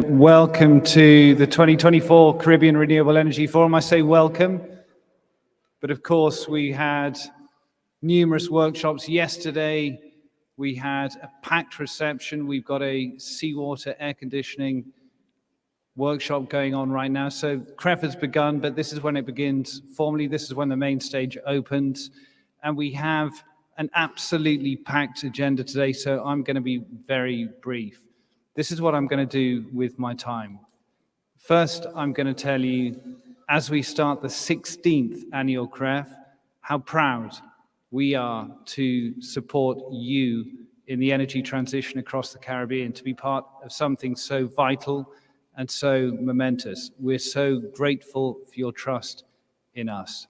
Welcome to the 2024 Caribbean Renewable Energy Forum. I say welcome, but of course we had numerous workshops yesterday. We had a packed reception. We've got a seawater air conditioning workshop going on right now. So CREF has begun, but this is when it begins formally. This is when the main stage opens. And we have an absolutely packed agenda today, so I'm going to be very brief. This is what I'm going to do with my time. First, I'm going to tell you, as we start the 16th annual CREF, how proud we are to support you in the energy transition across the Caribbean, to be part of something so vital and so momentous. We're so grateful for your trust in us.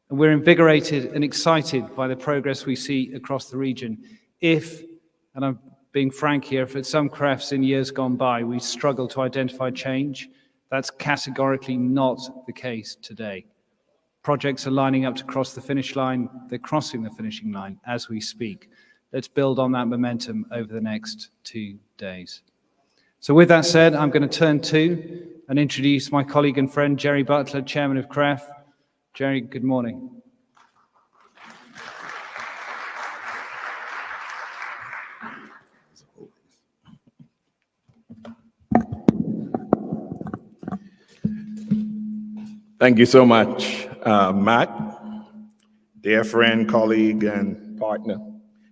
And we're invigorated and excited by the progress we see across the region. And I'm being frank here, if at some CREFs in years gone by, we struggle to identify change, that's categorically not the case today. Projects are lining up to cross the finish line. They're crossing the finishing line as we speak. Let's build on that momentum over the next 2 days. So with that said, I'm going to turn to and introduce my colleague and friend, Jerry Butler, Chairman of CREF. Jerry, good morning. Thank you so much, Matt, dear friend, colleague, and partner.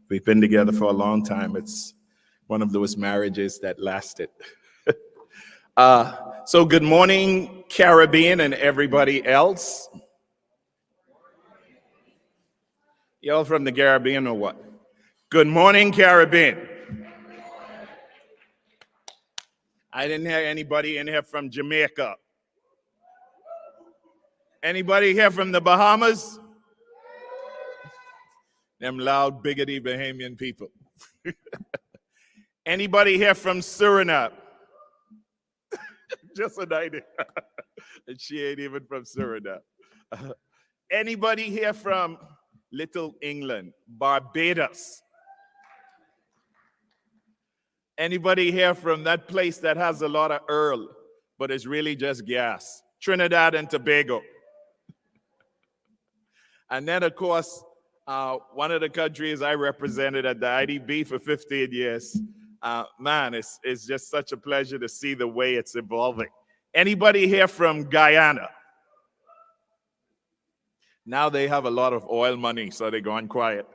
We've been together for a long time. It's one of those marriages that lasted. So good morning, Caribbean and everybody else. Y'all from the Caribbean or what? Good morning, Caribbean. I didn't hear anybody in here from Jamaica. Anybody here from the Bahamas? Them loud, bigoty Bahamian people. Anybody here from Suriname? Just an idea. And she ain't even from Suriname. Anybody here from Little England, Barbados? Anybody here from that place that has a lot of oil, but it's really just gas? Trinidad and Tobago. And then, of course, one of the countries I represented at the IDB for 15 years. Man, it's just such a pleasure to see the way it's evolving. Anybody here from Guyana? Now they have a lot of oil money, so they're going quiet.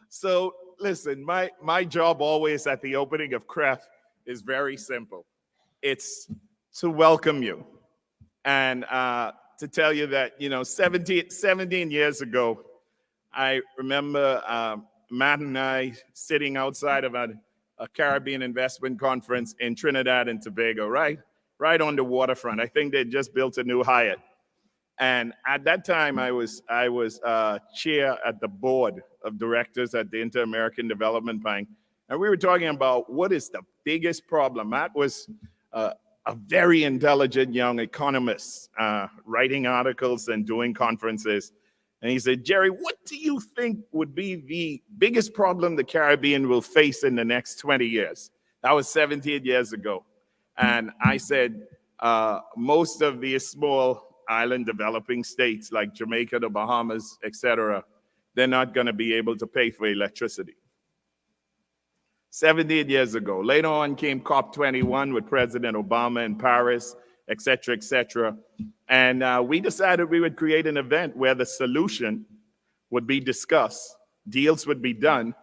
So listen, my job always at the opening of CREF is very simple. It's to welcome you and to tell you that, 17 years ago, I remember Matt and I sitting outside of a Caribbean investment conference in Trinidad and Tobago, right on the waterfront. I think they just built a new Hyatt. And at that time, I was chair at the board of directors at the Inter-American Development Bank. And we were talking about what is the biggest problem. Matt was a very intelligent young economist, writing articles and doing conferences. And he said, Jerry, what do you think would be the biggest problem the Caribbean will face in the next 20 years? That was 17 years ago. And I said, most of these small island developing states like Jamaica, the Bahamas, etc., they're not going to be able to pay for electricity. 17 years ago. Later on came COP21 with President Obama in Paris, et cetera, and we decided we would create an event where the solution would be discussed, deals would be done,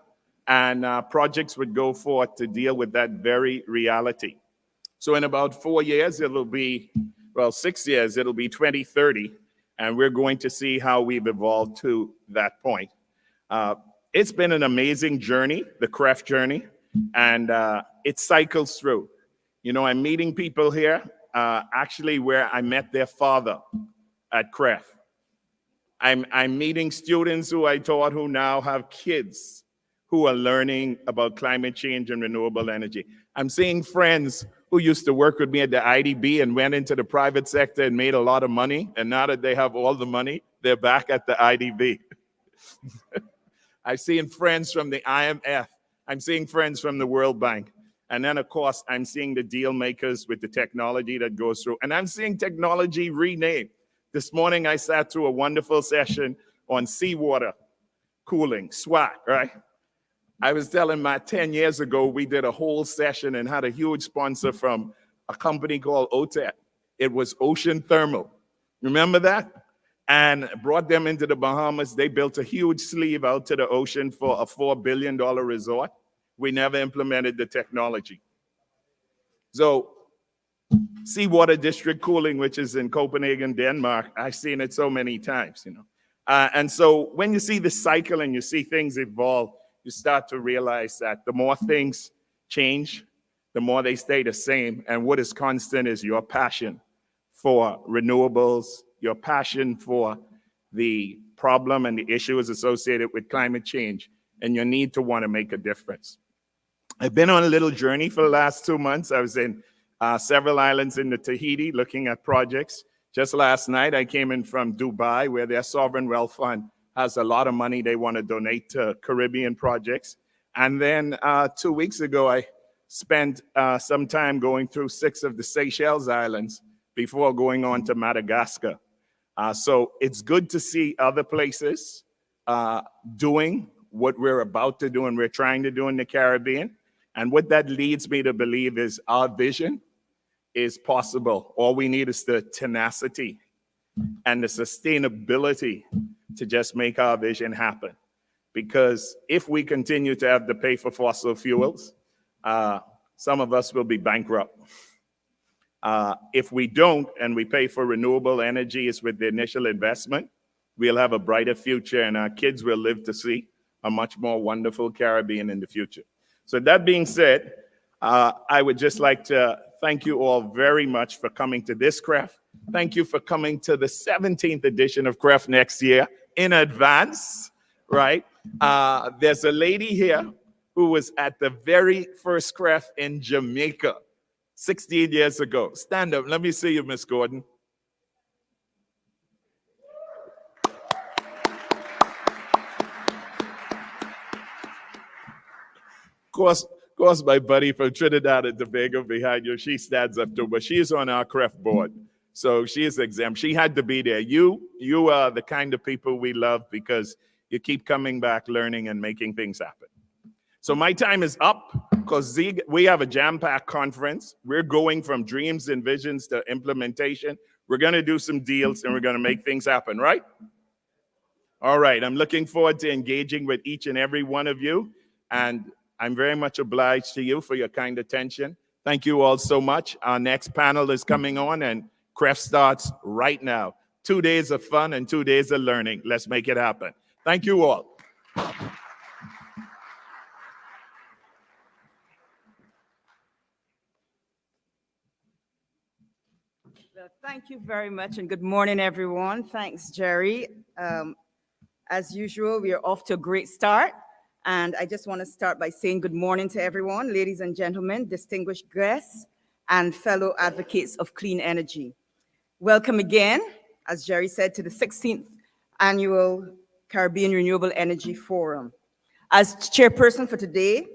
and projects would go forth to deal with that very reality. So in about 4 years, 6 years, it'll be 2030, and we're going to see how we've evolved to that point. It's been an amazing journey, the CREF journey, and it cycles through. I'm meeting people here, actually where I met their father at CREF. I'm meeting students who I taught who now have kids who are learning about climate change and renewable energy. I'm seeing friends who used to work with me at the IDB and went into the private sector and made a lot of money, and now that they have all the money, they're back at the IDB. I've seen friends from the IMF. I'm seeing friends from the World Bank. And then, of course, I'm seeing the deal makers with the technology that goes through. And I'm seeing technology renamed. This morning, I sat through a wonderful session on seawater cooling, SWAT, right? I was telling Matt 10 years ago, we did a whole session and had a huge sponsor from a company called OTET. It was Ocean Thermal. Remember that? And brought them into the Bahamas. They built a huge sleeve out to the ocean for a $4 billion resort. We never implemented the technology. So seawater district cooling, which is in Copenhagen, Denmark, I've seen it so many times, you know. And so when you see the cycle and you see things evolve, you start to realize that the more things change, the more they stay the same. And what is constant is your passion for renewables, your passion for the problem and the issues associated with climate change, and your need to want to make a difference. I've been on a little journey for the last 2 months. I was in several islands in the Tahiti looking at projects. Just last night, I came in from Dubai, where their sovereign wealth fund has a lot of money they want to donate to Caribbean projects. And then 2 weeks ago, I spent some time going through 6 of the Seychelles Islands before going on to Madagascar. So it's good to see other places doing what we're about to do and we're trying to do in the Caribbean. And what that leads me to believe is our vision is possible. All we need is the tenacity and the sustainability to just make our vision happen. Because if we continue to have to pay for fossil fuels, some of us will be bankrupt. If we don't, and we pay for renewable energies with the initial investment, we'll have a brighter future and our kids will live to see a much more wonderful Caribbean in the future. So that being said, I would just like to thank you all very much for coming to this CREF. Thank you for coming to the 17th edition of CREF next year in advance, right? There's a lady here who was at the very first CREF in Jamaica 16 years ago. Stand up. Let me see you, Miss Gordon. Of course, my buddy from Trinidad and Tobago behind you, she stands up too, but she's on our CREF board. So she is exempt. She had to be there. You are the kind of people we love because you keep coming back, learning, and making things happen. So my time is up because we have a jam-packed conference. We're going from dreams and visions to implementation. We're going to do some deals, and we're going to make things happen, right? All right. I'm looking forward to engaging with each and every one of you, and I'm very much obliged to you for your kind attention. Thank you all so much. Our next panel is coming on, and CREF starts right now. 2 days of fun and 2 days of learning. Let's make it happen. Thank you all. Well, thank you very much, and good morning, everyone. Thanks, Jerry. As usual, we are off to a great start. And I just want to start by saying good morning to everyone, ladies and gentlemen, distinguished guests, and fellow advocates of clean energy. Welcome again, as Jerry said, to the 16th Annual Caribbean Renewable Energy Forum. As chairperson for today,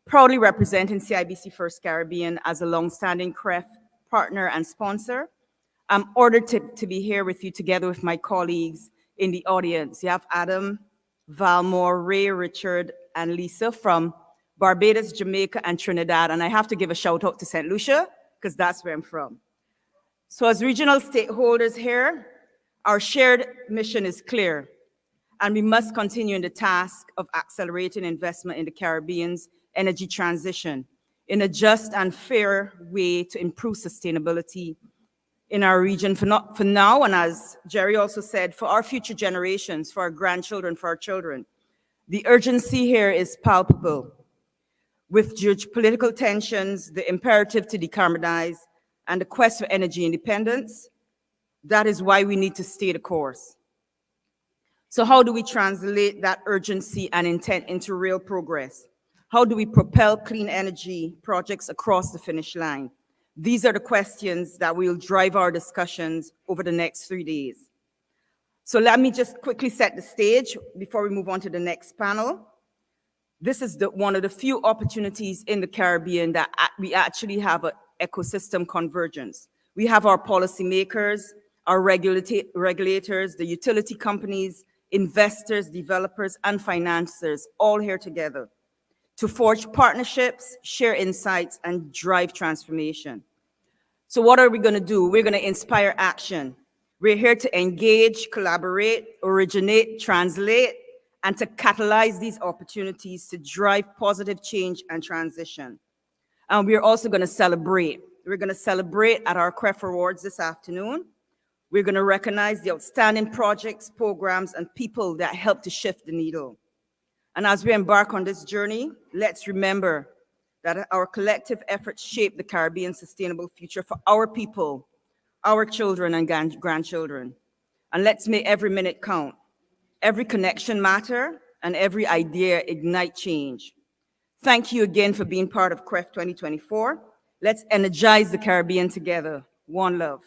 proudly representing CIBC First Caribbean as a longstanding CREF partner and sponsor, I'm honored to be here with you together with my colleagues in the audience. You have Adam, Valmore, Ray, Richard, and Lisa from Barbados, Jamaica, and Trinidad. And I have to give a shout out to St. Lucia, because that's where I'm from. So as regional stakeholders here, our shared mission is clear, and we must continue in the task of accelerating investment in the Caribbean's energy transition in a just and fair way to improve sustainability in our region for now, and as Jerry also said, for our future generations, for our grandchildren, for our children. The urgency here is palpable. With geopolitical tensions, the imperative to decarbonize, and the quest for energy independence, that is why we need to stay the course. So how do we translate that urgency and intent into real progress? How do we propel clean energy projects across the finish line? These are the questions that will drive our discussions over the next 3 days. So let me just quickly set the stage before we move on to the next panel. This is one of the few opportunities in the Caribbean that we actually have an ecosystem convergence. We have our policymakers, our regulators, the utility companies, investors, developers, and financiers all here together to forge partnerships, share insights, and drive transformation. So what are we going to do? We're going to inspire action. We're here to engage, collaborate, originate, translate, and to catalyze these opportunities to drive positive change and transition. And we're also going to celebrate. We're going to celebrate at our CREF Awards this afternoon. We're going to recognize the outstanding projects, programs, and people that help to shift the needle. And as we embark on this journey, let's remember that our collective efforts shape the Caribbean's sustainable future for our people, our children and grandchildren. And let's make every minute count. Every connection matter, and every idea ignite change. Thank you again for being part of CREF 2024. Let's energize the Caribbean together. One love.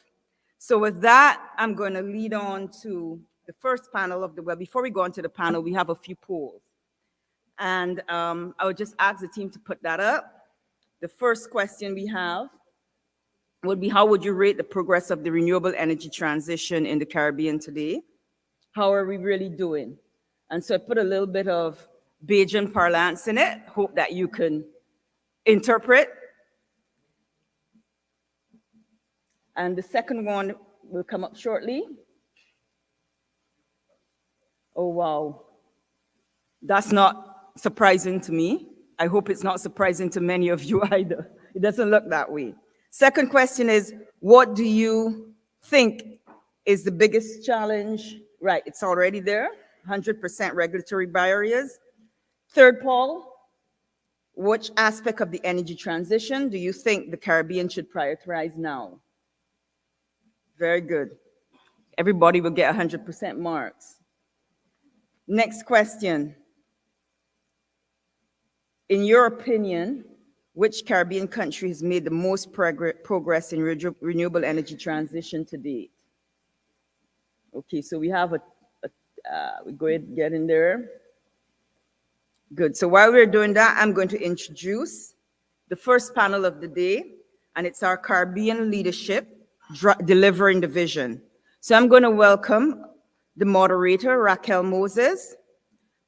So with that, I'm going to lead on to the first panel of the web. Before we go on to the panel, we have a few polls. And I would just ask the team to put that up. The first question we have would be, how would you rate the progress of the renewable energy transition in the Caribbean today? How are we really doing? And so I put a little bit of Bajan parlance in it. Hope that you can interpret. And the second one will come up shortly. Oh, wow. That's not surprising to me. I hope it's not surprising to many of you either. It doesn't look that way. Second question is, what do you think is the biggest challenge? Right, it's already there, 100% regulatory barriers. Third poll, which aspect of the energy transition do you think the Caribbean should prioritize now? Very good. Everybody will get 100% marks. Next question. In your opinion, which Caribbean country has made the most progress in renewable energy transition to date? Okay, so we have we go ahead and get in there. Good, so while we're doing that, I'm going to introduce the first panel of the day, and it's our Caribbean leadership delivering the vision. So I'm going to welcome the moderator, Raquel Moses,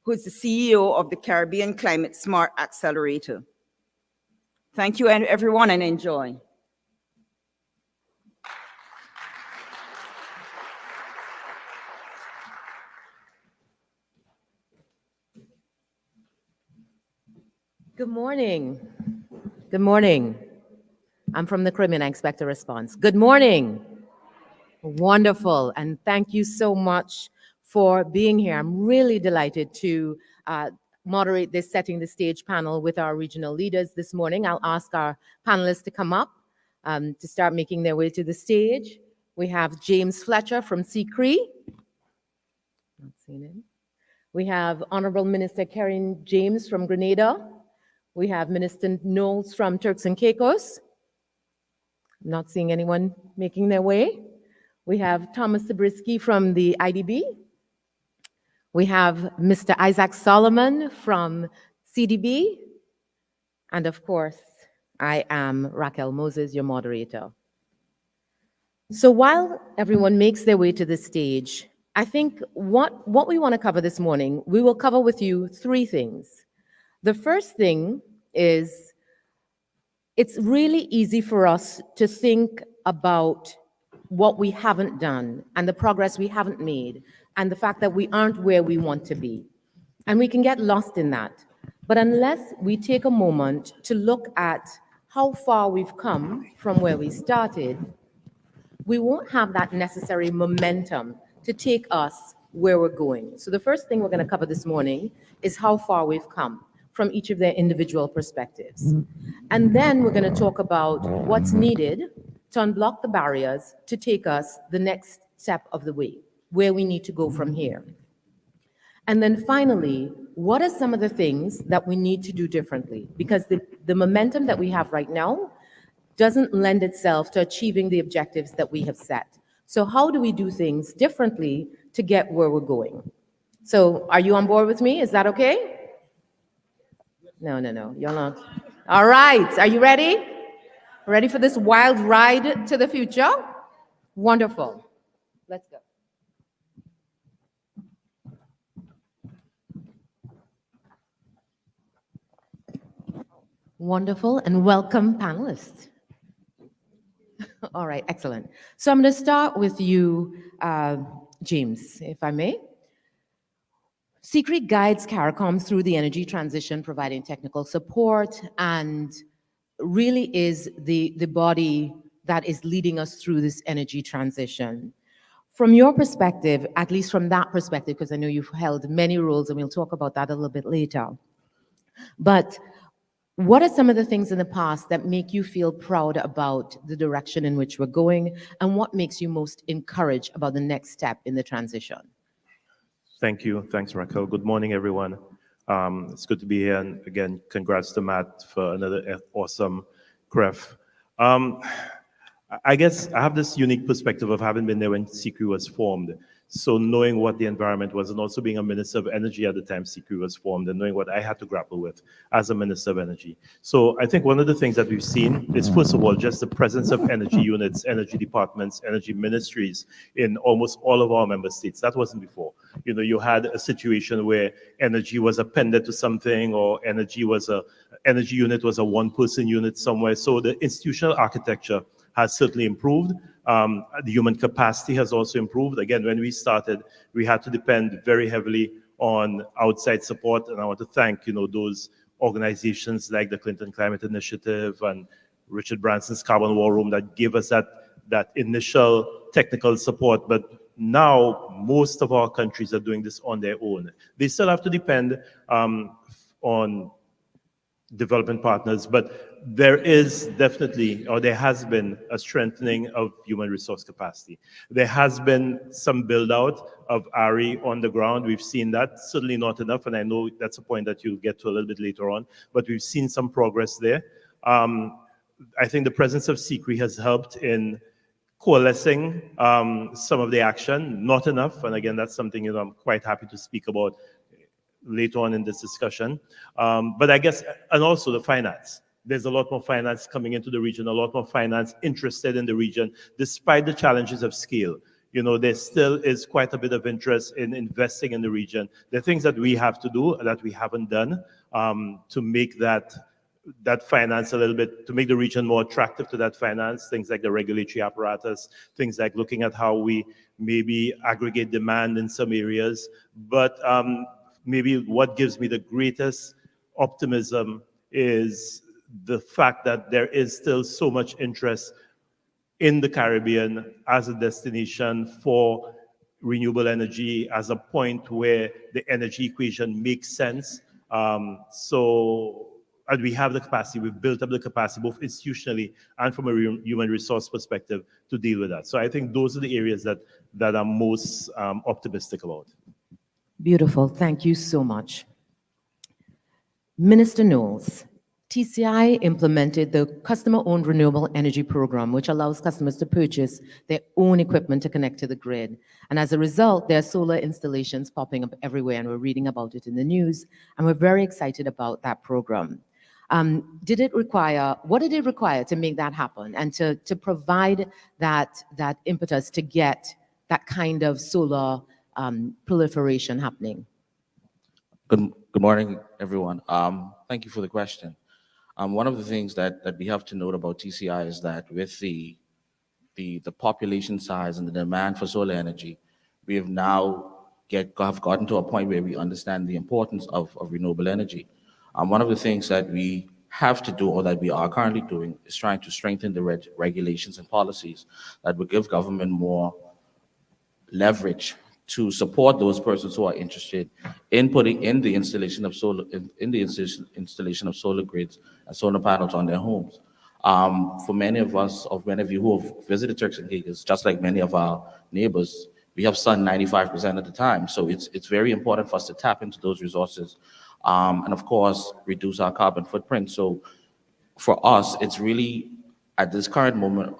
who's the CEO of the Caribbean Climate Smart Accelerator. Thank you, everyone, and enjoy. Good morning. Good morning. I'm from the Caribbean. I expect a response. Good morning. Wonderful. And thank you so much for being here. I'm really delighted to moderate this Setting the Stage panel with our regional leaders this morning. I'll ask our panelists to come up to start making their way to the stage. We have James Fletcher from CREF. Not seen him. We have Honorable Minister Karen James from Grenada. We have Minister Knowles from Turks and Caicos. I'm not seeing anyone making their way. We have Thomas Zabriskie from the IDB. We have Mr. Isaac Solomon from CDB. And of course, I am Raquel Moses, your moderator. So while everyone makes their way to the stage, I think what we want to cover this morning, we will cover with you three things. The first thing is, it's really easy for us to think about what we haven't done and the progress we haven't made and the fact that we aren't where we want to be. And we can get lost in that. But unless we take a moment to look at how far we've come from where we started, we won't have that necessary momentum to take us where we're going. So the first thing we're going to cover this morning is how far we've come from each of their individual perspectives. And then we're going to talk about what's needed to unblock the barriers to take us the next step of the way, where we need to go from here. And then finally, what are some of the things that we need to do differently? Because the momentum that we have right now doesn't lend itself to achieving the objectives that we have set. So how do we do things differently to get where we're going? So are you on board with me? Is that okay? No, no, no, you're not. All right, are you ready? Ready for this wild ride to the future? Wonderful. Let's go. Wonderful, and welcome, panelists. All right, excellent. So I'm going to start with you, James, if I may. CREF guides CARICOM through the energy transition, providing technical support, and really is the body that is leading us through this energy transition. From your perspective, at least from that perspective, because I know you've held many roles, and we'll talk about that a little bit later, but what are some of the things in the past that make you feel proud about the direction in which we're going, and what makes you most encouraged about the next step in the transition? Thank you. Thanks, Raquel. Good morning, everyone. It's good to be here. And again, congrats to Matt for another awesome CREF. I guess I have this unique perspective of having been there when CREF was formed. So knowing what the environment was, and also being a Minister of Energy at the time CREF was formed, and knowing what I had to grapple with as a Minister of Energy. So I think one of the things that we've seen is, first of all, just the presence of energy units, energy departments, energy ministries in almost all of our member states. That wasn't before. You know, you had a situation where energy was appended to something, or energy unit was a one-person unit somewhere. So the institutional architecture has certainly improved. The human capacity has also improved. Again, when we started, we had to depend very heavily on outside support, and I want to thank, you know, those organizations like the Clinton Climate Initiative and Richard Branson's Carbon War Room that gave us that initial technical support. But now most of our countries are doing this on their own. They still have to depend on development partners, but there is definitely, or there has been, a strengthening of human resource capacity. There has been some build out of RE on the ground. We've seen that, certainly not enough, and I know that's a point that you'll get to a little bit later on, but we've seen some progress there. I think the presence of CREF has helped in coalescing some of the action, not enough, and again, that's something, you know, I'm quite happy to speak about later on in this discussion. But I guess, and also the finance. There's a lot more finance coming into the region, a lot more finance interested in the region, despite the challenges of scale. You know, there still is quite a bit of interest in investing in the region. There are things that we have to do that we haven't done to make that finance a little bit, to make the region more attractive to that finance, things like the regulatory apparatus, things like looking at how we maybe aggregate demand in some areas. But maybe what gives me the greatest optimism is the fact that there is still so much interest in the Caribbean as a destination for renewable energy, as a point where the energy equation makes sense. And we have the capacity, we've built up the capacity both institutionally and from a human resource perspective to deal with that. So I think those are the areas that I'm most optimistic about. Beautiful. Thank you so much. Minister Knowles, TCI implemented the Customer-Owned Renewable Energy Program, which allows customers to purchase their own equipment to connect to the grid. And as a result, there are solar installations popping up everywhere, and we're reading about it in the news, and we're very excited about that program. What did it require to make that happen and to provide that impetus to get that kind of solar proliferation happening? Good morning, everyone. Thank you for the question. One of the things that we have to note about TCI is that with the population size and the demand for solar energy, we have now have gotten to a point where we understand the importance of renewable energy. One of the things that we have to do, or that we are currently doing, is trying to strengthen the regulations and policies that would give government more leverage to support those persons who are interested in putting in the installation of solar, installation of solar grids and solar panels on their homes. For many of us, or many of you who have visited Turks and Caicos, just like many of our neighbors, we have sun 95% of the time. So it's very important for us to tap into those resources, and of course, reduce our carbon footprint. So for us, it's really, at this current moment,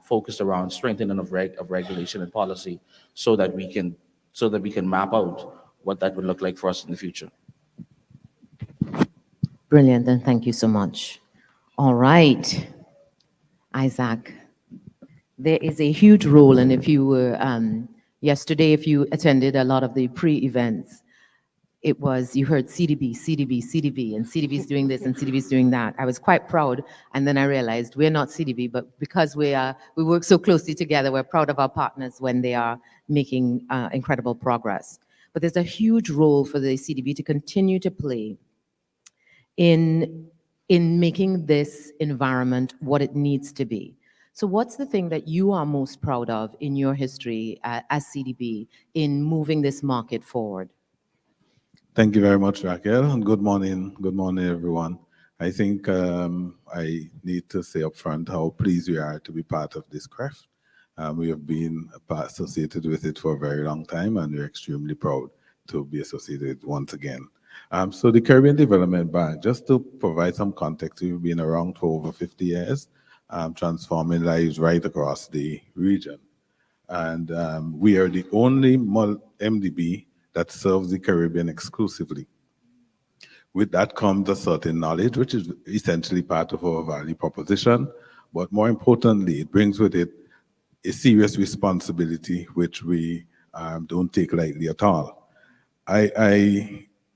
focused around strengthening of regulation and policy, so that we can map out what that would look like for us in the future. Brilliant, and thank you so much. All right, Isaac. There is a huge role, and if you were yesterday, if you attended a lot of the pre-events, it was you heard CDB, CDB, CDB, and CDB is doing this and CDB is doing that. I was quite proud, and then I realized we're not CDB, but because we work so closely together, we're proud of our partners when they are making incredible progress. But there's a huge role for the CDB to continue to play in making this environment what it needs to be. So what's the thing that you are most proud of in your history as CDB in moving this market forward? Thank you very much, Raquel, and good morning. Good morning, everyone. I think I need to say up front how pleased we are to be part of this CREF. We have been associated with it for a very long time, and we're extremely proud to be associated once again. So the Caribbean Development Bank, just to provide some context, we've been around for over 50 years, transforming lives right across the region. And we are the only MDB that serves the Caribbean exclusively. With that comes a certain knowledge, which is essentially part of our value proposition. But more importantly, it brings with it a serious responsibility, which we don't take lightly at all.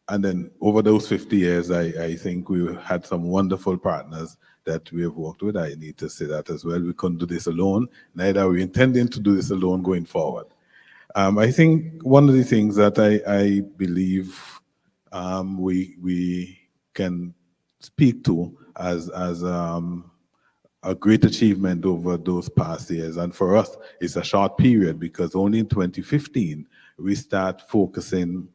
And then over those 50 years, I think we had some wonderful partners that we have worked with. I need to say that as well. We couldn't do this alone. Neither are we intending to do this alone going forward. I think one of the things that I believe we can speak to as a great achievement over those past years, and for us, it's a short period because only in 2015 we started focusing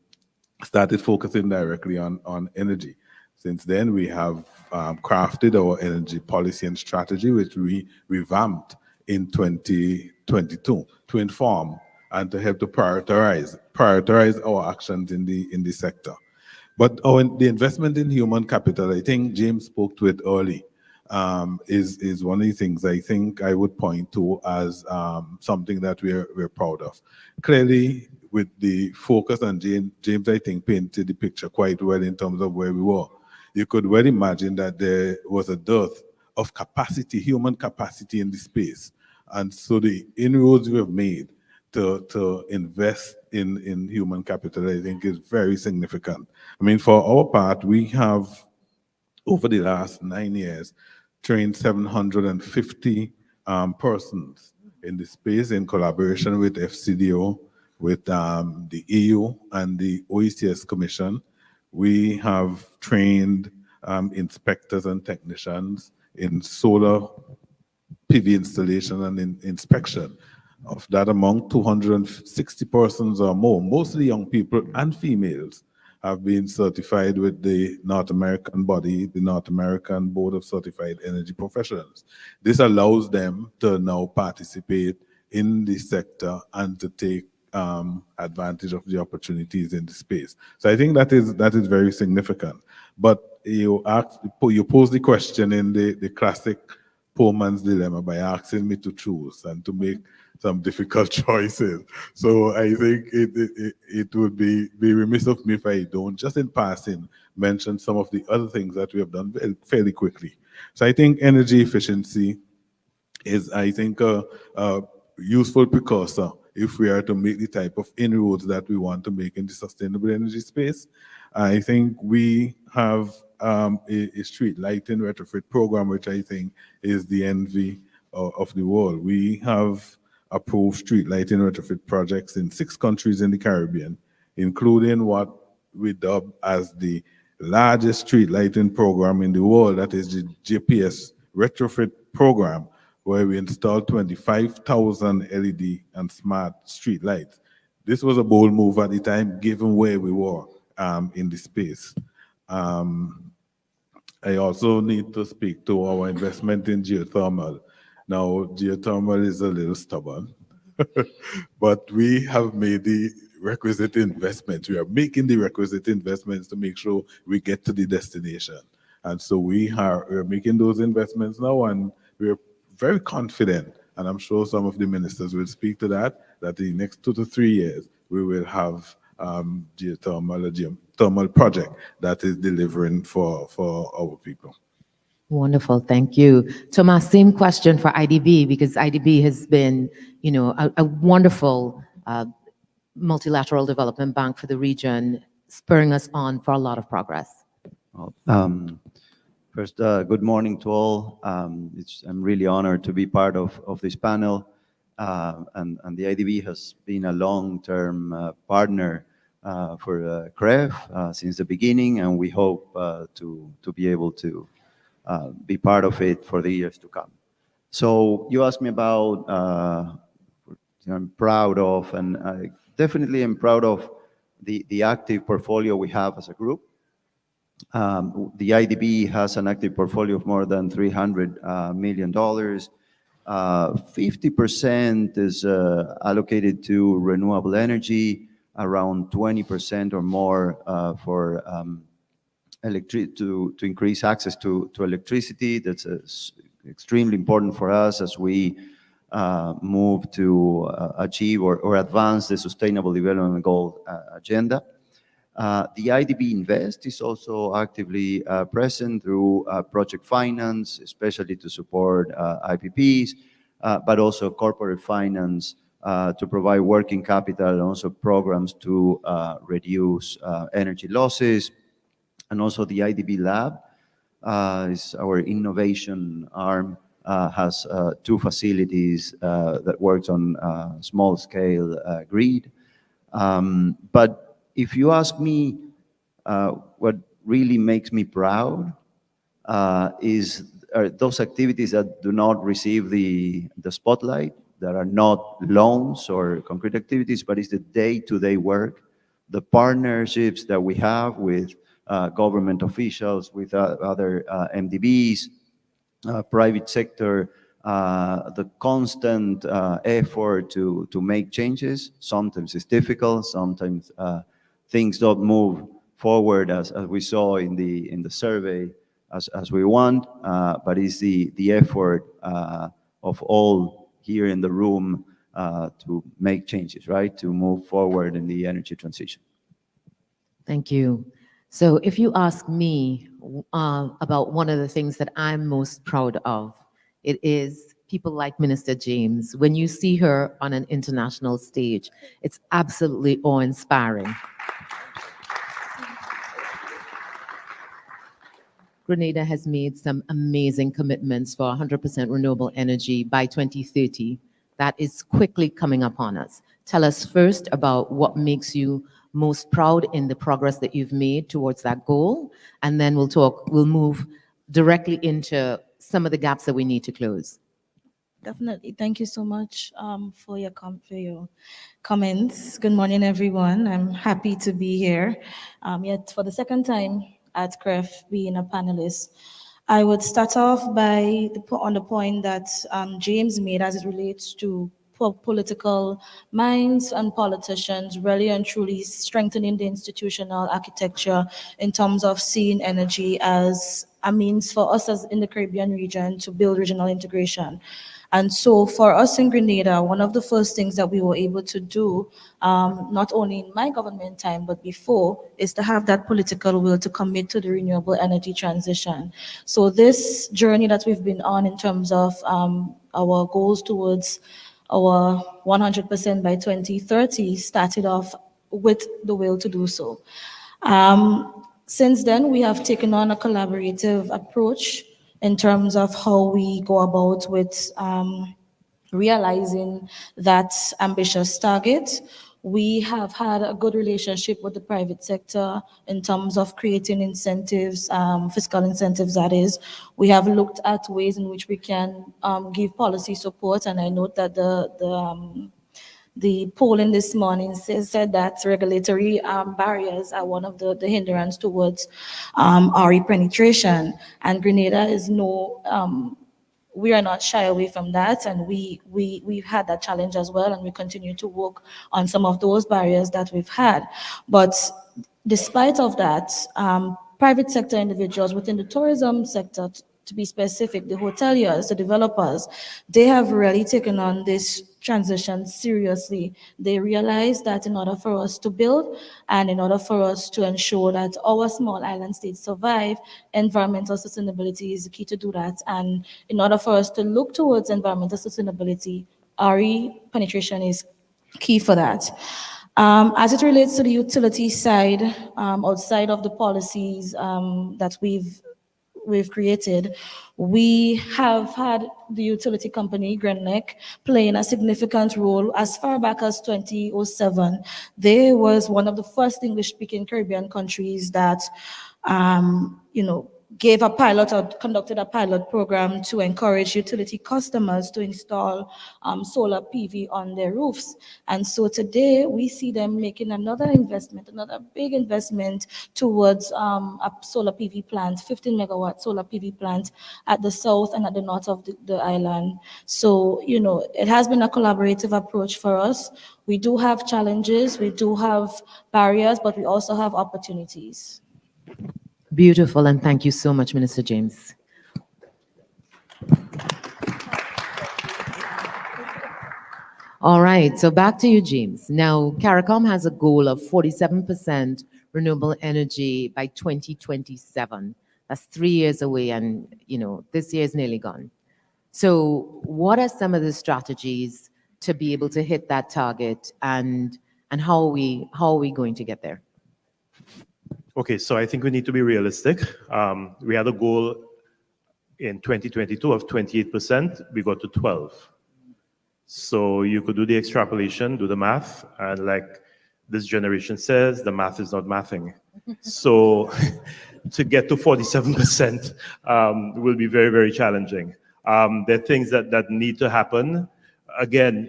directly on energy. Since then, we have crafted our energy policy and strategy, which we revamped in 2022 to inform and to help to prioritize our actions in the sector. But the investment in human capital, I think James spoke to it early, is one of the things I think I would point to as something that we're proud of. Clearly, with the focus, and James, I think, painted the picture quite well in terms of where we were. You could well imagine that there was a dearth of capacity, human capacity in the space. And so the inroads we have made to invest in human capital, I think, is very significant. I mean, for our part, we have, over the last 9 years, trained 750 persons in the space in collaboration with FCDO, with the EU and the OECS Commission. We have trained inspectors and technicians in solar PV installation and in inspection. Of that among 260 persons or more, mostly young people and females, have been certified with the North American body, the North American Board of Certified Energy Professionals. This allows them to now participate in the sector and to take advantage of the opportunities in the space. So I think that is very significant. But you pose the question in the classic poor man's dilemma by asking me to choose and to make some difficult choices. So I think it would be remiss of me if I don't, just in passing, mention some of the other things that we have done fairly quickly. So I think energy efficiency is, I think, a useful precursor if we are to make the type of inroads that we want to make in the sustainable energy space. I think we have a street lighting retrofit program, which I think is the envy of the world. We have approved street lighting retrofit projects in 6 countries in the Caribbean, including what we dub as the largest street lighting program in the world, that is the JPS retrofit program, where we installed 25,000 LED and smart street lights. This was a bold move at the time, given where we were in the space. I also need to speak to our investment in geothermal. Now, geothermal is a little stubborn, but we have made the requisite investments. We are making the requisite investments to make sure we get to the destination. And so we're making those investments now, and we're very confident, and I'm sure some of the ministers will speak to that the next 2 to 3 years, we will have thermal project that is delivering for our people. Wonderful, thank you. Thomas, same question for IDB, because IDB has been, a wonderful multilateral development bank for the region, spurring us on for a lot of progress. Well, first, good morning to all. I'm really honored to be part of this panel. And the IDB has been a long-term partner for CREF since the beginning, and we hope to be able to be part of it for the years to come. So you asked me about I'm proud of, and I definitely am proud of the active portfolio we have as a group. The IDB has an active portfolio of more than $300 million. 50% is allocated to renewable energy, around 20% or more for to increase access to electricity. That's extremely important for us as we move to achieve or advance the Sustainable Development Goal agenda. The IDB Invest is also actively present through project finance, especially to support IPPs, but also corporate finance to provide working capital, and also programs to reduce energy losses. And also the IDB Lab is our innovation arm, has 2 facilities that works on small-scale grid. But if you ask me what really makes me proud are those activities that do not receive the spotlight, that are not loans or concrete activities, but it's the day-to-day work, the partnerships that we have with government officials, with other MDBs, private sector, the constant effort to make changes. Sometimes it's difficult, sometimes things don't move forward as we saw in the survey as we want, but it's the effort of all here in the room to make changes, right? To move forward in the energy transition. Thank you. So if you ask me about one of the things that I'm most proud of, it is people like Minister James. When you see her on an international stage, it's absolutely awe-inspiring. Grenada has made some amazing commitments for 100% renewable energy by 2030. That is quickly coming upon us. Tell us first about what makes you most proud in the progress that you've made towards that goal, and then we'll move directly into some of the gaps that we need to close. Definitely. Thank you so much for your comments. Good morning, everyone. I'm happy to be here. Yet for the second time at CREF, being a panelist. I would start off on the point that James made as it relates to political minds and politicians really and truly strengthening the institutional architecture in terms of seeing energy as a means for us as in the Caribbean region to build regional integration. And so for us in Grenada, one of the first things that we were able to do, not only in my government time, but before, is to have that political will to commit to the renewable energy transition. So this journey that we've been on in terms of our goals towards our 100% by 2030 started off with the will to do so. Since then, we have taken on a collaborative approach in terms of how we go about with realizing that ambitious target. We have had a good relationship with the private sector in terms of creating incentives, fiscal incentives that is. We have looked at ways in which we can give policy support, and I note that the polling this morning said that regulatory barriers are one of the hindrance towards RE penetration, and Grenada is we are not shy away from that, and we've had that challenge as well, and we continue to work on some of those barriers that we've had. But despite of that, private sector individuals within the tourism sector to be specific, the hoteliers, the developers, they have really taken on this transition seriously. They realize that in order for us to build and in order for us to ensure that our small island states survive, environmental sustainability is the key to do that. And in order for us to look towards environmental sustainability, RE penetration is key for that. As it relates to the utility side, outside of the policies that we've created, we have had the utility company, Greenlink, playing a significant role as far back as 2007. They was one of the first English-speaking Caribbean countries that, gave a pilot or conducted a pilot program to encourage utility customers to install solar PV on their roofs. And so today we see them making another investment, another big investment towards a solar PV plant, 15 megawatt solar PV plant at the south and at the north of the island. So, it has been a collaborative approach for us. We do have challenges, we do have barriers, but we also have opportunities. Beautiful, and thank you so much, Minister James. All right, so back to you, James. Now, CARICOM has a goal of 47% renewable energy by 2027. That's 3 years away, and this year is nearly gone. So, what are some of the strategies to be able to hit that target, and how are we going to get there? Okay, so I think we need to be realistic. We had a goal in 2022 of 28%. We got to 12. So you could do the extrapolation, do the math, and like this generation says, the math is not mathing. So to get to 47% will be very, very challenging. There are things that need to happen. Again,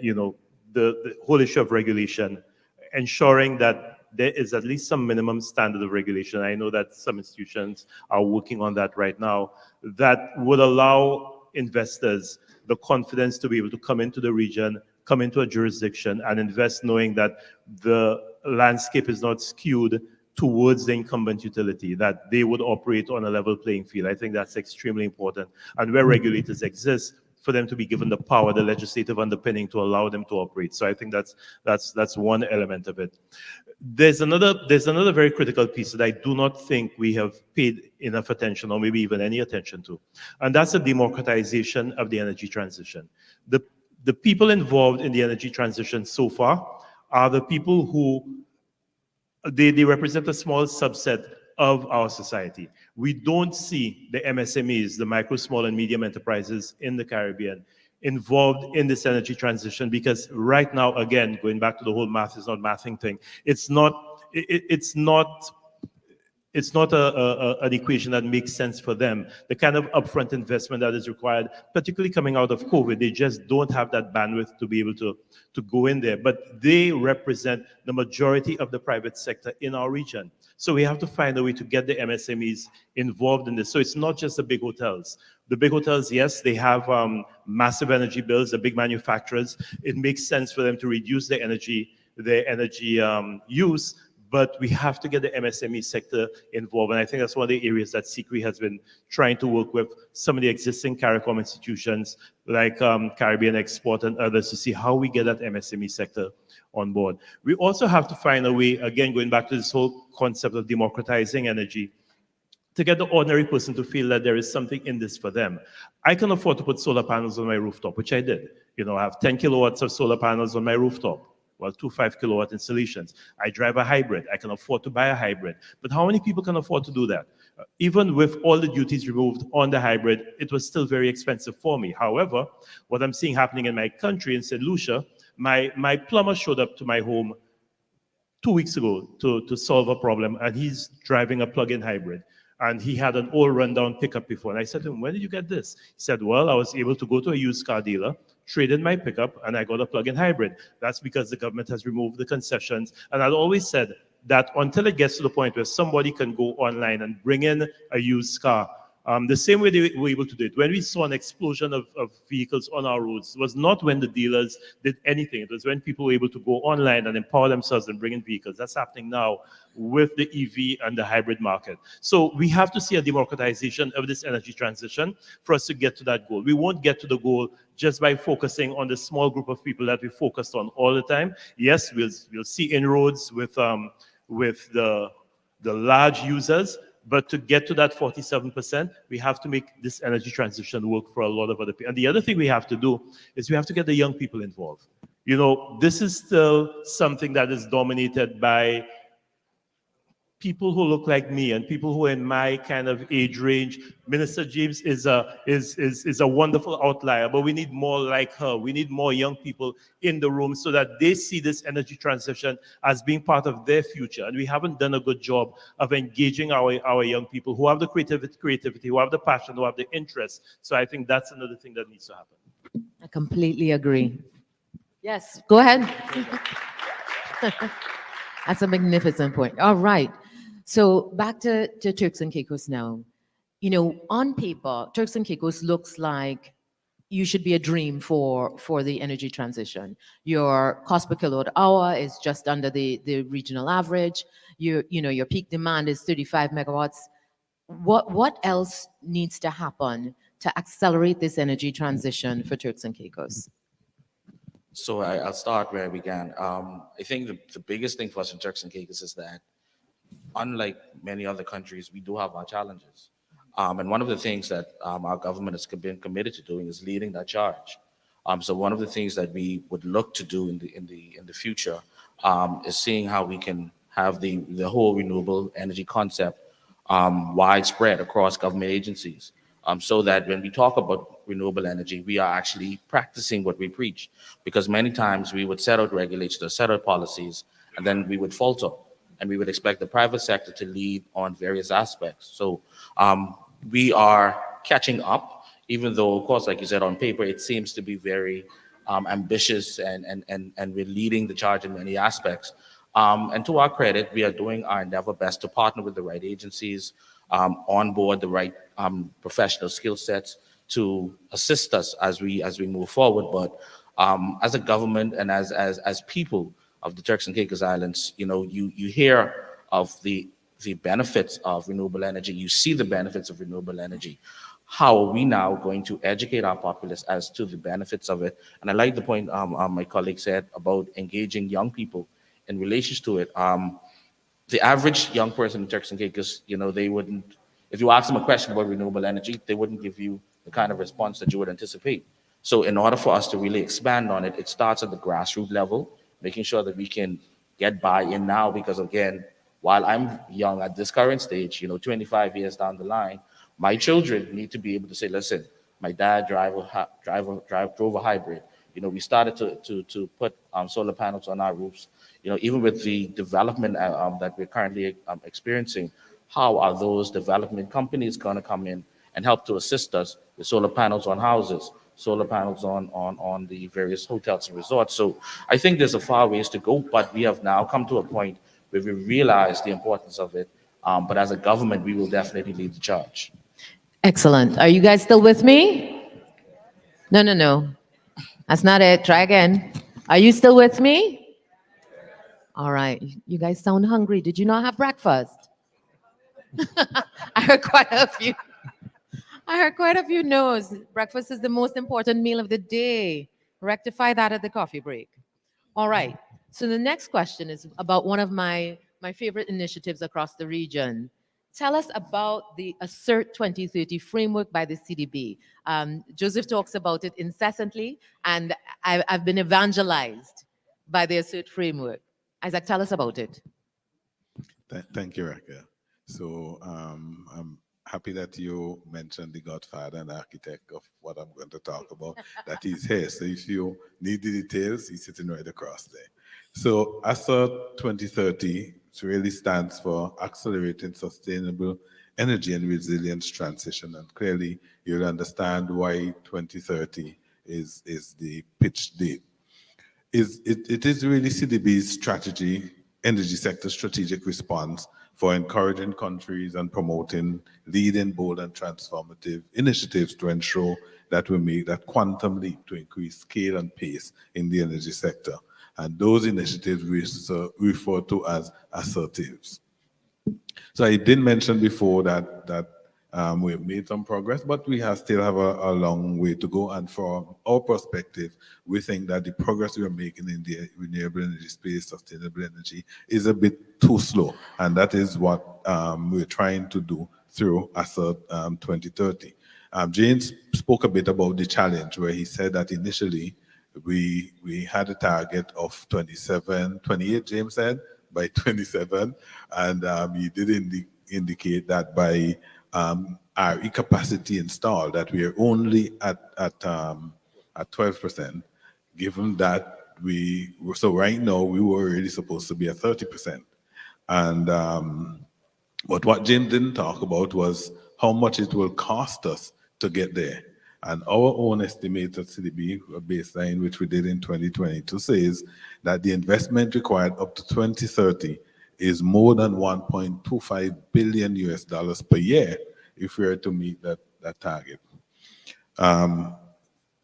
the whole issue of regulation, ensuring that there is at least some minimum standard of regulation. I know that some institutions are working on that right now, that would allow investors the confidence to be able to come into the region, come into a jurisdiction and invest, knowing that the landscape is not skewed towards the incumbent utility, that they would operate on a level playing field. I think that's extremely important. And where regulators exist, for them to be given the power, the legislative underpinning to allow them to operate. So I think that's one element of it. There's another very critical piece that I do not think we have paid enough attention, or maybe even any attention to, and that's the democratization of the energy transition. The people involved in the energy transition so far are the people who they represent a small subset of our society. We don't see the MSMEs, the micro, small, and medium enterprises in the Caribbean, involved in this energy transition, because right now, again, going back to the whole math is not mathing thing, it's not an equation that makes sense for them. The kind of upfront investment that is required, particularly coming out of COVID, they just don't have that bandwidth to be able to go in there. But they represent the majority of the private sector in our region. So we have to find a way to get the MSMEs involved in this. So it's not just the big hotels. The big hotels, yes, they have massive energy bills, the big manufacturers. It makes sense for them to reduce their energy use, but we have to get the MSME sector involved. And I think that's one of the areas that CREF has been trying to work with some of the existing CARICOM institutions like Caribbean Export and others to see how we get that MSME sector on board. We also have to find a way, again, going back to this whole concept of democratizing energy, to get the ordinary person to feel that there is something in this for them. I can afford to put solar panels on my rooftop, which I did. I have 10 kilowatts of solar panels on my rooftop. Well, 2 5-kilowatt installations. I drive a hybrid. I can afford to buy a hybrid. But how many people can afford to do that? Even with all the duties removed on the hybrid, it was still very expensive for me. However, what I'm seeing happening in my country, in St. Lucia, my plumber showed up to my home 2 weeks ago to solve a problem, and he's driving a plug-in hybrid. And he had an old rundown pickup before. And I said to him, "When did you get this?" He said, "Well, I was able to go to a used car dealer, trade in my pickup, and I got a plug-in hybrid." That's because the government has removed the concessions. And I'd always said that until it gets to the point where somebody can go online and bring in a used car, The same way they were able to do it. When we saw an explosion of vehicles on our roads, it was not when the dealers did anything. It was when people were able to go online and empower themselves and bring in vehicles. That's happening now with the EV and the hybrid market. So we have to see a democratization of this energy transition for us to get to that goal. We won't get to the goal just by focusing on the small group of people that we focused on all the time. Yes, we'll see inroads with the large users, but to get to that 47%, we have to make this energy transition work for a lot of other people. And the other thing we have to do is we have to get the young people involved. You know, this is still something that is dominated by people who look like me and people who are in my kind of age range. Minister James is a wonderful outlier, but we need more like her. We need more young people in the room so that they see this energy transition as being part of their future. And we haven't done a good job of engaging our young people who have the creativity, who have the passion, who have the interest. So I think that's another thing that needs to happen. I completely agree. Yes, go ahead. That's a magnificent point. All right. So back to Turks and Caicos now. You know, on paper, Turks and Caicos looks like you should be a dream for the energy transition. Your cost per kilowatt hour is just under the regional average. Your peak demand is 35 megawatts. What else needs to happen to accelerate this energy transition for Turks and Caicos? So I'll start where I began. I think the biggest thing for us in Turks and Caicos is that, unlike many other countries, we do have our challenges. And one of the things that our government has been committed to doing is leading that charge. So one of the things that we would look to do in the future is seeing how we can have the whole renewable energy concept widespread across government agencies, so that when we talk about renewable energy, we are actually practicing what we preach. Because many times we would set out regulations or set out policies, and then we would falter, and we would expect the private sector to lead on various aspects. So we are catching up, even though, of course, like you said, on paper, it seems to be very ambitious, and we're leading the charge in many aspects. And to our credit, we are doing our endeavor best to partner with the right agencies, onboard the right professional skill sets to assist us as we move forward. But as a government and as people of the Turks and Caicos Islands, you know, you hear of the benefits of renewable energy. You see the benefits of renewable energy. How are we now going to educate our populace as to the benefits of it? And I like the point my colleague said about engaging young people in relation to it. The average young person in Turks and Caicos, you know, they wouldn't, if you ask them a question about renewable energy, they wouldn't give you the kind of response that you would anticipate. So in order for us to really expand on it, it starts at the grassroots level, making sure that we can get buy-in now, because again, while I'm young at this current stage, you know, 25 years down the line, my children need to be able to say, listen, my dad drove a hybrid. You know, we started to put solar panels on our roofs. You know, even with the development that we're currently experiencing, how are those development companies going to come in and help to assist us with solar panels on houses, solar panels on the various hotels and resorts? So I think there's a far ways to go, but we have now come to a point where we realize the importance of it. But as a government, we will definitely lead the charge. Excellent. Are you guys still with me? No. That's not it. Try again. Are you still with me? All right. You guys sound hungry. Did you not have breakfast? I heard quite a few no's. Breakfast is the most important meal of the day. Rectify that at the coffee break. All right. So the next question is about one of my favorite initiatives across the region. Tell us about the Assert 2030 framework by the CDB. Joseph talks about it incessantly, and I've been evangelized by the Assert framework. Isaac, tell us about it. Thank you, Raquel. So I'm happy that you mentioned the godfather and architect of what I'm going to talk about, that he's here. So if you need the details, he's sitting right across there. So Assert 2030 really stands for Accelerating Sustainable Energy and Resilience Transition. And clearly you'll understand why 2030 is the pitch date. It is really CDB's strategy, energy sector strategic response for encouraging countries and promoting leading, bold, and transformative initiatives to ensure that we make that quantum leap to increase scale and pace in the energy sector. And those initiatives we refer to as assertives. So I did mention before that we've made some progress, but we still have a long way to go. And from our perspective, we think that the progress we are making in the renewable energy space, sustainable energy, is a bit too slow. And that is what we're trying to do through ASSERT 2030. James spoke a bit about the challenge, where he said that initially we had a target of 28, James said, by 27. And he did indicate that by our capacity installed, that we are only at 12%, given that so right now we were really supposed to be at 30%. And but what Jim didn't talk about was how much it will cost us to get there. And our own estimated CDB baseline, which we did in 2022, says that the investment required up to 2030 is more than $1.25 billion US per year if we are to meet that target.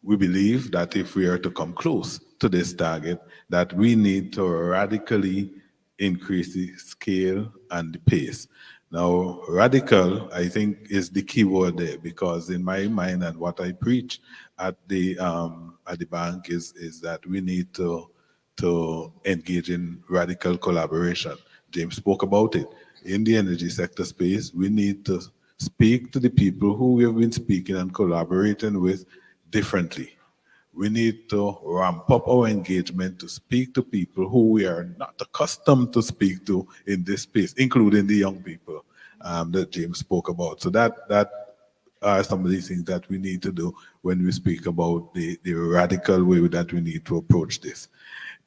We believe that if we are to come close to this target, that we need to radically increase the scale and the pace. Now, radical, I think, is the key word there, because in my mind and what I preach at the bank is that we need to engage in radical collaboration. James spoke about it. In the energy sector space, we need to speak to the people who we have been speaking and collaborating with differently. We need to ramp up our engagement to speak to people who we are not accustomed to speak to in this space, including the young people that James spoke about. So that are some of these things that we need to do when we speak about the radical way that we need to approach this.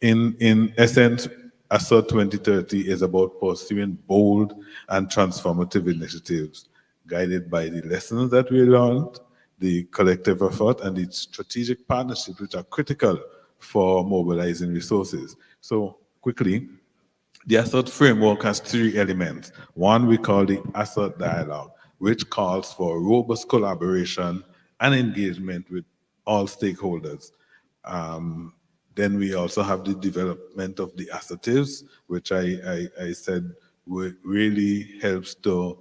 In essence, ASSERT 2030 is about pursuing bold and transformative initiatives guided by the lessons that we learned, the collective effort, and the strategic partnerships which are critical for mobilizing resources. So quickly, the ASSERT framework has three elements. One we call the ASSERT dialogue, which calls for robust collaboration and engagement with all stakeholders. Then we also have the development of the assertives, which I said really helps to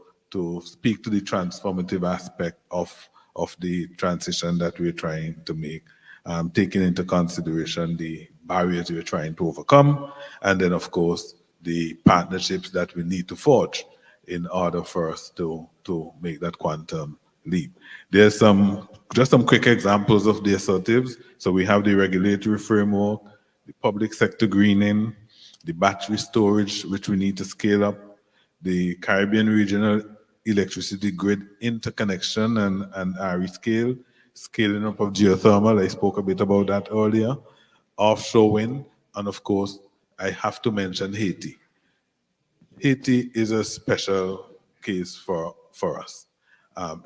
speak to the transformative aspect of the transition that we're trying to make, taking into consideration the barriers we're trying to overcome, and then of course the partnerships that we need to forge in order for us to make that quantum leap. There's just some quick examples of the assertives. So we have the regulatory framework, the public sector greening, the battery storage, which we need to scale up, the Caribbean regional electricity grid interconnection and RE scaling up of geothermal. I spoke a bit about that earlier, offshore wind, and of course, I have to mention Haiti. Haiti is a special case for us.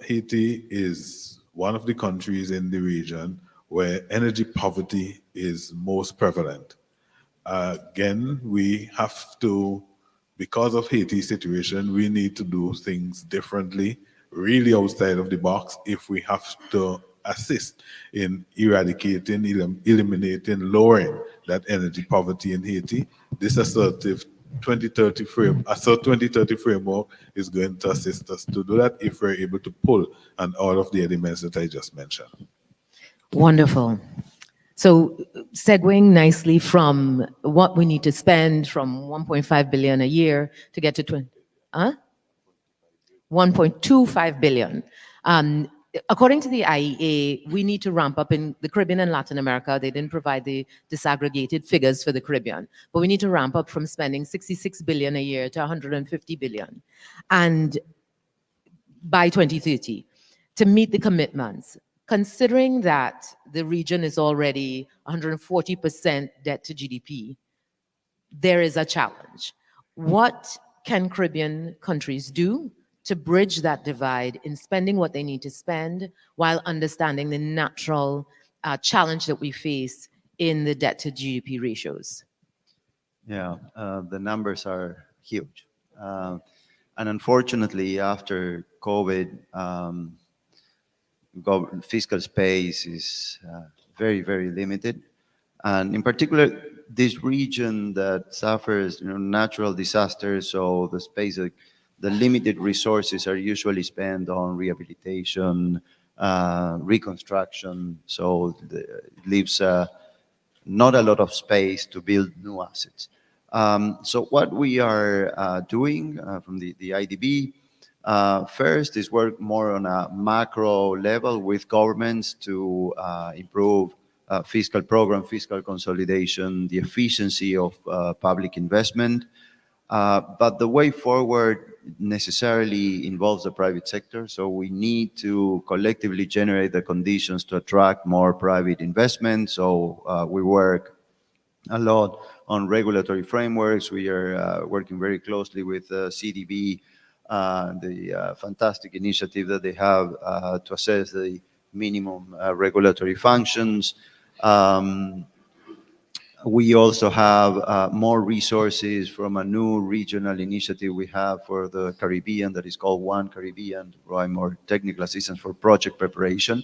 Haiti is one of the countries in the region where energy poverty is most prevalent. Again, we have to, because of Haiti's situation, we need to do things differently, really outside of the box, if we have to assist in eradicating, eliminating, lowering that energy poverty in Haiti. This ASSERT 2030 framework is going to assist us to do that if we're able to pull on all of the elements that I just mentioned. Wonderful. So segueing nicely from what we need to spend from 1.5 billion a year to get to 1.25 billion. According to the IEA, we need to ramp up in the Caribbean and Latin America. They didn't provide the disaggregated figures for the Caribbean, but we need to ramp up from spending 66 billion a year to 150 billion. And by 2030, to meet the commitments, considering that the region is already 140% debt to GDP, there is a challenge. What can Caribbean countries do to bridge that divide in spending what they need to spend while understanding the natural challenge that we face in the debt to GDP ratios? Yeah, the numbers are huge. And unfortunately, after COVID, fiscal space is very, very limited. And in particular, this region that suffers, natural disasters, so the space, the limited resources are usually spent on rehabilitation, reconstruction, so it leaves not a lot of space to build new assets. So what we are doing from the IDB, first is work more on a macro level with governments to improve fiscal program, fiscal consolidation, the efficiency of public investment. But the way forward necessarily involves the private sector. So we need to collectively generate the conditions to attract more private investment. So we work a lot on regulatory frameworks. We are working very closely with CDB, the fantastic initiative that they have to assess the minimum regulatory functions. We also have more resources from a new regional initiative we have for the Caribbean that is called One Caribbean, to provide more technical assistance for project preparation.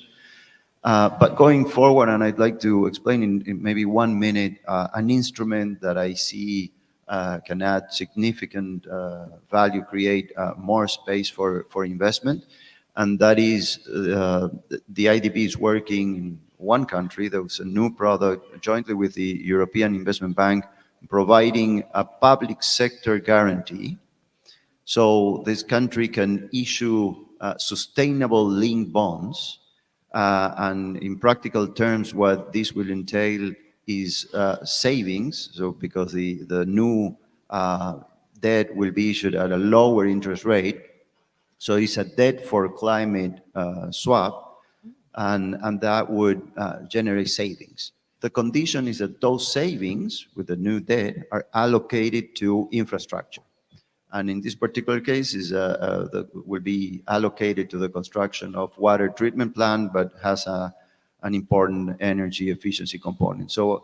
But going forward, and I'd like to explain in maybe 1 minute, an instrument that I see can add significant value, create more space for investment, and that is the IDB is working in one country. There was a new product jointly with the European Investment Bank providing a public sector guarantee. So this country can issue sustainable linked bonds. And in practical terms, what this will entail is savings. So because the new debt will be issued at a lower interest rate. So it's a debt for climate swap. And that would generate savings. The condition is that those savings with the new debt are allocated to infrastructure. And in this particular case, will be allocated to the construction of water treatment plant, but has an important energy efficiency component. So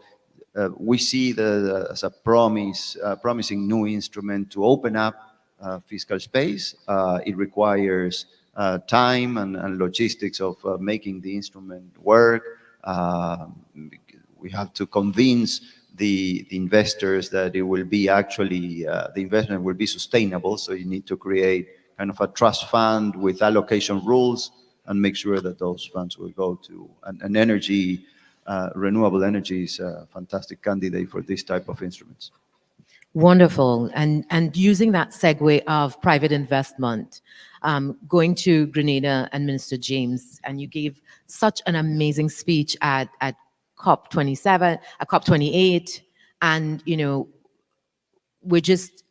we see that as a promising new instrument to open up fiscal space. It requires time and logistics of making the instrument work. We have to convince the investors that it will be actually, the investment will be sustainable. So you need to create kind of a trust fund with allocation rules and make sure that those funds will go to an energy, renewable energy is a fantastic candidate for this type of instruments. Wonderful. And using that segue of private investment, going to Grenada and Minister James, and you gave such an amazing speech at COP27, at COP28, and we're just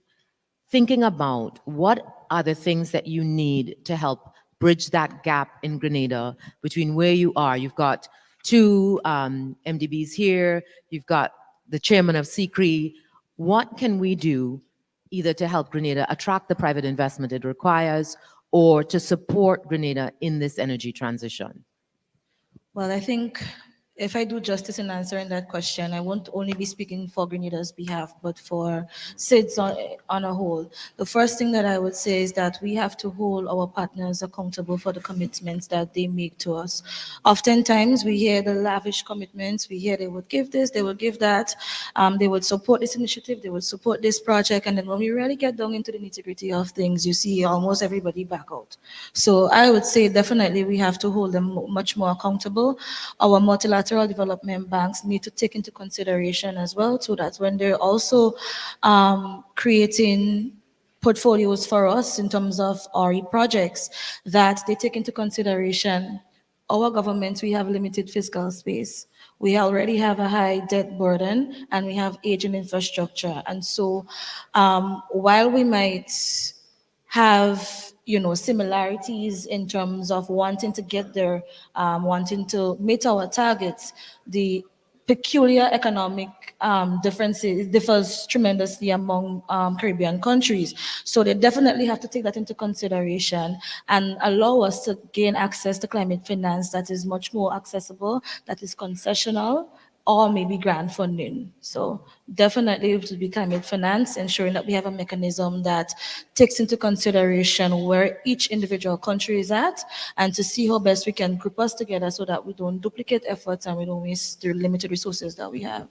thinking about what are the things that you need to help bridge that gap in Grenada between where you are. You've got two MDBs here, you've got the chairman of CREF. What can we do either to help Grenada attract the private investment it requires or to support Grenada in this energy transition? Well, I think if I do justice in answering that question, I won't only be speaking for Grenada's behalf, but for SIDS on a whole. The first thing that I would say is that we have to hold our partners accountable for the commitments that they make to us. Oftentimes, we hear the lavish commitments. We hear they would give this, they would give that. They would support this initiative, they would support this project. And then when we really get down into the nitty-gritty of things, you see almost everybody back out. So I would say definitely we have to hold them much more accountable. Our multilateral development banks need to take into consideration as well, so that when they're also creating portfolios for us in terms of RE projects, that they take into consideration our government. We have limited fiscal space. We already have a high debt burden and we have aging infrastructure. And so while we might have similarities in terms of wanting to get there, wanting to meet our targets, the peculiar economic differs tremendously among Caribbean countries. So they definitely have to take that into consideration and allow us to gain access to climate finance that is much more accessible, that is concessional, or maybe grant funding. So definitely it will be climate finance, ensuring that we have a mechanism that takes into consideration where each individual country is at, and to see how best we can group us together so that we don't duplicate efforts and we don't waste the limited resources that we have.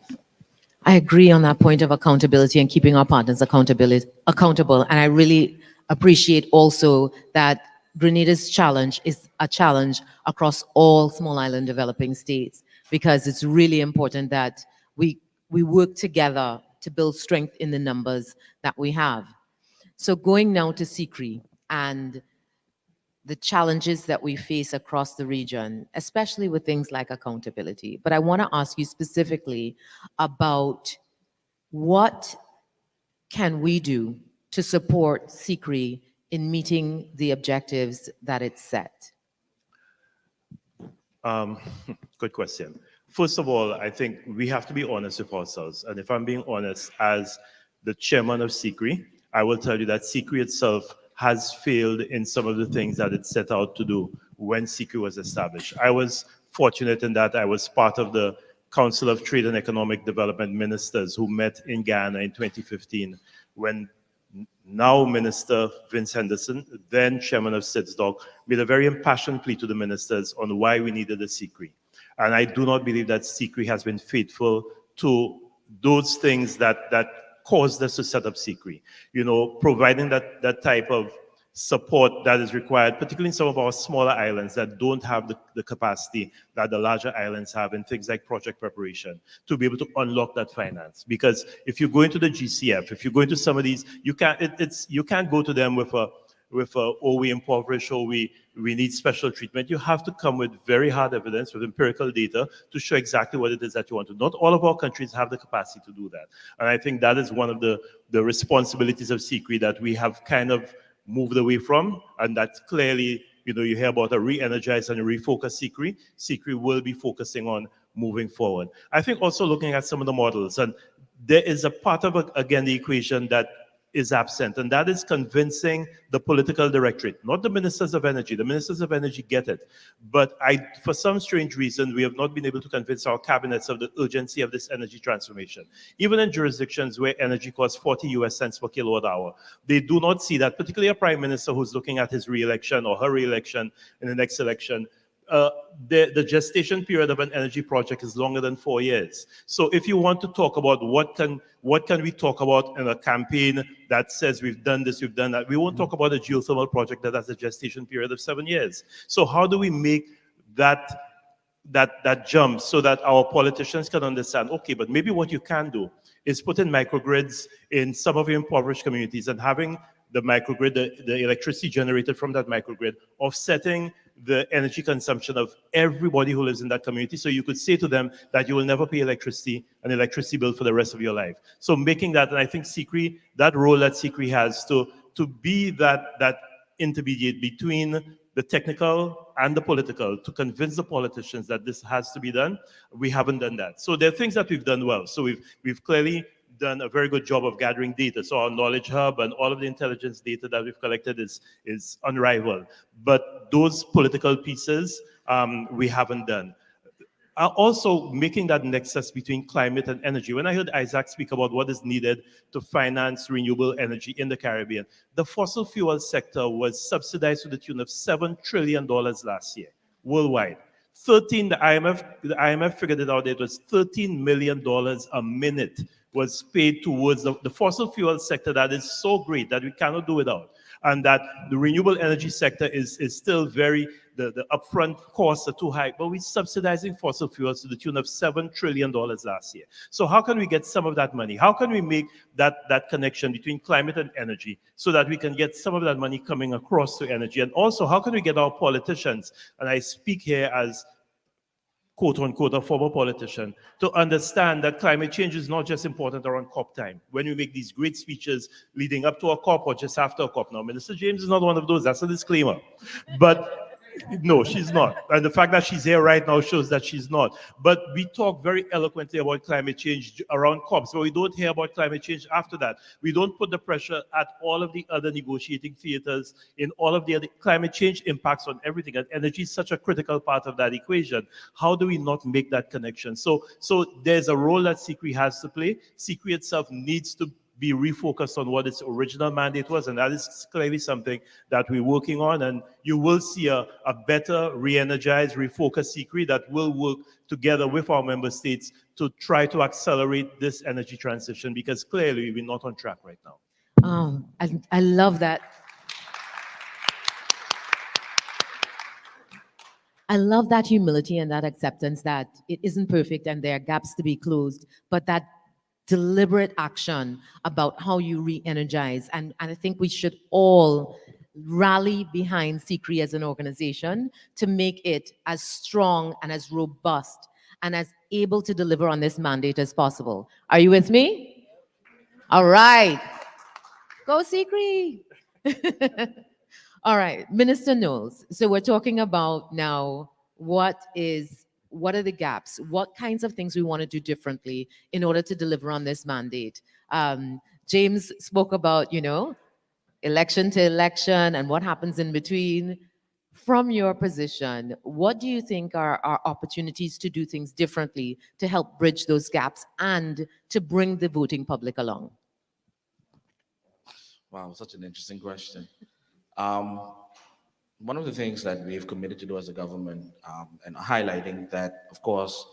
I agree on that point of accountability and keeping our partners accountable. And I really appreciate also that Grenada's challenge is a challenge across all small island developing states, because it's really important that we work together to build strength in the numbers that we have. So going now to CREF and the challenges that we face across the region, especially with things like accountability. But I want to ask you specifically about what can we do to support CREF in meeting the objectives that it's set? Good question. First of all, I think we have to be honest with ourselves. And if I'm being honest, as the chairman of CREF, I will tell you that CREF itself has failed in some of the things that it set out to do when CREF was established. I was fortunate in that I was part of the Council of Trade and Economic Development Ministers who met in Ghana in 2015 when now Minister Vince Henderson, then chairman of SIDSDOC, made a very impassioned plea to the ministers on why we needed a CREF. And I do not believe that CREF has been faithful to those things that caused us to set up CREF. You know, providing that type of support that is required, particularly in some of our smaller islands that don't have the capacity that the larger islands have in things like project preparation, to be able to unlock that finance. Because if you go into the GCF, if you go into some of these, you can't go to them with oh, we impoverish, or we need special treatment. You have to come with very hard evidence, with empirical data, to show exactly what it is that you want to. Not all of our countries have the capacity to do that. And I think that is one of the responsibilities of CREF that we have kind of moved away from, and that's clearly, you know, you hear about a re-energize and refocus CREF. CREF will be focusing on moving forward. I think also looking at some of the models, and there is a part of, again, the equation that is absent, and that is convincing the political directorate, not the ministers of energy. The ministers of energy get it, but for some strange reason, we have not been able to convince our cabinets of the urgency of this energy transformation. Even in jurisdictions where energy costs 40 US cents per kilowatt hour, they do not see that, particularly a prime minister who's looking at his re-election or her re-election in the next election. The gestation period of an energy project is longer than 4 years. So if you want to talk about what can we talk about in a campaign that says we've done this, we've done that, we won't talk about a geothermal project that has a gestation period of 7 years. So how do we make that jump so that our politicians can understand, okay, but maybe what you can do is put in microgrids in some of your impoverished communities, and having the microgrid, the electricity generated from that microgrid, offsetting the energy consumption of everybody who lives in that community. So you could say to them that you will never pay an electricity bill for the rest of your life. So making that, and I think CREF, that role that CREF has to be that intermediate between the technical and the political, to convince the politicians that this has to be done, we haven't done that. So there are things that we've done well. So we've clearly done a very good job of gathering data. So our knowledge hub and all of the intelligence data that we've collected is unrivaled. But those political pieces, we haven't done. Also making that nexus between climate and energy. When I heard Isaac speak about what is needed to finance renewable energy in the Caribbean, the fossil fuel sector was subsidized to the tune of $7 trillion last year, worldwide. The IMF figured it out, it was $13 million a minute was paid towards the fossil fuel sector that is so great that we cannot do without. And that the renewable energy sector is still very, the upfront costs are too high, but we're subsidizing fossil fuels to the tune of $7 trillion last year. So how can we get some of that money? How can we make that connection between climate and energy so that we can get some of that money coming across to energy? And also, how can we get our politicians, and I speak here as quote unquote, a former politician, to understand that climate change is not just important around COP time. When we make these great speeches leading up to a COP or just after a COP. Now, Minister James is not one of those, that's a disclaimer. But No, she's not. And the fact that she's here right now shows that she's not. But we talk very eloquently about climate change around COP. So we don't hear about climate change after that. We don't put the pressure at all of the other negotiating theaters in all of the other climate change impacts on everything. And energy is such a critical part of that equation. How do we not make that connection? So there's a role that CREF has to play. CREF itself needs to be refocused on what its original mandate was, and that is clearly something that we're working on. And you will see a better, re-energized, refocused CREF that will work together with our member states to try to accelerate this energy transition, because clearly we're not on track right now. I love that. I love that humility and that acceptance that it isn't perfect and there are gaps to be closed, but that deliberate action about how you re-energize. And I think we should all rally behind CREF as an organization to make it as strong and as robust and as able to deliver on this mandate as possible. Are you with me? All right. Go CREF. All right, Minister Knowles. So we're talking about now what are the gaps? What kinds of things we want to do differently in order to deliver on this mandate? James spoke about, election to election and what happens in between. From your position, what do you think are opportunities to do things differently to help bridge those gaps and to bring the voting public along? Wow, such an interesting question. One of the things that we've committed to do as a government, and highlighting that, of course,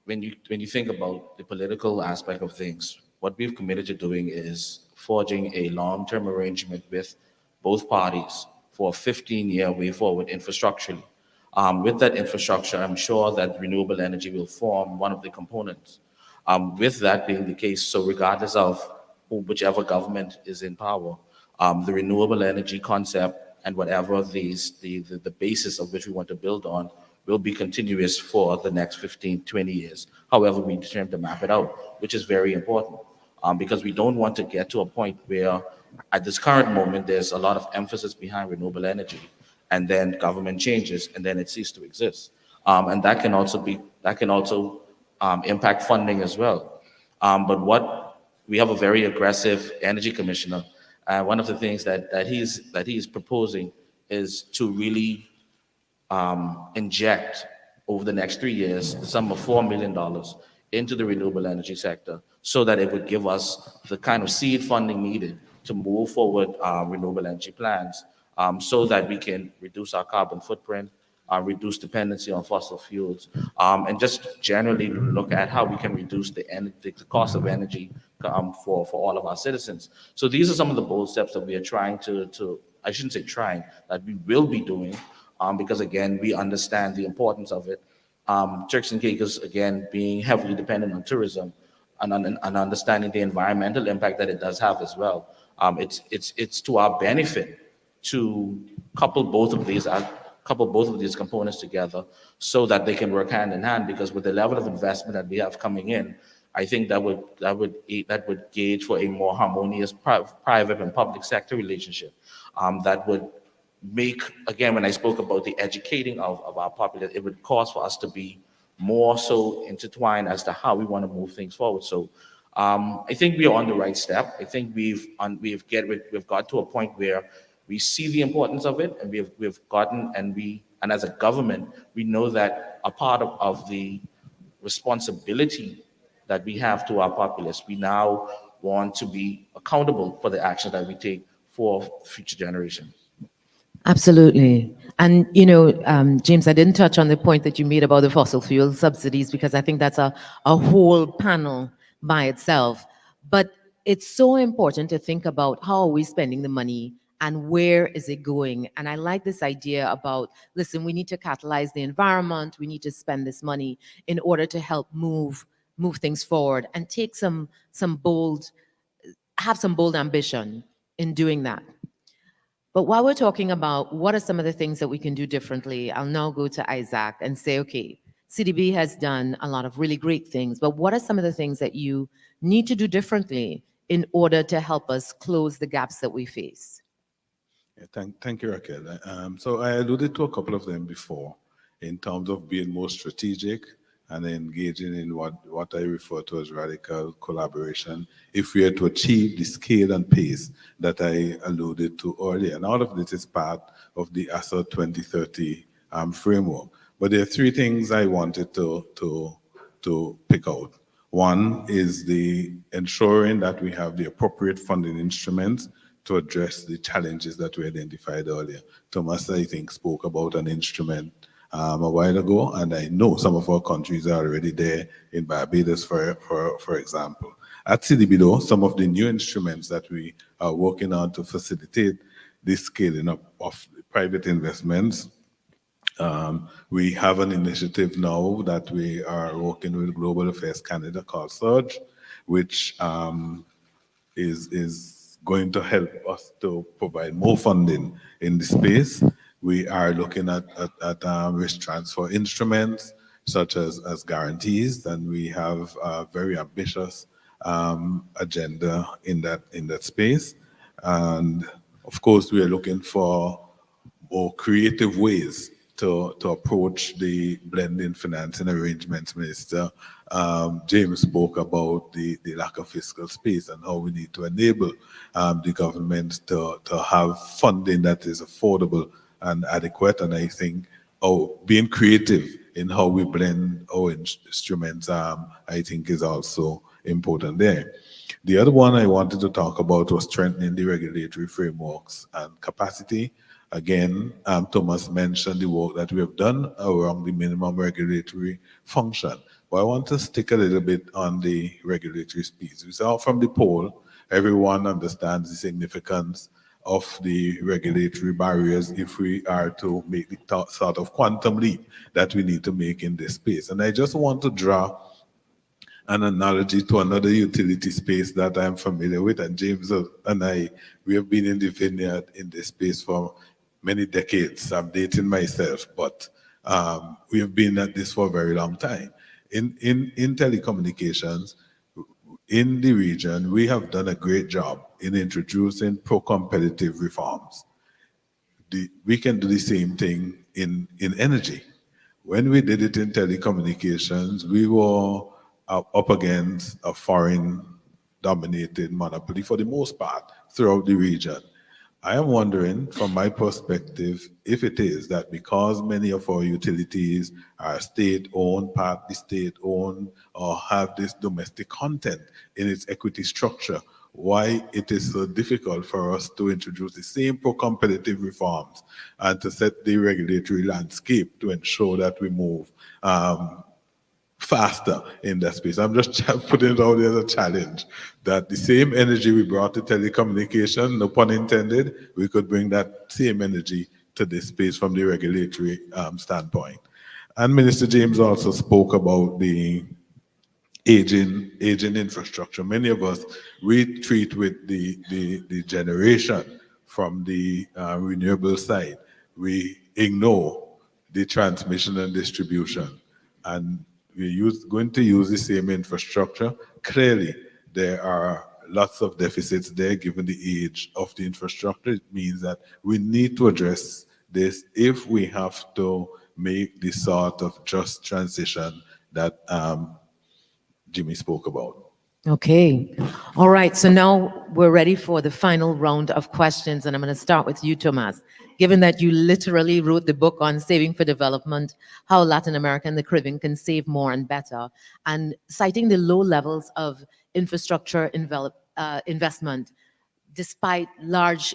when you think about the political aspect of things, what we've committed to doing is forging a long-term arrangement with both parties for a 15-year way forward infrastructurally. With that infrastructure, I'm sure that renewable energy will form one of the components. With that being the case, so regardless of whichever government is in power, the renewable energy concept and whatever the basis of which we want to build on will be continuous for the next 15, 20 years. However, we determine to map it out, which is very important, because we don't want to get to a point where at this current moment, there's a lot of emphasis behind renewable energy, and then government changes, and then it ceases to exist. And that can also impact funding as well. But we have a very aggressive energy commissioner. One of the things that he's proposing is to really inject over the next 3 years the sum of $4 million into the renewable energy sector, so that it would give us the kind of seed funding needed to move forward renewable energy plans, so that we can reduce our carbon footprint, reduce dependency on fossil fuels, and just generally look at how we can reduce the cost of energy for all of our citizens. So these are some of the bold steps that we are trying I shouldn't say trying, that we will be doing, because again, we understand the importance of it. Turks and Caicos, again, being heavily dependent on tourism and understanding the environmental impact that it does have as well. It's to our benefit to couple both of these components together so that they can work hand in hand, because with the level of investment that we have coming in, I think that would gauge for a more harmonious private and public sector relationship, that would make, again, when I spoke about the educating of our populace, it would cause for us to be more so intertwined as to how we want to move things forward. So I think we are on the right step. I think we've got to a point where we see the importance of it, and we've gotten, and as a government, we know that a part of the responsibility that we have to our populace, we now want to be accountable for the actions that we take for future generations. Absolutely. And, James, I didn't touch on the point that you made about the fossil fuel subsidies, because I think that's a whole panel by itself. But it's so important to think about how are we spending the money and where is it going? And I like this idea about, listen, we need to catalyze the environment. We need to spend this money in order to help move things forward and take have some bold ambition in doing that. But while we're talking about what are some of the things that we can do differently, I'll now go to Isaac and say, okay, CDB has done a lot of really great things, but what are some of the things that you need to do differently in order to help us close the gaps that we face? Yeah, thank you, Raquel. So I alluded to a couple of them before in terms of being more strategic and engaging in what I refer to as radical collaboration if we are to achieve the scale and pace that I alluded to earlier. And all of this is part of the ASA 2030 framework. But there are three things I wanted to pick out. One is the ensuring that we have the appropriate funding instruments to address the challenges that we identified earlier. Thomas, I think, spoke about an instrument a while ago, and I know some of our countries are already there in Barbados, for example. At CDBDO, some of the new instruments that we are working on to facilitate this scaling up of private investments. We have an initiative now that we are working with Global Affairs Canada called Surge, which is going to help us to provide more funding in the space. We are looking at risk transfer instruments such as guarantees, and we have a very ambitious agenda in that space. And of course, we are looking for more creative ways to approach the blending financing arrangements. Minister James spoke about the lack of fiscal space and how we need to enable the government to have funding that is affordable and adequate. And I think being creative in how we blend our instruments, I think is also important there. The other one I wanted to talk about was strengthening the regulatory frameworks and capacity. Again, Thomas mentioned the work that we have done around the minimum regulatory function. But I want to stick a little bit on the regulatory piece. We saw from the poll, everyone understands the significance of the regulatory barriers if we are to make the sort of quantum leap that we need to make in this space. And I just want to draw an analogy to another utility space that I'm familiar with, and James and I, we have been in the vineyard in this space for many decades. I'm dating myself, but we have been at this for a very long time. In telecommunications, in the region, we have done a great job in introducing pro-competitive reforms. We can do the same thing in energy. When we did it in telecommunications, we were up against a foreign-dominated monopoly for the most part throughout the region. I am wondering, from my perspective, if it is that because many of our utilities are state-owned, partly state-owned, or have this domestic content in its equity structure, why it is so difficult for us to introduce the same pro-competitive reforms and to set the regulatory landscape to ensure that we move faster in that space. I'm just putting it out there as a challenge that the same energy we brought to telecommunication, no pun intended, we could bring that same energy to this space from the regulatory standpoint. And Minister James also spoke about the aging infrastructure. Many of us, we treat with the generation from the renewable side. We ignore the transmission and distribution. And we're going to use the same infrastructure. Clearly, there are lots of deficits there given the age of the infrastructure. It means that we need to address this if we have to make the sort of just transition that Jimmy spoke about. Okay. All right. So now we're ready for the final round of questions. And I'm going to start with you, Thomas. Given that you literally wrote the book on saving for development, how Latin America and the Caribbean can save more and better, and citing the low levels of infrastructure investment despite large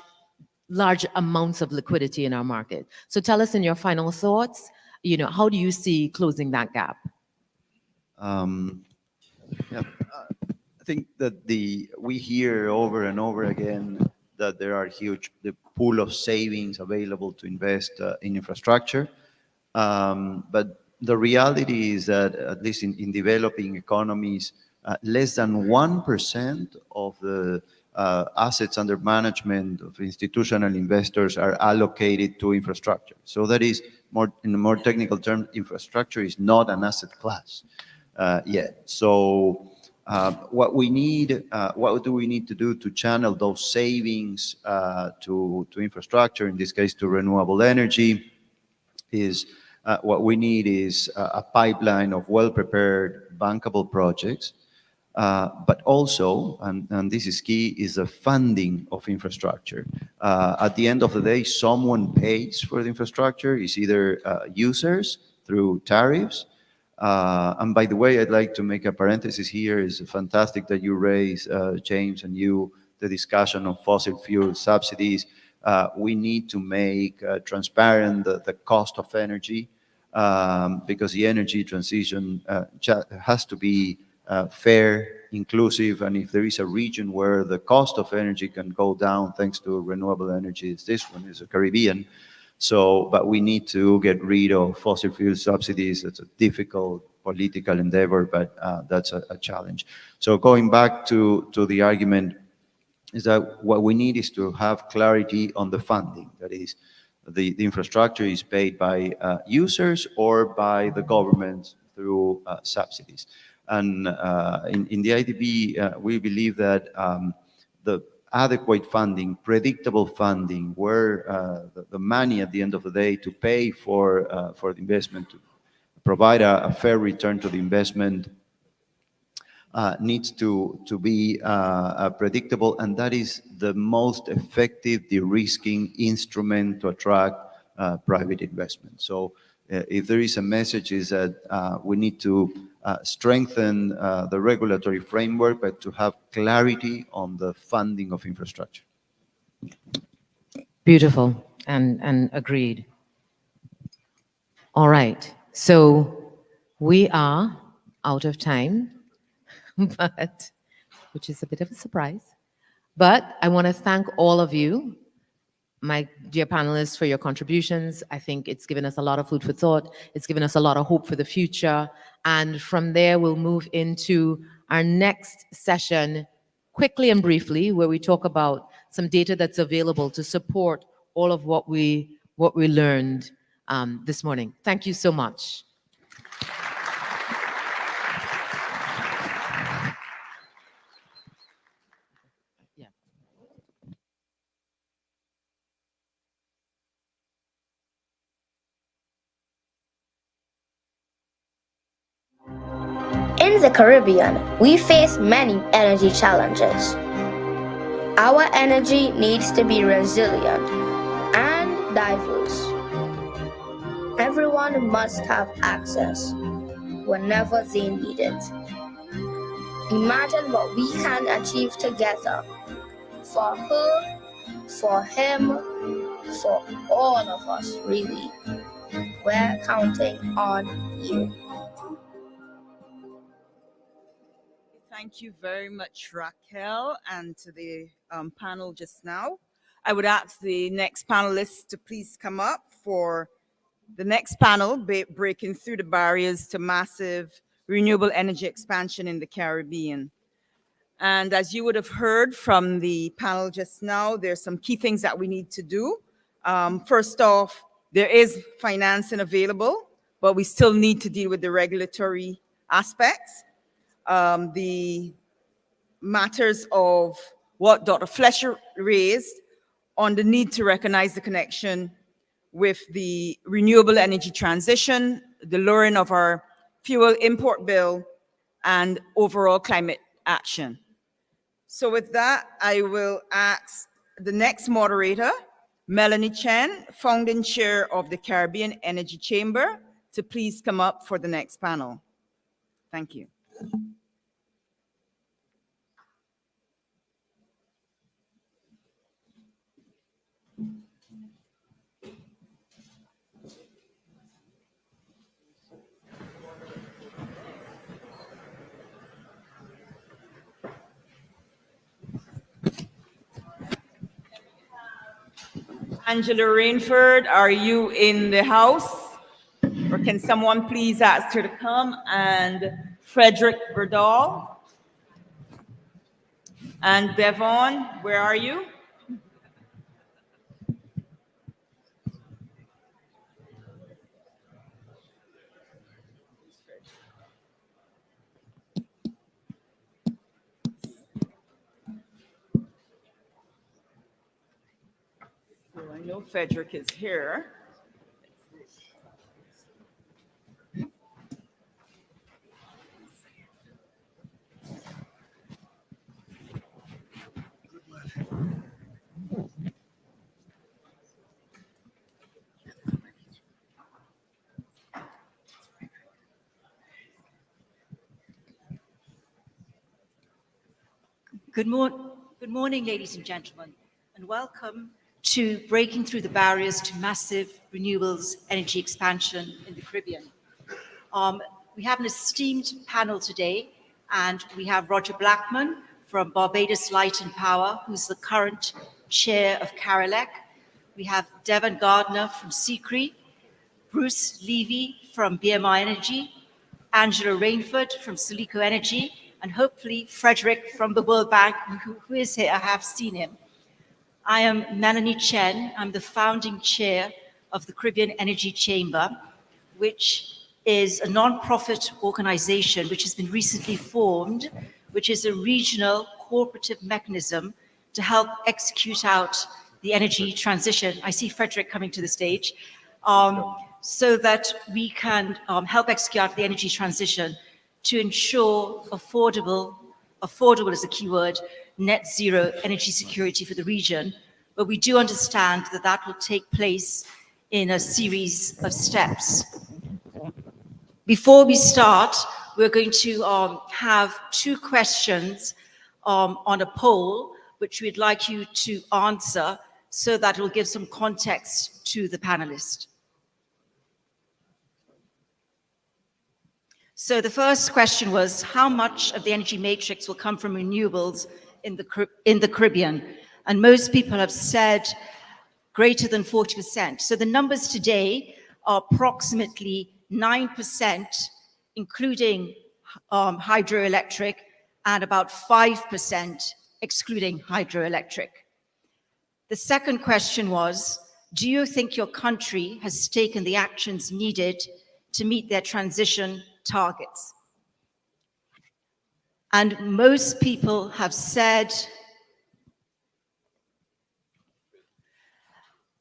amounts of liquidity in our market. So tell us in your final thoughts, how do you see closing that gap? Yeah, I think that we hear over and over again that there are the pool of savings available to invest in infrastructure. But the reality is that, at least in developing economies, less than 1% of the assets under management of institutional investors are allocated to infrastructure. So that is, in a more technical term, infrastructure is not an asset class yet. So What do we need to do to channel those savings to infrastructure, in this case to renewable energy, is what we need is a pipeline of well-prepared bankable projects, but also, and this is key, is the funding of infrastructure. At the end of the day, someone pays for the infrastructure. It's either users through tariffs. And by the way, I'd like to make a parenthesis here. It's fantastic that you raise, James, and you, the discussion of fossil fuel subsidies. We need to make transparent the cost of energy, because the energy transition has to be fair, inclusive, and if there is a region where the cost of energy can go down thanks to renewable energies, this one is the Caribbean. So, but we need to get rid of fossil fuel subsidies. It's a difficult political endeavor, but that's a challenge. So going back to the argument, is that what we need is to have clarity on the funding. That is, the infrastructure is paid by users or by the government through subsidies. And in the IDB, we believe that the adequate funding, predictable funding, where the money at the end of the day to pay for the investment, to provide a fair return to the investment, needs to be predictable, and that is the most effective de-risking instrument to attract private investment. So if there is a message, is that we need to strengthen the regulatory framework, but to have clarity on the funding of infrastructure. Beautiful, and agreed. All right, so we are out of time, but which is a bit of a surprise. But I want to thank all of you, my dear panelists, for your contributions. I think it's given us a lot of food for thought. It's given us a lot of hope for the future. And from there, we'll move into our next session quickly and briefly, where we talk about some data that's available to support all of what we learned this morning. Thank you so much. In the Caribbean, we face many energy challenges. Our energy needs to be resilient and diverse. Everyone must have access whenever they need it. Imagine what we can achieve together for her, for him, for all of us, really. We're counting on you. Thank you very much, Raquel, and to the panel just now. I would ask the next panelists to please come up for the next panel, breaking through the barriers to massive renewable energy expansion in the Caribbean. And as you would have heard from the panel just now, there's some key things that we need to do. First off, there is financing available, but we still need to deal with the regulatory aspects. The matters of what Dr. Fletcher raised on the need to recognize the connection with the renewable energy transition, the lowering of our fuel import bill, and overall climate action. So with that, I will ask the next moderator, Melanie Chen, founding chair of the Caribbean Energy Chamber, to please come up for the next panel. Thank you. Angela Rainford, are you in the house? Or can someone please ask her to come? And Frederick Verdal. And Devon, where are you? know Frederick is here. Good morning, ladies and gentlemen, and welcome to Breaking Through the Barriers to Massive Renewables Energy Expansion in the Caribbean. We have an esteemed panel today, and we have Roger Blackman from Barbados Light and Power, who's the current chair of CARELEC. We have Devon Gardner from CREF, Bruce Levy from BMI Energy, Angela Rainford from Silico Energy, and hopefully Frederick from the World Bank, who is here. I have seen him. I am Melanie Chen. I'm the founding chair of the Caribbean Energy Chamber, which is a non-profit organization which has been recently formed, which is a regional cooperative mechanism to help execute out the energy transition. I see Frederick coming to the stage. So that we can help execute out the energy transition to ensure affordable is a key word, net zero energy security for the region. But we do understand that that will take place in a series of steps. Before we start, we're going to have two questions on a poll, which we'd like you to answer so that it will give some context to the panelists. So the first question was, how much of the energy matrix will come from renewables in the Caribbean? And most people have said greater than 40%. So the numbers today are approximately 9%, including hydroelectric, and about 5% excluding hydroelectric. The second question was, do you think your country has taken the actions needed to meet their transition targets? And most people have said,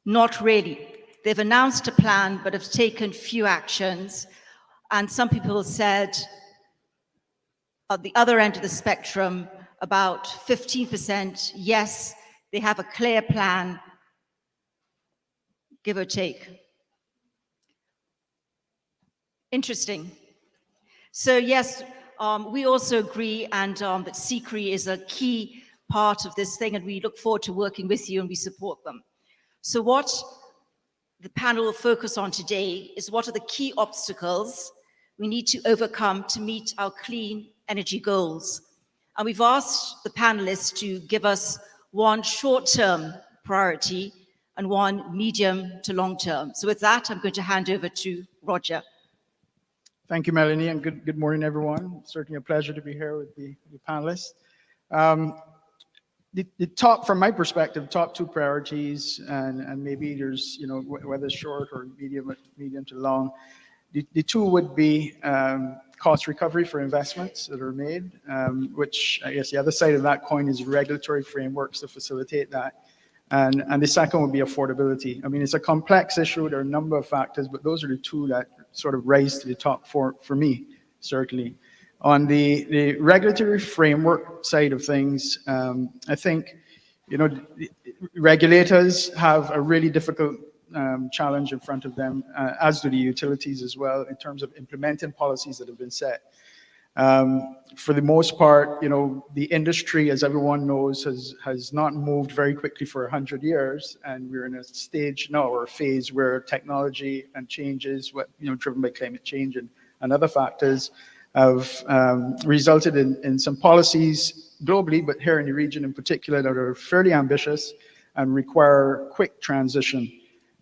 not really. They've announced a plan, but have taken few actions. And some people said, at the other end of the spectrum, about 15%, yes, they have a clear plan, give or take. Interesting. So yes, we also agree and that CREF is a key part of this thing, and we look forward to working with you and we support them. So what the panel will focus on today is what are the key obstacles we need to overcome to meet our clean energy goals. And we've asked the panelists to give us one short-term priority and one medium to long-term. So with that, I'm going to hand over to Roger. Thank you, Melanie, and good morning, everyone. Certainly a pleasure to be here with the panelists. The top, from my perspective, top two priorities, and maybe there's, you know, whether it's short or medium to long, the two would be cost recovery for investments that are made, which I guess the other side of that coin is regulatory frameworks to facilitate that. And the second would be affordability. I mean, it's a complex issue. There are a number of factors, but those are the two that sort of rise to the top for me, certainly. On the regulatory framework side of things, I think, you know, regulators have a really difficult challenge in front of them, as do the utilities as well, in terms of implementing policies that have been set. For the most part, you know, the industry, as everyone knows, has not moved very quickly for 100 years, and we're in a stage now, or a phase, where technology and changes, driven by climate change and other factors, have resulted in some policies globally, but here in the region in particular, that are fairly ambitious and require quick transition.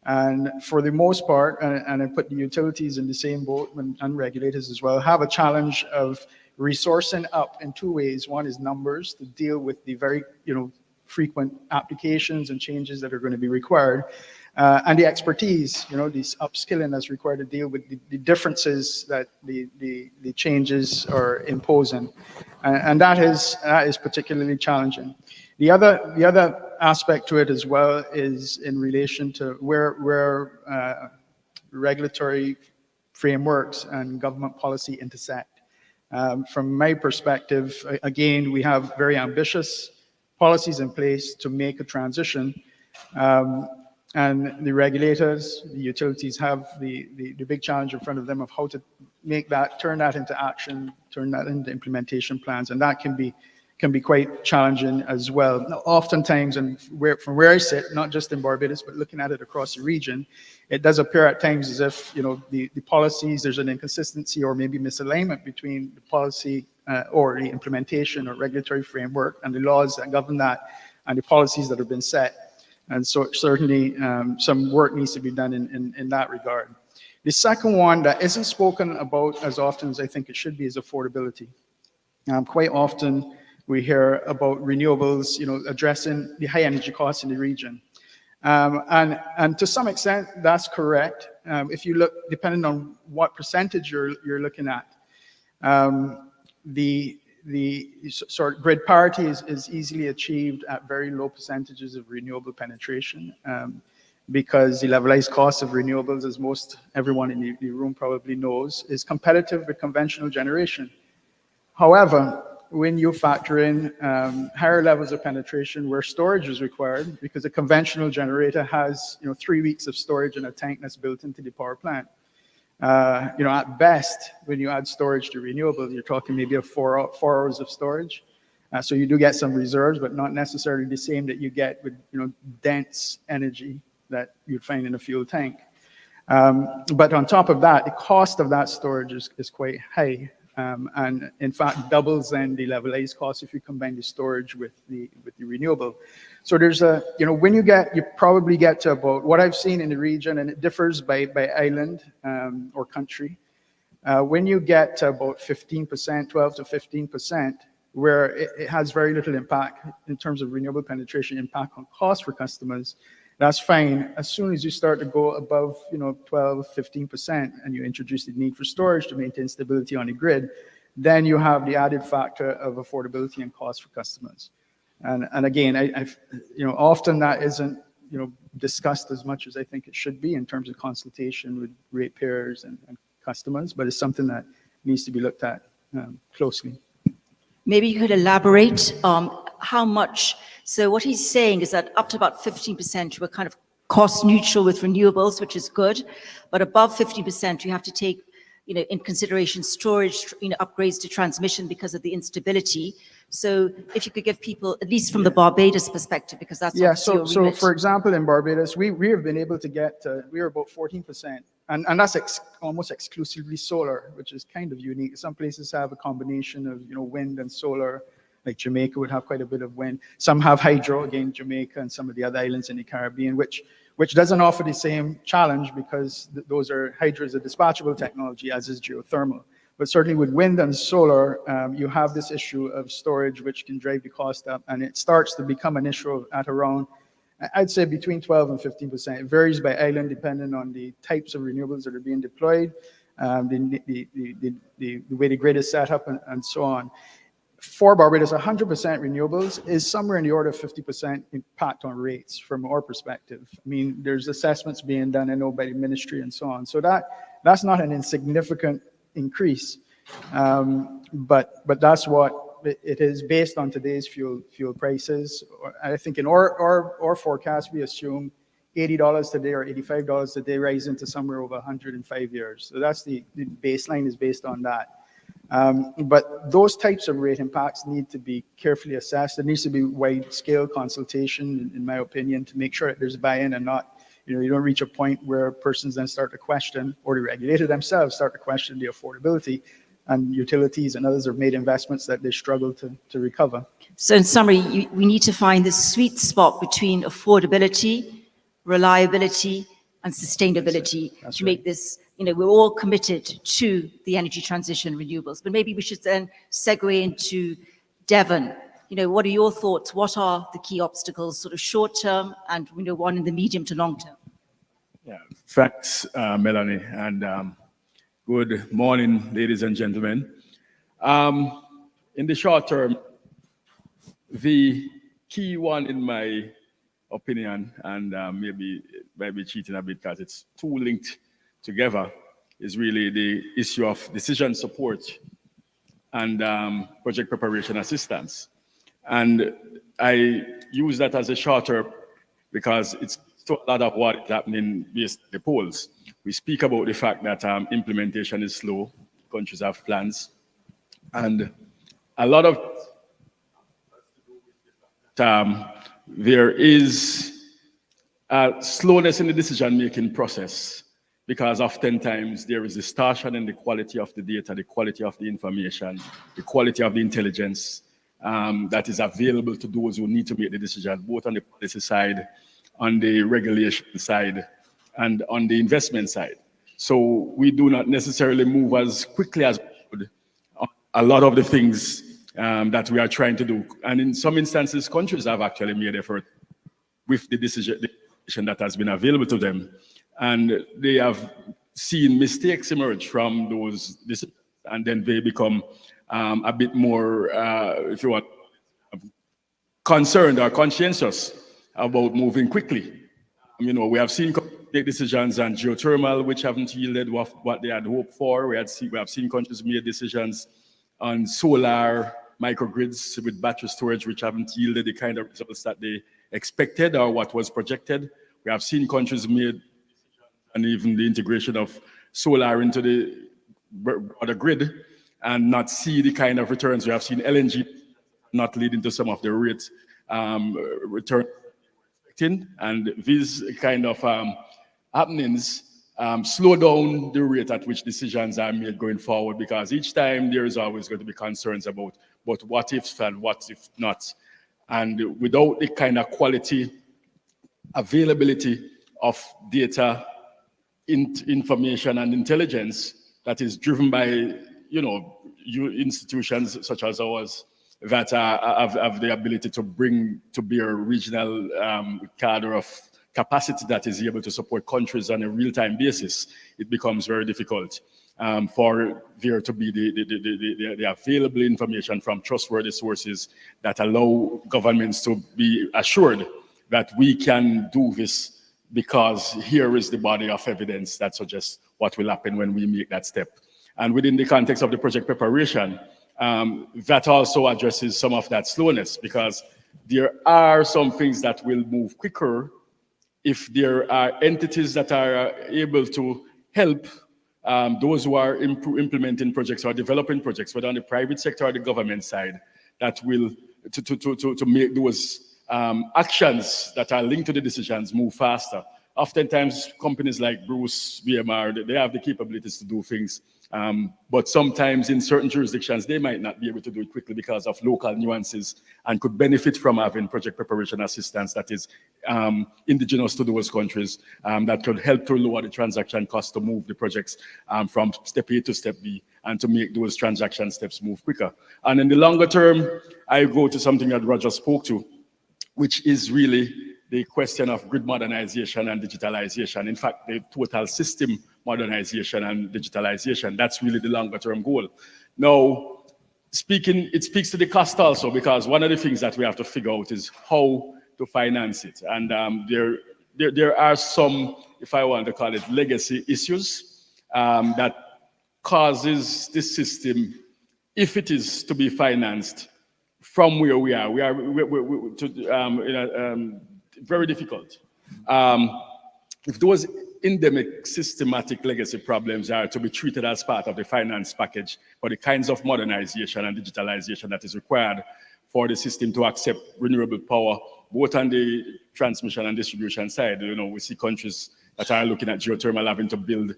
And for the most part, and I put the utilities in the same boat, and regulators as well, have a challenge of resourcing up in two ways. One is numbers, to deal with the very, frequent applications and changes that are going to be required, and the expertise, this upskilling that's required to deal with the differences that the changes are imposing. And that is particularly challenging. The other aspect to it as well is in relation to where regulatory frameworks and government policy intersect. From my perspective, again, we have very ambitious policies in place to make a transition. And the regulators, the utilities have the big challenge in front of them of how to make that, turn that into action, turn that into implementation plans. And that can be quite challenging as well. Now, oftentimes, and from where I sit, not just in Barbados, but looking at it across the region, it does appear at times as if, the policies, there's an inconsistency or maybe misalignment between the policy or the implementation or regulatory framework and the laws that govern that and the policies that have been set. And so certainly some work needs to be done in that regard. The second one that isn't spoken about as often as I think it should be is affordability. Quite often we hear about renewables, addressing the high energy costs in the region. And to some extent, that's correct. If you look, depending on what percentage you're looking at, the sort of grid parity is easily achieved at very low percentages of renewable penetration, because the levelized cost of renewables, as everyone in the room probably knows, is competitive with conventional generation. However, when you factor in higher levels of penetration where storage is required, because a conventional generator has 3 weeks of storage in a tank that's built into the power plant. At best, when you add storage to renewables, you're talking maybe 4 hours of storage. So you do get some reserves, but not necessarily the same that you get with dense energy that you'd find in a fuel tank. But on top of that, the cost of that storage is quite high, and in fact doubles then the levelized cost if you combine the storage with the renewable. So there's when you probably get to about what I've seen in the region, and it differs by island or country. When you get to about 15%, 12 to 15%, where it has very little impact in terms of renewable penetration impact on cost for customers, that's fine. As soon as you start to go above 12, 15%, and you introduce the need for storage to maintain stability on the grid, then you have the added factor of affordability and cost for customers. And again, often that isn't discussed as much as I think it should be in terms of consultation with ratepayers and customers, but it's something that needs to be looked at closely. Maybe you could elaborate how much. So what he's saying is that up to about 15%, we're kind of cost neutral with renewables, which is good, but above 50%, you have to take in consideration storage, upgrades to transmission because of the instability. So if you could give people, at least from the Barbados perspective, because that's so for example, in Barbados, we have been able to get, we're about 14%, and that's almost exclusively solar, which is kind of unique. Some places have a combination of, wind and solar, like Jamaica would have quite a bit of wind. Some have hydro, again, Jamaica and some of the other islands in the Caribbean, which doesn't offer the same challenge because hydro is a dispatchable technology, as is geothermal. But certainly with wind and solar, you have this issue of storage, which can drive the cost up, and it starts to become an issue at around, I'd say, between 12 and 15%. It varies by island depending on the types of renewables that are being deployed, the way the grid is set up, and so on. For Barbados, 100% renewables is somewhere in the order of 50% impact on rates from our perspective. I mean, there's assessments being done, I know, by the ministry and so on. So that's not an insignificant increase, but that's what it is based on today's fuel prices. I think in our forecast, we assume $80 today or $85 today, rising to somewhere over 105 years. So that's the baseline is based on that. But those types of rate impacts need to be carefully assessed. There needs to be wide-scale consultation, in my opinion, to make sure that there's buy-in and not, you don't reach a point where persons then start to question, or the regulator themselves start to question the affordability, and utilities and others have made investments that they struggle to recover. So in summary, we need to find this sweet spot between affordability, reliability, and sustainability to make this, we're all committed to the energy transition renewables. But maybe we should then segue into Devon. What are your thoughts? What are the key obstacles, sort of short term and one in the medium to long term? Yeah, thanks, Melanie, and good morning, ladies and gentlemen. in the short term, the key one in my opinion, and maybe cheating a bit because it's too linked together, is really the issue of decision support and project preparation assistance. And I use that as a shorter because it's a lot of what is happening based on the polls. We speak about the fact that implementation is slow, countries have plans, and a lot of there is a slowness in the decision-making process because oftentimes there is distortion in the quality of the data, the quality of the information, the quality of the intelligence that is available to those who need to make the decision, both on the policy side, on the regulation side, and on the investment side. So we do not necessarily move as quickly as we would on a lot of the things that we are trying to do. And in some instances, countries have actually made effort with the decision that has been available to them. And they have seen mistakes emerge from those decisions, and then they become a bit more, if you want, concerned or conscientious about moving quickly. You know, we have seen take decisions on geothermal, which haven't yielded what they had hoped for. We have seen countries make decisions on solar microgrids with battery storage, which haven't yielded the kind of results that they expected or what was projected. We have seen countries made, and even the integration of solar into the grid, and not see the kind of returns. We have seen LNG not leading to some of the rate return, and these kind of happenings slow down the rate at which decisions are made going forward, because each time there is always going to be concerns about what if and what if not. And without the kind of quality availability of data, information and intelligence that is driven by, institutions such as ours that have the ability to bring to bear regional cadre of capacity that is able to support countries on a real-time basis, it becomes very difficult for there to be the available information from trustworthy sources that allow governments to be assured that we can do this because here is the body of evidence that suggests what will happen when we make that step. And within the context of the project preparation, that also addresses some of that slowness, because there are some things that will move quicker if there are entities that are able to help those who are implementing projects or developing projects, whether on the private sector or the government side, that will to make those actions that are linked to the decisions move faster. Oftentimes, companies like Bruce, BMR, they have the capabilities to do things, but sometimes in certain jurisdictions, they might not be able to do it quickly because of local nuances, and could benefit from having project preparation assistance that is indigenous to those countries, that could help to lower the transaction cost to move the projects from step A to step B, and to make those transaction steps move quicker. And in the longer term, I go to something that Roger spoke to, which is really the question of grid modernization and digitalization. In fact, the total system modernization and digitalization, that's really the longer term goal. Now, it speaks to the cost also, because one of the things that we have to figure out is how to finance it. And there are some, if I want to call it, legacy issues that causes this system, if it is to be financed from where we are, very difficult. If those endemic systematic legacy problems are to be treated as part of the finance package for the kinds of modernization and digitalization that is required for the system to accept renewable power, both on the transmission and distribution side. We see countries that are looking at geothermal having to build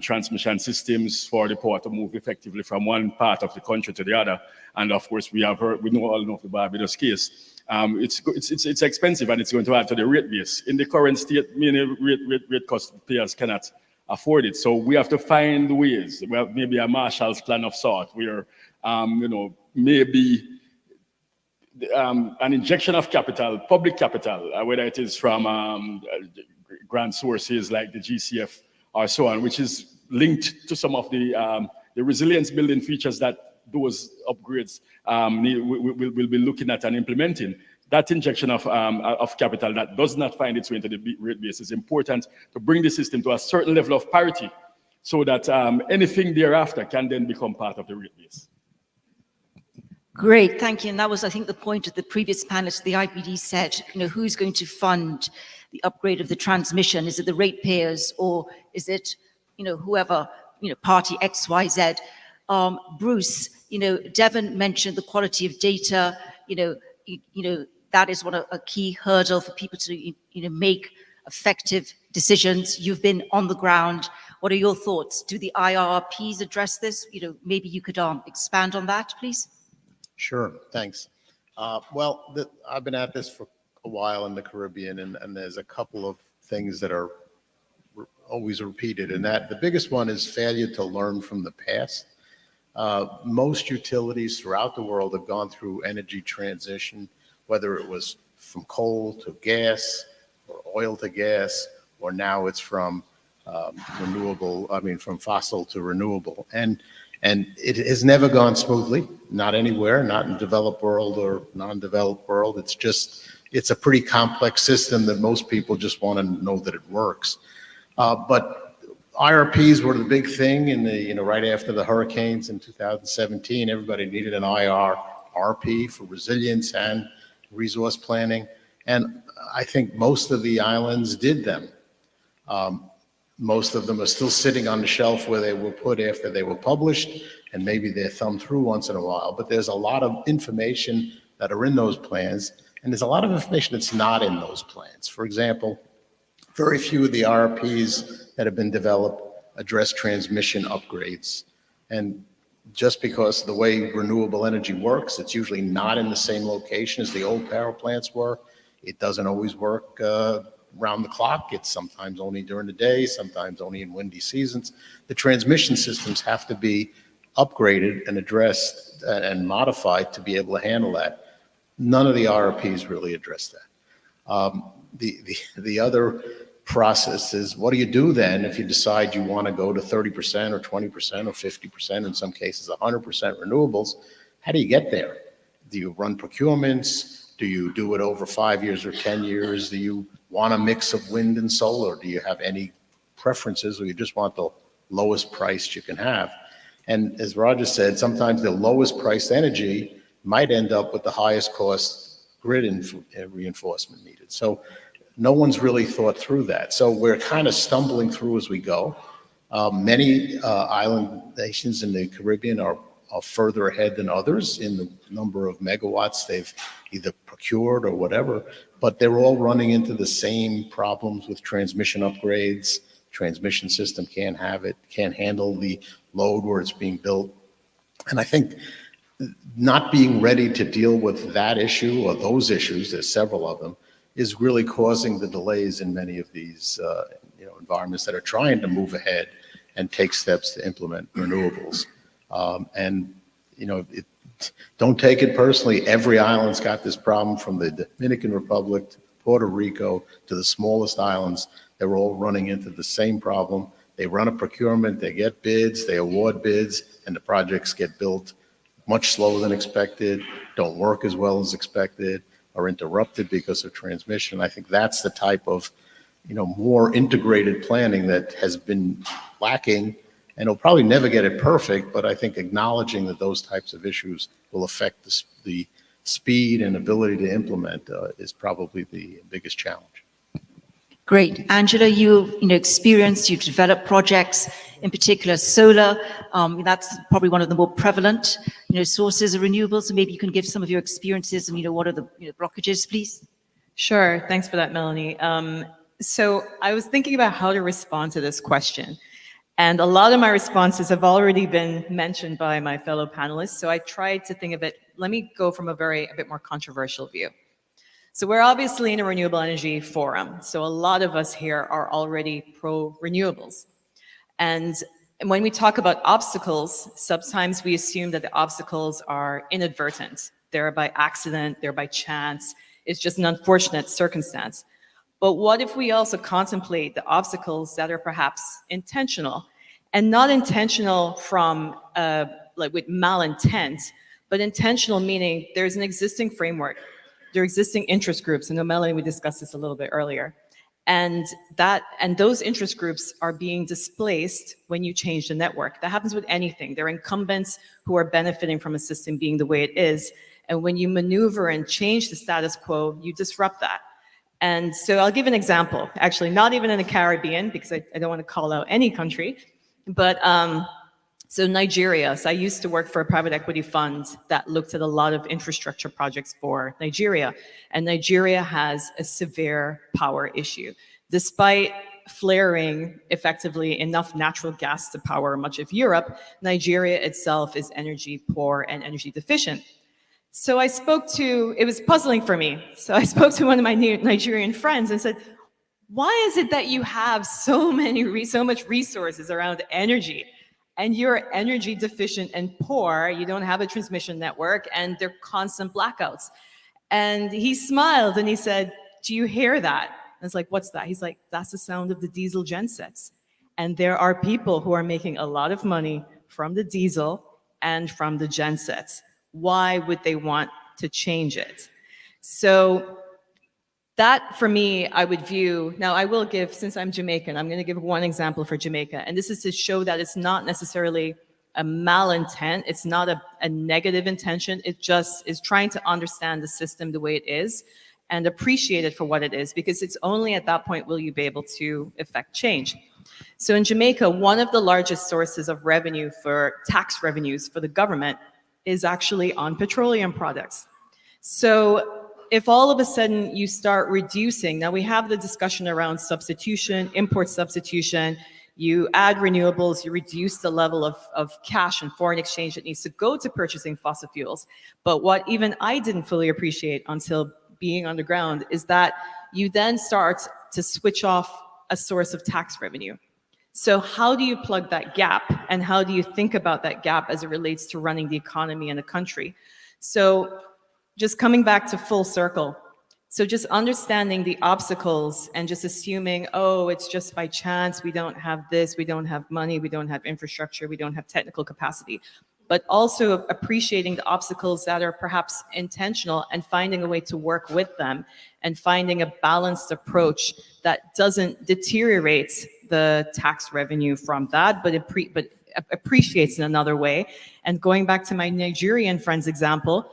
transmission systems for the power to move effectively from one part of the country to the other. And of course, we all know the Barbados case. It's expensive, and it's going to add to the rate base. In the current state, many rate cost payers cannot afford it. So we have to find ways. We have maybe a Marshall's plan of sort, where maybe an injection of capital, public capital, whether it is from grant sources like the GCF or so on, which is linked to some of the resilience building features that those upgrades we'll be looking at and implementing. That injection of capital that does not find its way into the rate base is important to bring the system to a certain level of parity so that anything thereafter can then become part of the rate base. Great, thank you. And that was, I think, the point of the previous panelist. The IPD said, who's going to fund the upgrade of the transmission? Is it the ratepayers, or is it, whoever, party X, Y, Z? Bruce, Devon mentioned the quality of data. That is a key hurdle for people to, make effective decisions. You've been on the ground. What are your thoughts? Do the IRPs address this? Maybe you could expand on that, please. Sure, thanks. I've been at this for a while in the Caribbean, and there's a couple of things that are always repeated, and that the biggest one is failure to learn from the past. Most utilities throughout the world have gone through energy transition, whether it was from coal to gas, or oil to gas, or now it's from from fossil to renewable. And it has never gone smoothly, not anywhere, not in developed world or non-developed world. It's a pretty complex system that most people just want to know that it works. But IRPs were the big thing in the, right after the hurricanes in 2017. Everybody needed an IRP for resilience and resource planning. And I think most of the islands did them. Most of them are still sitting on the shelf where they were put after they were published, and maybe they're thumbed through once in a while. But there's a lot of information that are in those plans, and there's a lot of information that's not in those plans. For example, very few of the IRPs that have been developed address transmission upgrades. And just because of the way renewable energy works, it's usually not in the same location as the old power plants were. It doesn't always work round the clock. It's sometimes only during the day, sometimes only in windy seasons. The transmission systems have to be upgraded and addressed and modified to be able to handle that. None of the RFPs really address that. The other process is, what do you do then if you decide you want to go to 30% or 20% or 50%, in some cases 100% renewables? How do you get there? Do you run procurements? Do you do it over 5 years or 10 years? Do you want a mix of wind and solar? Do you have any preferences, or you just want the lowest price you can have? And as Roger said, sometimes the lowest priced energy might end up with the highest cost grid reinforcement needed. So no one's really thought through that. So we're kind of stumbling through as we go. Many island nations in the Caribbean are further ahead than others in the number of megawatts they've either procured or whatever, but they're all running into the same problems with transmission upgrades. Transmission system can't handle the load where it's being built. And I think not being ready to deal with that issue or those issues, there's several of them, is really causing the delays in many of these environments that are trying to move ahead and take steps to implement renewables. Don't take it personally. Every island's got this problem, from the Dominican Republic to Puerto Rico to the smallest islands. They're all running into the same problem. They run a procurement, they get bids, they award bids, and the projects get built much slower than expected, don't work as well as expected, are interrupted because of transmission. I think that's the type of more integrated planning that has been lacking, and it'll probably never get it perfect, but I think acknowledging that those types of issues will affect the speed and ability to implement is probably the biggest challenge. Great. Angela, you've experienced, you've developed projects, in particular solar. That's probably one of the more prevalent sources of renewables. So maybe you can give some of your experiences and what are the blockages, please? Sure. Thanks for that, Melanie. So I was thinking about how to respond to this question. And a lot of my responses have already been mentioned by my fellow panelists. So I tried to think of it. Let me go from a bit more controversial view. So we're obviously in a renewable energy forum. So a lot of us here are already pro-renewables. And when we talk about obstacles, sometimes we assume that the obstacles are inadvertent. They're by accident, they're by chance. It's just an unfortunate circumstance. But what if we also contemplate the obstacles that are perhaps intentional, and not intentional from a like with malintent, but intentional meaning there's an existing framework, there are existing interest groups. And Melanie, we discussed this a little bit earlier. And those interest groups are being displaced when you change the network. That happens with anything. There are incumbents who are benefiting from a system being the way it is. And when you maneuver and change the status quo, you disrupt that. And so I'll give an example, actually, not even in the Caribbean, because I don't want to call out any country, but so Nigeria. So I used to work for a private equity fund that looked at a lot of infrastructure projects for Nigeria. And Nigeria has a severe power issue. Despite flaring effectively enough natural gas to power much of Europe, Nigeria itself is energy poor and energy deficient. So it was puzzling for me. So I spoke to one of my Nigerian friends and said, why is it that you have so much resources around energy and you're energy deficient and poor? You don't have a transmission network and there are constant blackouts. And he smiled and he said, do you hear that? I was like, what's that? He's like, that's the sound of the diesel gensets. And there are people who are making a lot of money from the diesel and from the gensets. Why would they want to change it? So that, for me, I would view, now I will give, since I'm Jamaican, I'm going to give one example for Jamaica. And this is to show that it's not necessarily a malintent. It's not a negative intention. It just is trying to understand the system the way it is and appreciate it for what it is, because it's only at that point will you be able to effect change. So in Jamaica, one of the largest sources of revenue for tax revenues for the government is actually on petroleum products. So if all of a sudden you start reducing, now we have the discussion around substitution, import substitution, you add renewables, you reduce the level of cash and foreign exchange that needs to go to purchasing fossil fuels. But what even I didn't fully appreciate until being on the ground is that you then start to switch off a source of tax revenue. So how do you plug that gap? And how do you think about that gap as it relates to running the economy in a country? So just coming back to full circle. So just understanding the obstacles and just assuming, oh, it's just by chance, we don't have this, we don't have money, we don't have infrastructure, we don't have technical capacity. But also appreciating the obstacles that are perhaps intentional and finding a way to work with them and finding a balanced approach that doesn't deteriorate the tax revenue from that, but appreciates in another way. And going back to my Nigerian friend's example,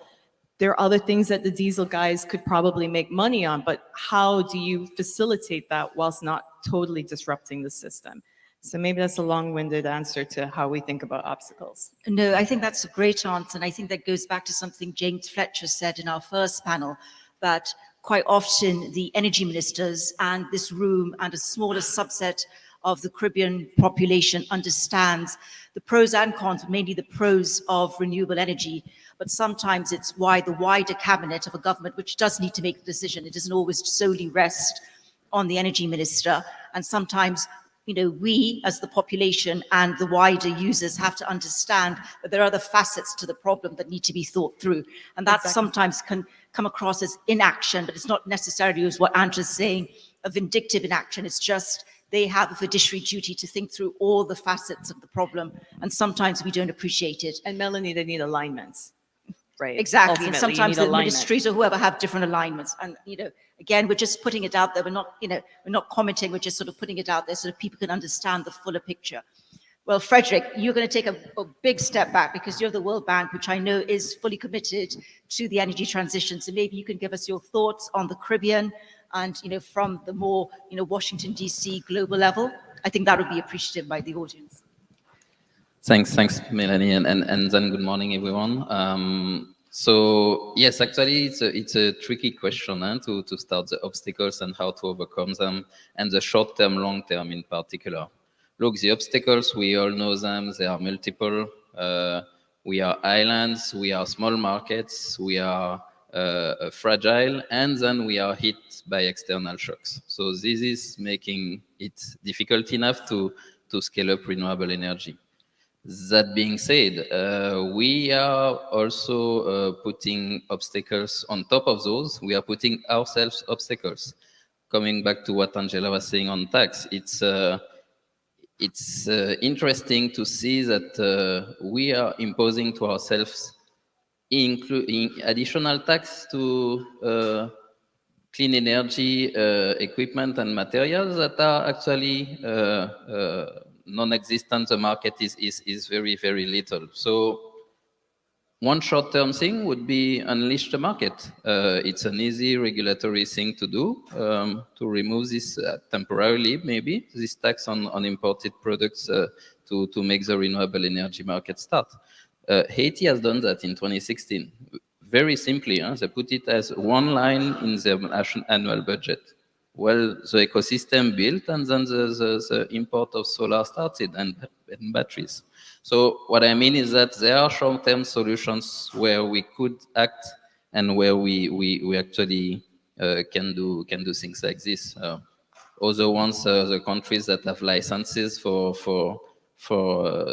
there are other things that the diesel guys could probably make money on, but how do you facilitate that whilst not totally disrupting the system? So maybe that's a long-winded answer to how we think about obstacles. No, I think that's a great answer. And I think that goes back to something James Fletcher said in our first panel, that quite often the energy ministers and this room and a smaller subset of the Caribbean population understands the pros and cons, mainly the pros of renewable energy. But sometimes it's why the wider cabinet of a government, which does need to make the decision, it doesn't always solely rest on the energy minister. And sometimes, we as the population and the wider users have to understand that there are other facets to the problem that need to be thought through. And that sometimes can come across as inaction, but it's not necessarily as what Andrew's saying, a vindictive inaction. It's just they have a fiduciary duty to think through all the facets of the problem. And sometimes we don't appreciate it. And Melanie, they need alignments. Right. Exactly. And Ultimately, sometimes the ministries or whoever have different alignments. And, again, we're just putting it out there. We're not commenting. We're just sort of putting it out there so that people can understand the fuller picture. Well, Frederick, you're going to take a big step back because you're the World Bank, which I know is fully committed to the energy transition. So maybe you can give us your thoughts on the Caribbean and, from the more, Washington, D.C. global level. I think that would be appreciated by the audience. Thanks, Melanie, and then good morning, everyone. So yes, actually, it's a tricky question to start the obstacles and how to overcome them, and the short term, long term in particular. Look, the obstacles, we all know them. They are multiple. We are islands. We are small markets. We are fragile, and then we are hit by external shocks. So this is making it difficult enough to scale up renewable energy. That being said, we are also putting obstacles on top of those. We are putting ourselves obstacles. Coming back to what Angela was saying on tax, it's interesting to see that we are imposing to ourselves including additional tax to clean energy equipment and materials that are actually non-existent. The market is very, very little. So one short-term thing would be unleash the market. It's an easy regulatory thing to do, to remove this temporarily, maybe, this tax on imported products to make the renewable energy market start. Haiti has done that in 2016. Very simply, they put it as one line in their annual budget. Well, the ecosystem built, and then the import of solar started and batteries. So what I mean is that there are short-term solutions where we could act and where we actually can do things like this. Other ones, the countries that have licenses for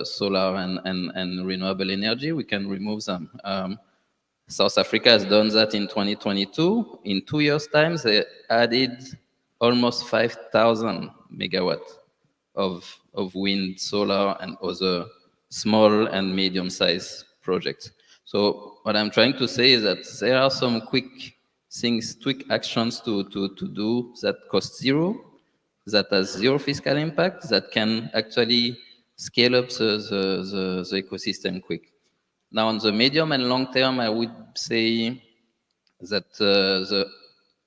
solar and renewable energy, we can remove them. South Africa has done that in 2022. In 2 years' time, they added almost 5,000 megawatts of wind, solar, and other small and medium-sized projects. So what I'm trying to say is that there are some quick things, quick actions to do that cost zero, that has zero fiscal impact, that can actually scale up the ecosystem quick. Now, on the medium and long term, I would say that the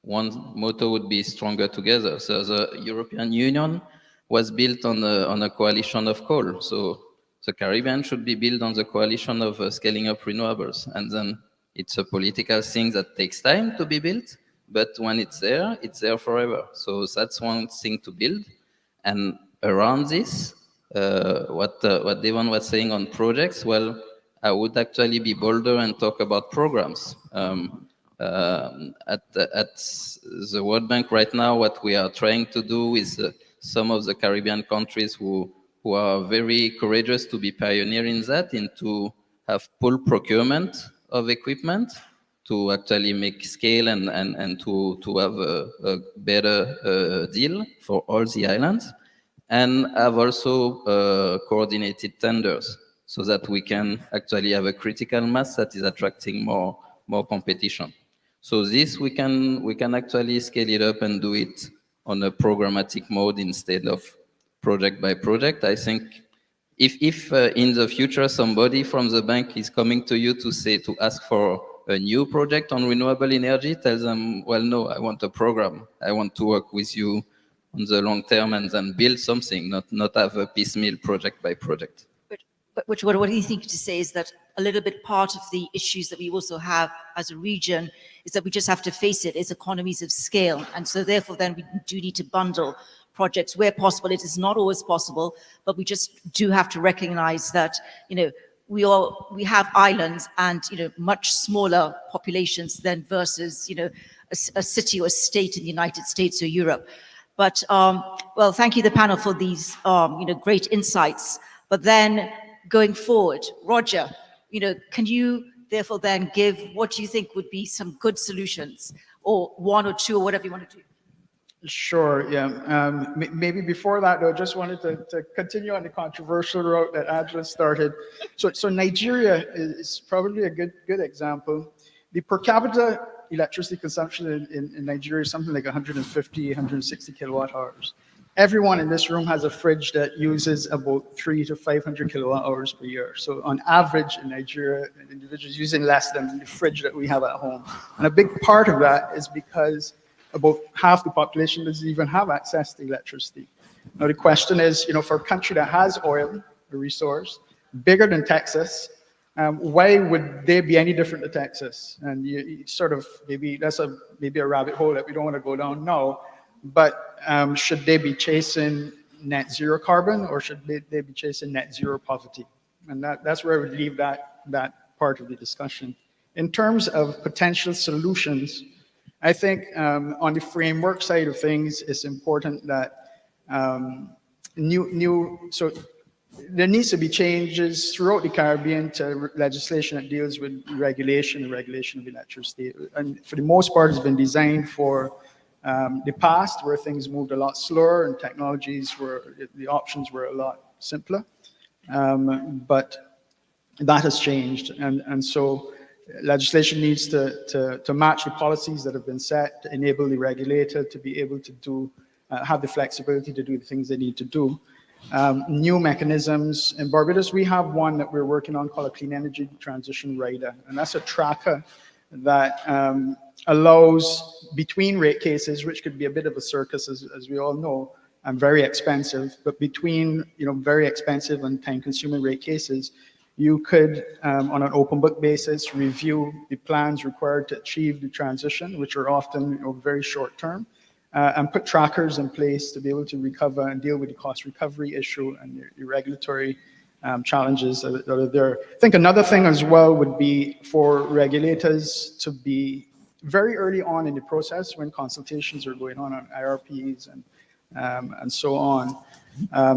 one motto would be stronger together. So the European Union was built on a coalition of coal. So the Caribbean should be built on the coalition of scaling up renewables. And then it's a political thing that takes time to be built, but when it's there forever. So that's one thing to build. And around this, what Devon was saying on projects, well, I would actually be bolder and talk about programs. At the World Bank right now, what we are trying to do with some of the Caribbean countries who are very courageous to be pioneering that, and to have full procurement of equipment to actually make scale and to have a better deal for all the islands, and have also coordinated tenders, so that we can actually have a critical mass that is attracting more competition. So this we can actually scale it up and do it on a programmatic mode instead of project by project. I think if in the future somebody from the bank is coming to you to ask for a new project on renewable energy, tell them, well, no, I want a program. I want to work with you on the long term and then build something, not have a piecemeal project by project. But what do you think to say is that a little bit part of the issues that we also have as a region is that we just have to face it, is economies of scale. And so therefore then we do need to bundle projects where possible. It is not always possible, but we just do have to recognize that, we have islands and, much smaller populations than versus, a city or a state in the United States or Europe. But, well, thank you, the panel, for these, great insights. But then going forward, Roger, can you therefore then give what you think would be some good solutions, or one or two, or whatever you want to do? Sure, yeah. Maybe before that, though, just wanted to continue on the controversial route that Angela started. So Nigeria is probably a good example. The per capita electricity consumption in Nigeria is something like 150, 160 kilowatt hours. Everyone in this room has a fridge that uses about 300 to 500 kilowatt hours per year. So on average in Nigeria, an individual is using less than the fridge that we have at home. And a big part of that is because about half the population doesn't even have access to electricity. Now the question is, for a country that has oil, a resource, bigger than Texas, why would they be any different to Texas? And you sort of, maybe that's maybe a rabbit hole that we don't want to go down now. But should they be chasing net zero carbon, or should they be chasing net zero poverty? And that's where I would leave that part of the discussion. In terms of potential solutions, I think on the framework side of things, it's important that so there needs to be changes throughout the Caribbean to legislation that deals with regulation of electricity. And for the most part, it's been designed for the past, where things moved a lot slower and the options were a lot simpler. But that has changed. And so legislation needs to match the policies that have been set to enable the regulator to be able to have the flexibility to do the things they need to do. New mechanisms. In Barbados, we have one that we're working on called a Clean Energy Transition Rider. And that's a tracker that allows between rate cases, which could be a bit of a circus, as we all know, and very expensive, but between very expensive and time-consuming rate cases, you could, on an open book basis, review the plans required to achieve the transition, which are often very short term, and put trackers in place to be able to recover and deal with the cost recovery issue and the regulatory challenges that are there. I think another thing as well would be for regulators to be very early on in the process when consultations are going on IRPs and so on,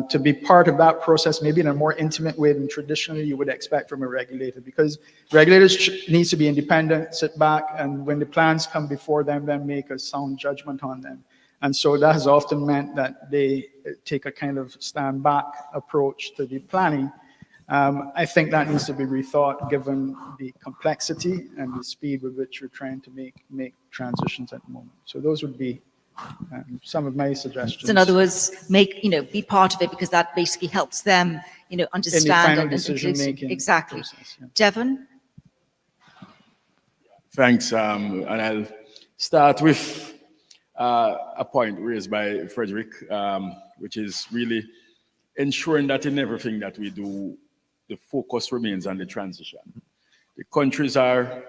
to be part of that process, maybe in a more intimate way than traditionally you would expect from a regulator, because regulators need to be independent, sit back, and when the plans come before them, then make a sound judgment on them. And so that has often meant that they take a kind of stand back approach to the planning. I think that needs to be rethought given the complexity and the speed with which we're trying to make transitions at the moment. So those would be some of my suggestions. So in other words, be part of it, because that basically helps them, understand. In the final decision-making exactly. process, yeah. Devon? Thanks, and I'll start with a point raised by Frederick, which is really ensuring that in everything that we do, the focus remains on the transition. The countries are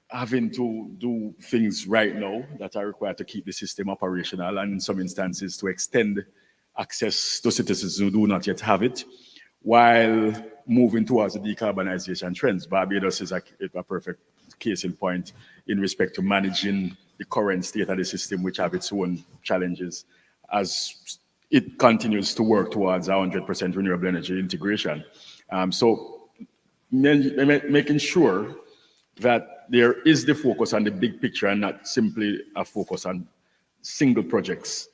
having to do things right now that are required to keep the system operational, and in some instances to extend access to citizens who do not yet have it, while moving towards the decarbonization trends. Barbados is a perfect case in point in respect to managing the current state of the system, which have its own challenges, as it continues to work towards 100% renewable energy integration. So making sure that there is the focus on the big picture and not simply a focus on single projects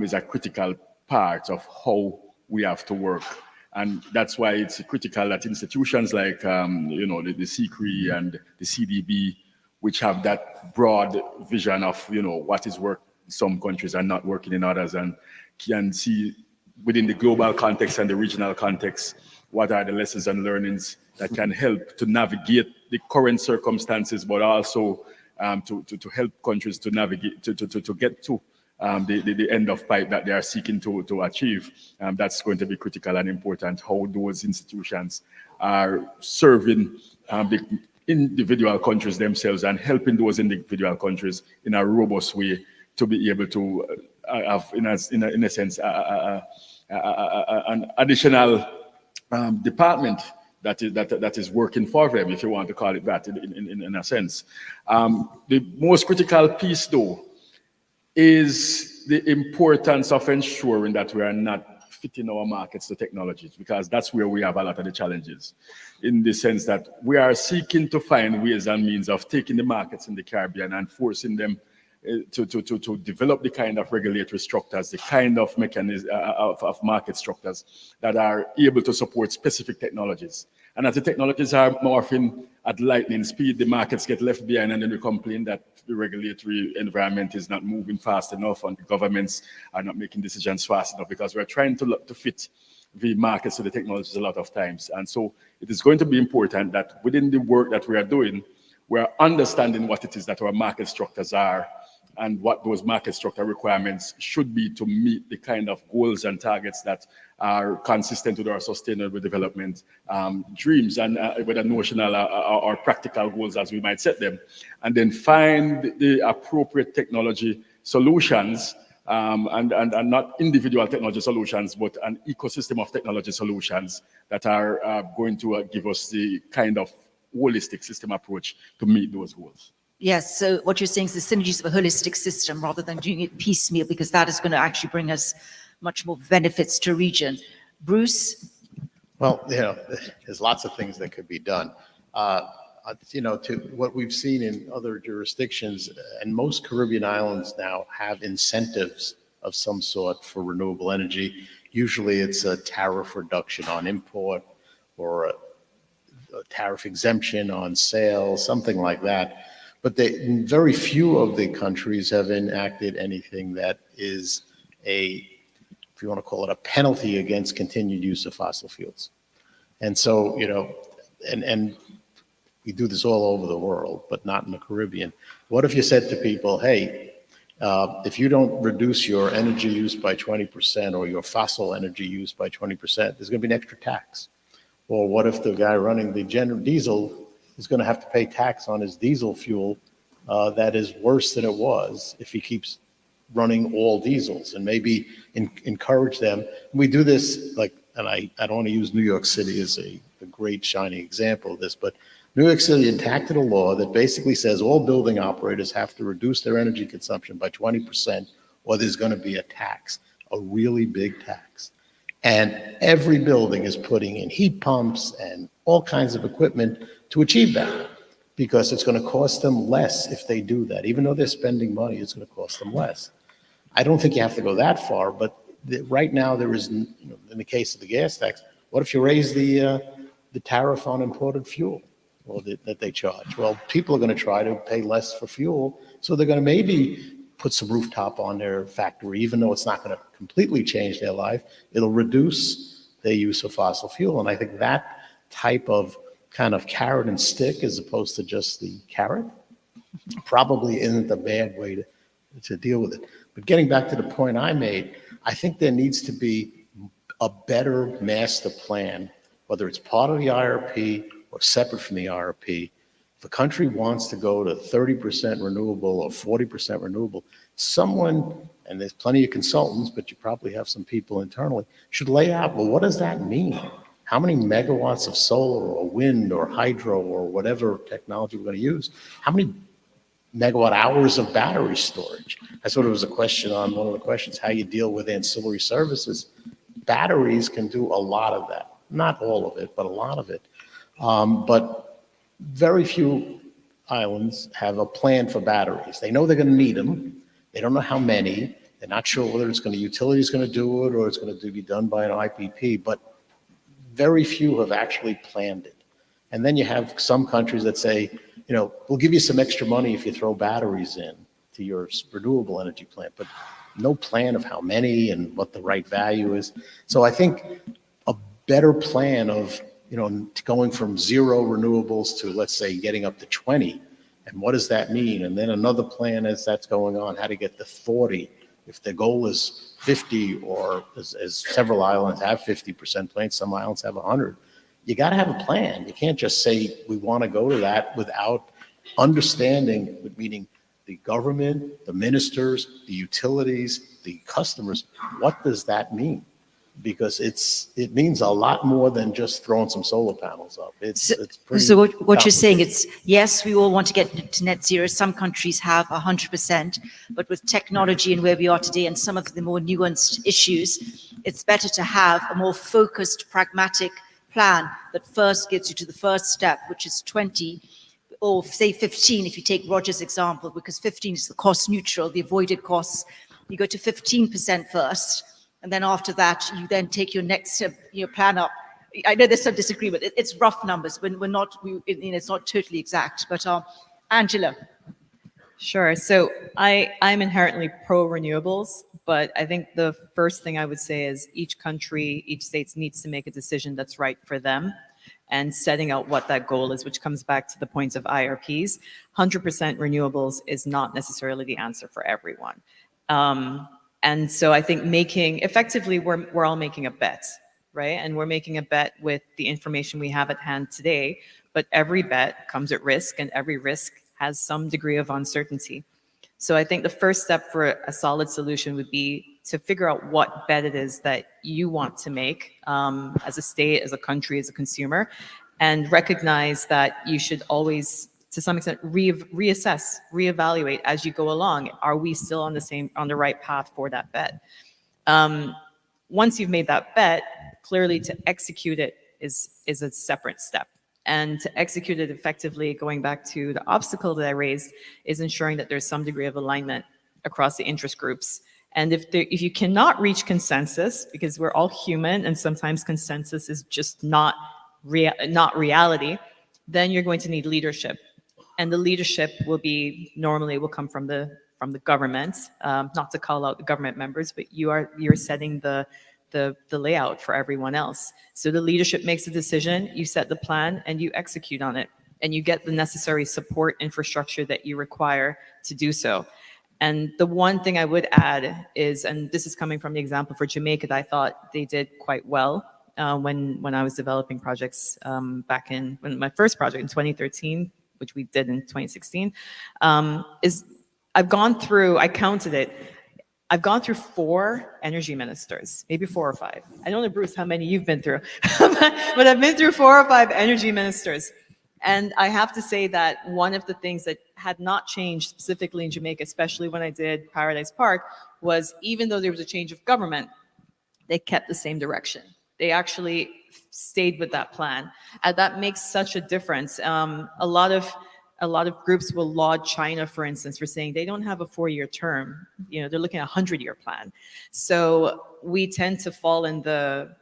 is a critical part of how we have to work. And that's why it's critical that institutions like the CREF and the CDB, which have that broad vision of what is work in some countries and not working in others, and can see within the global context and the regional context what are the lessons and learnings that can help to navigate the current circumstances, but also to help countries to navigate to get to the end of pipe that they are seeking to achieve. That's going to be critical and important, how those institutions are serving the individual countries themselves and helping those individual countries in a robust way to be able to have, in a sense, an additional department that is working for them, if you want to call it that, in a sense. The most critical piece, though, is the importance of ensuring that we are not fitting our markets to technologies, because that's where we have a lot of the challenges, in the sense that we are seeking to find ways and means of taking the markets in the Caribbean and forcing them to develop the kind of regulatory structures, the kind of mechanism of market structures that are able to support specific technologies. And as the technologies are morphing at lightning speed, the markets get left behind, and then we complain that the regulatory environment is not moving fast enough and the governments are not making decisions fast enough, because we're trying to fit the markets to the technologies a lot of times. And so it is going to be important that within the work that we are doing, we're understanding what it is that our market structures are and what those market structure requirements should be to meet the kind of goals and targets that are consistent with our sustainable development dreams, and whether notional or practical goals as we might set them, and then find the appropriate technology solutions, and not individual technology solutions, but an ecosystem of technology solutions that are going to give us the kind of holistic system approach to meet those goals. Yes, so what you're saying is the synergies of a holistic system rather than doing it piecemeal, because that is going to actually bring us much more benefits to a region. Bruce? Well, there's lots of things that could be done. to what we've seen in other jurisdictions, and most Caribbean islands now have incentives of some sort for renewable energy. Usually it's a tariff reduction on import or a tariff exemption on sale, something like that. But very few of the countries have enacted anything that is if you want to call it, a penalty against continued use of fossil fuels. And so, and we do this all over the world, but not in the Caribbean. What if you said to people, hey, if you don't reduce your energy use by 20% or your fossil energy use by 20%, there's going to be an extra tax? Or what if the guy running the diesel is going to have to pay tax on his diesel fuel that is worse than it was if he keeps running all diesels, and maybe encourage them. We do this and I don't want to use New York City as a great shining example of this, but New York City enacted a law that basically says all building operators have to reduce their energy consumption by 20% or there's going to be a tax, a really big tax. And every building is putting in heat pumps and all kinds of equipment to achieve that, because it's going to cost them less if they do that. Even though they're spending money, it's going to cost them less. I don't think you have to go that far, but right now there is, in the case of the gas tax, what if you raise the tariff on imported fuel that they charge? Well, people are going to try to pay less for fuel, so they're going to maybe put some rooftop on their factory, even though it's not going to completely change their life. It'll reduce their use of fossil fuel. And I think that type of kind of carrot and stick, as opposed to just the carrot, probably isn't a bad way to deal with it. But getting back to the point I made, I think there needs to be a better master plan, whether it's part of the IRP or separate from the IRP. If a country wants to go to 30% renewable or 40% renewable, someone, and there's plenty of consultants, but you probably have some people internally, should lay out, well, what does that mean? How many megawatts of solar or wind or hydro or whatever technology we're going to use? How many megawatt hours of battery storage? I thought it was a question on one of the questions, how you deal with ancillary services. Batteries can do a lot of that. Not all of it, but a lot of it. But very few islands have a plan for batteries. They know they're going to need them. They don't know how many. They're not sure whether utility's going to do it or it's going to be done by an IPP, but very few have actually planned it. And then you have some countries that say, we'll give you some extra money if you throw batteries in to your renewable energy plant, but no plan of how many and what the right value is. So I think a better plan of going from 0 renewables to, let's say, getting up to 20. And what does that mean? And then another plan as that's going on, how to get to 40. If the goal is 50, or as several islands have 50% plans, some islands have 100. You got to have a plan. You can't just say we want to go to that without understanding, meaning the government, the ministers, the utilities, the customers. What does that mean? Because it means a lot more than just throwing some solar panels up. It's pretty So what you're saying, complicated. it's, yes, we all want to get to net zero. Some countries have 100%, but with technology and where we are today and some of the more nuanced issues, it's better to have a more focused, pragmatic plan that first gets you to the first step, which is 20, or say 15, if you take Roger's example, because 15 is the cost neutral, the avoided costs. You go to 15% first, and then after that, you then take your next plan up. I know there's some disagreement. It's rough numbers. It's not totally exact. But Angela. Sure. So I'm inherently pro renewables, but I think the first thing I would say is each country, each state needs to make a decision that's right for them, and setting out what that goal is, which comes back to the points of IRPs. 100% renewables is not necessarily the answer for everyone. And so I think effectively, we're all making a bet, right? And we're making a bet with the information we have at hand today, but every bet comes at risk, and every risk has some degree of uncertainty. So I think the first step for a solid solution would be to figure out what bet it is that you want to make as a state, as a country, as a consumer, and recognize that you should always, to some extent, reassess, reevaluate as you go along. Are we still on the right path for that bet? Once you've made that bet, clearly to execute it is a separate step. And to execute it effectively, going back to the obstacle that I raised, is ensuring that there's some degree of alignment across the interest groups. And if you cannot reach consensus, because we're all human and sometimes consensus is just not reality, then you're going to need leadership. And the leadership will come from the government, not to call out the government members, but you're setting the layout for everyone else. So the leadership makes a decision, you set the plan, and you execute on it, and you get the necessary support infrastructure that you require to do so. And the one thing I would add is, and this is coming from the example for Jamaica that I thought they did quite well when I was developing projects back when my first project in 2013, which we did in 2016, is I counted it, I've gone through 4 energy ministers, maybe 4 or 5. I don't know, Bruce, how many you've been through, but I've been through 4 or 5 energy ministers. And I have to say that one of the things that had not changed specifically in Jamaica, especially when I did Paradise Park, was even though there was a change of government, they kept the same direction. They actually stayed with that plan. And that makes such a difference. A lot of groups will laud China, for instance, for saying they don't have a 4-year term. They're looking at a 100-year plan. So we tend to fall in the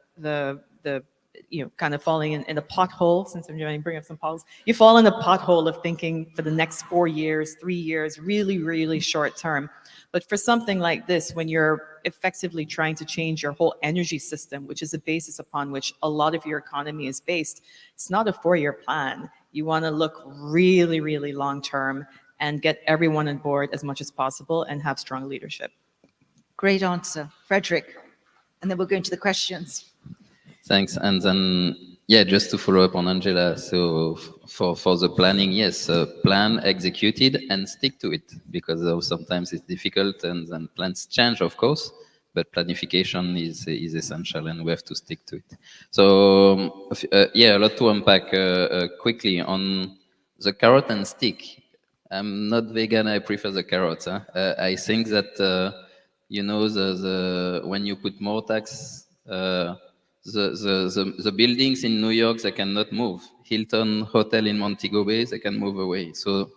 kind of falling in a pothole, since I'm going to bring up some potholes. You fall in the pothole of thinking for the next 4 years, 3 years, really, really short term. But for something like this, when you're effectively trying to change your whole energy system, which is the basis upon which a lot of your economy is based, it's not a 4-year plan. You want to look really, really long term and get everyone on board as much as possible and have strong leadership. Great answer. Frederick, and then we'll go into the questions. Thanks. And then, yeah, just to follow up on Angela. So for the planning, yes, plan, execute it, and stick to it, because sometimes it's difficult and then plans change, of course, but planification is essential and we have to stick to it. So yeah, a lot to unpack quickly on the carrot and stick. I'm not vegan, I prefer the carrot. I think that, when you put more tax, the buildings in New York, they cannot move. Hilton Hotel in Montego Bay, they can move away. So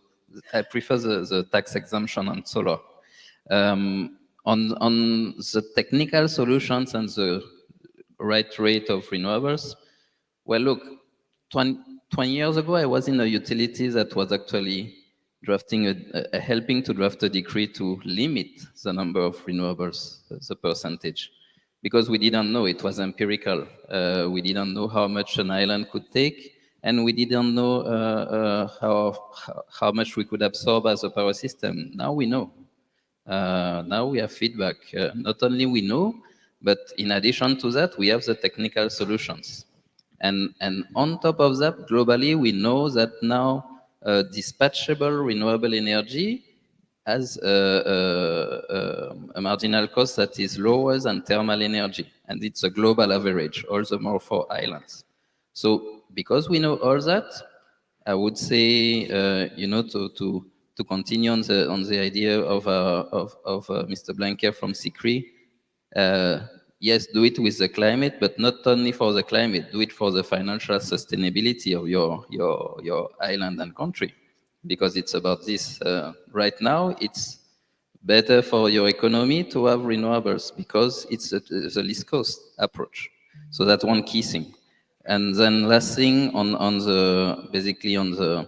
I prefer the tax exemption on solar. On the technical solutions and the right rate of renewables, well, look, 20 years ago, I was in a utility that was actually helping to draft a decree to limit the number of renewables, the percentage. Because we didn't know, it was empirical. We didn't know how much an island could take, and we didn't know how much we could absorb as a power system. Now we know. Now we have feedback. Not only we know, but in addition to that, we have the technical solutions. And on top of that, globally, we know that now dispatchable renewable energy has a marginal cost that is lower than thermal energy. And it's a global average, all the more for islands. So because we know all that, I would say, to continue on the idea of Mr. Blanquer from CREF, yes, do it with the climate, but not only for the climate, do it for the financial sustainability of your island and country. Because it's about this. Right now, it's better for your economy to have renewables because it's the least cost approach. So that's one key thing. And then last thing on the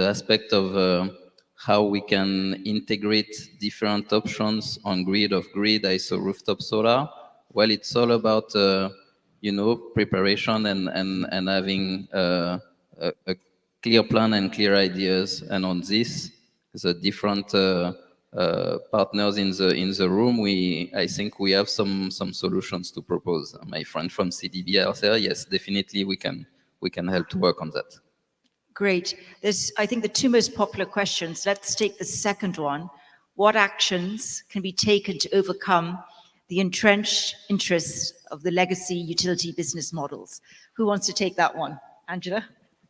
aspect of how we can integrate different options on grid, ISO rooftop solar. Well, it's all about preparation and having a clear plan and clear ideas. And on this, the different partners in the room, I think we have some solutions to propose. My friend from CDB are there. Yes, definitely we can help to work on that. Great. There's, I think, the 2 most popular questions. Let's take the second one. What actions can be taken to overcome the entrenched interests of the legacy utility business models? Who wants to take that one? Angela?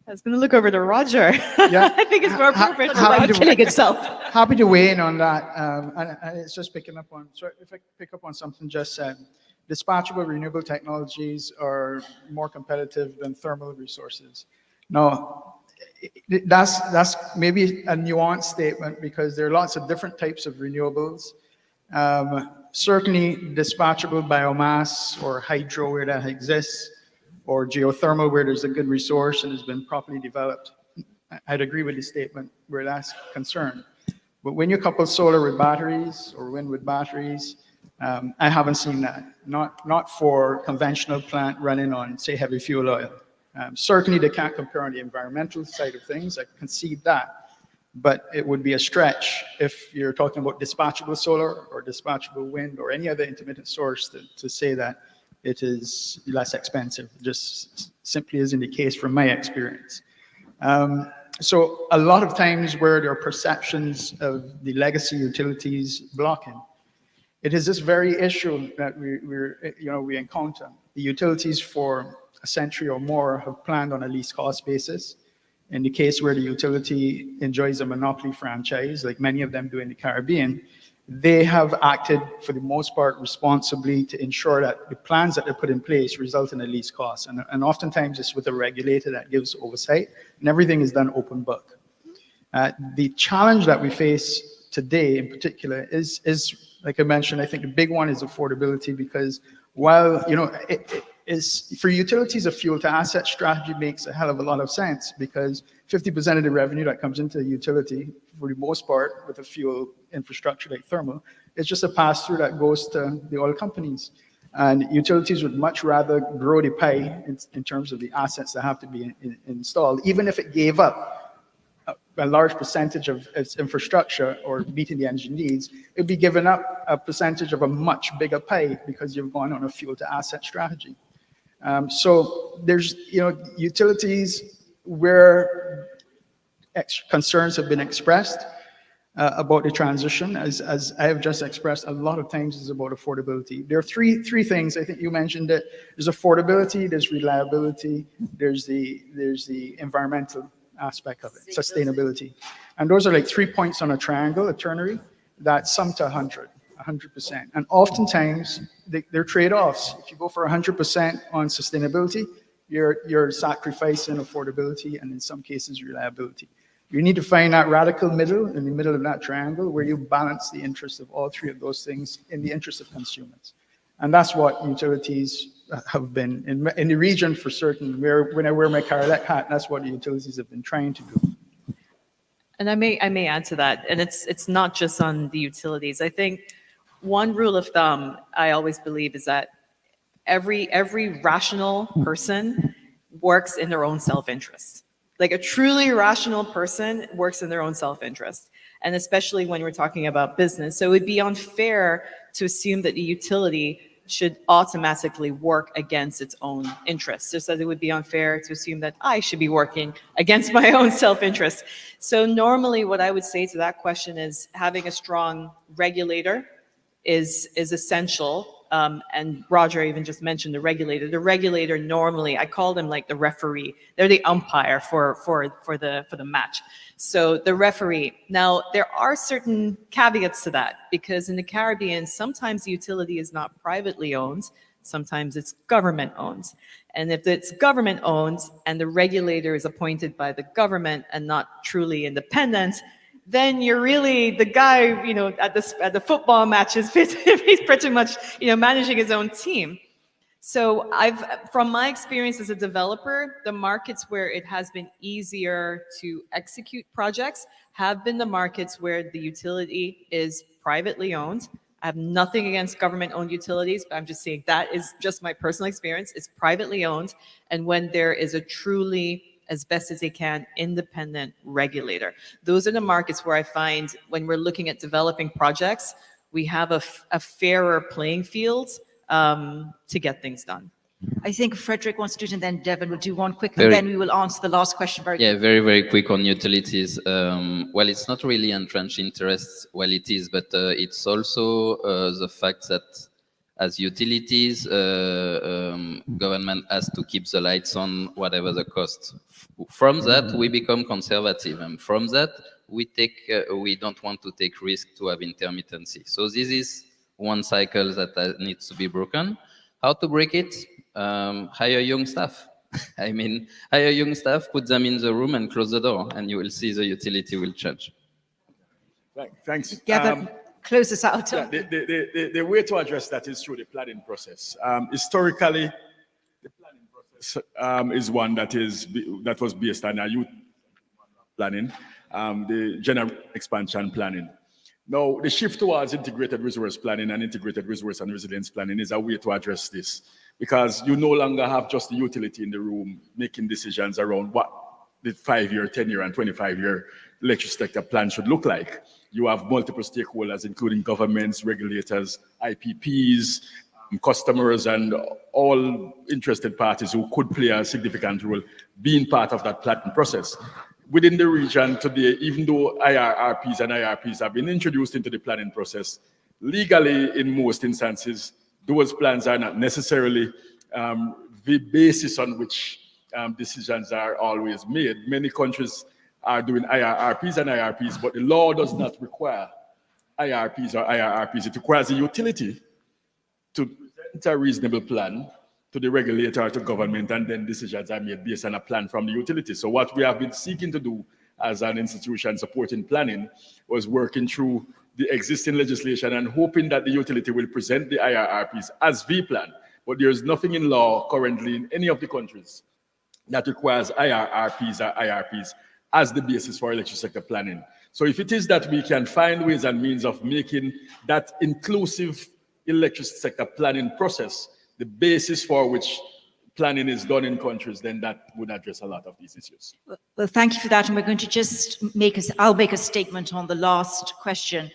I was going to look over to Roger. Yeah. I think it's more appropriate for Roger killing itself. Happy to weigh in on that. And it's just picking up on, so if I pick up on something just said, dispatchable renewable technologies are more competitive than thermal resources. Now, that's maybe a nuanced statement because there are lots of different types of renewables. Certainly dispatchable biomass or hydro where that exists, or geothermal where there's a good resource and has been properly developed. I'd agree with the statement where that's concerned. But when you couple solar with batteries or wind with batteries, I haven't seen that. Not for conventional plant running on, say, heavy fuel oil. Certainly they can't compare on the environmental side of things, I concede that. But it would be a stretch if you're talking about dispatchable solar or dispatchable wind or any other intermittent source to say that it is less expensive. Just simply isn't the case from my experience. So a lot of times where there are perceptions of the legacy utilities blocking, it is this very issue that we encounter. The utilities for a century or more have planned on a least cost basis. In the case where the utility enjoys a monopoly franchise, like many of them do in the Caribbean, they have acted for the most part responsibly to ensure that the plans that they put in place result in a least cost. And oftentimes it's with a regulator that gives oversight, and everything is done open book. The challenge that we face today in particular is like I mentioned, I think the big one is affordability, because while, for utilities, a fuel to asset strategy makes a hell of a lot of sense, because 50% of the revenue that comes into a utility, for the most part, with a fuel infrastructure like thermal, is just a pass-through that goes to the oil companies. And utilities would much rather grow the pie in terms of the assets that have to be installed, even if it gave up a large percentage of its infrastructure or meeting the energy needs, it'd be giving up a percentage of a much bigger pie because you've gone on a fuel to asset strategy. So there's, utilities where concerns have been expressed about the transition, as I have just expressed a lot of times, is about affordability. There are three things. I think you mentioned it. There's affordability, there's reliability, there's the environmental aspect of it, sustainability. And those are like 3 points on a triangle, a ternary, that sum to 100%. And oftentimes, they're trade-offs. If you go for 100% on sustainability, you're sacrificing affordability and in some cases reliability. You need to find that radical middle, in the middle of that triangle, where you balance the interests of all three of those things in the interest of consumers. And that's what utilities have been in the region for certain. When I wear my Carolec hat, that's what the utilities have been trying to do. And I may add to that, and it's not just on the utilities. I think one rule of thumb I always believe is that every rational person works in their own self-interest. Like a truly rational person works in their own self-interest, and especially when we're talking about business. So it would be unfair to assume that the utility should automatically work against its own interests. Just as it would be unfair to assume that I should be working against my own self-interest. So normally what I would say to that question is having a strong regulator is essential. And Roger even just mentioned the regulator. The regulator normally, I call them like the referee. They're the umpire for the match. So the referee. Now there are certain caveats to that, because in the Caribbean, sometimes the utility is not privately owned, sometimes it's government owned. And if it's government owned and the regulator is appointed by the government and not truly independent, then you're really the guy, at the football matches, he's pretty much, managing his own team. So from my experience as a developer, the markets where it has been easier to execute projects have been the markets where the utility is privately owned. I have nothing against government-owned utilities, but I'm just saying that is just my personal experience. It's privately owned, and when there is a truly, as best as they can, independent regulator. Those are the markets where I find when we're looking at developing projects, we have a fairer playing field to get things done. I think Frederick wants to do it, and then Devin will do one quick, and then we will answer the last question very quickly. Yeah, very, very quick on utilities. Well, it's not really entrenched interests, well, it is, but it's also the fact that as utilities, government has to keep the lights on, whatever the cost. From that, we become conservative, and from that, we don't want to take risk to have intermittency. So this is one cycle that needs to be broken. How to break it? Hire young staff. I mean, hire young staff, put them in the room and close the door, and you will see the utility will change. Thanks. Together, close us out. Yeah, the way to address that is through the planning process. Historically, the planning process is one that was based on a youth planning, the general expansion planning. Now, the shift towards integrated resource planning and integrated resource and resilience planning is a way to address this, because you no longer have just the utility in the room making decisions around what the 5-year, 10-year, and 25-year electricity sector plan should look like. You have multiple stakeholders, including governments, regulators, IPPs, customers, and all interested parties who could play a significant role being part of that planning process. Within the region today, even though IRRPs and IRPs have been introduced into the planning process, legally, in most instances, those plans are not necessarily the basis on which decisions are always made. Many countries are doing IRRPs and IRPs, but the law does not require IRPs or IRRPs. It requires a utility to present a reasonable plan to the regulator or to government, and then decisions are made based on a plan from the utility. So what we have been seeking to do as an institution supporting planning was working through the existing legislation and hoping that the utility will present the IRRPs as V-plan. But there is nothing in law currently in any of the countries that requires IRRPs or IRPs as the basis for electric sector planning. So if it is that we can find ways and means of making that inclusive electric sector planning process the basis for which planning is done in countries, then that would address a lot of these issues. Well, thank you for that. And we're going to just I'll make a statement on the last question.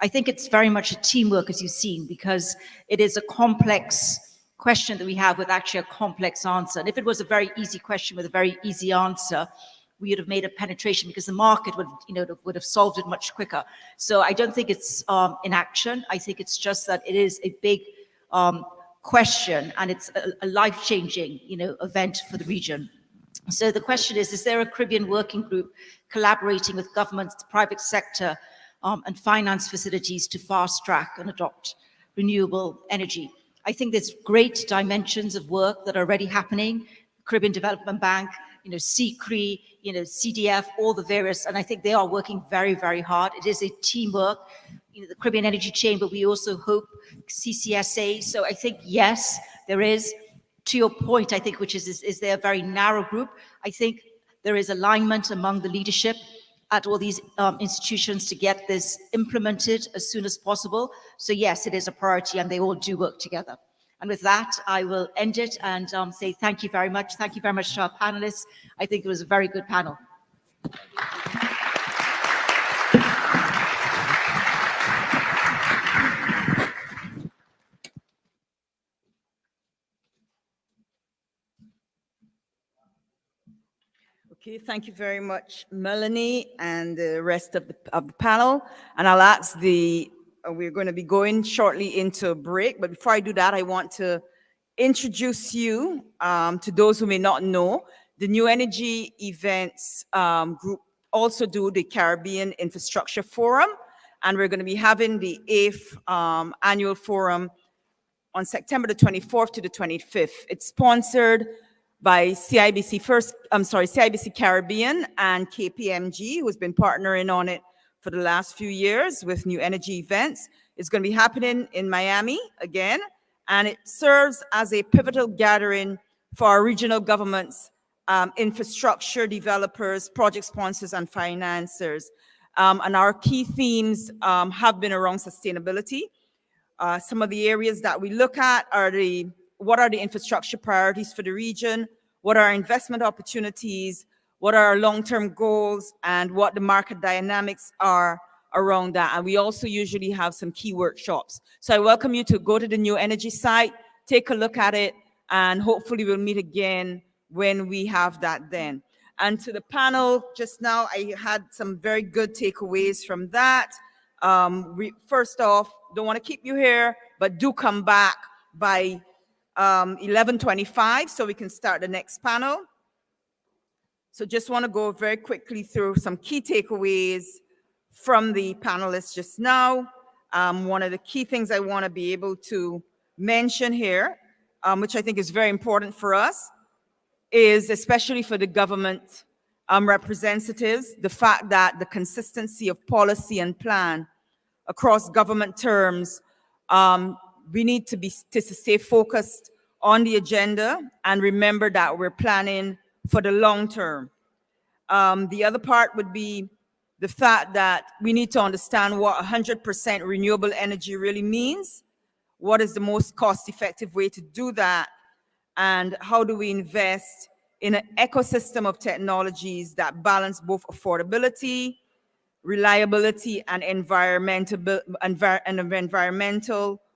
I think it's very much a teamwork, as you've seen, because it is a complex question that we have with actually a complex answer. And if it was a very easy question with a very easy answer, we would have made a penetration because the market would have solved it much quicker. So I don't think it's inaction. I think it's just that it is a big question, and it's a life-changing, event for the region. So the question is there a Caribbean working group collaborating with governments, the private sector, and finance facilities to fast-track and adopt renewable energy? I think there's great dimensions of work that are already happening. Caribbean Development Bank, CREF, CDF, all the various, and I think they are working very, very hard. It is a teamwork. The Caribbean Energy Chamber, we also hope CCSA. So I think, yes, there is, to your point, I think, which is there a very narrow group? I think there is alignment among the leadership at all these institutions to get this implemented as soon as possible. So yes, it is a priority, and they all do work together. And with that, I will end it and say thank you very much. Thank you very much to our panelists. I think it was a very good panel. Okay, thank you very much, Melanie, and the rest of the panel. And I'll ask we're going to be going shortly into a break, but before I do that, I want to introduce you to those who may not know. The New Energy Events group also do the Caribbean Infrastructure Forum, and we're going to be having the 8th annual forum on September the 24th to the 25th. It's sponsored by CIBC Caribbean and KPMG, who's been partnering on it for the last few years with New Energy Events. It's going to be happening in Miami again, and it serves as a pivotal gathering for our regional governments, infrastructure developers, project sponsors, and financiers. And our key themes have been around sustainability. Some of the areas that we look at are what are the infrastructure priorities for the region? What are investment opportunities? What are our long-term goals? And what the market dynamics are around that. And we also usually have some key workshops. So I welcome you to go to the New Energy site, take a look at it, and hopefully we'll meet again when we have that then. And to the panel just now, I had some very good takeaways from that. First off, don't want to keep you here, but do come back by 11:25 so we can start the next panel. So just want to go very quickly through some key takeaways from the panelists just now. One of the key things I want to be able to mention here, which I think is very important for us, is, especially for the government representatives, the fact that the consistency of policy and plan across government terms, we need to stay focused on the agenda and remember that we're planning for the long term. The other part would be the fact that we need to understand what 100% renewable energy really means, what is the most cost-effective way to do that, and how do we invest in an ecosystem of technologies that balance both affordability, reliability, and environmental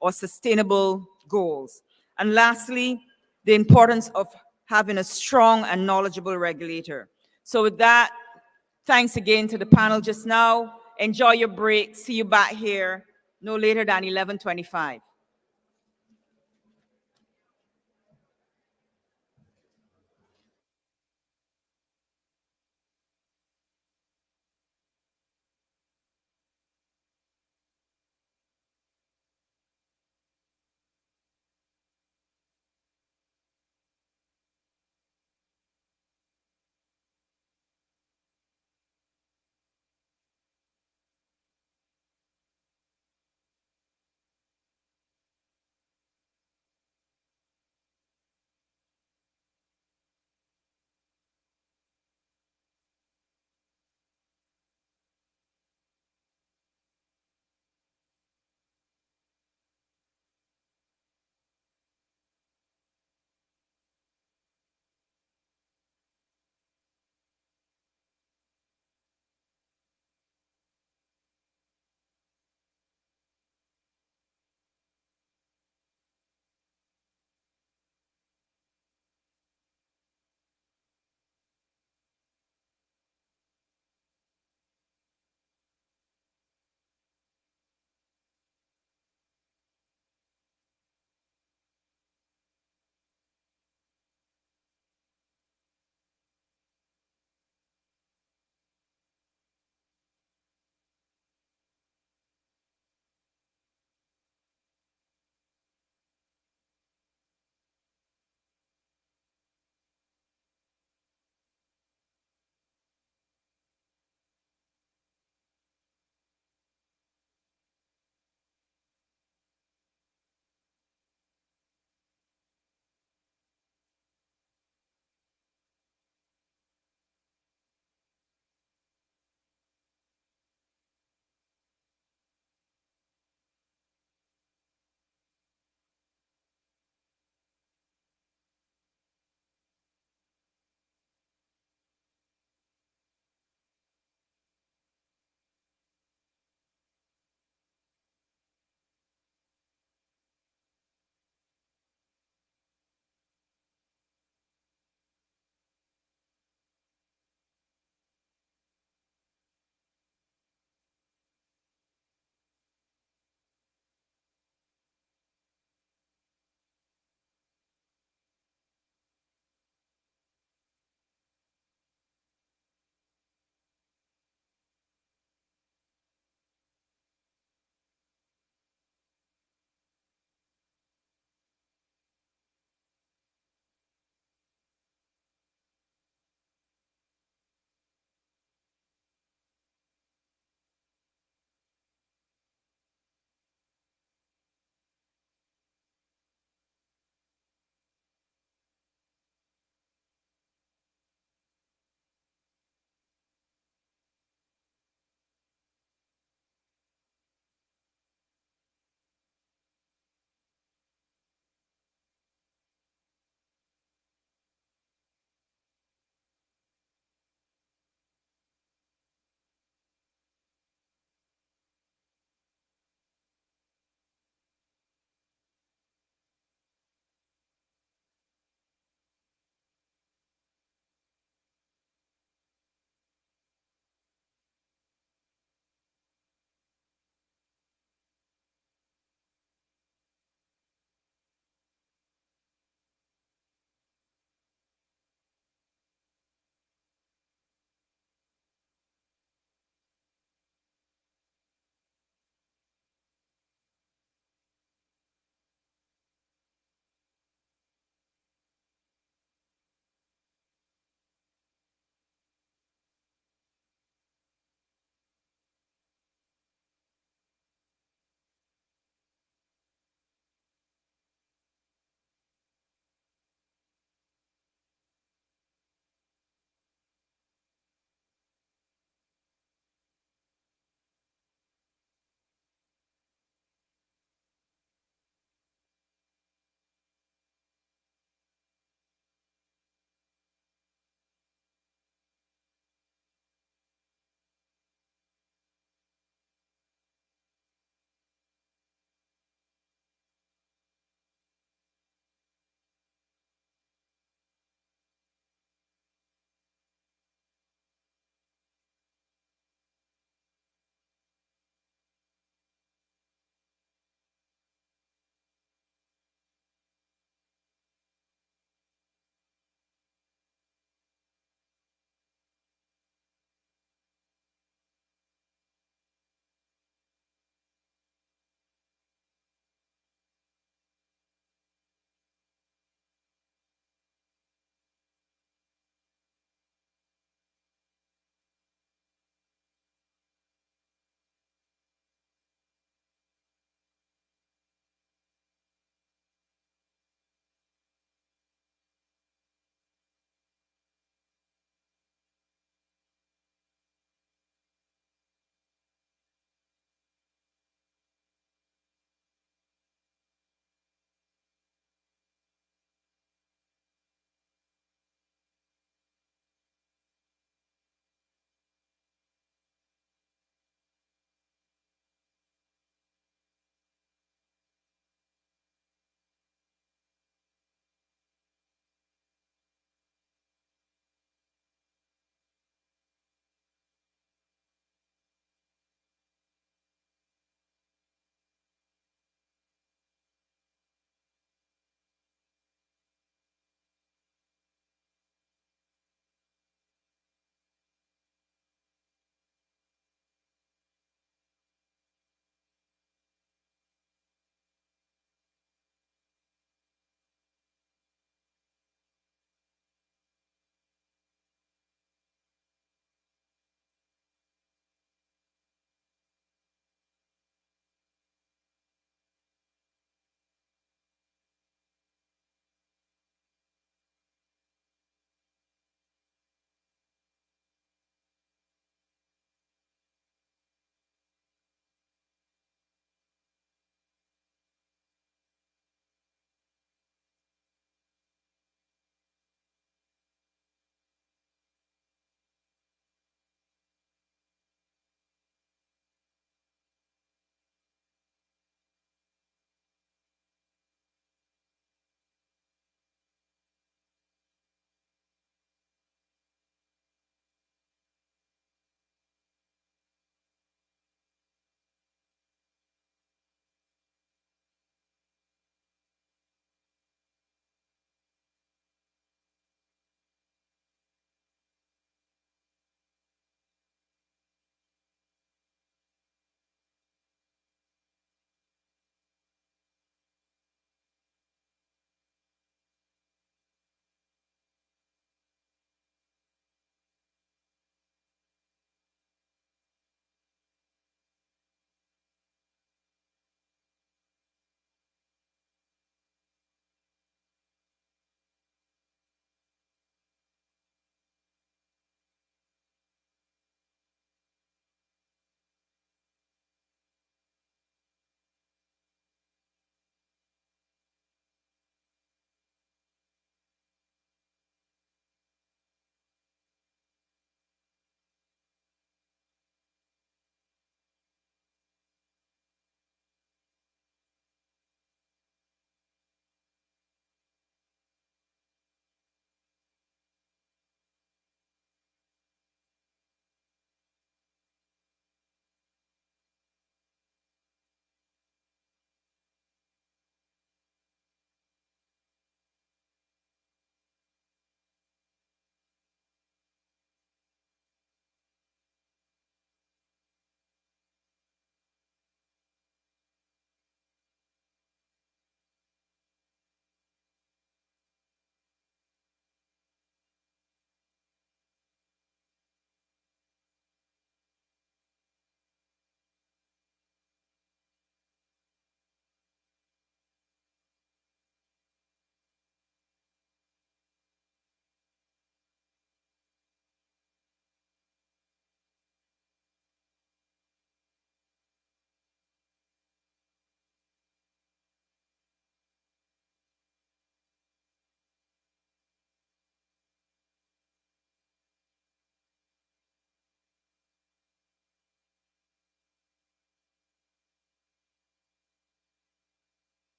or sustainable goals. And lastly, the importance of having a strong and knowledgeable regulator. So with that, thanks again to the panel just now. Enjoy your break. See you back here no later than 11:25.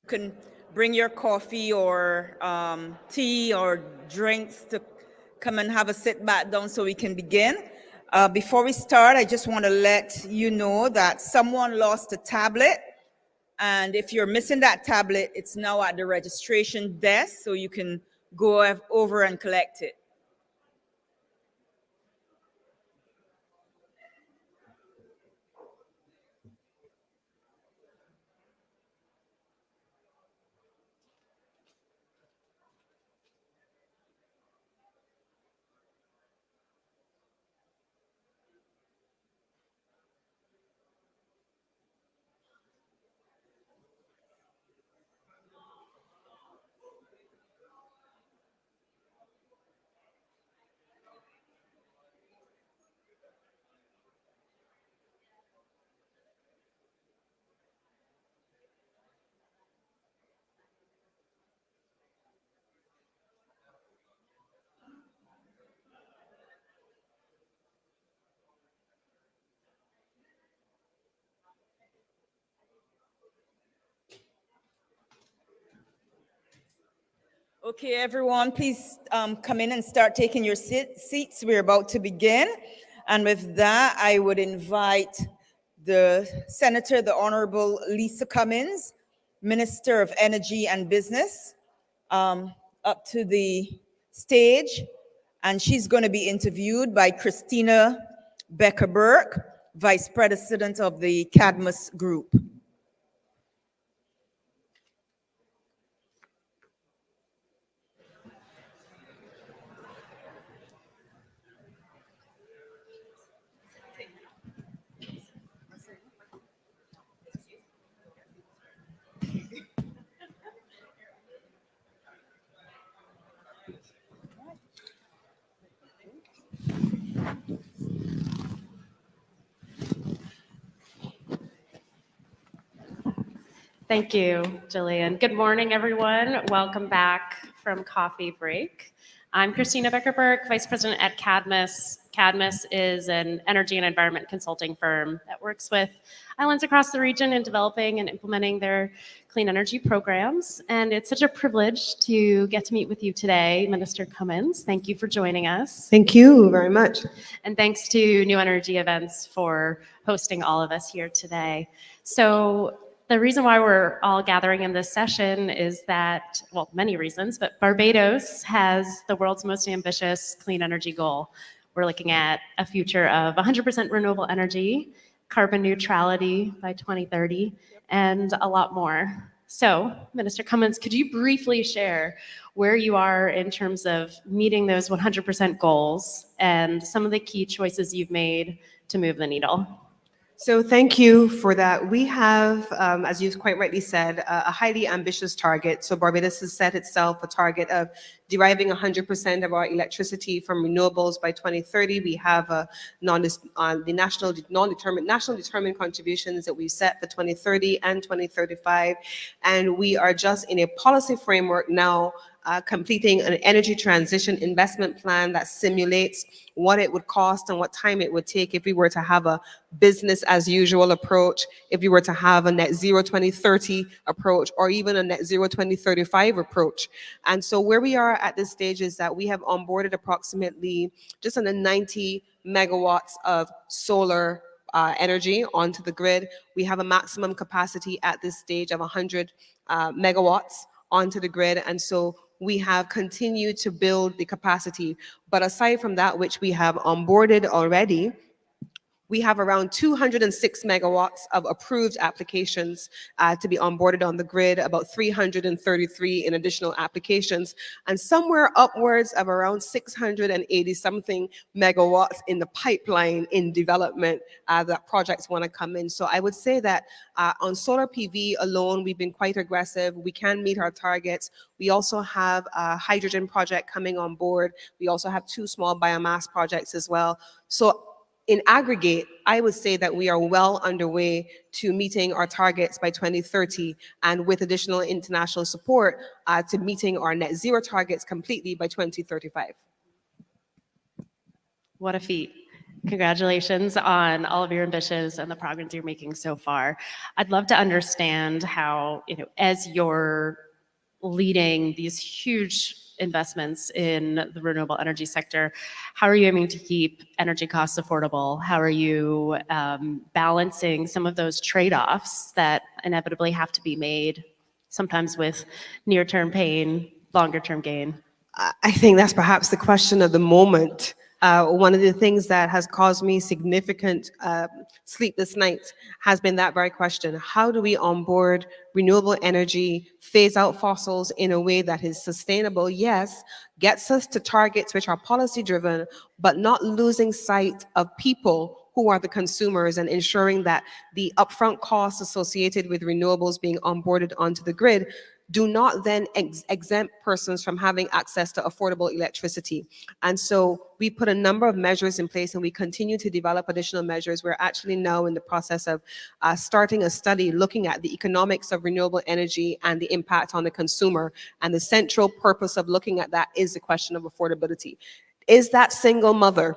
can bring your coffee or tea or drinks to come and have a sit back down so we can begin. Before we start, I just want to let you know that someone lost a tablet. And if you're missing that tablet, it's now at the registration desk, so you can go over and collect it. Okay, everyone, please come in and start taking your seats. We're about to begin. And with that, I would invite the Senator, the Honorable Lisa Cummins, Minister of Energy and Business, up to the stage. And she's going to be interviewed by Christina Becker-Burke, Vice President of the Cadmus Group. Thank you, Jillian. Good morning, everyone. Welcome back from coffee break. I'm Christina Becker-Burke, Vice President at Cadmus. Cadmus is an energy and environment consulting firm that works with islands across the region in developing and implementing their clean energy programs. And it's such a privilege to get to meet with you today, Minister Cummins. Thank you for joining us. Thank you very much. And thanks to New Energy Events for hosting all of us here today. So the reason why we're all gathering in this session is that, well, many reasons, but Barbados has the world's most ambitious clean energy goal. We're looking at a future of 100% renewable energy, carbon neutrality by 2030, and a lot more. So, Minister Cummins, could you briefly share where you are in terms of meeting those 100% goals and some of the key choices you've made to move the needle? So thank you for that. We have, as you quite rightly said, a highly ambitious target. So Barbados has set itself a target of deriving 100% of our electricity from renewables by 2030. We have the national determined contributions that we set for 2030 and 2035. And we are just in a policy framework now completing an energy transition investment plan that simulates what it would cost and what time it would take if we were to have a business as usual approach, if we were to have a net zero 2030 approach, or even a net zero 2035 approach. And so where we are at this stage is that we have onboarded approximately just under 90 megawatts of solar energy onto the grid. We have a maximum capacity at this stage of 100 megawatts onto the grid. And so we have continued to build the capacity. But aside from that, which we have onboarded already, we have around 206 megawatts of approved applications to be onboarded on the grid, about 333 in additional applications, and somewhere upwards of around 680 something megawatts in the pipeline in development that projects want to come in. So I would say that on solar PV alone, we've been quite aggressive. We can meet our targets. We also have a hydrogen project coming on board. We also have 2 small biomass projects as well. So in aggregate, I would say that we are well underway to meeting our targets by 2030, and with additional international support to meeting our net zero targets completely by 2035. What a feat. Congratulations on all of your ambitions and the progress you're making so far. I'd love to understand how, as you're leading these huge investments in the renewable energy sector, how are you aiming to keep energy costs affordable? How are you balancing some of those trade-offs that inevitably have to be made, sometimes with near-term pain, longer-term gain? I think that's perhaps the question of the moment. One of the things that has caused me significant sleepless nights has been that very question. How do we onboard renewable energy, phase out fossils in a way that is sustainable? Yes, gets us to targets which are policy driven, but not losing sight of people who are the consumers and ensuring that the upfront costs associated with renewables being onboarded onto the grid do not then exempt persons from having access to affordable electricity. And so we put a number of measures in place and we continue to develop additional measures. We're actually now in the process of starting a study looking at the economics of renewable energy and the impact on the consumer. And the central purpose of looking at that is the question of affordability. Is that single mother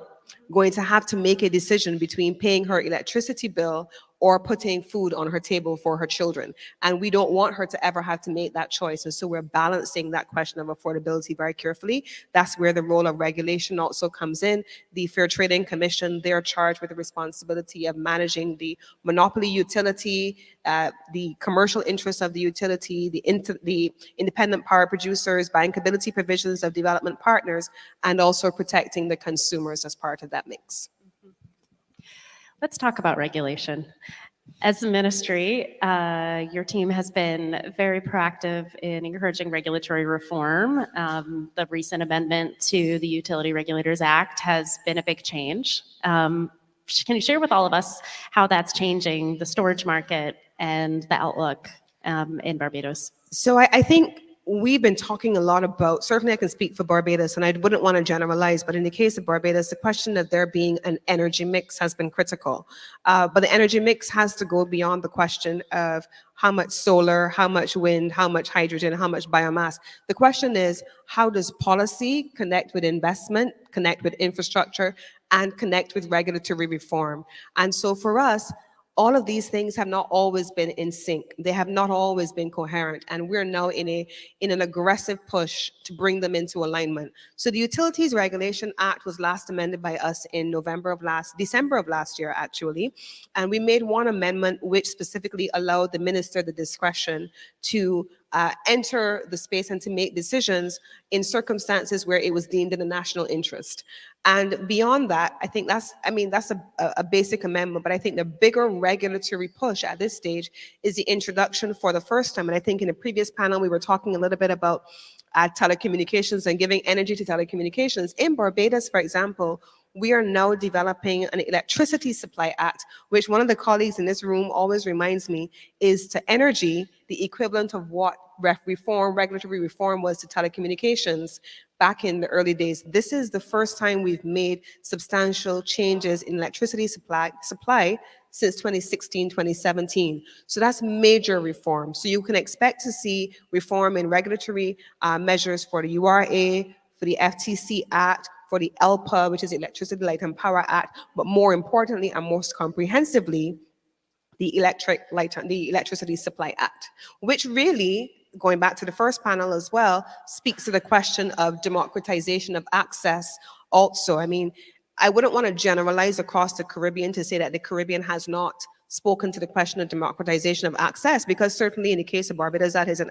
going to have to make a decision between paying her electricity bill or putting food on her table for her children? And we don't want her to ever have to make that choice. And so we're balancing that question of affordability very carefully. That's where the role of regulation also comes in. The Fair Trading Commission, they're charged with the responsibility of managing the monopoly utility, the commercial interests of the utility, the independent power producers, bankability provisions of development partners, and also protecting the consumers as part of that mix. Let's talk about regulation. As a ministry, your team has been very proactive in encouraging regulatory reform. The recent amendment to the Utility Regulators Act has been a big change. Can you share with all of us how that's changing the storage market and the outlook in Barbados? So I think we've been talking a lot about, certainly I can speak for Barbados, and I wouldn't want to generalize, but in the case of Barbados, the question of there being an energy mix has been critical. But the energy mix has to go beyond the question of how much solar, how much wind, how much hydrogen, how much biomass. The question is, how does policy connect with investment, connect with infrastructure, and connect with regulatory reform? And so for us, all of these things have not always been in sync. They have not always been coherent, and we're now in an aggressive push to bring them into alignment. So the Utilities Regulation Act was last amended by us in December of last year, actually, and we made one amendment which specifically allowed the minister the discretion to enter the space and to make decisions in circumstances where it was deemed in the national interest. And beyond that, I think that's a basic amendment, but I think the bigger regulatory push at this stage is the introduction for the first time. And I think in a previous panel, we were talking a little bit about telecommunications and giving energy to telecommunications. In Barbados, for example, we are now developing an electricity supply act, which one of the colleagues in this room always reminds me is to energy the equivalent of what regulatory reform was to telecommunications back in the early days. This is the first time we've made substantial changes in electricity supply since 2016, 2017. So that's major reform. So you can expect to see reform in regulatory measures for the URA, for the FTC Act, for the ELPA, which is the Electricity Light and Power Act, but more importantly and most comprehensively, the Electricity Supply Act, which really, going back to the first panel as well, speaks to the question of democratization of access also. I mean, I wouldn't want to generalize across the Caribbean to say that the Caribbean has not spoken to the question of democratization of access, because certainly in the case of Barbados, that's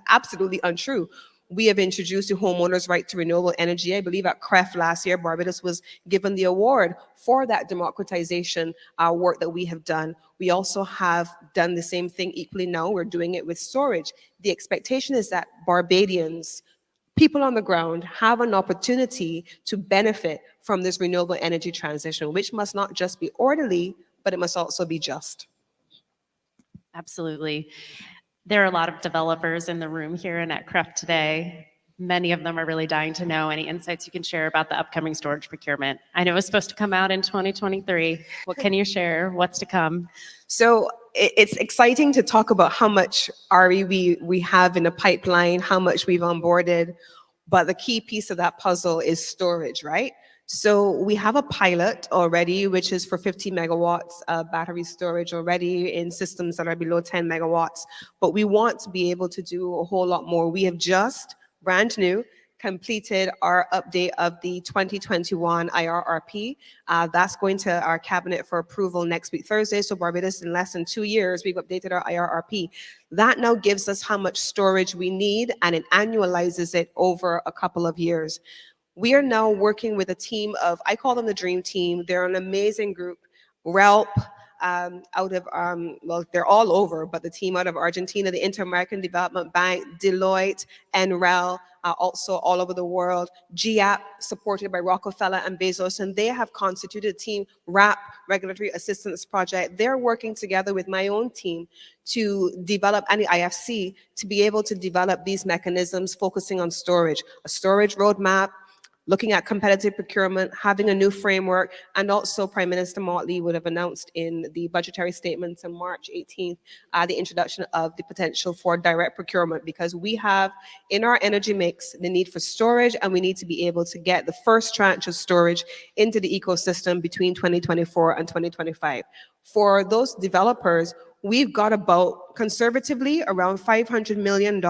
absolutely untrue. We have introduced the homeowners' right to renewable energy. I believe at CREF last year, Barbados was given the award for that democratization work that we have done. We also have done the same thing equally now. We're doing it with storage. The expectation is that Barbadians, people on the ground, have an opportunity to benefit from this renewable energy transition, which must not just be orderly, but it must also be just. Absolutely. There are a lot of developers in the room here and at CREF today. Many of them are really dying to know any insights you can share about the upcoming storage procurement. I know it was supposed to come out in 2023. What can you share? What's to come? So it's exciting to talk about how much RE we have in the pipeline, how much we've onboarded, but the key piece of that puzzle is storage, right? So we have a pilot already, which is for 50 megawatts of battery storage already in systems that are below 10 megawatts. But we want to be able to do a whole lot more. We have just, brand new, completed our update of the 2021 IRRP. That's going to our cabinet for approval next week, Thursday. So Barbados, in less than 2 years, we've updated our IRRP. That now gives us how much storage we need, and it annualizes it over a couple of years. We are now working with a team of, I call them the dream team. They're an amazing group. RELP, out of, well, they're all over, but the team out of Argentina, the Inter-American Development Bank, Deloitte, NREL, also all over the world, GAP, supported by Rockefeller and Bezos, and they have constituted a team, RAP, Regulatory Assistance Project. They're working together with my own team to develop, and the IFC, to be able to develop these mechanisms focusing on storage, a storage roadmap, looking at competitive procurement, having a new framework, and also Prime Minister Motley would have announced in the budgetary statements on March 18th, the introduction of the potential for direct procurement, because we have in our energy mix the need for storage, and we need to be able to get the first tranche of storage into the ecosystem between 2024 and 2025. For those developers, we've got about, conservatively, around $500 million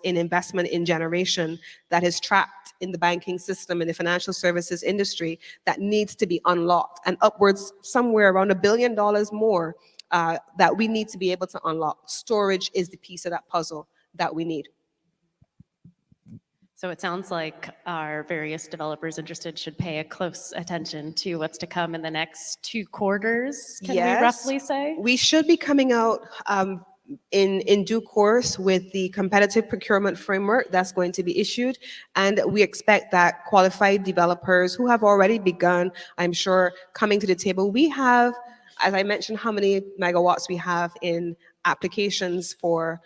in investment in generation that is trapped in the banking system, in the financial services industry, that needs to be unlocked, and upwards somewhere around $1 billion more that we need to be able to unlock. Storage is the piece of that puzzle that we need. So it sounds like our various developers interested should pay a close attention to what's to come in the next 2 quarters, can we roughly say? We should be coming out in due course with the competitive procurement framework that's going to be issued. And we expect that qualified developers who have already begun, I'm sure, coming to the table. We have, as I mentioned, how many megawatts we have in applications for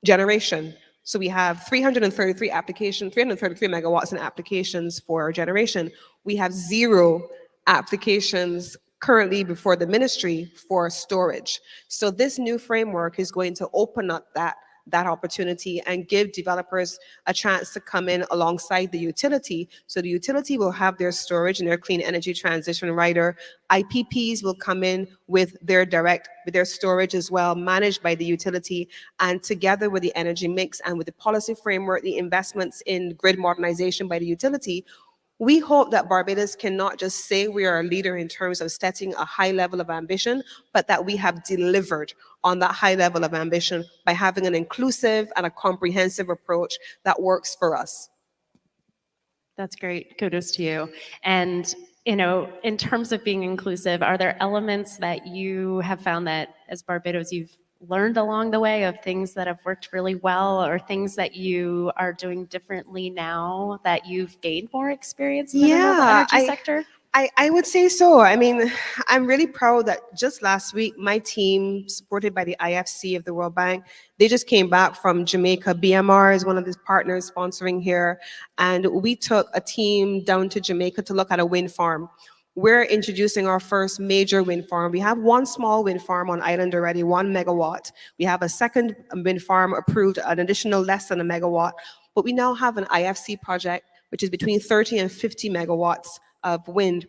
generation. So we have 333 megawatts in applications for generation. We have 0 applications currently before the ministry for storage. So this new framework is going to open up that opportunity and give developers a chance to come in alongside the utility. So the utility will have their storage and their clean energy transition rider. IPPs will come in with their storage as well, managed by the utility, and together with the energy mix and with the policy framework, the investments in grid modernization by the utility, we hope that Barbados can not just say we are a leader in terms of setting a high level of ambition, but that we have delivered on that high level of ambition by having an inclusive and a comprehensive approach that works for us. That's great. Kudos to you. And, you know, in terms of being inclusive, are there elements that you have found that as Barbados you've learned along the way, of things that have worked really well, or things that you are doing differently now that you've gained more experience in the renewable energy sector? I would say so. I mean, I'm really proud that just last week, my team, supported by the IFC of the World Bank, they just came back from Jamaica. BMR is one of the partners sponsoring here. And we took a team down to Jamaica to look at a wind farm. We're introducing our first major wind farm. We have one small wind farm on island already, 1 megawatt. We have a second wind farm approved, an additional less than 1 megawatt. But we now have an IFC project, which is between 30 and 50 megawatts of wind.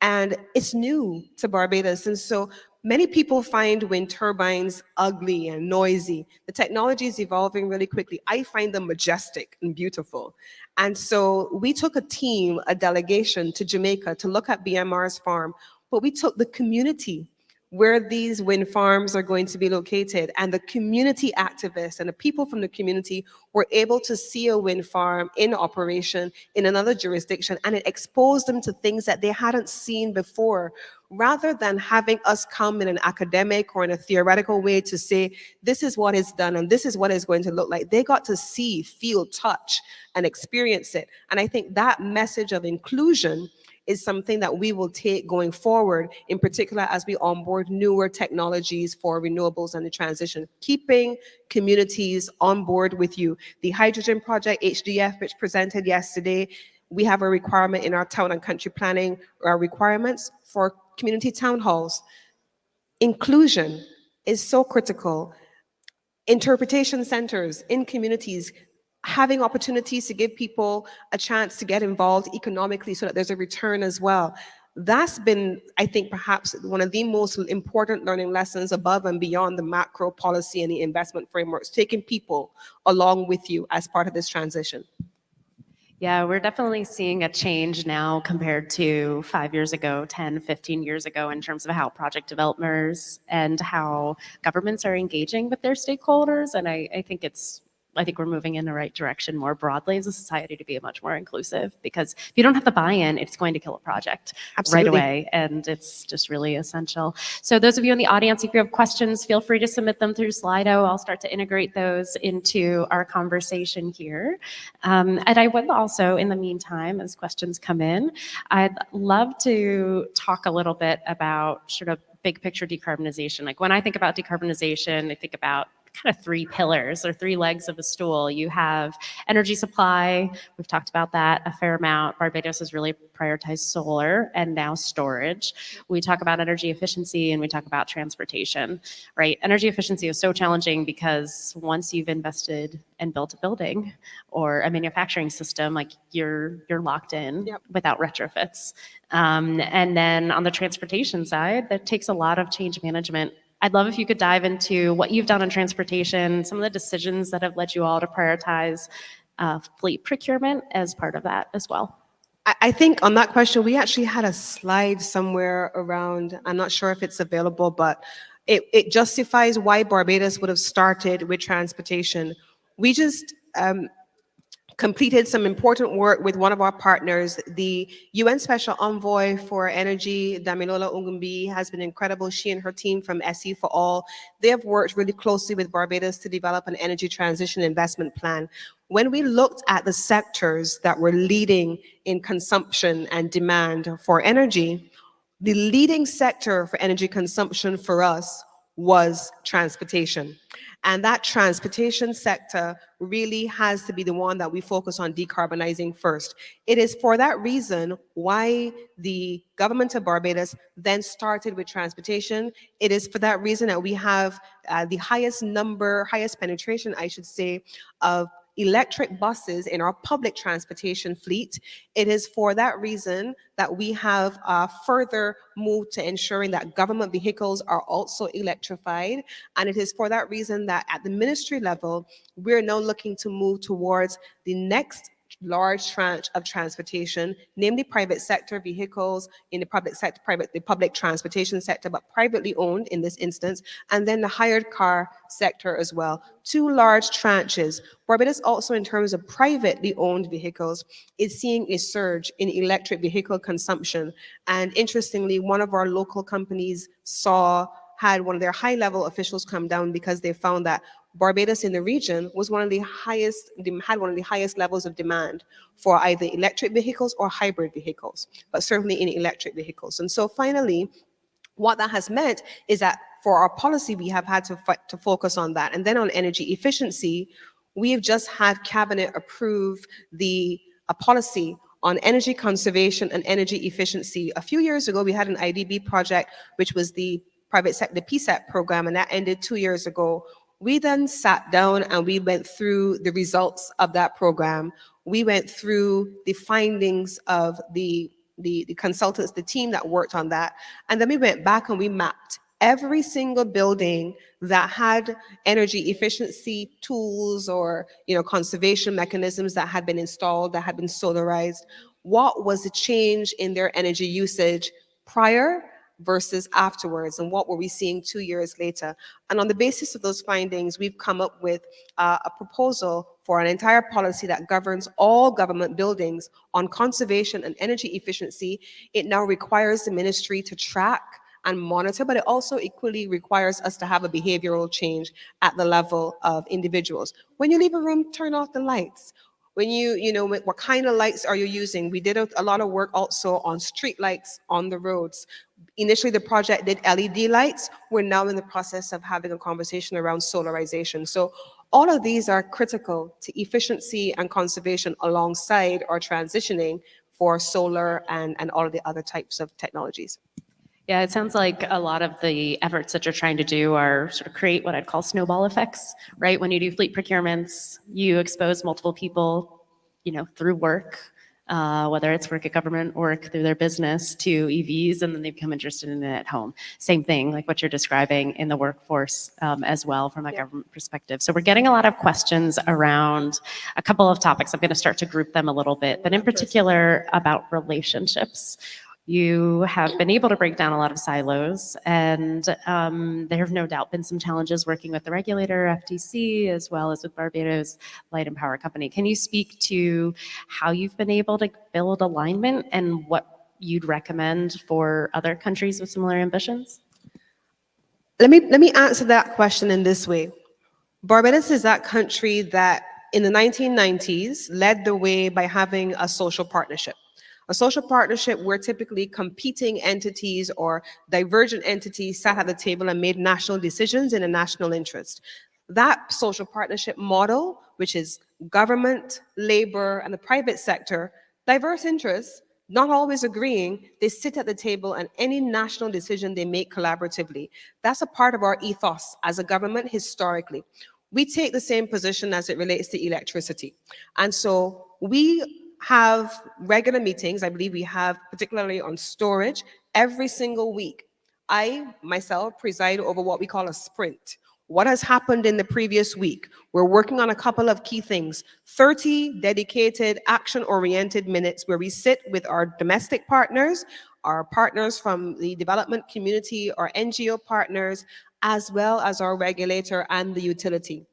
And it's new to Barbados. And so many people find wind turbines ugly and noisy. The technology is evolving really quickly. I find them majestic and beautiful. And so we took a team, a delegation to Jamaica to look at BMR's farm, but we took the community where these wind farms are going to be located, and the community activists and the people from the community were able to see a wind farm in operation in another jurisdiction, and it exposed them to things that they hadn't seen before. Rather than having us come in an academic or in a theoretical way to say, this is what is done and this is what it's going to look like, they got to see, feel, touch, and experience it. And I think that message of inclusion is something that we will take going forward, in particular as we onboard newer technologies for renewables and the transition, keeping communities on board with you. The hydrogen project, HDF, which presented yesterday, we have a requirement in our town and country planning, our requirements for community town halls. Inclusion is so critical. Interpretation centers in communities, having opportunities to give people a chance to get involved economically so that there's a return as well. That's been, I think, perhaps one of the most important learning lessons above and beyond the macro policy and the investment frameworks, taking people along with you as part of this transition. Yeah, we're definitely seeing a change now compared to 5 years ago, 10, 15 years ago, in terms of how project developers and how governments are engaging with their stakeholders. And I think we're moving in the right direction more broadly as a society to be much more inclusive, because if you don't have the buy-in, it's going to kill a project right Absolutely. away. And it's just really essential. So those of you in the audience, if you have questions, feel free to submit them through Slido. I'll start to integrate those into our conversation here. And I would also, in the meantime, as questions come in, I'd love to talk a little bit about sort of big picture decarbonization. Like when I think about decarbonization, I think about kind of three pillars or three legs of a stool. You have energy supply. We've talked about that a fair amount. Barbados has really prioritized solar and now storage. We talk about energy efficiency and we talk about transportation, right? Energy efficiency is so challenging because once you've invested and built a building or a manufacturing system, like you're locked in without retrofits. And then on the transportation side, that takes a lot of change management. I'd love if you could dive into what you've done in transportation, some of the decisions that have led you all to prioritize fleet procurement as part of that as well. I think on that question, we actually had a slide somewhere around, I'm not sure if it's available, but it justifies why Barbados would have started with transportation. We just completed some important work with one of our partners. The UN Special Envoy for Energy, Damilola Ungumbi, has been incredible. She and her team from SE for All, they have worked really closely with Barbados to develop an energy transition investment plan. When we looked at the sectors that were leading in consumption and demand for energy, the leading sector for energy consumption for us was transportation. And that transportation sector really has to be the one that we focus on decarbonizing first. It is for that reason why the government of Barbados then started with transportation. It is for that reason that we have the highest penetration, I should say, of electric buses in our public transportation fleet. It is for that reason that we have further moved to ensuring that government vehicles are also electrified. And it is for that reason that at the ministry level, we're now looking to move towards the next large tranche of transportation, namely private sector vehicles in the public transportation sector, but privately owned in this instance, and then the hired car sector as well. Two large tranches. Barbados also, in terms of privately owned vehicles, is seeing a surge in electric vehicle consumption. And interestingly, one of our local companies had one of their high-level officials come down because they found that Barbados in the region had one of the highest levels of demand for either electric vehicles or hybrid vehicles, but certainly in electric vehicles. And so finally, what that has meant is that for our policy, we have had to focus on that. And then on energy efficiency, we have just had Cabinet approve a policy on energy conservation and energy efficiency. A few years ago, we had an IDB project, which was the private sector, the PSEP program, and that ended 2 years ago. We then sat down and we went through the results of that program. We went through the findings of the consultants, the team that worked on that. And then we went back and we mapped every single building that had energy efficiency tools or conservation mechanisms that had been installed, that had been solarized. What was the change in their energy usage prior versus afterwards, and what were we seeing 2 years later? And on the basis of those findings, we've come up with a proposal for an entire policy that governs all government buildings on conservation and energy efficiency. It now requires the ministry to track and monitor, but it also equally requires us to have a behavioral change at the level of individuals. When you leave a room, turn off the lights. When what kind of lights are you using? We did a lot of work also on street lights on the roads. Initially, the project did LED lights. We're now in the process of having a conversation around solarization. So all of these are critical to efficiency and conservation alongside our transitioning for solar and all of the other types of technologies. Yeah, it sounds like a lot of the efforts that you're trying to do are sort of create what I'd call snowball effects, right? When you do fleet procurements, you expose multiple people, through work, whether it's work at government, work through their business to EVs, and then they become interested in it at home. Same thing, like what you're describing in the workforce as well from a government perspective. So we're getting a lot of questions around a couple of topics. I'm going to start to group them a little bit, but in particular about relationships. You have been able to break down a lot of silos, and there have no doubt been some challenges working with the regulator, FTC, as well as with Barbados Light and Power Company. Can you speak to how you've been able to build alignment and what you'd recommend for other countries with similar ambitions? Let me answer that question in this way. Barbados is that country that in the 1990s led the way by having a social partnership. A social partnership where typically competing entities or divergent entities sat at the table and made national decisions in a national interest. That social partnership model, which is government, labor, and the private sector, diverse interests, not always agreeing, they sit at the table and any national decision they make collaboratively. That's a part of our ethos as a government historically. We take the same position as it relates to electricity. And so we have regular meetings. I believe we have, particularly on storage, every single week. I, myself, preside over what we call a sprint. What has happened in the previous week? We're working on a couple of key things. 30 dedicated, action-oriented minutes where we sit with our domestic partners, our partners from the development community, our NGO partners, as well as our regulator and the utility.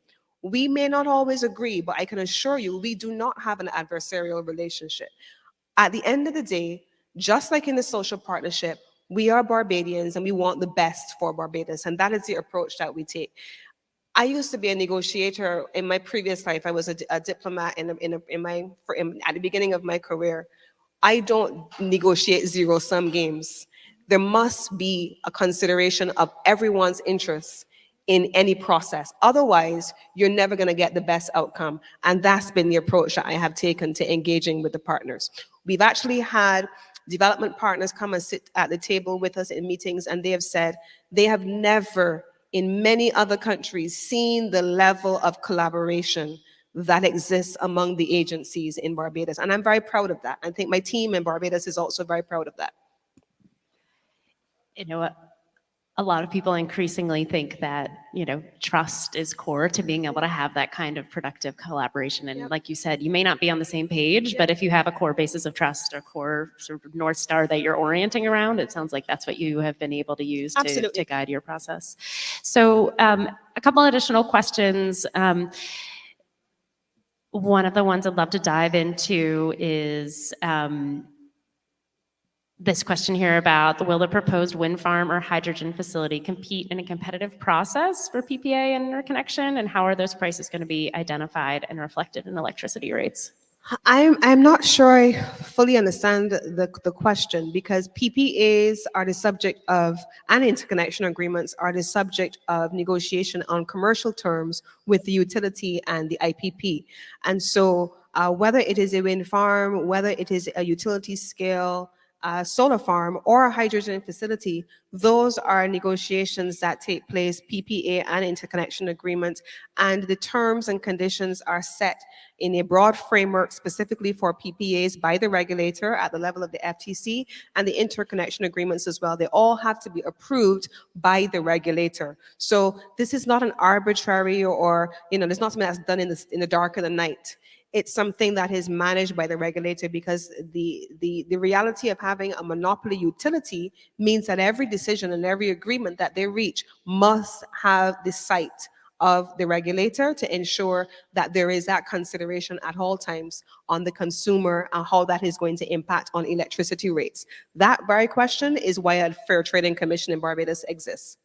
We may not always agree, but I can assure you we do not have an adversarial relationship. At the end of the day, just like in the social partnership, we are Barbadians and we want the best for Barbados, and that is the approach that we take. I used to be a negotiator in my previous life. I was a diplomat at the beginning of my career. I don't negotiate zero-sum games. There must be a consideration of everyone's interests in any process. Otherwise, you're never going to get the best outcome. And that's been the approach that I have taken to engaging with the partners. We've actually had development partners come and sit at the table with us in meetings, and they have said they have never in many other countries seen the level of collaboration that exists among the agencies in Barbados. And I'm very proud of that. I think my team in Barbados is also very proud of that. You know what? A lot of people increasingly think that, trust is core to being able to have that kind of productive collaboration. And like you said, you may not be on the same page, but if you have a core basis of trust or core sort of North Star that you're orienting around, it sounds like that's what you have been able to use to guide your process. So a couple additional questions. One of the ones I'd love to dive into is this question here about will the proposed wind farm or hydrogen facility compete in a competitive process for PPA and interconnection, and how are those prices going to be identified and reflected in electricity rates? I'm not sure I fully understand the question, because PPAs are the subject of, and interconnection agreements are the subject of negotiation on commercial terms with the utility and the IPP. And so whether it is a wind farm, whether it is a utility scale solar farm or a hydrogen facility, those are negotiations that take place, PPA and interconnection agreement, and the terms and conditions are set in a broad framework specifically for PPAs by the regulator at the level of the FTC, and the interconnection agreements as well. They all have to be approved by the regulator. So this is not an arbitrary or, there's not something that's done in the dark of the night. It's something that is managed by the regulator, because the reality of having a monopoly utility means that every decision and every agreement that they reach must have the sight of the regulator to ensure that there is that consideration at all times on the consumer and how that is going to impact on electricity rates. That very question is why a Fair Trading Commission in Barbados exists.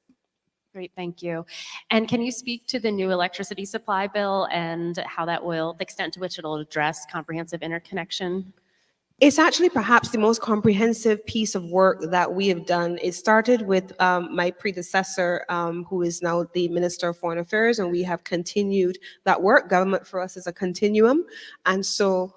Great, thank you. And can you speak to the new electricity supply bill and how that will, the extent to which it'll address comprehensive interconnection? It's actually perhaps the most comprehensive piece of work that we have done. It started with my predecessor, who is now the Minister of Foreign Affairs, and we have continued that work. Government for us is a continuum. And so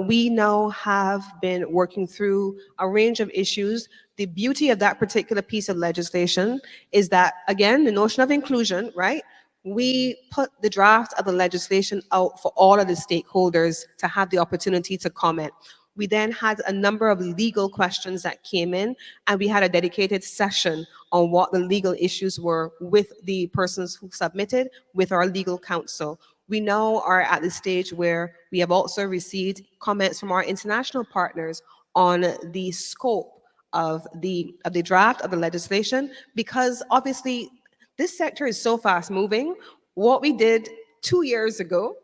We now have been working through a range of issues. The beauty of that particular piece of legislation is that, again, the notion of inclusion, right? We put the draft of the legislation out for all of the stakeholders to have the opportunity to comment. We then had a number of legal questions that came in, and we had a dedicated session on what the legal issues were with the persons who submitted with our legal counsel. We now are at the stage where we have also received comments from our international partners on the scope of the draft of the legislation, because obviously this sector is so fast moving. What we did 2 years ago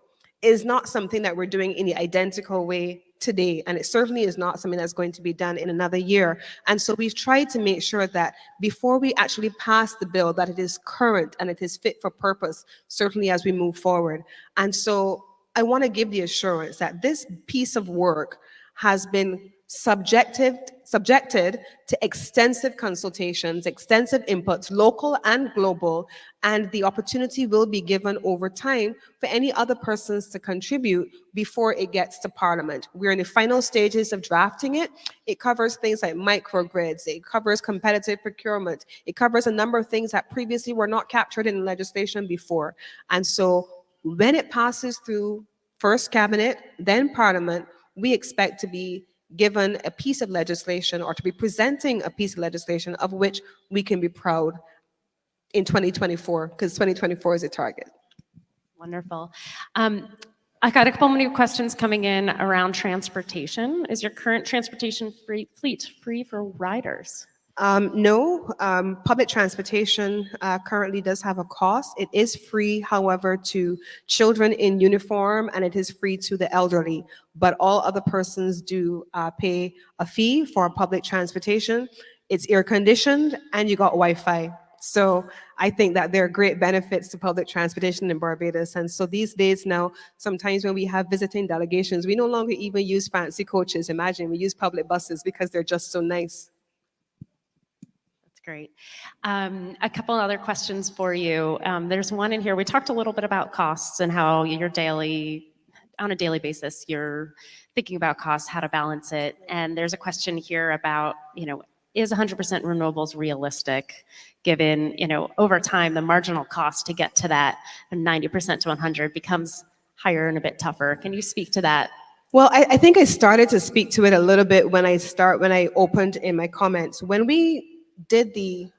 is not something that we're doing in the identical way today, and it certainly is not something that's going to be done in another year. And so we've tried to make sure that before we actually pass the bill, that it is current and it is fit for purpose, certainly as we move forward. And so I want to give the assurance that this piece of work has been subjected to extensive consultations, extensive inputs, local and global, and the opportunity will be given over time for any other persons to contribute before it gets to Parliament. We're in the final stages of drafting it. It covers things like microgrids, it covers competitive procurement, it covers a number of things that previously were not captured in legislation before. And so when it passes through first Cabinet, then Parliament, we expect to be given a piece of legislation or to be presenting a piece of legislation of which we can be proud in 2024, because 2024 is a target. Wonderful. I got a couple more questions coming in around transportation. Is your current transportation fleet free for riders? No, public transportation currently does have a cost. It is free, however, to children in uniform, and it is free to the elderly. But all other persons do pay a fee for public transportation. It's air conditioned, and you got Wi-Fi. So I think that there are great benefits to public transportation in Barbados. And so these days now, sometimes when we have visiting delegations, we no longer even use fancy coaches. Imagine, we use public buses because they're just so nice. Great. A couple other questions for you. There's one in here. We talked a little bit about costs and how on a daily basis, you're thinking about costs, how to balance it. And there's a question here about, is 100% renewables realistic, given, over time, the marginal cost to get to that 90% to 100 becomes higher and a bit tougher. Can you speak to that? Well, I think I started to speak to it a little bit when I opened in my comments. When we did the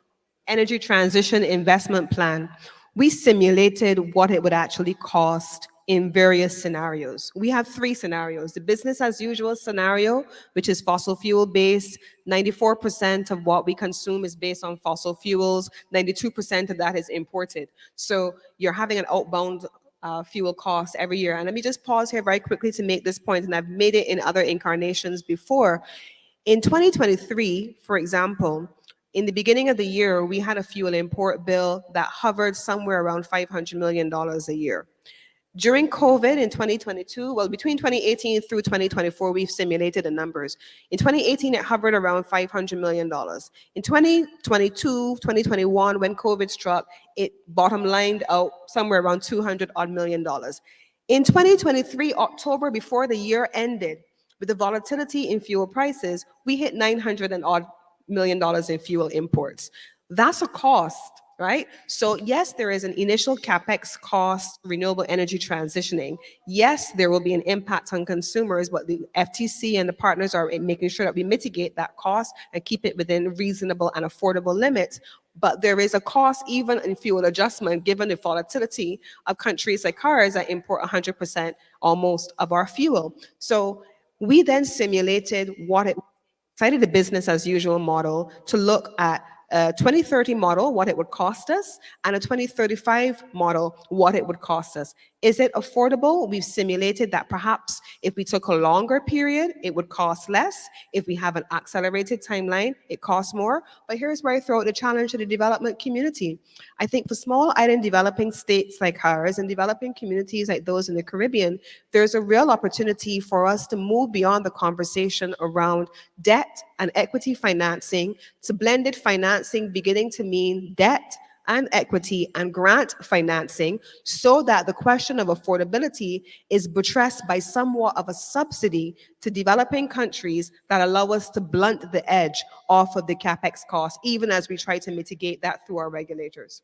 energy transition investment plan, we simulated what it would actually cost in various scenarios. We have 3 scenarios. The business as usual scenario, which is fossil fuel based. 94% of what we consume is based on fossil fuels. 92% of that is imported. So you're having an outbound fuel cost every year. And let me just pause here very quickly to make this point, and I've made it in other incarnations before. In 2023, for example, in the beginning of the year, we had a fuel import bill that hovered somewhere around $500 million a year. During COVID in 2022, well, between 2018 through 2024, we've simulated the numbers. In 2018, it hovered around $500 million. In 2022, 2021, when COVID struck, it bottom lined out somewhere around $200 odd million. In 2023, October, before the year ended, with the volatility in fuel prices, we hit $900 and odd million in fuel imports. That's a cost, right? So yes, there is an initial capex cost, renewable energy transitioning. Yes, there will be an impact on consumers, but the FTC and the partners are making sure that we mitigate that cost and keep it within reasonable and affordable limits. But there is a cost even in fuel adjustment, given the volatility of countries like ours that import 100% almost of our fuel. So we then simulated what it cited the business as usual model to look at a 2030 model, what it would cost us, and a 2035 model, what it would cost us. Is it affordable? We've simulated that perhaps if we took a longer period, it would cost less. If we have an accelerated timeline, it costs more. But here's where I throw out the challenge to the development community. I think for small island developing states like ours and developing communities like those in the Caribbean, there's a real opportunity for us to move beyond the conversation around debt and equity financing to blended financing beginning to mean debt and equity and grant financing so that the question of affordability is buttressed by somewhat of a subsidy to developing countries that allow us to blunt the edge off of the capex cost, even as we try to mitigate that through our regulators.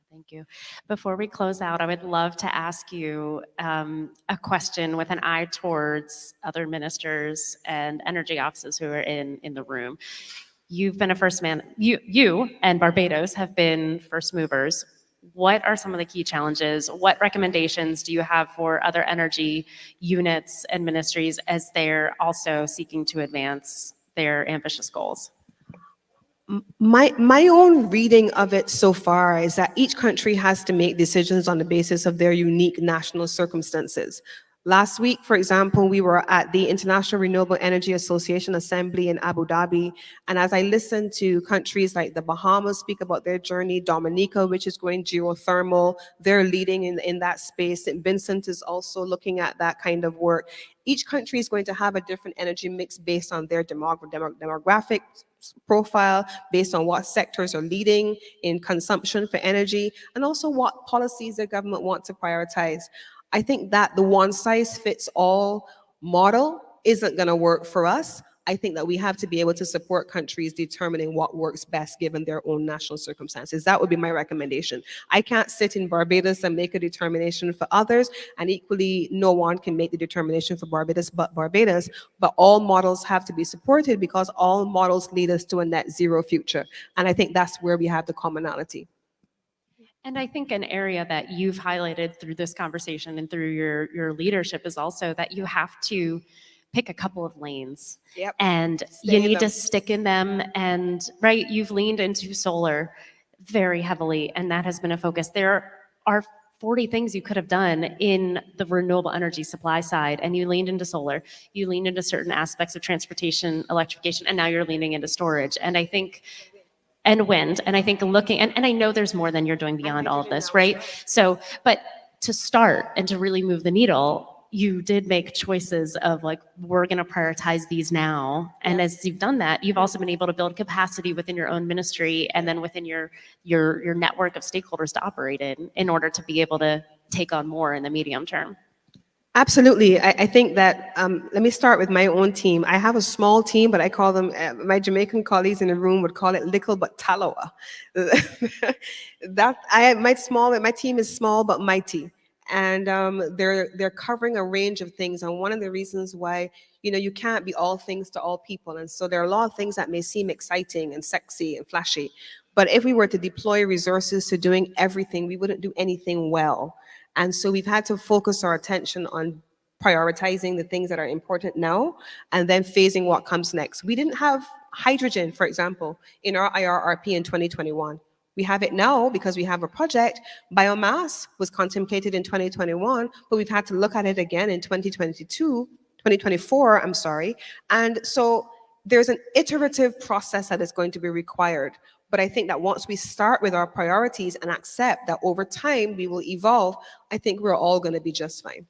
Thank you. Before we close out, I would love to ask you a question with an eye towards other ministers and energy offices who are in the room. You've been a first man, you and Barbados have been first movers. What are some of the key challenges? What recommendations do you have for other energy units and ministries as they're also seeking to advance their ambitious goals? My own reading of it so far is that each country has to make decisions on the basis of their unique national circumstances. Last week, for example, we were at the International Renewable Energy Association Assembly in Abu Dhabi. And as I listened to countries like the Bahamas speak about their journey, Dominica, which is going geothermal, they're leading in that space. St. Vincent is also looking at that kind of work. Each country is going to have a different energy mix based on their demographic profile, based on what sectors are leading in consumption for energy, and also what policies the government wants to prioritize. I think that the one-size-fits-all model isn't going to work for us. I think that we have to be able to support countries determining what works best given their own national circumstances. That would be my recommendation. I can't sit in Barbados and make a determination for others, and equally, no one can make the determination for Barbados but Barbados. But all models have to be supported because all models lead us to a net zero future. And I think that's where we have the commonality. And I think an area that you've highlighted through this conversation and through your leadership is also that you have to pick a couple of lanes. Yep. And you need to stick in them. And right, you've leaned into solar very heavily, and that has been a focus. There are 40 things you could have done in the renewable energy supply side, and you leaned into solar, you leaned into certain aspects of transportation, electrification, and now you're leaning into storage. And I think and wind. And I think looking, and I know there's more than you're doing beyond all of this, right? So, but to start and to really move the needle, you did make choices of like, we're going to prioritize these now. And as you've done that, you've also been able to build capacity within your own ministry and then within your network of stakeholders to operate in order to be able to take on more in the medium term. Absolutely. I think that, let me start with my own team. I have a small team, but I call them, my Jamaican colleagues in the room would call it little but taloa. My team is small but mighty. And they're covering a range of things. And one of the reasons why, you can't be all things to all people. And so there are a lot of things that may seem exciting and sexy and flashy. But if we were to deploy resources to doing everything, we wouldn't do anything well. And so we've had to focus our attention on prioritizing the things that are important now and then phasing what comes next. We didn't have hydrogen, for example, in our IRRP in 2021. We have it now because we have a project. Biomass was contemplated in 2021, but we've had to look at it again in 2024, I'm sorry. And so there's an iterative process that is going to be required. But I think that once we start with our priorities and accept that over time we will evolve, I think we're all going to be just fine.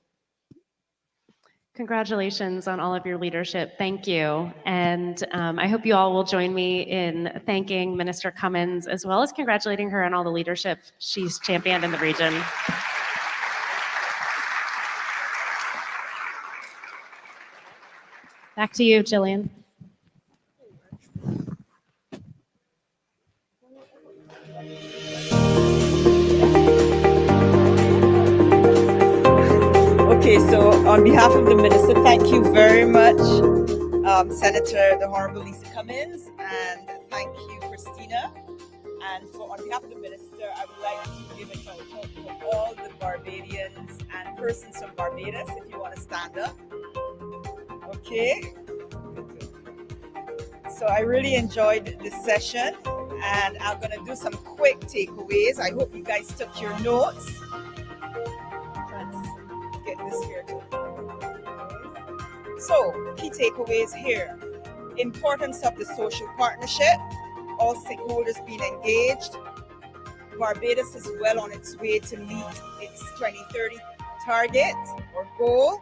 Congratulations on all of your leadership. Thank you. And I hope you all will join me in thanking Minister Cummins, as well as congratulating her on all the leadership she's championed in the region. Back to you, Jillian. Okay, so on behalf of the minister, thank you very much, Senator, the Honorable Lisa Cummins, and thank you, Christina. And on behalf of the minister, I would like to give a shout out for all the Barbadians and persons from Barbados, if you want to stand up. Okay. So I really enjoyed this session, and I'm going to do some quick takeaways. I hope you guys took your notes. Get this here too. So, key takeaways here. Importance of the social partnership, all stakeholders being engaged. Barbados is well on its way to meet its 2030 target or goal.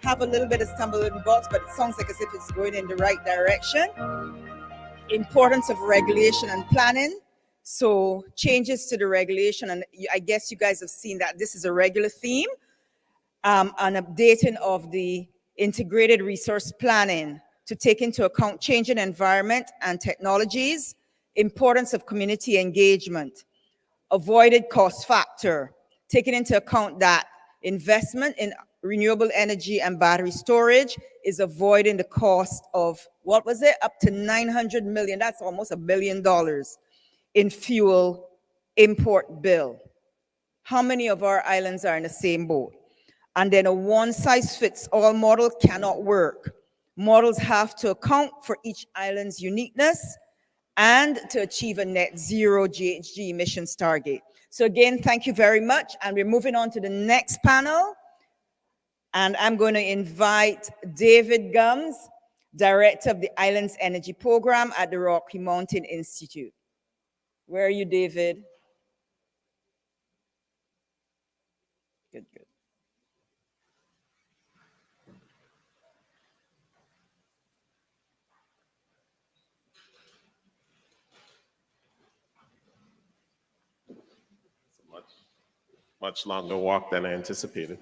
Have a little bit of stumbling blocks, but it sounds like as if it's going in the right direction. Importance of regulation and planning So changes to the regulation, and I guess you guys have seen that this is a regular theme, an updating of the integrated resource planning to take into account changing environment and technologies, importance of community engagement, avoided cost factor, taking into account that investment in renewable energy and battery storage is avoiding the cost of, what was it, up to 900 million, that's almost $1 billion in fuel import bill. How many of our islands are in the same boat? And then a one-size-fits-all model cannot work. Models have to account for each island's uniqueness and to achieve a net zero GHG emissions target. So again, thank you very much. And we're moving on to the next panel. And I'm going to invite David Gums, Director of the Islands Energy Program at the Rocky Mountain Institute. Where are you, David? Good, good. Much longer walk than I anticipated.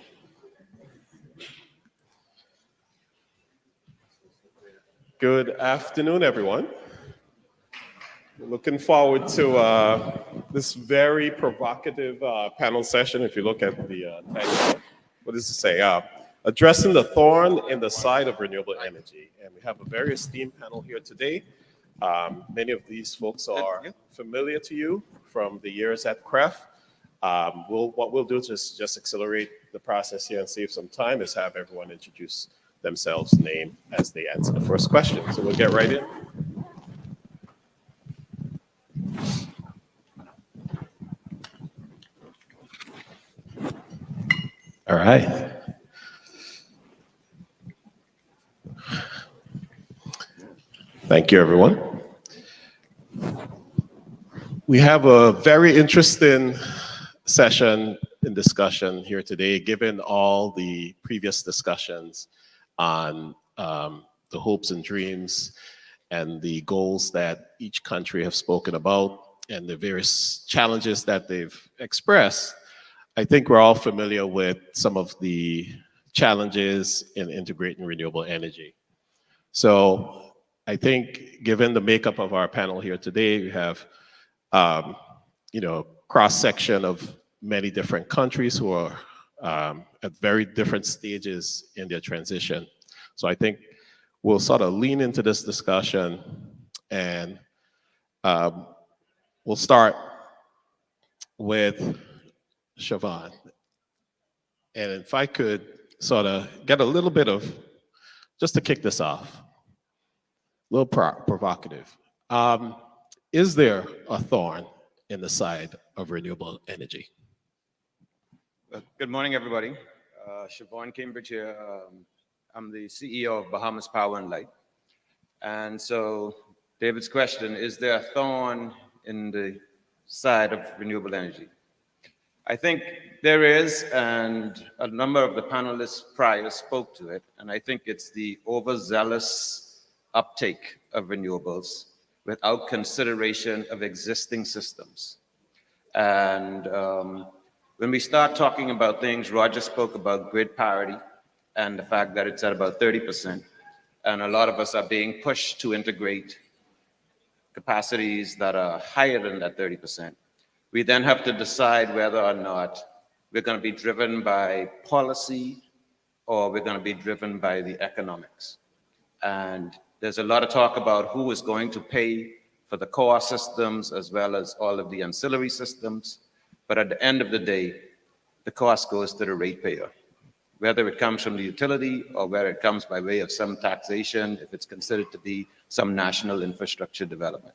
Good afternoon, everyone. Looking forward to this very provocative panel session. If you look at the title, what does it say? Addressing the thorn in the side of renewable energy. And we have a very esteemed panel here today. Many of these folks are familiar to you from the years at CREF. What we'll do is just accelerate the process here and save some time, is have everyone introduce themselves, name, as they answer the first question. So we'll get right in. All right. Thank you, everyone. We have a very interesting session and discussion here today, given all the previous discussions on the hopes and dreams and the goals that each country have spoken about and the various challenges that they've expressed. I think we're all familiar with some of the challenges in integrating renewable energy. So I think given the makeup of our panel here today, we have cross-section of many different countries who are at very different stages in their transition. So I think we'll sort of lean into this discussion, and we'll start with Siobhan. And if I could sort of get a little bit of, just to kick this off, a little provocative. Is there a thorn in the side of renewable energy? Good morning, everybody. Siobhan Cambridge here. I'm the CEO of Bahamas Power and Light. And so David's question, is there a thorn in the side of renewable energy? I think there is, and a number of the panelists prior spoke to it, and I think it's the overzealous uptake of renewables without consideration of existing systems. And when we start talking about things, Roger spoke about grid parity and the fact that it's at about 30%. And a lot of us are being pushed to integrate capacities that are higher than that 30%. We then have to decide whether or not we're going to be driven by policy or we're going to be driven by the economics. And there's a lot of talk about who is going to pay for the core systems as well as all of the ancillary systems. But at the end of the day, the cost goes to the ratepayer, whether it comes from the utility or whether it comes by way of some taxation, if it's considered to be some national infrastructure development.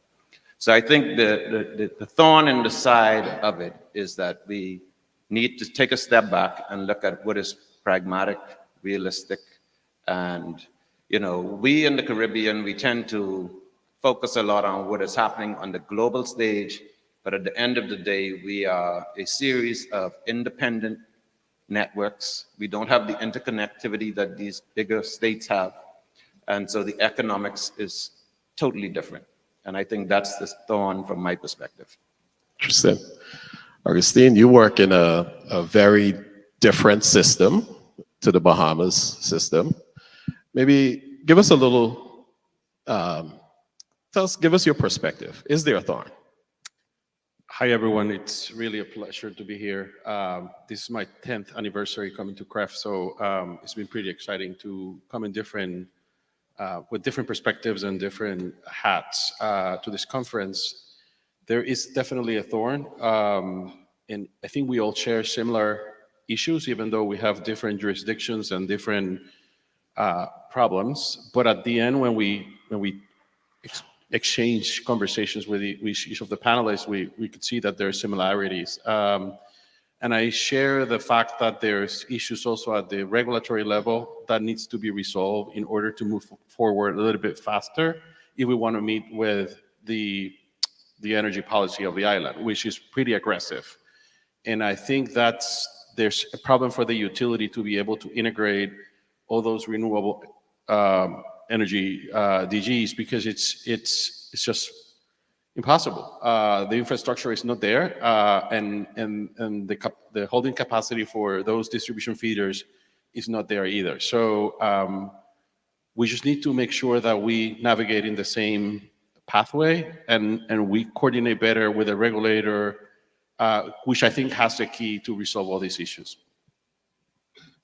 So I think the thorn in the side of it is that we need to take a step back and look at what is pragmatic, realistic. And, we in the Caribbean, we tend to focus a lot on what is happening on the global stage. But at the end of the day, we are a series of independent networks. We don't have the interconnectivity that these bigger states have. And so the economics is totally different. And I think that's the thorn from my perspective. Interesting. Augustine, you work in a very different system to the Bahamas system. Maybe give us a little, give us your perspective. Is there a thorn? Hi, everyone. It's really a pleasure to be here. This is my 10th anniversary coming to CREF, so it's been pretty exciting to come in with different perspectives and different hats to this conference. There is definitely a thorn, and I think we all share similar issues, even though we have different jurisdictions and different problems. But at the end, when we exchange conversations with each of the panelists, we could see that there are similarities. And I share the fact that there's issues also at the regulatory level that needs to be resolved in order to move forward a little bit faster if we want to meet with the energy policy of the island, which is pretty aggressive. And I think there's a problem for the utility to be able to integrate all those renewable energy DGs because it's just impossible. The infrastructure is not there, and the holding capacity for those distribution feeders is not there either. So we just need to make sure that we navigate in the same pathway and we coordinate better with the regulator, which I think has the key to resolve all these issues.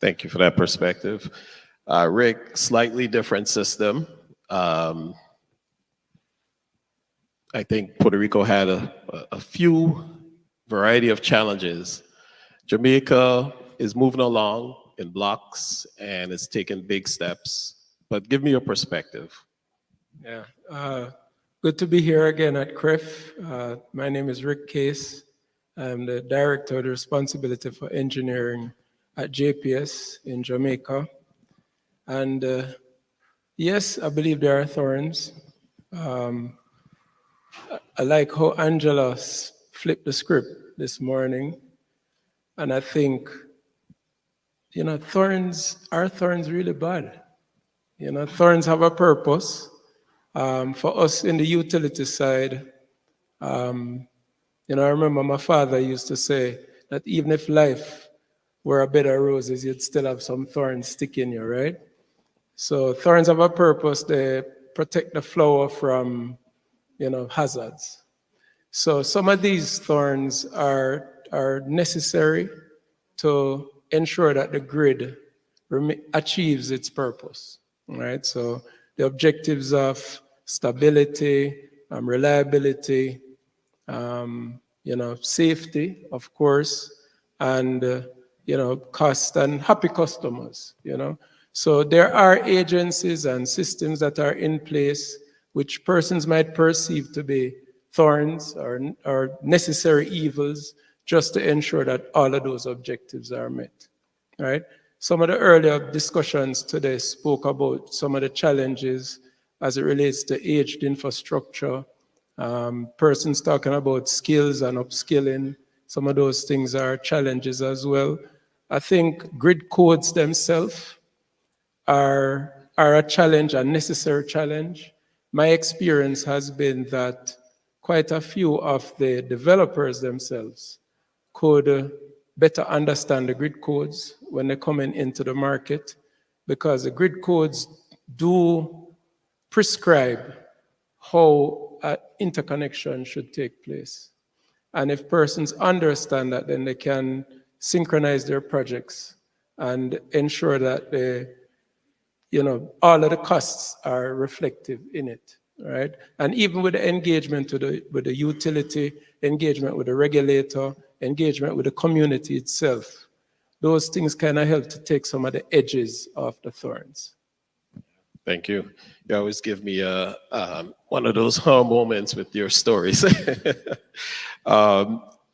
Thank you for that perspective. Rick, slightly different system. I think Puerto Rico had a few variety of challenges. Jamaica is moving along in blocks and it's taking big steps. But give me your perspective. Yeah, good to be here again at CREF. My name is Rick Case. I'm the Director of the Responsibility for Engineering at JPS in Jamaica. And yes, I believe there are thorns. I like how Angela flipped the script this morning. And I think, are thorns really bad? Thorns have a purpose. For us in the utility side, I remember my father used to say that even if life were a bed of roses, you'd still have some thorns sticking you, right? So thorns have a purpose. They protect the flower from, hazards. So some of these thorns are necessary to ensure that the grid achieves its purpose, right? So the objectives of stability, reliability, safety, of course, and, cost and happy customers, So there are agencies and systems that are in place which persons might perceive to be thorns or necessary evils just to ensure that all of those objectives are met, right? Some of the earlier discussions today spoke about some of the challenges as it relates to aged infrastructure, persons talking about skills and upskilling. Some of those things are challenges as well. I think grid codes themselves are a challenge, a necessary challenge. My experience has been that quite a few of the developers themselves could better understand the grid codes when they're coming into the market, because the grid codes do prescribe how interconnection should take place. And if persons understand that, then they can synchronize their projects and ensure that all of the costs are reflective in it, right? And even with the engagement with the utility, engagement with the regulator, engagement with the community itself, those things kind of help to take some of the edges off the thorns. Thank you. You always give me one of those moments with your stories.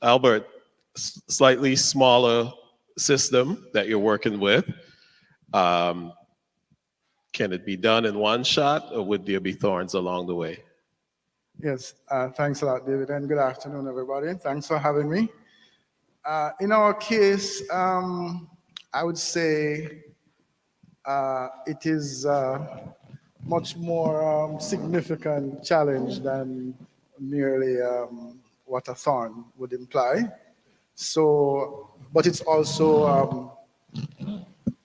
Albert, slightly smaller system that you're working with. Can it be done in one shot, or would there be thorns along the way? Yes, thanks a lot, David, and good afternoon, everybody. Thanks for having me. In our case, I would say it is much more significant challenge than merely what a thorn would imply. So, but it's also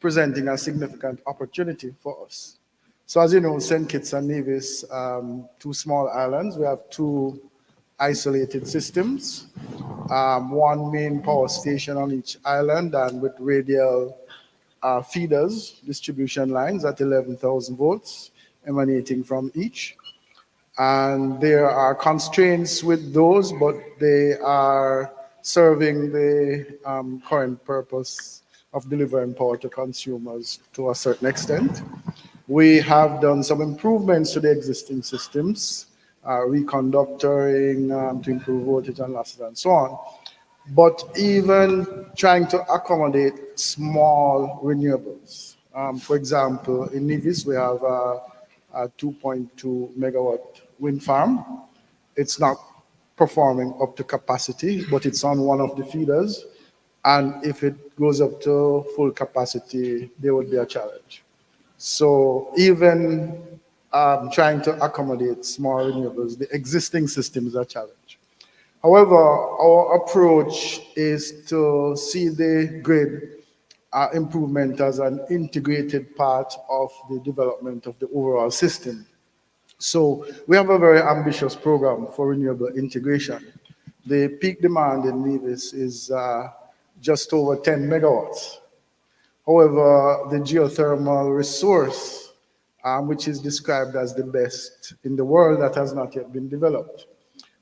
presenting a significant opportunity for us. So as you know, St. Kitts and Nevis, two small islands, we have two isolated systems, one main power station on each island and with radial feeders, distribution lines at 11,000 volts emanating from each. And there are constraints with those, but they are serving the current purpose of delivering power to consumers to a certain extent. We have done some improvements to the existing systems, reconductoring to improve voltage and losses and so on. But even trying to accommodate small renewables. For example, in Nevis, we have a 2.2 megawatt wind farm. It's not performing up to capacity, but it's on one of the feeders. And if it goes up to full capacity, there would be a challenge. So even trying to accommodate small renewables, the existing system is a challenge. However, our approach is to see the grid improvement as an integrated part of the development of the overall system. So we have a very ambitious program for renewable integration. The peak demand in Nevis is just over 10 megawatts. However, the geothermal resource, which is described as the best in the world, that has not yet been developed.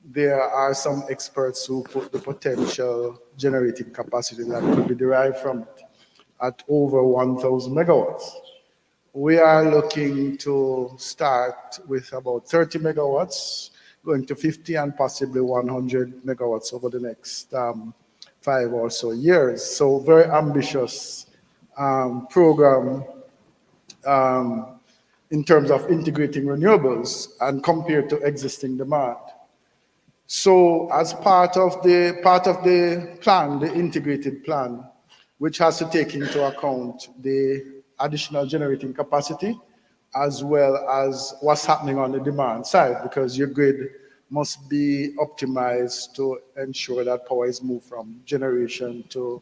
There are some experts who put the potential generating capacity that could be derived from it at over 1,000 megawatts. We are looking to start with about 30 megawatts, going to 50 and possibly 100 megawatts over the next 5 or so years. So very ambitious program in terms of integrating renewables and compared to existing demand. So as part of the plan, the integrated plan, which has to take into account the additional generating capacity as well as what's happening on the demand side, because your grid must be optimized to ensure that power is moved from generation to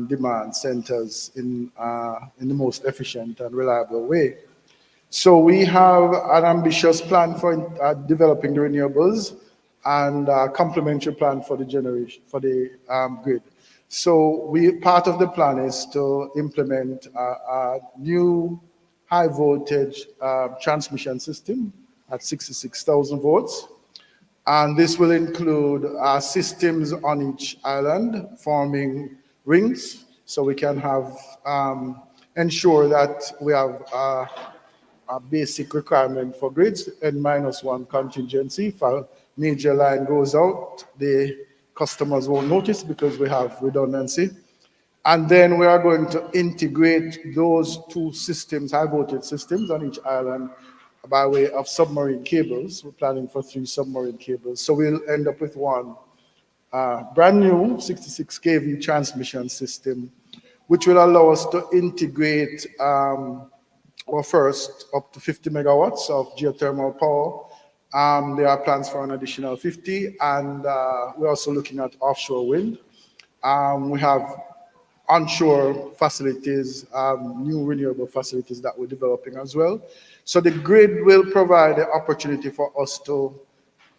demand centers in the most efficient and reliable way. So we have an ambitious plan for developing the renewables and a complementary plan for the generation, for the grid. So part of the plan is to implement a new high voltage transmission system at 66,000 volts. And this will include systems on each island forming rings, so we can have ensure that we have a basic requirement for grids and -1 contingency. If a major line goes out, the customers won't notice because we have redundancy. And then we are going to integrate those two systems, high voltage systems on each island by way of submarine cables. We're planning for 3 submarine cables. So we'll end up with one brand new 66 kV transmission system, which will allow us to integrate first up to 50 megawatts of geothermal power. There are plans for an additional 50, and we're also looking at offshore wind. We have onshore facilities, new renewable facilities that we're developing as well. So the grid will provide the opportunity for us to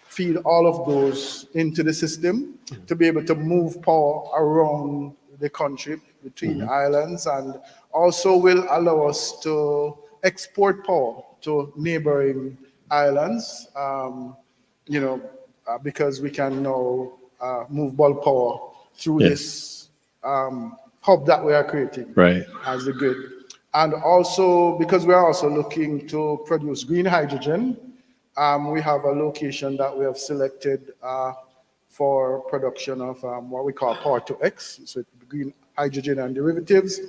feed all of those into the system to be able to move power around the country between islands, and also will allow us to export power to neighboring islands, because we can now move bulk power through this hub that we are creating as the grid. And also, because we are also looking to produce green hydrogen, we have a location that we have selected for production of what we call power to X, so green hydrogen and derivatives.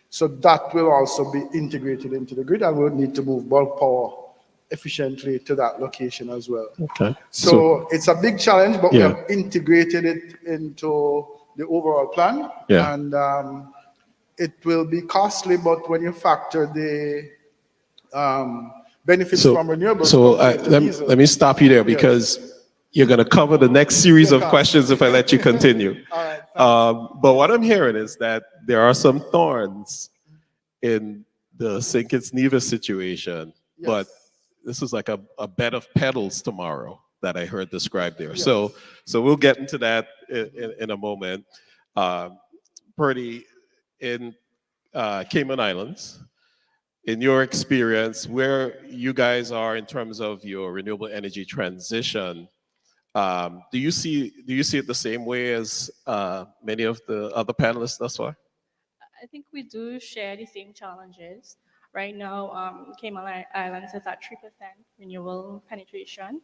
So that will also be integrated into the grid, and we'll need to move bulk power efficiently to that location as well. Okay. So it's a big challenge, but we have integrated it into the overall plan. Yeah. And it will be costly, but when you factor the benefits from renewables. So let me stop you there, because you're going to cover the next series The of cost. questions if I let you continue. All right. But what I'm hearing is that there are some thorns in the St. Nevis situation, but this is like a bed of petals tomorrow that I heard described there. Yes. So we'll get into that in a moment. Purdy, in Cayman Islands, in your experience, where you guys are in terms of your renewable energy transition, do you see it the same way as many of the other panelists thus far? I think we do share the same challenges. Right now, Cayman Islands is at 3% renewable penetration.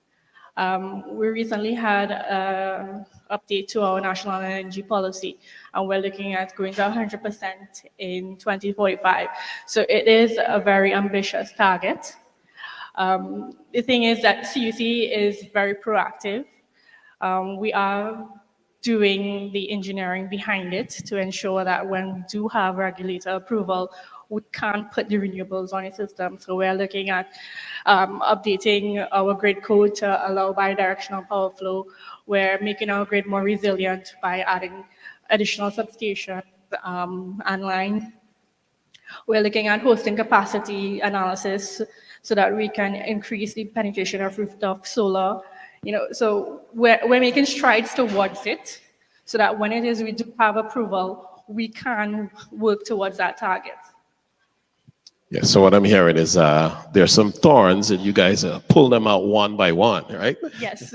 We recently had an update to our national energy policy, and we're looking at going to 100% in 2045. So it is a very ambitious target. The thing is that CUC is very proactive. We are doing the engineering behind it to ensure that when we do have regulator approval, we can't put the renewables on the system. So we're looking at updating our grid code to allow bidirectional power flow. We're making our grid more resilient by adding additional substations and line. We're looking at hosting capacity analysis so that we can increase the penetration of rooftop solar. So we're making strides towards it so that when it is we do have approval, we can work towards that target. Yeah, so what I'm hearing is there's some thorns and you guys pull them out one by one, right? Yes,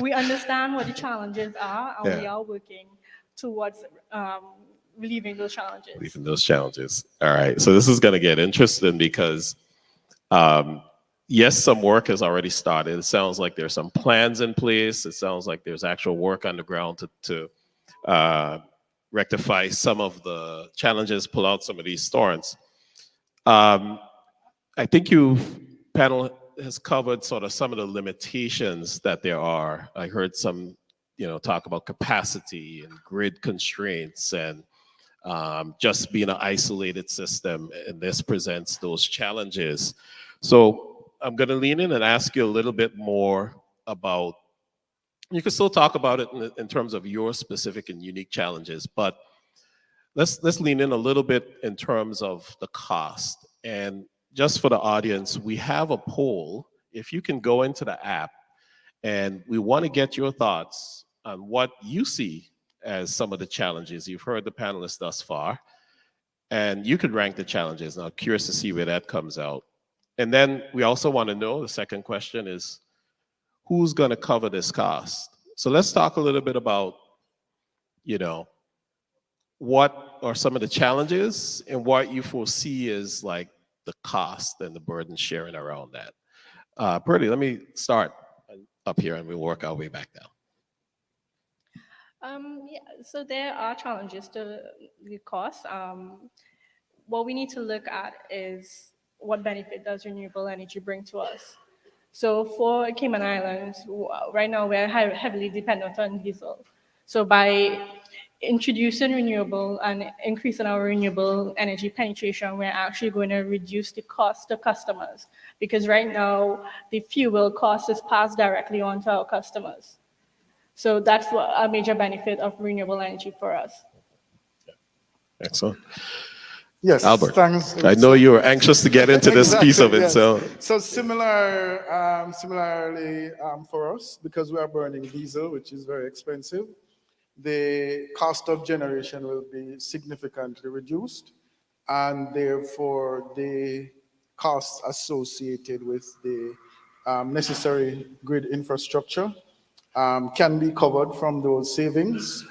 we understand what the challenges are, and we are working towards relieving those challenges. Relieving those challenges. All right, so this is going to get interesting because yes, some work has already started. It sounds like there's some plans in place. It sounds like there's actual work on the ground to rectify some of the challenges, pull out some of these thorns. I think panel has covered sort of some of the limitations that there are. I heard some, talk about capacity and grid constraints and just being an isolated system, and this presents those challenges. So I'm going to lean in and ask you a little bit more about, you can still talk about it in terms of your specific and unique challenges, but let's lean in a little bit in terms of the cost. And just for the audience, we have a poll. If you can go into the app, and we want to get your thoughts on what you see as some of the challenges. You've heard the panelists thus far, and you could rank the challenges. Now, curious to see where that comes out. And then we also want to know, the second question is, who's going to cover this cost? So let's talk a little bit about, what are some of the challenges and what you foresee as like the cost and the burden sharing around that. Purdy, let me start up here and we'll work our way back down. Yeah, so there are challenges to the cost. What we need to look at is what benefit does renewable energy bring to us. So for Cayman Islands, right now we're heavily dependent on diesel. So by introducing renewable and increasing our renewable energy penetration, we're actually going to reduce the cost to customers, because right now the fuel cost is passed directly on to our customers. So that's a major benefit of renewable energy for us. Excellent. Yes, Albert, thanks. I know you were anxious to get into this piece of it. Yes. So Similarly for us, because we are burning diesel, which is very expensive, the cost of generation will be significantly reduced, and therefore the costs associated with the necessary grid infrastructure can be covered from those savings,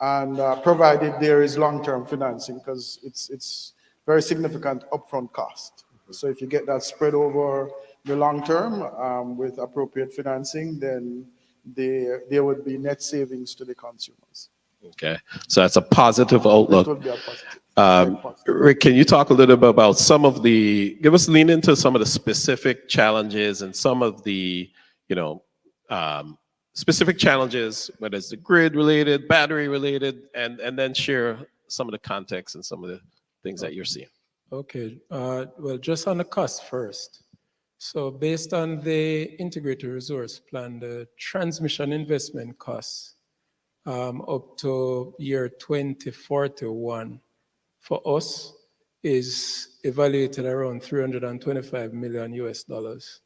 and provided there is long-term financing, because it's very significant upfront cost. So if you get that spread over the long term with appropriate financing, then there would be net savings to the consumers. okay, so that's a positive outlook. It would be a positive. Rick, can you talk a little bit about lean into some of the specific challenges and some of the, specific challenges, whether it's the grid related, battery related, and then share some of the context and some of the things that you're seeing. Okay, well, just on the cost first. So based on the integrated resource plan, the transmission investment costs up to year 2041 for us is evaluated around 325 million US dollars.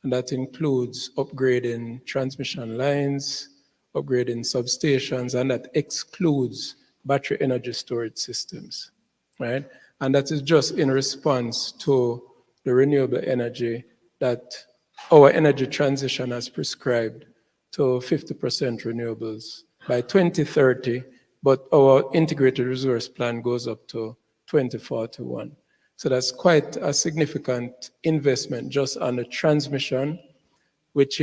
And that includes upgrading transmission lines, upgrading substations, and that excludes battery energy storage systems, right? And that is just in response to the renewable energy that our energy transition has prescribed to 50% renewables by 2030, but our integrated resource plan goes up to 2041. So that's quite a significant investment just on the transmission, which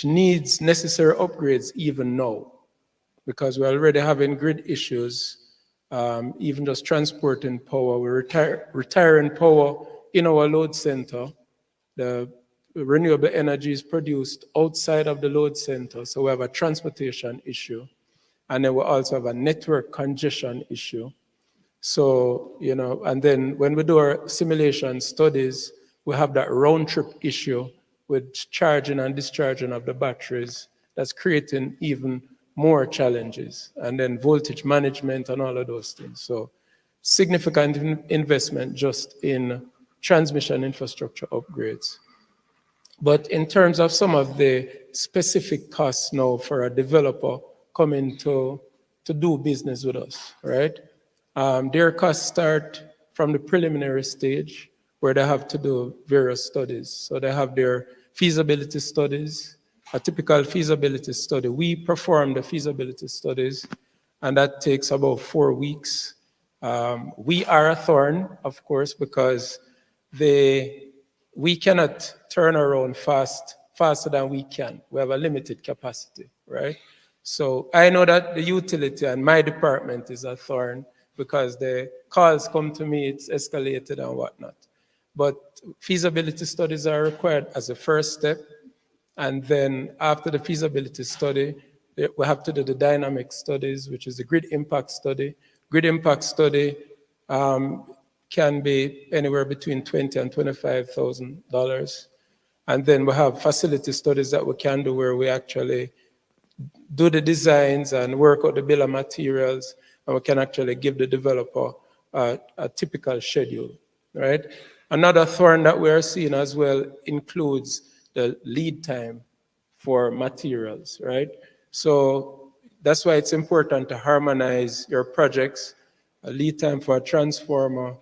needs necessary upgrades even now, because we're already having grid issues, even just transporting power. We're retiring power in our load center. The renewable energy is produced outside of the load center, so we have a transportation issue. And then we also have a network congestion issue. So, you know, and then when we do our simulation studies, we have that round trip issue with charging and discharging of the batteries that's creating even more challenges. And then voltage management and all of those things. So significant investment just in transmission infrastructure upgrades. But in terms of some of the specific costs now for a developer coming to do business with us, right? Their costs start from the preliminary stage where they have to do various studies. So they have their feasibility studies, a typical feasibility study. We perform the feasibility studies, and that takes about 4 weeks. We are a thorn, of course, because we cannot turn around faster than we can. We have a limited capacity, right? So I know that the utility and my department is a thorn because the calls come to me, it's escalated and whatnot. But feasibility studies are required as a first step. And then after the feasibility study, we have to do the dynamic studies, which is the grid impact study. Grid impact study can be anywhere between $20,000 and $25,000. And then we have facility studies that we can do where we actually do the designs and work out the bill of materials, and we can actually give the developer a typical schedule, right? Another thorn that we are seeing as well includes the lead time for materials, right? So that's why it's important to harmonize your projects. A lead time for a transformer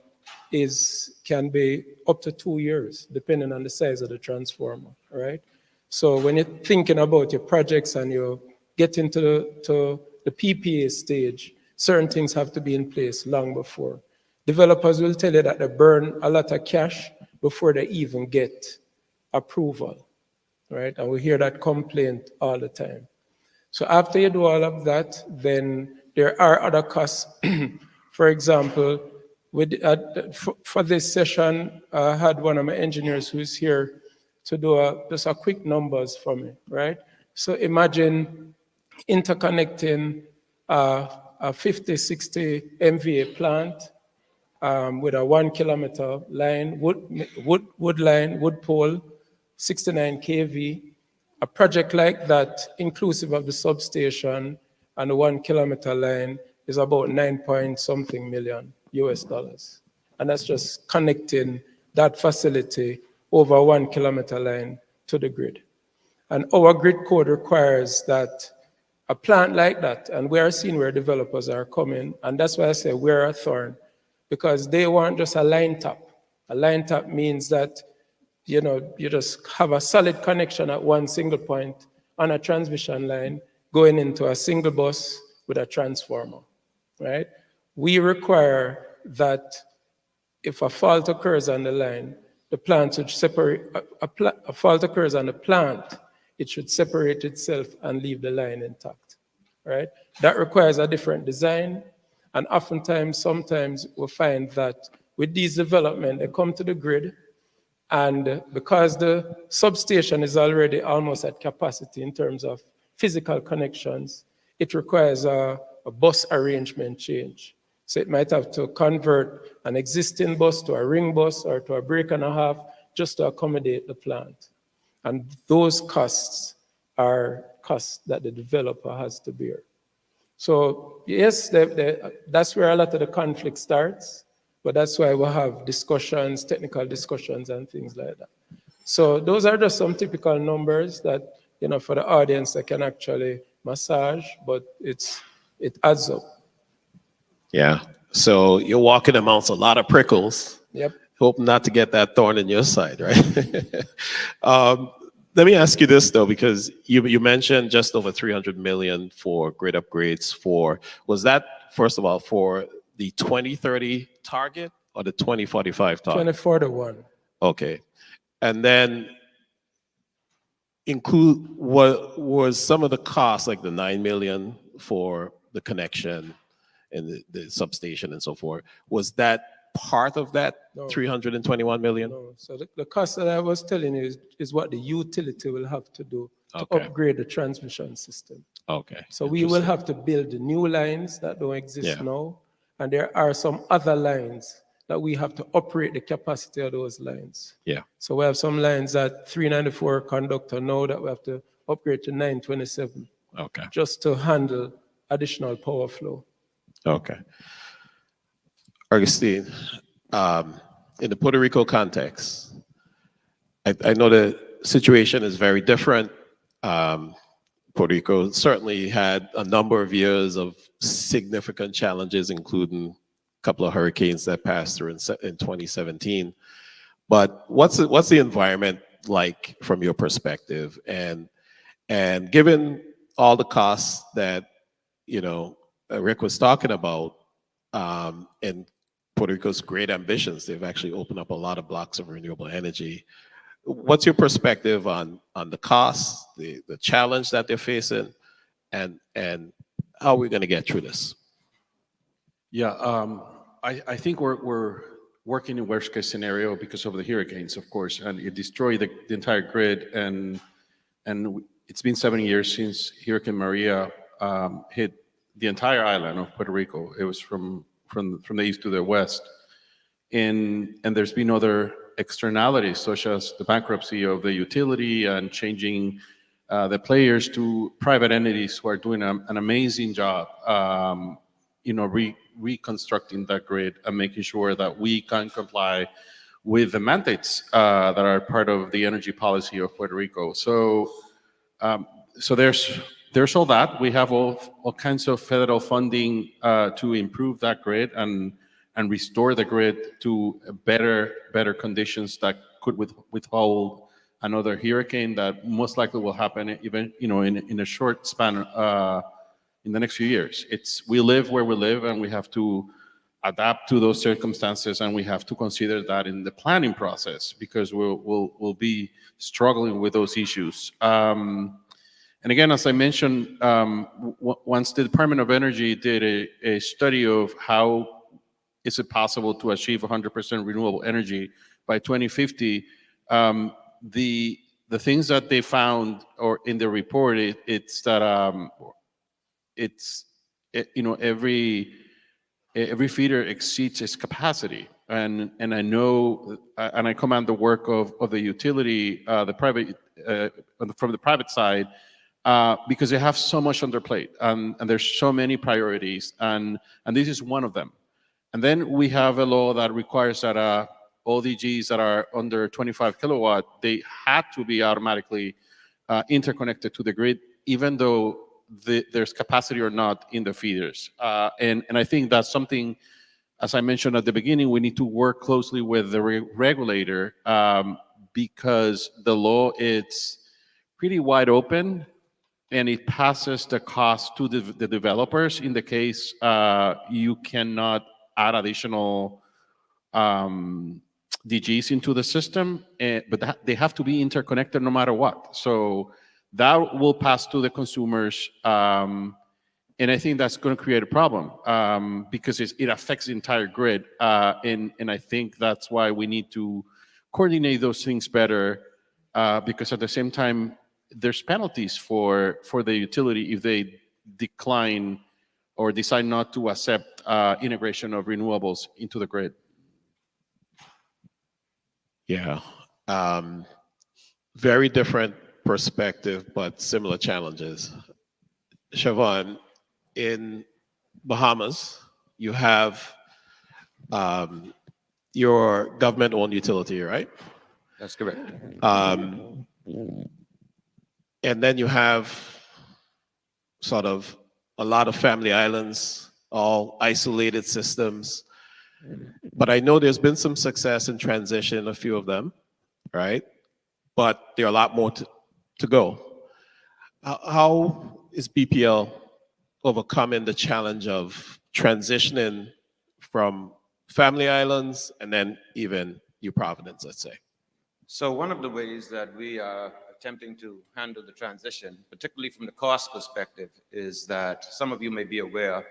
can be up to 2 years, depending on the size of the transformer, right? So when you're thinking about your projects and you get into the PPA stage, certain things have to be in place long before. Developers will tell you that they burn a lot of cash before they even get approval, right? And we hear that complaint all the time. So after you do all of that, then there are other costs. For example, for this session, I had one of my engineers who's here to do just a quick numbers for me, right? So imagine interconnecting a 50, 60 MVA plant with a 1 kilometer line, wood line, wood pole, 69 kV. A project like that, inclusive of the substation and the 1 kilometer line, is about 9-point-something million US dollars. And that's just connecting that facility over a 1 kilometer line to the grid. And our grid code requires that a plant like that, and we are seeing where developers are coming, and that's why I say we're a thorn, because they want just a line tap. A line tap means that, you know, you just have a solid connection at one single point on a transmission line going into a single bus with a transformer, right? We require that if a fault occurs on the line, the plant should separate, a fault occurs on the plant, it should separate itself and leave the line intact, right? That requires a different design. And oftentimes, sometimes we find that with these developments, they come to the grid, and because the substation is already almost at capacity in terms of physical connections, it requires a bus arrangement change. So it might have to convert an existing bus to a ring bus or to a break and a half just to accommodate the plant. And those costs are costs that the developer has to bear. So yes, that's where a lot of the conflict starts, but that's why we'll have discussions, technical discussions and things like that. So those are just some typical numbers that, for the audience that can actually massage, but it adds up. Yeah. So you're walking amongst a lot of prickles. Yep. Hope not to get that thorn in your side, right? Let me ask you this though, because you mentioned just over 300 million for grid upgrades was that, first of all, for the 2030 target or the 2045 target? 2041. Okay. And then include what was some of the costs, like the 9 million for the connection and the substation and so forth. Was that part of that No. 321 million? No. So the cost that I was telling you is what the utility will have to do to Okay. upgrade the transmission system. Okay. So we will have to build the new lines that don't exist Yeah. now. And there are some other lines that we have to operate the capacity of those lines. Yeah. So we have some lines at 394 conductor now that we have to upgrade to 927. Okay. Just to handle additional power flow. Okay. Augustine, in the Puerto Rico context, I know the situation is very different. Puerto Rico certainly had a number of years of significant challenges, including a couple of hurricanes that passed through in 2017. But what's the environment like from your perspective? And given all the costs that Rick was talking about, and Puerto Rico's great ambitions, they've actually opened up a lot of blocks of renewable energy. What's your perspective on the costs, the challenge that they're facing, and how are we going to get through this? Yeah, I think we're working in worst case scenario because of the hurricanes, of course, and it destroyed the entire grid. And it's been 7 years since Hurricane Maria hit the entire island of Puerto Rico. It was from the east to the west, and there's been other externalities such as the bankruptcy of the utility and changing the players to private entities who are doing an amazing job, reconstructing that grid and making sure that we can comply with the mandates that are part of the energy policy of Puerto Rico. So there's all that. We have all kinds of federal funding to improve that grid and restore the grid to better conditions that could withhold another hurricane that most likely will happen even in a short span in the next few years. We live where we live, and we have to adapt to those circumstances, and we have to consider that in the planning process because we'll be struggling with those issues. And again, as I mentioned, once the Department of Energy did a study of how is it possible to achieve 100% renewable energy by 2050, the things that they found or in the report, it's that every feeder exceeds its capacity. And I know, and I commend the work of the utility, the private from the private side, because they have so much on their plate, and there's so many priorities, and this is one of them. And then we have a law that requires that ODGs that are under 25 kilowatt, they had to be automatically interconnected to the grid, even though there's capacity or not in the feeders. And I think that's something, as I mentioned at the beginning, we need to work closely with the regulator because the law is pretty wide open, and it passes the cost to the developers in the case you cannot add additional DGs into the system, but they have to be interconnected no matter what. So that will pass to the consumers, and I think that's going to create a problem because it affects the entire grid, and I think that's why we need to coordinate those things better because at the same time, there's penalties for the utility if they decline or decide not to accept integration of renewables into the grid. Yeah. Very different perspective, but similar challenges. Siobhan, in Bahamas, you have your government-owned utility, right? That's correct. And then you have sort of a lot of family islands, all isolated systems. But I know there's been some success in transition, a few of them, right? But there are a lot more to go. How is BPL overcoming the challenge of transitioning from family islands and then even New Providence, let's say? So one of the ways that we are attempting to handle the transition, particularly from the cost perspective, is that some of you may be aware,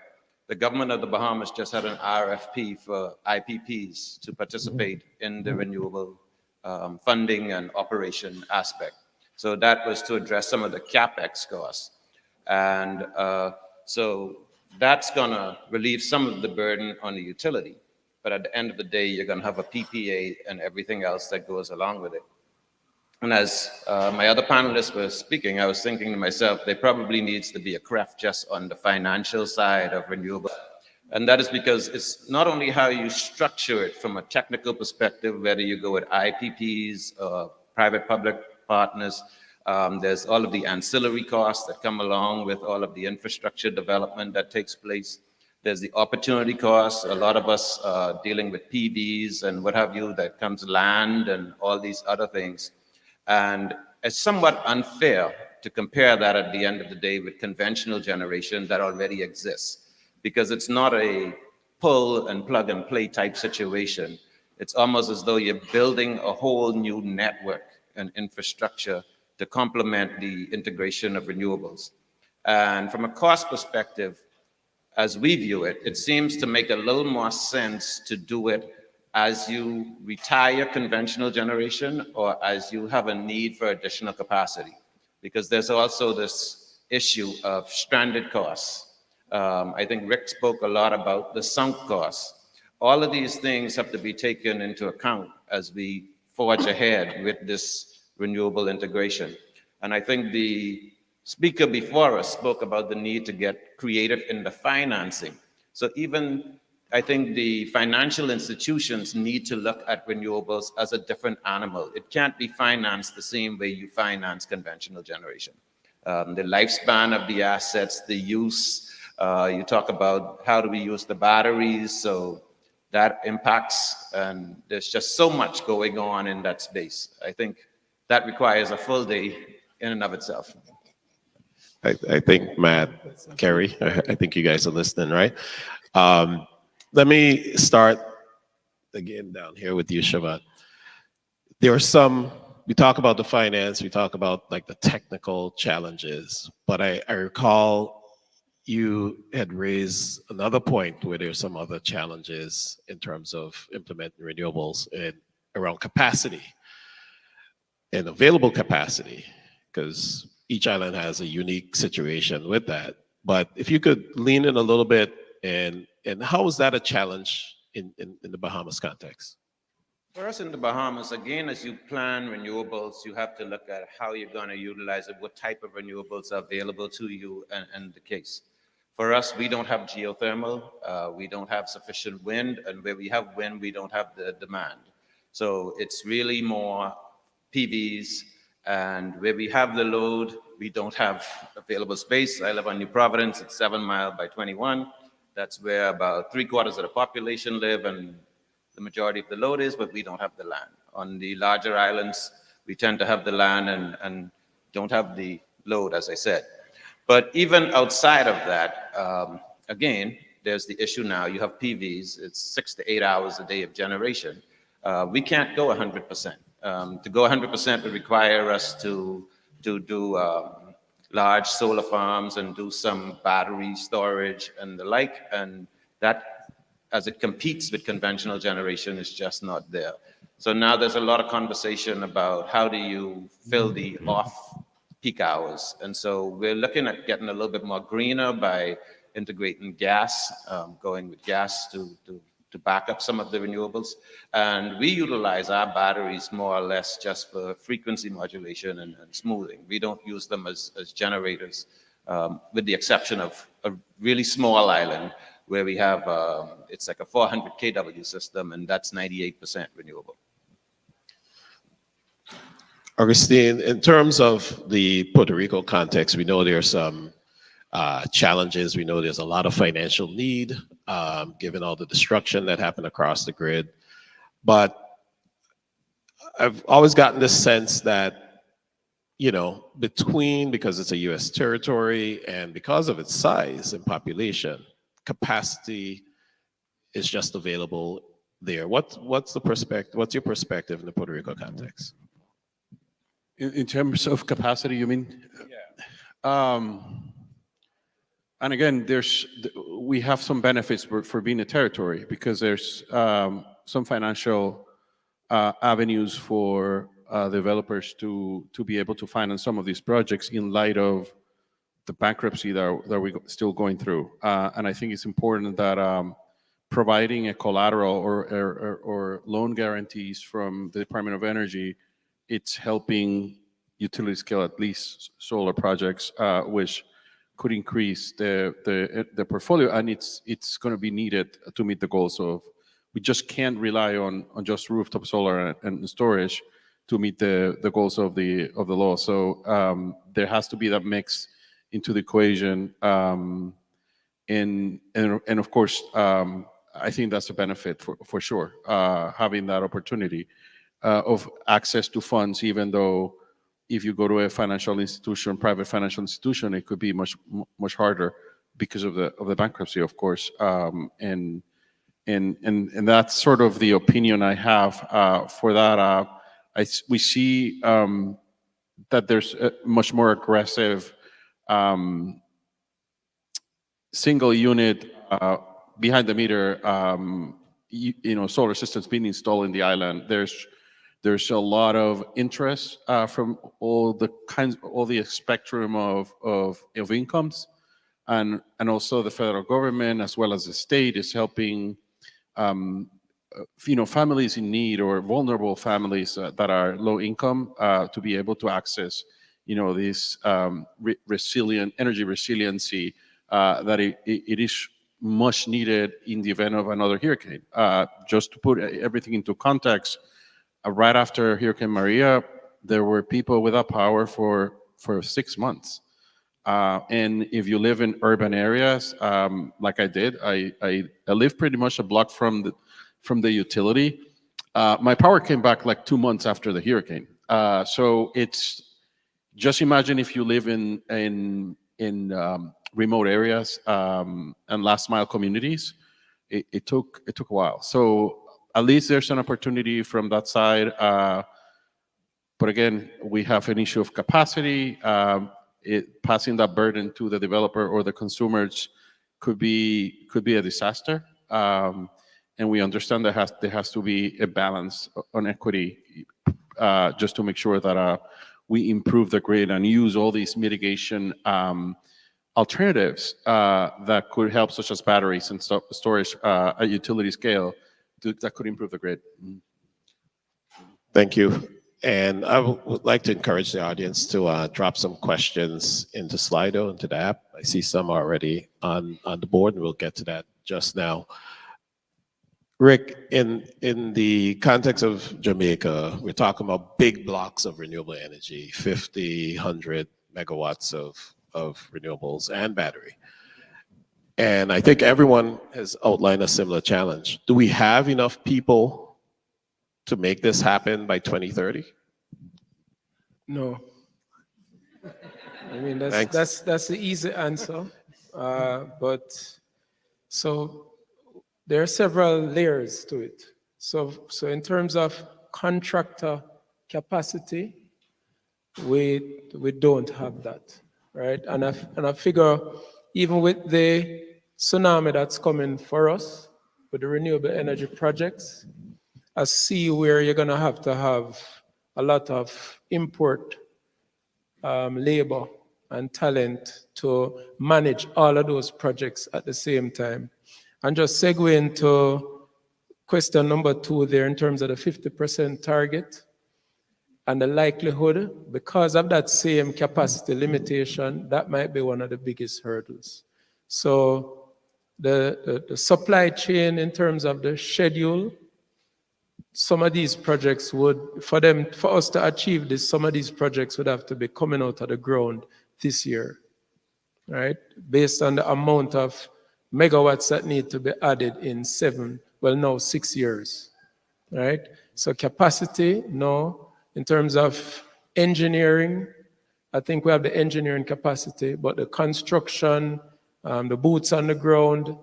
the government of the Bahamas just had an RFP for IPPs to participate in the renewable funding and operation aspect. So that was to address some of the CapEx costs. And so that's going to relieve some of the burden on the utility. But at the end of the day, you're going to have a PPA and everything else that goes along with it. And as my other panelists were speaking, I was thinking to myself, there probably needs to be a CREF just on the financial side of renewable. And that is because it's not only how you structure it from a technical perspective, whether you go with IPPs or private-public partners, there's all of the ancillary costs that come along with all of the infrastructure development that takes place. There's the opportunity costs. A lot of us dealing with PVs and what have you, that comes land and all these other things. And it's somewhat unfair to compare that at the end of the day with conventional generation that already exists, because it's not a pull and plug and play type situation. It's almost as though you're building a whole new network and infrastructure to complement the integration of renewables. And from a cost perspective, as we view it, it seems to make a little more sense to do it as you retire conventional generation or as you have a need for additional capacity. Because there's also this issue of stranded costs. I think Rick spoke a lot about the sunk costs. All of these things have to be taken into account as we forge ahead with this renewable integration. And I think the speaker before us spoke about the need to get creative in the financing. So even I think the financial institutions need to look at renewables as a different animal. It can't be financed the same way you finance conventional generation. The lifespan of the assets, the use, you talk about how do we use the batteries, so that impacts, and there's just so much going on in that space. I think that requires a full day in and of itself. I think Matt, Kerry, I think you guys are listening, right? Let me start again down here with you, Siobhan. There are some, we talk about the finance, we talk about like the technical challenges, but I recall you had raised another point where there's some other challenges in terms of implementing renewables and around capacity and available capacity, because each island has a unique situation with that. But if you could lean in a little bit, and how is that a challenge in the Bahamas context? For us in the Bahamas, again, as you plan renewables, you have to look at how you're going to utilize it, what type of renewables are available to you, and the case. For us, we don't have geothermal, we don't have sufficient wind, and where we have wind, we don't have the demand. So it's really more PVs, and where we have the load, we don't have available space. I live on New Providence, it's 7 Mile by 21. That's where about 3/4 of the population live, and the majority of the load is, but we don't have the land. On the larger islands, we tend to have the land and don't have the load, as I said. But even outside of that, again, there's the issue now. You have PVs, it's 6 to 8 hours a day of generation. We can't go 100%. To go 100% would require us to do large solar farms and do some battery storage and the like, and that, as it competes with conventional generation, is just not there. So now there's a lot of conversation about how do you fill the off-peak hours, and so we're looking at getting a little bit more greener by integrating gas, going with gas to back up some of the renewables. And we utilize our batteries more or less just for frequency modulation and smoothing. We don't use them as generators, with the exception of a really small island where we have, it's like a 400 kW system, and that's 98% renewable. Augustine, in terms of the Puerto Rico context, we know there's some challenges. We know there's a lot of financial need, given all the destruction that happened across the grid. But I've always gotten this sense that, you know, because it's a US territory and because of its size and population, capacity is just available there. What's your perspective in the Puerto Rico context? In terms of capacity, you mean? Yeah. And again, we have some benefits for being a territory because there's some financial avenues for developers to be able to finance some of these projects in light of the bankruptcy that we're still going through. And I think it's important that providing a collateral or loan guarantees from the Department of Energy, it's helping utility scale at least solar projects, which could increase the portfolio, and it's going to be needed to meet the goals of. We just can't rely on just rooftop solar and storage to meet the goals of the law. So there has to be that mix into the equation, and of course, I think that's a benefit for sure, having that opportunity of access to funds, even though if you go to a financial institution, private financial institution, it could be much harder because of the bankruptcy, of course. And that's sort of the opinion I have for that. We see that there's a much more aggressive single unit behind the meter, solar systems being installed in the island. There's a lot of interest from all the spectrum of incomes, and also the federal government as well as the state is helping families in need or vulnerable families that are low income to be able to access this resilient energy resiliency that it is much needed in the event of another hurricane. Just to put everything into context, right after Hurricane Maria, there were people without power for 6 months. And if you live in urban areas, like I did, I live pretty much a block from the utility. My power came back like 2 months after the hurricane. So it's just imagine if you live in remote areas and last mile communities. It took a while. So at least there's an opportunity from that side. But again, we have an issue of capacity. Passing that burden to the developer or the consumers could be a disaster. And we understand that there has to be a balance on equity, just to make sure that we improve the grid and use all these mitigation alternatives that could help, such as batteries and storage at utility scale, that could improve the grid. Thank you. And I would like to encourage the audience to drop some questions into Slido, into the app. I see some already on the board, and we'll get to that just now. Rick, in the context of Jamaica, we're talking about big blocks of renewable energy, 50, 100 megawatts of renewables and battery. And I think everyone has outlined a similar challenge. Do we have enough people to make this happen by 2030? No. I mean, that's the easy answer. But so there are several layers to it. So in terms of contractor capacity, we don't have that, right? And I figure even with the tsunami that's coming for us, with the renewable energy projects, I see where you're gonna have to have a lot of import labor and talent to manage all of those projects at the same time. And just segue into question number 2 there in terms of the 50% target and the likelihood, because of that same capacity limitation, that might be one of the biggest hurdles. So the supply chain in terms of the schedule, some of these projects would, for us to achieve this, some of these projects would have to be coming out of the ground this year, right? Based on the amount of megawatts that need to be added in 6 years, right? So capacity, no. In terms of engineering, I think we have the engineering capacity, but the construction, the boots on the ground,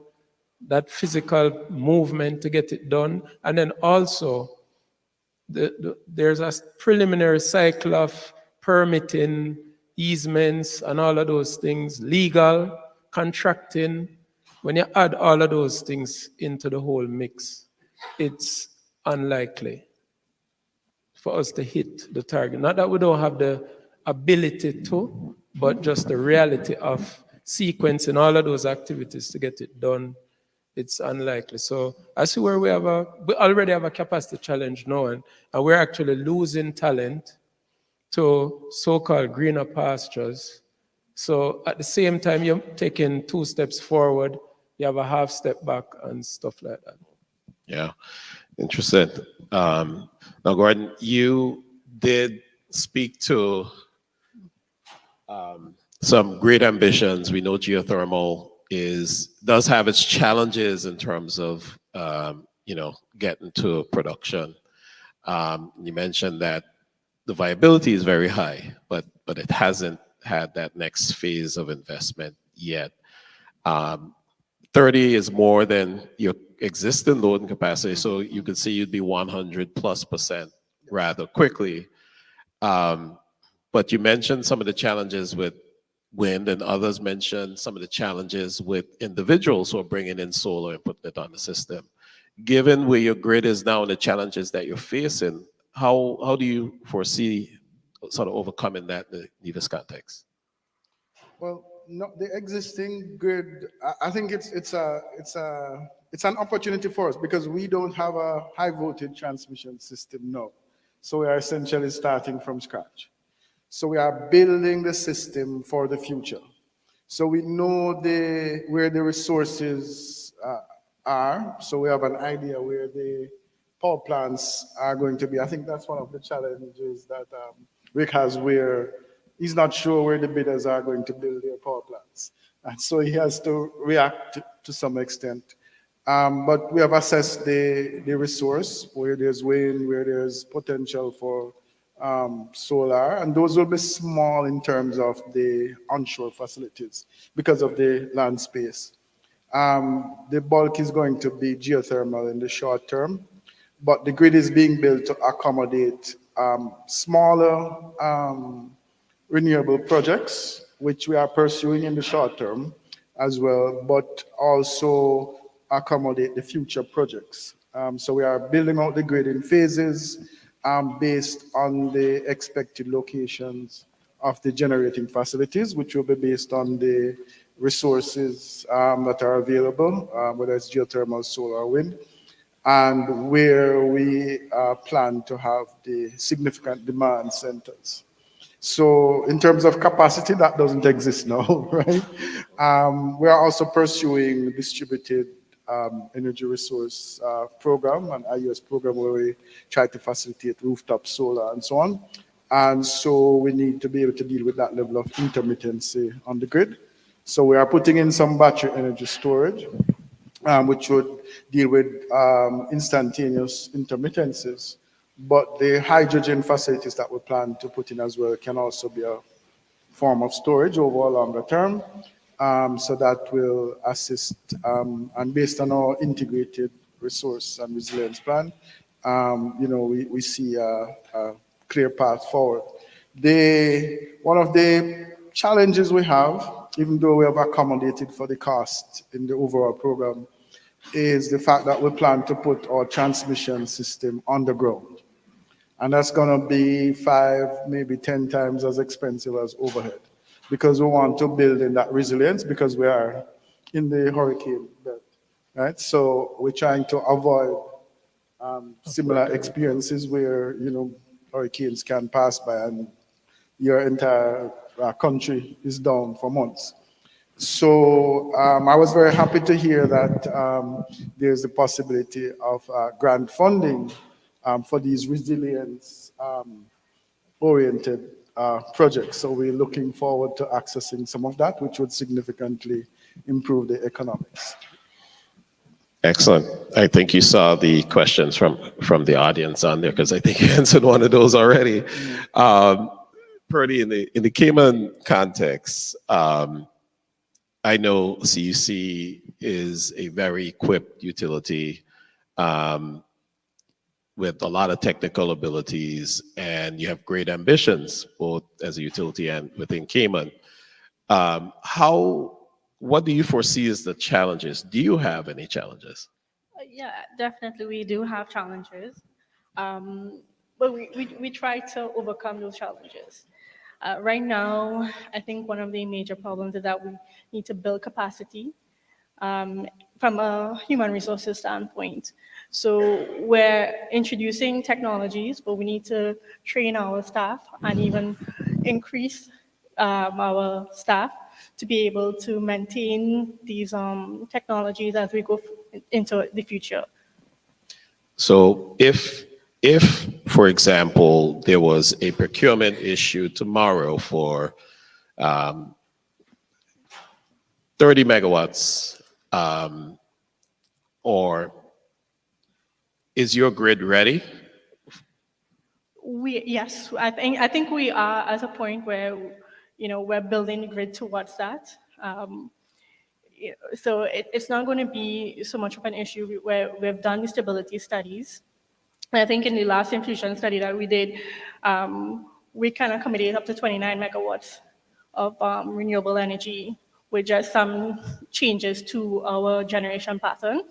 that physical movement to get it done. And then also, there's a preliminary cycle of permitting, easements, and all of those things, legal, contracting. When you add all of those things into the whole mix, it's unlikely for us to hit the target. Not that we don't have the ability to, but just the reality of sequencing all of those activities to get it done, it's unlikely. So I see where we already have a capacity challenge now, and we're actually losing talent to so-called greener pastures. So at the same time, you're taking 2 steps forward, you have a half step back and stuff like that. Yeah, interesting. Now, Gordon, you did speak to some great ambitions. We know geothermal does have its challenges in terms of getting to production. You mentioned that the viability is very high, but it hasn't had that next phase of investment yet. 30 is more than your existing load and capacity, so you could see you'd be 100+% rather quickly. But you mentioned some of the challenges with wind, and others mentioned some of the challenges with individuals who are bringing in solar and putting it on the system. Given where your grid is now and the challenges that you're facing, how do you foresee sort of overcoming that in this context? Well, no, the existing grid, I think it's an opportunity for us because we don't have a high voltage transmission system now. So we are essentially starting from scratch. So we are building the system for the future. So we know where the resources are. So we have an idea where the power plants are going to be. I think that's one of the challenges that Rick has, where he's not sure where the bidders are going to build their power plants. And so he has to react to some extent. But we have assessed the resource, where there's wind, where there's potential for solar, and those will be small in terms of the onshore facilities because of the land space. The bulk is going to be geothermal in the short term, but the grid is being built to accommodate smaller renewable projects, which we are pursuing in the short term as well, but also accommodate the future projects. So we are building out the grid in phases based on the expected locations of the generating facilities, which will be based on the resources that are available, whether it's geothermal, solar, or wind, and where we plan to have the significant demand centers. So in terms of capacity, that doesn't exist now, right? We are also pursuing distributed energy resource program, an IUS program where we try to facilitate rooftop solar and so on. And so we need to be able to deal with that level of intermittency on the grid. So we are putting in some battery energy storage, which would deal with instantaneous intermittencies. But the hydrogen facilities that we plan to put in as well can also be a form of storage over a longer term. So that will assist, and based on our integrated resource and resilience plan, we see a clear path forward. One of the challenges we have, even though we have accommodated for the cost in the overall program, is the fact that we plan to put our transmission system on the ground. And that's going to be 5, maybe 10 times as expensive as overhead, because we want to build in that resilience because we are in the hurricane belt, right? So we're trying to avoid similar experiences where, hurricanes can pass by and your entire country is down for months. So I was very happy to hear that there's a possibility of grant funding for these resilience oriented projects. So we're looking forward to accessing some of that, which would significantly improve the economics. Excellent. I think you saw the questions from the audience on there because I think you answered one of those already. Purdy, in the Cayman context, I know CUC is a very equipped utility with a lot of technical abilities, and you have great ambitions both as a utility and within Cayman. What do you foresee as the challenges? Do you have any challenges? Yeah, definitely we do have challenges, but we try to overcome those challenges. Right now, I think one of the major problems is that we need to build capacity from a human resources standpoint. So we're introducing technologies, but we need to train our staff and even increase our staff to be able to maintain these technologies as we go into the future. So if, for example, there was a procurement issue tomorrow for 30 megawatts, or is your grid ready? Yes, I think we are at a point where we're building the grid towards that. So it's not going to be so much of an issue where we've done the stability studies. I think in the last infusion study that we did, we can accommodate up to 29 megawatts of renewable energy with just some changes to our generation pattern.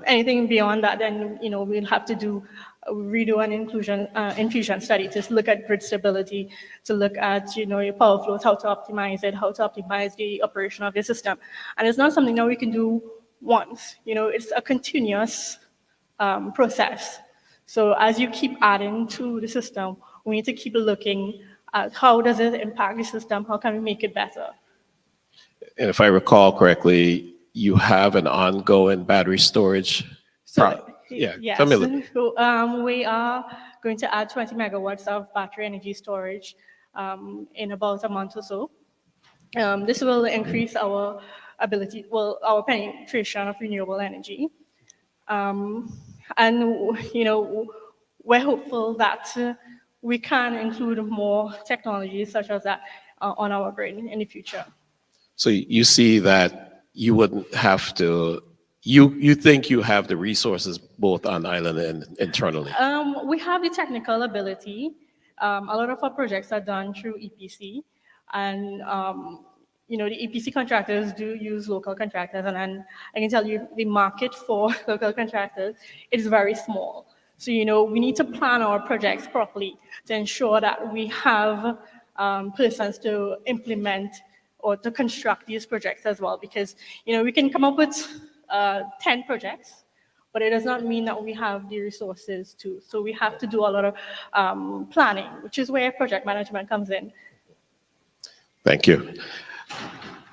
Anything beyond that, then we'll have to redo an infusion study to look at grid stability, to look at your power flows, how to optimize it, how to optimize the operation of the system. And it's not something that we can do once. It's a continuous process. So as you keep adding to the system, we need to keep looking at how does it impact the system, how can we make it better. And if I recall correctly, you have an ongoing battery storage. Yes. Tell me a little. So, we are going to add 20 megawatts of battery energy storage in about a month or so. This will increase our our penetration of renewable energy. And we're hopeful that we can include more technologies such as that on our grid in the future. So you see that you wouldn't have to, you think you have the resources both on island and internally? We have the technical ability. A lot of our projects are done through EPC, and the EPC contractors do use local contractors, and I can tell you the market for local contractors is very small. So we need to plan our projects properly to ensure that we have persons to implement or to construct these projects as well, because we can come up with 10 projects, but it does not mean that we have the resources to. So we have to do a lot of planning, which is where project management comes in. Thank you.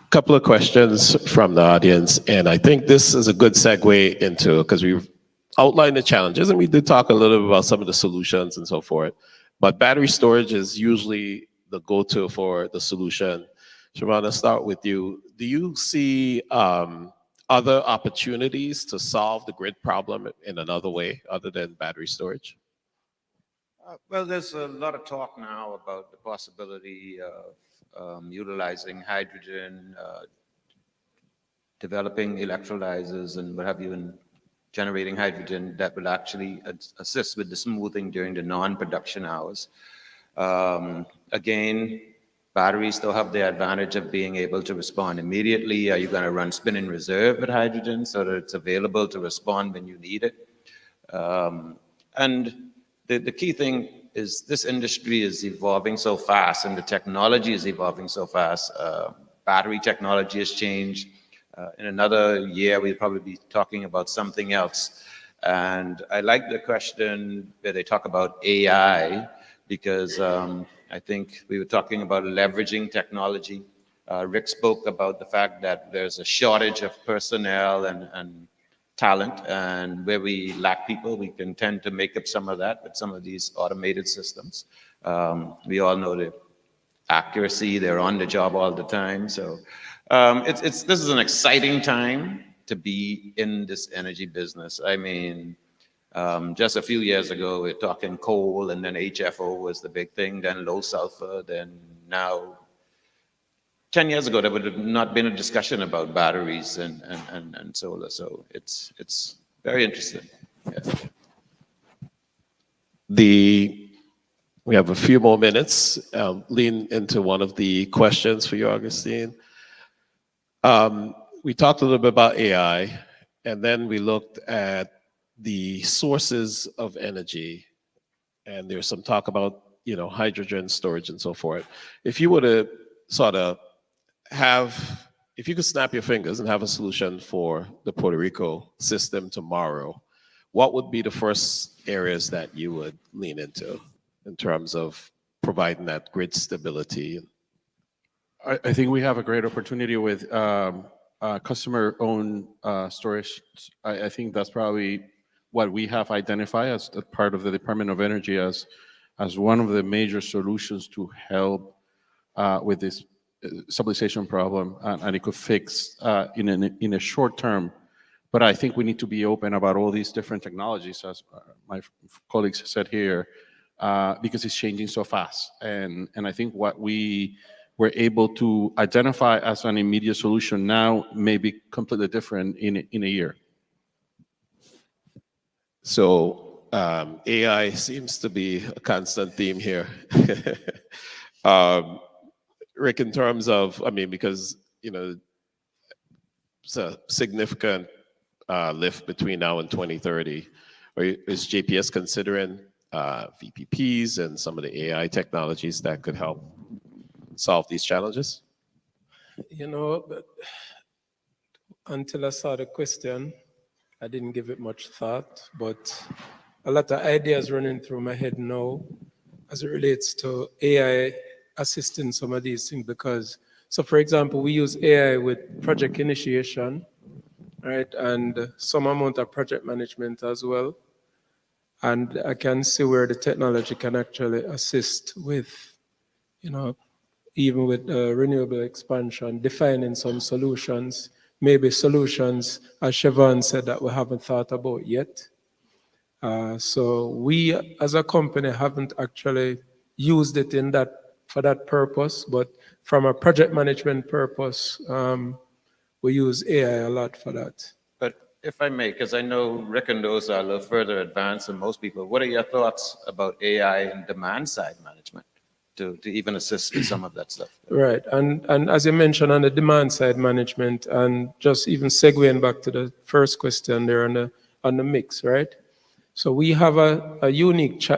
Couple of questions from the audience, and I think this is a good segue into, because we've outlined the challenges and we did talk a little bit about some of the solutions and so forth, but battery storage is usually the go-to for the solution. Siobhan, let's start with you. Do you see other opportunities to solve the grid problem in another way other than battery storage? Well, there's a lot of talk now about the possibility of utilizing hydrogen, developing electrolyzers and what have you, and generating hydrogen that will actually assist with the smoothing during the non-production hours. Again, batteries still have the advantage of being able to respond immediately. Are you going to run spin in reserve with hydrogen so that it's available to respond when you need it? And the key thing is this industry is evolving so fast and the technology is evolving so fast. Battery technology has changed. In another year, we'll probably be talking about something else. And I like the question where they talk about AI, because I think we were talking about leveraging technology. Rick spoke about the fact that there's a shortage of personnel and talent, and where we lack people, we can tend to make up some of that with some of these automated systems. We all know the accuracy, they're on the job all the time. So this is an exciting time to be in this energy business. I mean, just a few years ago, we're talking coal, and then HFO was the big thing, then low sulfur, then now 10 years ago, there would have not been a discussion about batteries and solar. So it's very interesting. Yeah. We have a few more minutes. Lean into one of the questions for you, Augustine. We talked a little bit about AI, and then we looked at the sources of energy, and there's some talk about, hydrogen storage and so forth. If you were to sort of if you could snap your fingers and have a solution for the Puerto Rico system tomorrow, what would be the first areas that you would lean into in terms of providing that grid stability? I think we have a great opportunity with customer-owned storage. I think that's probably what we have identified as a part of the Department of Energy as one of the major solutions to help with this stabilization problem, and it could fix in a short term. But I think we need to be open about all these different technologies, as my colleagues said here, because it's changing so fast. And I think what we were able to identify as an immediate solution now may be completely different in a year. So AI seems to be a constant theme here. Rick, in terms of, because, it's a significant lift between now and 2030. Is JPS considering VPPs and some of the AI technologies that could help solve these challenges? But until I saw the question, I didn't give it much thought, but a lot of ideas running through my head now as it relates to AI assisting some of these things. Because, so for example, we use AI with project initiation, right? And some amount of project management as well. And I can see where the technology can actually assist with, even with renewable expansion, defining some solutions, maybe solutions, as Siobhan said, that we haven't thought about yet. So we, as a company, haven't actually used it for that purpose, but from a project management purpose, we use AI a lot for that. But if I may, because I know Rick and those are a little further advanced than most people, what are your thoughts about AI and demand side management to even assist with some of that stuff? Right, and as you mentioned on the demand side management, and just even segueing back to the first question there on the mix, right? So we have a unique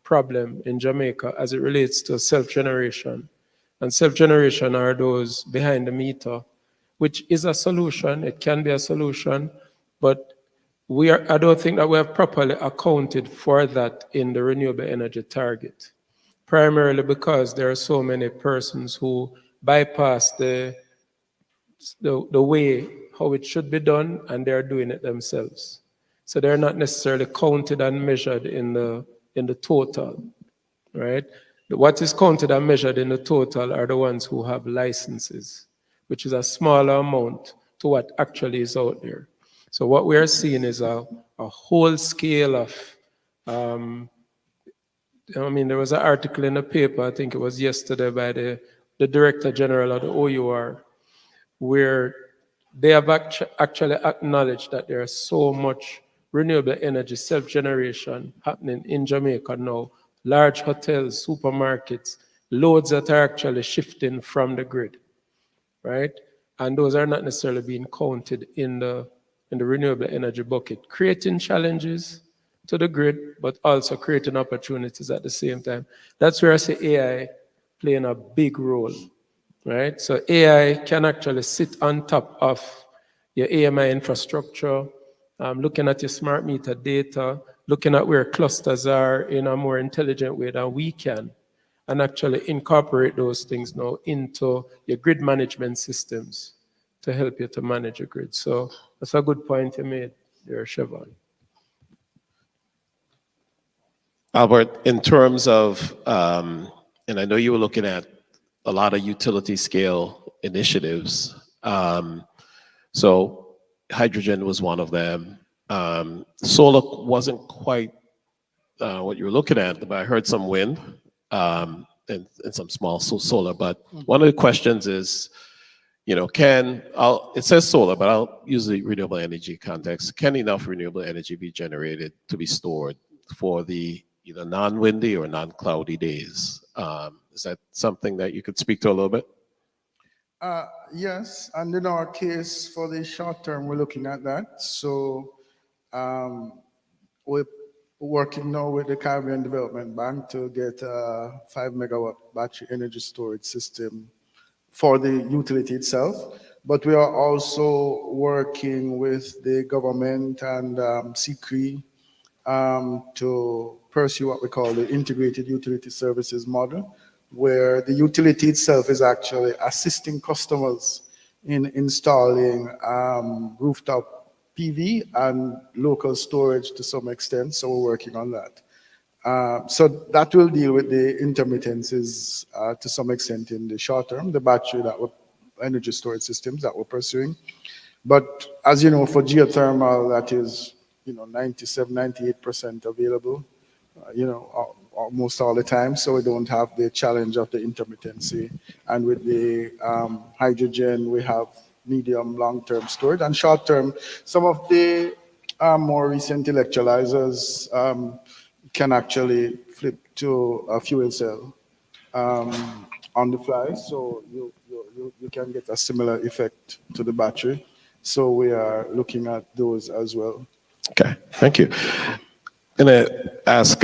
problem in Jamaica as it relates to self-generation. And self-generation are those behind the meter, which is a solution. It can be a solution, but I don't think that we have properly accounted for that in the renewable energy target, primarily because there are so many persons who bypass the way how it should be done, and they're doing it themselves. So they're not necessarily counted and measured in the total, right? What is counted and measured in the total are the ones who have licenses, which is a smaller amount to what actually is out there. So what we are seeing is a whole scale of, there was an article in the paper, I think it was yesterday, by the Director General of the OUR, where they have actually acknowledged that there is so much renewable energy self-generation happening in Jamaica now. Large hotels, supermarkets, loads that are actually shifting from the grid, right? And those are not necessarily being counted in the renewable energy bucket, creating challenges to the grid, but also creating opportunities at the same time. That's where I see AI playing a big role, right? So AI can actually sit on top of your AMI infrastructure, looking at your smart meter data, looking at where clusters are in a more intelligent way than we can, and actually incorporate those things now into your grid management systems to help you to manage your grid. So that's a good point you made there, Siobhan. Albert, in terms of, and I know you were looking at a lot of utility scale initiatives. So hydrogen was one of them. Solar wasn't quite what you were looking at, but I heard some wind and some small solar. But one of the questions is, you know, it says solar, but I'll use the renewable energy context. Can enough renewable energy be generated to be stored for the either non-windy or non-cloudy days? Is that something that you could speak to a little bit? Yes, and in our case, for the short term, we're looking at that. So we're working now with the Caribbean Development Bank to get a 5 megawatt battery energy storage system for the utility itself. But we are also working with the government and CREF to pursue what we call the integrated utility services model, where the utility itself is actually assisting customers in installing rooftop PV and local storage to some extent. So we're working on that. So that will deal with the intermittencies to some extent in the short term, the battery energy storage systems that we're pursuing. But as you know, for geothermal, that is, 97, 98% available, almost all the time. So we don't have the challenge of the intermittency. And with the hydrogen, we have medium, long-term storage. And short-term, some of the more recent electrolyzers can actually flip to a fuel cell on the fly. So you can get a similar effect to the battery. So we are looking at those as well. Okay, thank you. I'm going to ask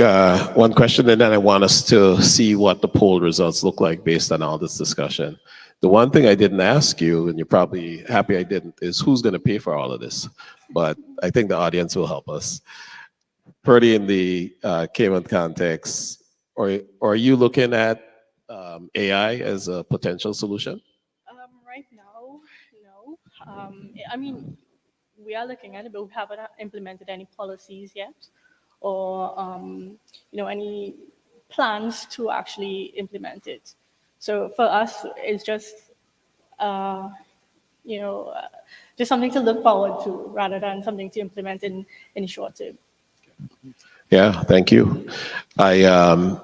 one question, and then I want us to see what the poll results look like based on all this discussion. The one thing I didn't ask you, and you're probably happy I didn't, is who's going to pay for all of this? But I think the audience will help us. Purdy, in the Cayman context, or are you looking at AI as a potential solution? Right now, no. I mean, we are looking at it, but we haven't implemented any policies yet, or any plans to actually implement it. So for us, it's just just something to look forward to rather than something to implement in short term. Yeah, thank you. I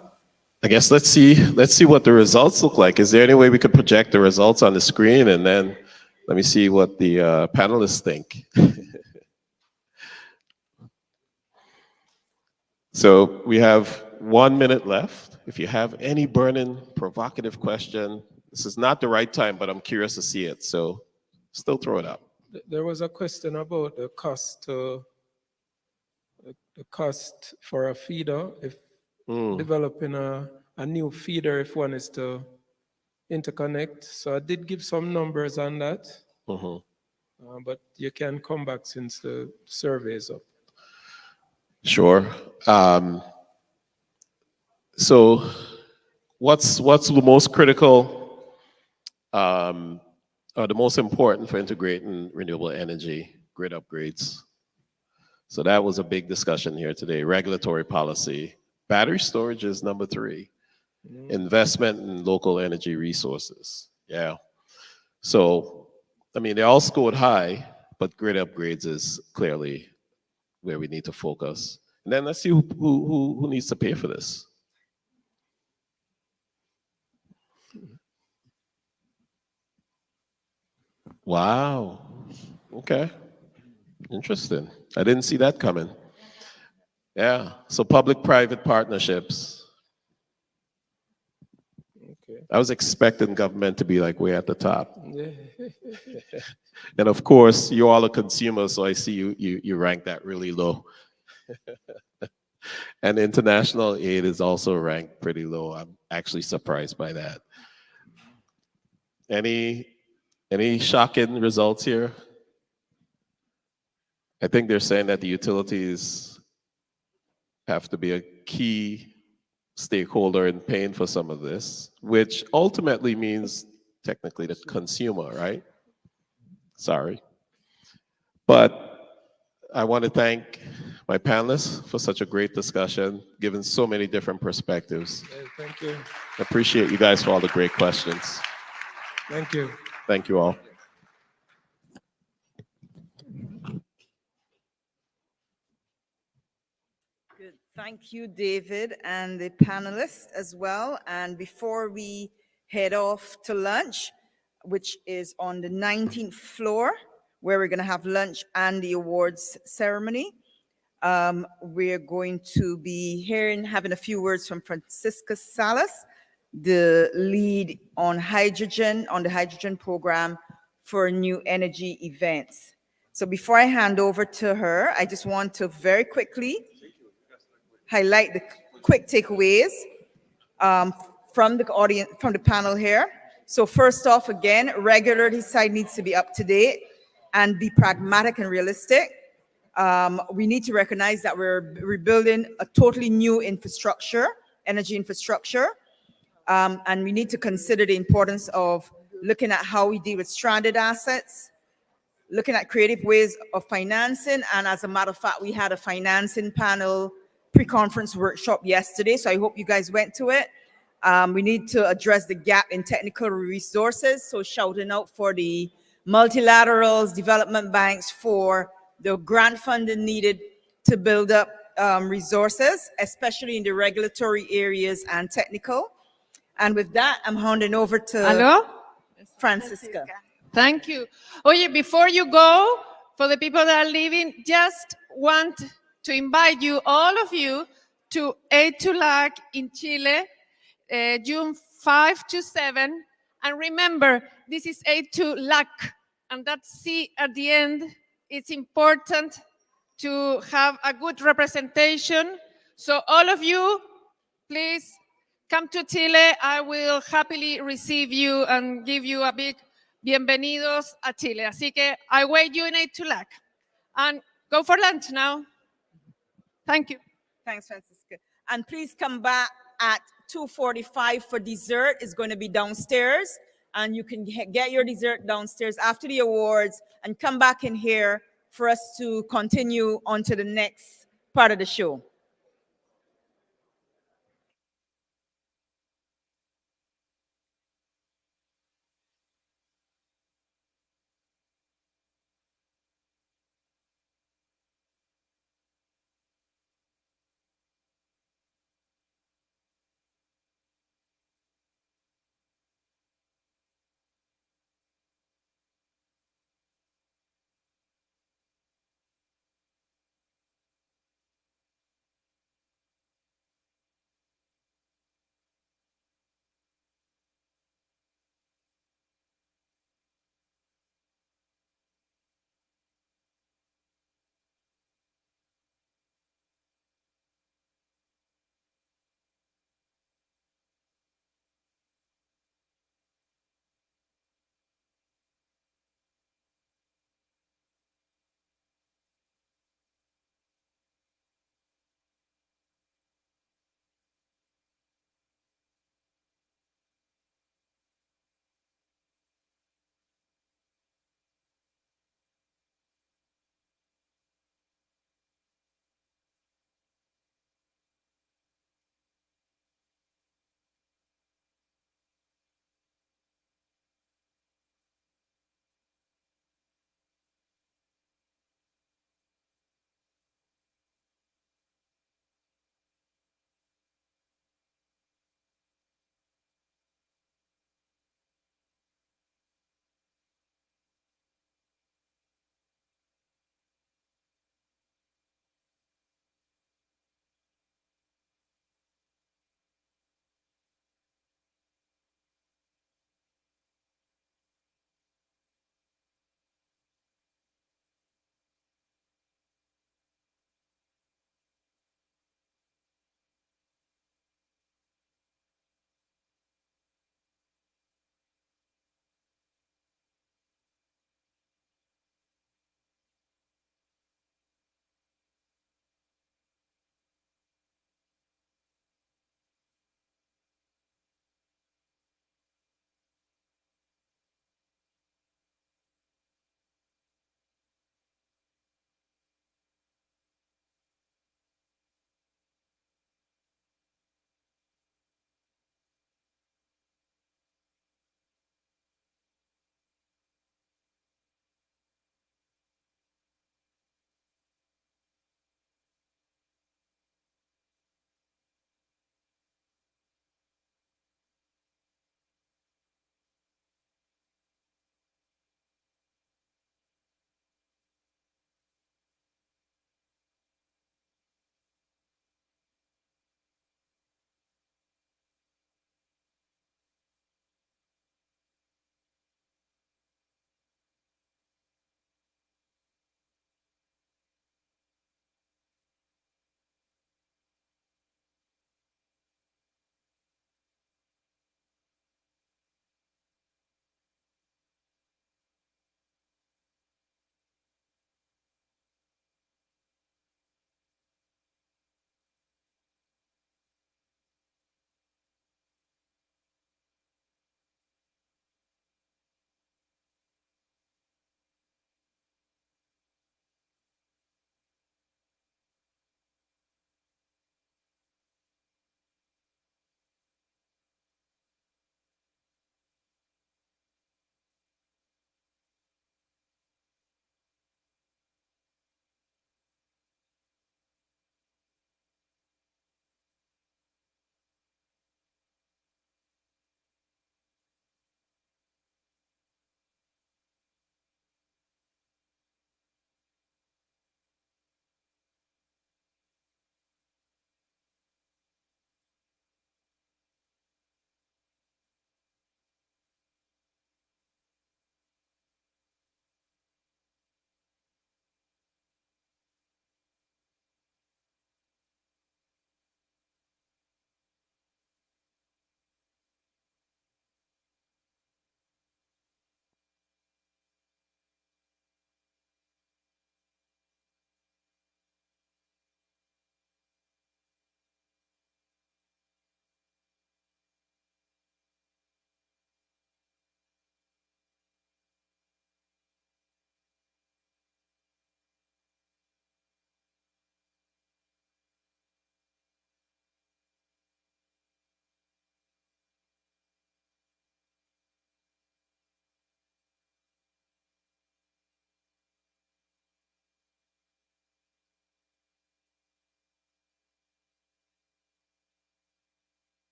guess let's see what the results look like. Is there any way we could project the results on the screen, and then let me see what the panelists think. So we have 1 minute left. If you have any burning, provocative question, this is not the right time, but I'm curious to see it. So still throw it out. There was a question about the cost for a feeder, if developing a new feeder, if one is to interconnect. So I did give some numbers on that, but you can come back since the survey is up. Sure. So what's the most critical or the most important for integrating renewable energy grid upgrades? So that was a big discussion here today. Regulatory policy. Battery storage is number 3. Investment in local energy resources. Yeah. So, I mean, they all scored high, but grid upgrades is clearly where we need to focus. And then let's see who needs to pay for this. Wow. Okay. Interesting. I didn't see that coming. Yeah. So public-private partnerships. Okay. I was expecting government to be like way at the top. And of course, you all are consumers, so I see you rank that really low. And international aid is also ranked pretty low. I'm actually surprised by that. Any shocking results here? I think they're saying that the utilities have to be a key stakeholder in paying for some of this, which ultimately means technically the consumer, right? Sorry. But I want to thank my panelists for such a great discussion, given so many different perspectives. Thank you. I appreciate you guys for all the great questions. Thank you. Thank you all. Good. Thank you, David, and the panelists as well. And before we head off to lunch, which is on the 19th floor, where we're going to have lunch and the awards ceremony, we're going to be having a few words from Francisca Salas, the lead on the hydrogen program for new energy events. So before I hand over to her, I just want to very quickly highlight the quick takeaways from the audience, from the panel here. So first off, again, regulatory side needs to be up to date and be pragmatic and realistic. We need to recognize that we're rebuilding a totally new infrastructure, energy infrastructure, and we need to consider the importance of looking at how we deal with stranded assets, looking at creative ways of financing. And as a matter of fact, we had a financing panel pre-conference workshop yesterday, so I hope you guys went to it. We need to address the gap in technical resources, so shouting out for the multilaterals, development banks for the grant funding needed to build up resources, especially in the regulatory areas and technical. And with that, I'm handing over to Hello? Francisca. Thank you. Oye, before you go, for the people that are leaving, just want to invite you, all of you, to Aid to LAC in Chile, June 5 to 7. And remember, this is Aid to LAC, and that C at the end. It's important to have a good representation. So all of you, please come to Chile. I will happily receive you and give you a big bienvenidos a Chile. Así que I wait you in Aid to LAC. And go for lunch now. Thank you. Thanks, Francisca. And please come back at 2:45 for dessert. It's going to be downstairs, and you can get your dessert downstairs after the awards and come back in here for us to continue on to the next part of the show.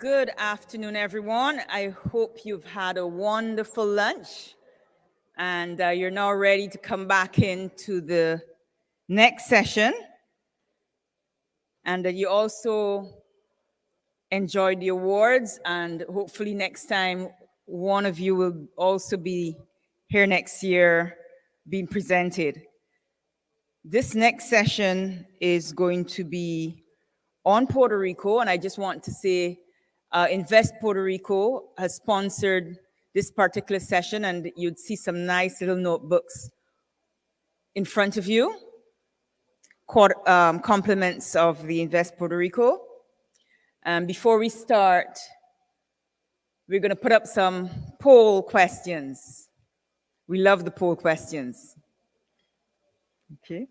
Good afternoon, everyone. I hope you've had a wonderful lunch and you're now ready to come back into the next session, and that you also enjoyed the awards, and hopefully next time one of you will also be here next year being presented. This next session is going to be on Puerto Rico, and I just want to say Invest Puerto Rico has sponsored this particular session, and you'd see some nice little notebooks in front of you, compliments of the Invest Puerto Rico. Before we start, we're going to put up some poll questions. We love the poll questions. Okay.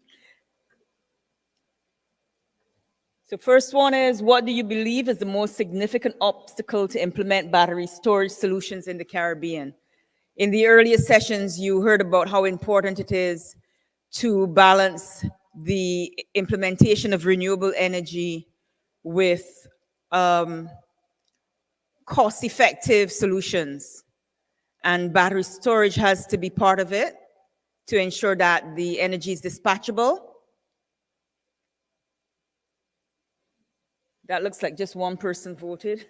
So first one is, what do you believe is the most significant obstacle to implement battery storage solutions in the Caribbean? In the earlier sessions, you heard about how important it is to balance the implementation of renewable energy with cost-effective solutions. And battery storage has to be part of it to ensure that the energy is dispatchable. That looks like just one person voted.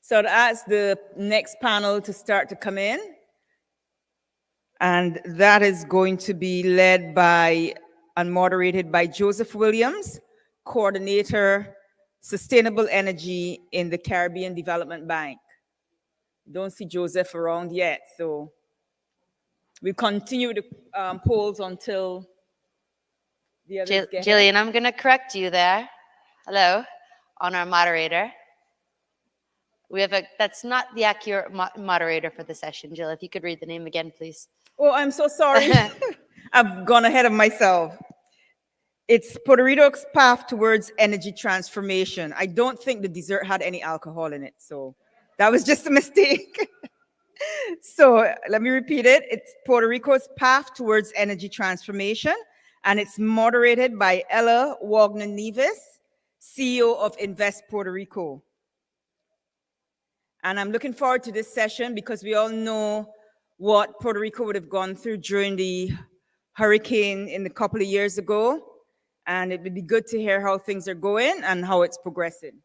So I'd ask the next panel to start to come in. And that is going to be led by and moderated by Joseph Williams, Coordinator, Sustainable Energy in the Caribbean Development Bank. Don't see Joseph around yet, so we continue the polls until the others get here. Jillian, I'm going to correct you there. Hello, on our moderator. That's not the accurate moderator for the session. Jill, if you could read the name again, please. Oh, I'm so sorry. I've gone ahead of myself. It's Puerto Rico's path towards energy transformation. I don't think the dessert had any alcohol in it, so that was just a mistake. So let me repeat it. It's Puerto Rico's path towards energy transformation, and it's moderated by Ella Wagner-Neves, CEO of Invest Puerto Rico. And I'm looking forward to this session because we all know what Puerto Rico would have gone through during the hurricane in a couple of years ago. And it would be good to hear how things are going and how it's progressing.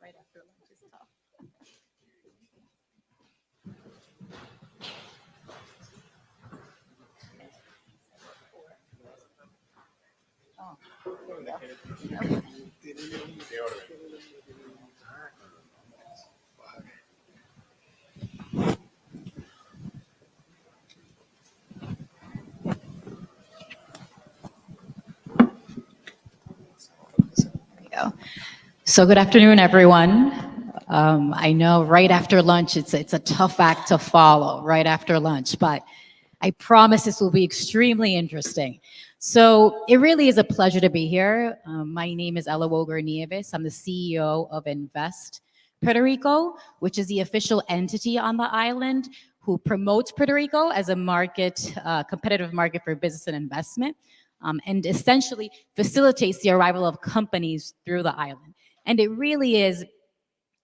Right after lunch is tough. Oh, there we go. Okay. So good afternoon, everyone. I know right after lunch, it's a tough act to follow right after lunch, but I promise this will be extremely interesting. So it really is a pleasure to be here. My name is Ella Wagner-Neves. I'm the CEO of Invest Puerto Rico, which is the official entity on the island who promotes Puerto Rico as a market, competitive market for business and investment, and essentially facilitates the arrival of companies through the island. And it really is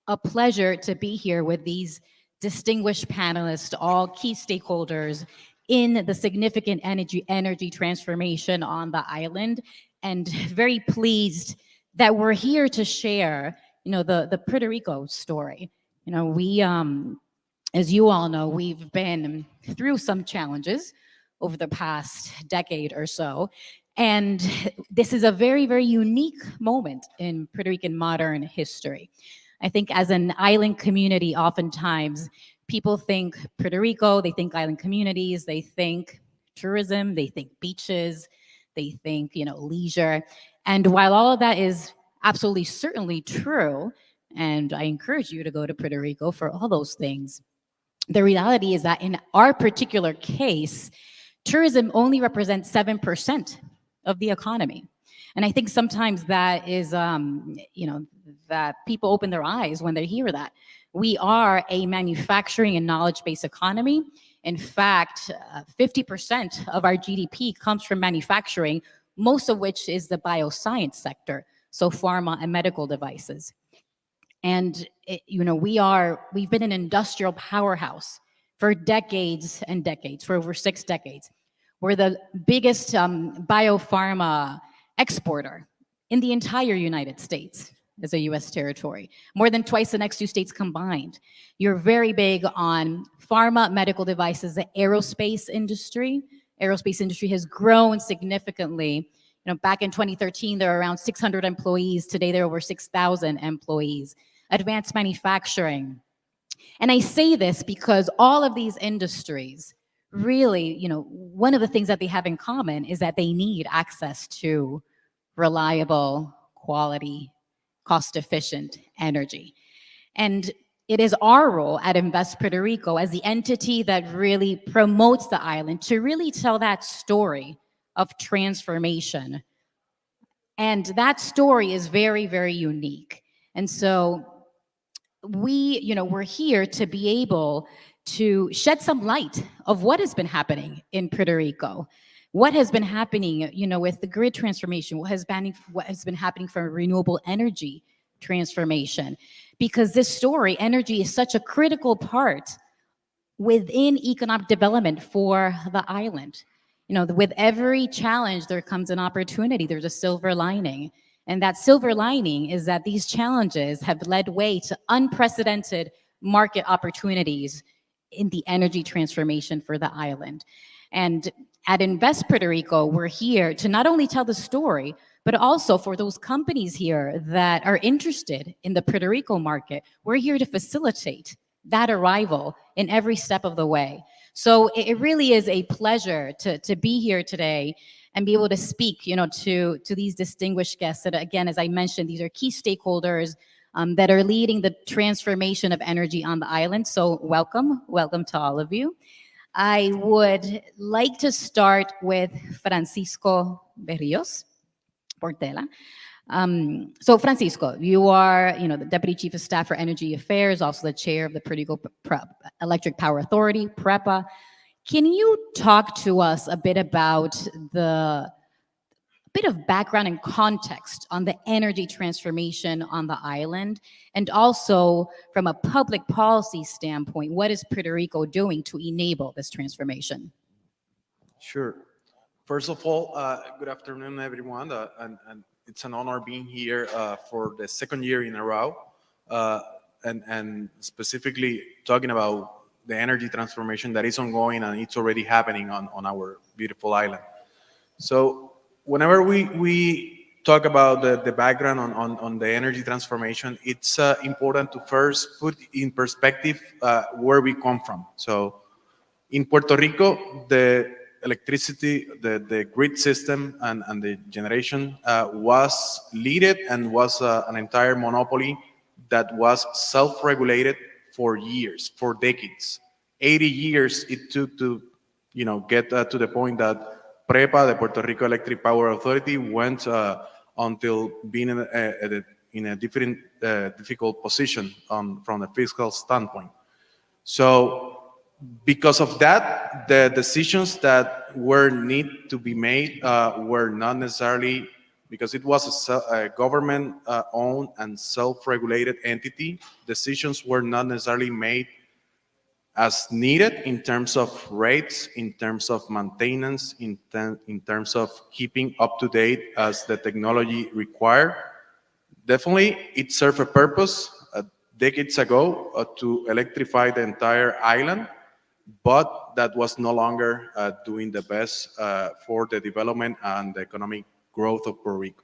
a pleasure to be here with these distinguished panelists, all key stakeholders in the significant energy transformation on the island, and very pleased that we're here to share, the Puerto Rico story. We, as you all know, we've been through some challenges over the past decade or so. And this is a very, very unique moment in Puerto Rican modern history. I think as an island community, oftentimes people think Puerto Rico, they think island communities, they think tourism, they think beaches, they think, leisure. And while all of that is absolutely certainly true, and I encourage you to go to Puerto Rico for all those things, the reality is that in our particular case, tourism only represents 7% of the economy. And I think sometimes that is, that people open their eyes when they hear that. We are a manufacturing and knowledge-based economy. In fact, 50% of our GDP comes from manufacturing, most of which is the bioscience sector, so pharma and medical devices. And we've been an industrial powerhouse for decades and decades, for over 6 decades. We're the biggest biopharma exporter in the entire United States as a US territory, more than twice the next 2 states combined. You're very big on pharma, medical devices, the aerospace industry. Aerospace industry has grown significantly. Back in 2013, there were around 600 employees. Today, there are over 6,000 employees. Advanced manufacturing. And I say this because all of these industries really, one of the things that they have in common is that they need access to reliable, quality, cost-efficient energy. And it is our role at Invest Puerto Rico as the entity that really promotes the island to really tell that story of transformation. And that story is very, very unique. And so we're here to be able to shed some light of what has been happening in Puerto Rico, what has been happening, with the grid transformation, what has been happening for renewable energy transformation, because this story, energy, is such a critical part within economic development for the island. With every challenge, there comes an opportunity. There's a silver lining. And that silver lining is that these challenges have led way to unprecedented market opportunities in the energy transformation for the island. And at Invest Puerto Rico, we're here to not only tell the story, but also for those companies here that are interested in the Puerto Rico market, we're here to facilitate that arrival in every step of the way. So it really is a pleasure to be here today and be able to speak, to these distinguished guests that, again, as I mentioned, these are key stakeholders that are leading the transformation of energy on the island. So welcome to all of you. I would like to start with Francisco Berrios Portela. So Francisco, you are, the Deputy Chief of Staff for Energy Affairs, also the Chair of the Puerto Rico Electric Power Authority, PREPA. Can you talk to us a bit about the bit of background and context on the energy transformation on the island, and also from a public policy standpoint, what is Puerto Rico doing to enable this transformation? Sure. First of all, good afternoon, everyone, and it's an honor being here for the second year in a row, and specifically talking about the energy transformation that is ongoing and it's already happening on our beautiful island. So whenever we talk about the background on the energy transformation, it's important to first put in perspective where we come from. So in Puerto Rico, the electricity, the grid system and the generation was led and was an entire monopoly that was self-regulated for years, for decades. 80 years it took to, get to the point that PREPA, the Puerto Rico Electric Power Authority, went until being in a different difficult position from a fiscal standpoint. So because of that, the decisions that were need to be made were not necessarily, because it was a government-owned and self-regulated entity, decisions were not necessarily made as needed in terms of rates, in terms of maintenance, in terms of keeping up to date as the technology required. Definitely, it served a purpose decades ago to electrify the entire island, but that was no longer doing the best for the development and the economic growth of Puerto Rico.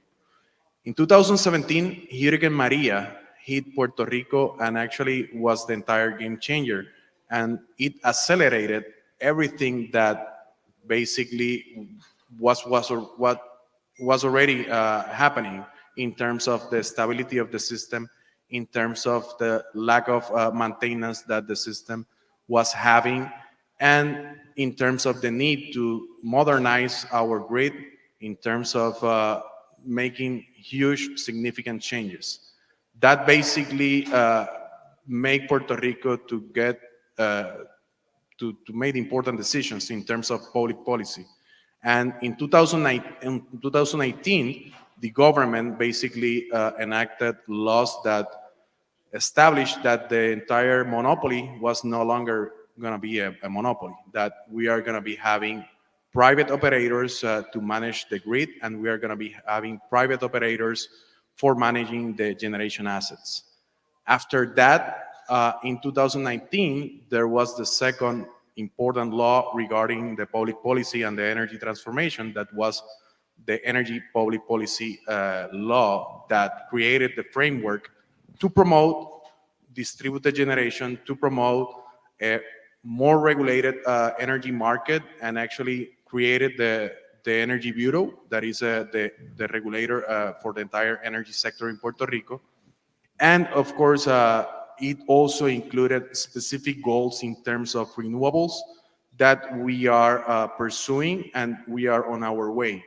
In 2017, Hurricane Maria hit Puerto Rico and actually was the entire game changer. And it accelerated everything that basically what was already happening in terms of the stability of the system, in terms of the lack of maintenance that the system was having, and in terms of the need to modernize our grid, in terms of making huge, significant changes. That basically make Puerto Rico to get to make important decisions in terms of public policy. And in 2018, the government basically enacted laws that established that the entire monopoly was no longer going to be a monopoly, that we are going to be having private operators to manage the grid, and we are going to be having private operators for managing the generation assets. After that, in 2019, there was the second important law regarding the public policy and the energy transformation. That was the Energy Public Policy Law that created the framework to promote distributed generation, to promote a more regulated energy market, and actually created the Energy Bureau, that is the regulator for the entire energy sector in Puerto Rico. And of course, it also included specific goals in terms of renewables that we are pursuing, and we are on our way.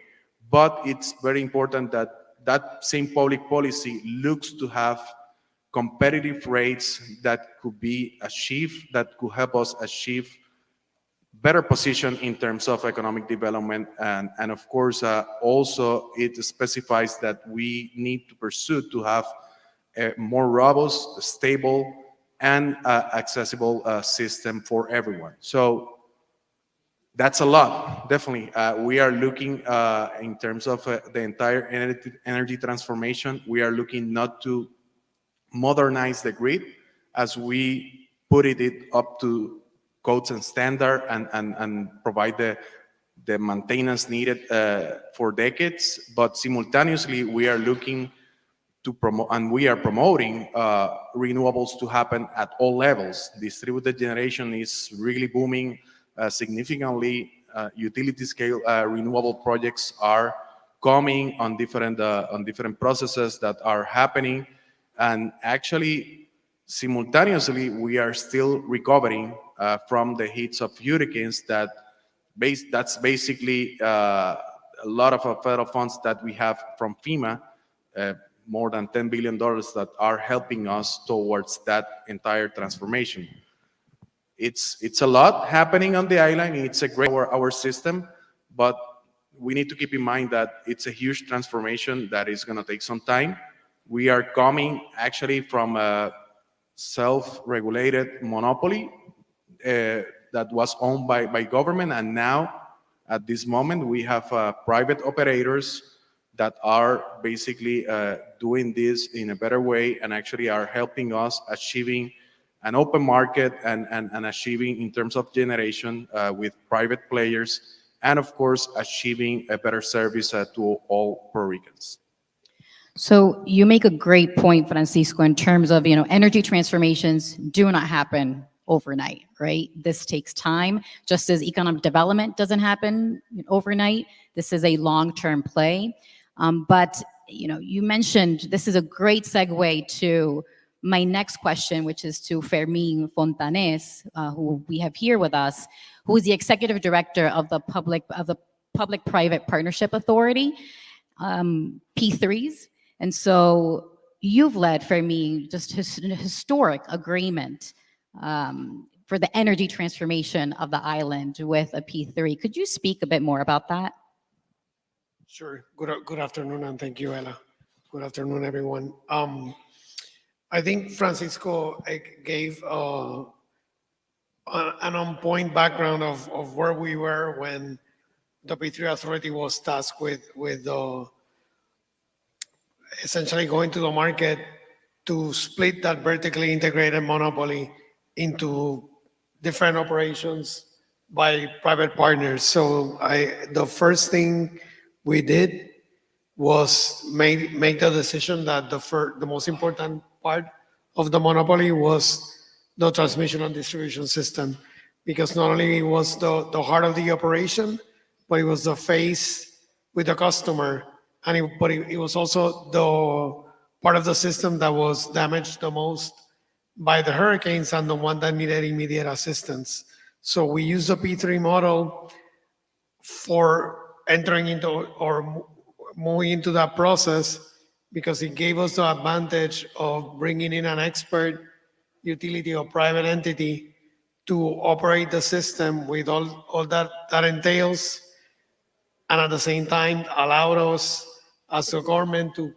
But it's very important that that same public policy looks to have competitive rates that could be achieved, that could help us achieve better position in terms of economic development. And of course, also it specifies that we need to pursue to have a more robust, stable, and accessible system for everyone. So that's a lot, definitely. We are looking in terms of the entire energy transformation. We are looking not to modernize the grid as we put it up to codes and standard and provide the maintenance needed for decades. But simultaneously, we are looking to promote, and we are promoting renewables to happen at all levels. Distributed generation is really booming significantly. Utility scale renewable projects are coming on different processes that are happening. And actually, simultaneously, we are still recovering from the hits of hurricanes. That's basically a lot of federal funds that we have from FEMA, more than $10 billion that are helping us towards that entire transformation. It's a lot happening on the island. It's a great our system, but we need to keep in mind that it's a huge transformation that is going to take some time. We are coming actually from a self-regulated monopoly that was owned by government, and now at this moment we have private operators that are basically doing this in a better way, and actually are helping us achieving an open market and achieving in terms of generation with private players, and of course achieving a better service to all Puerto Ricans. So you make a great point, Francisco, in terms of, energy transformations do not happen overnight, right? This takes time, just as economic development doesn't happen overnight. This is a long-term play. But you mentioned, this is a great segue to my next question, which is to Fermín Fontanés, who we have here with us, who is the executive director of the Public-Private Partnership Authority, P3s. And so you've led, Fermín, just an historic agreement for the energy transformation of the island with a P3. Could you speak a bit more about that? Sure. Good afternoon, and thank you, Ella. Good afternoon, everyone. I think Francisco gave an on-point background of where we were when the P3 Authority was tasked with essentially going to the market to split that vertically integrated monopoly into different operations by private partners. So the first thing we did was make the decision that the most important part of the monopoly was the transmission and distribution system, because not only was the heart of the operation, but it was the face with the customer, and but it was also the part of the system that was damaged the most by the hurricanes and the one that needed immediate assistance. So we used the P3 model for entering into or moving into that process because it gave us the advantage of bringing in an expert utility or private entity to operate the system with all that entails, and at the same time allowed us as a government to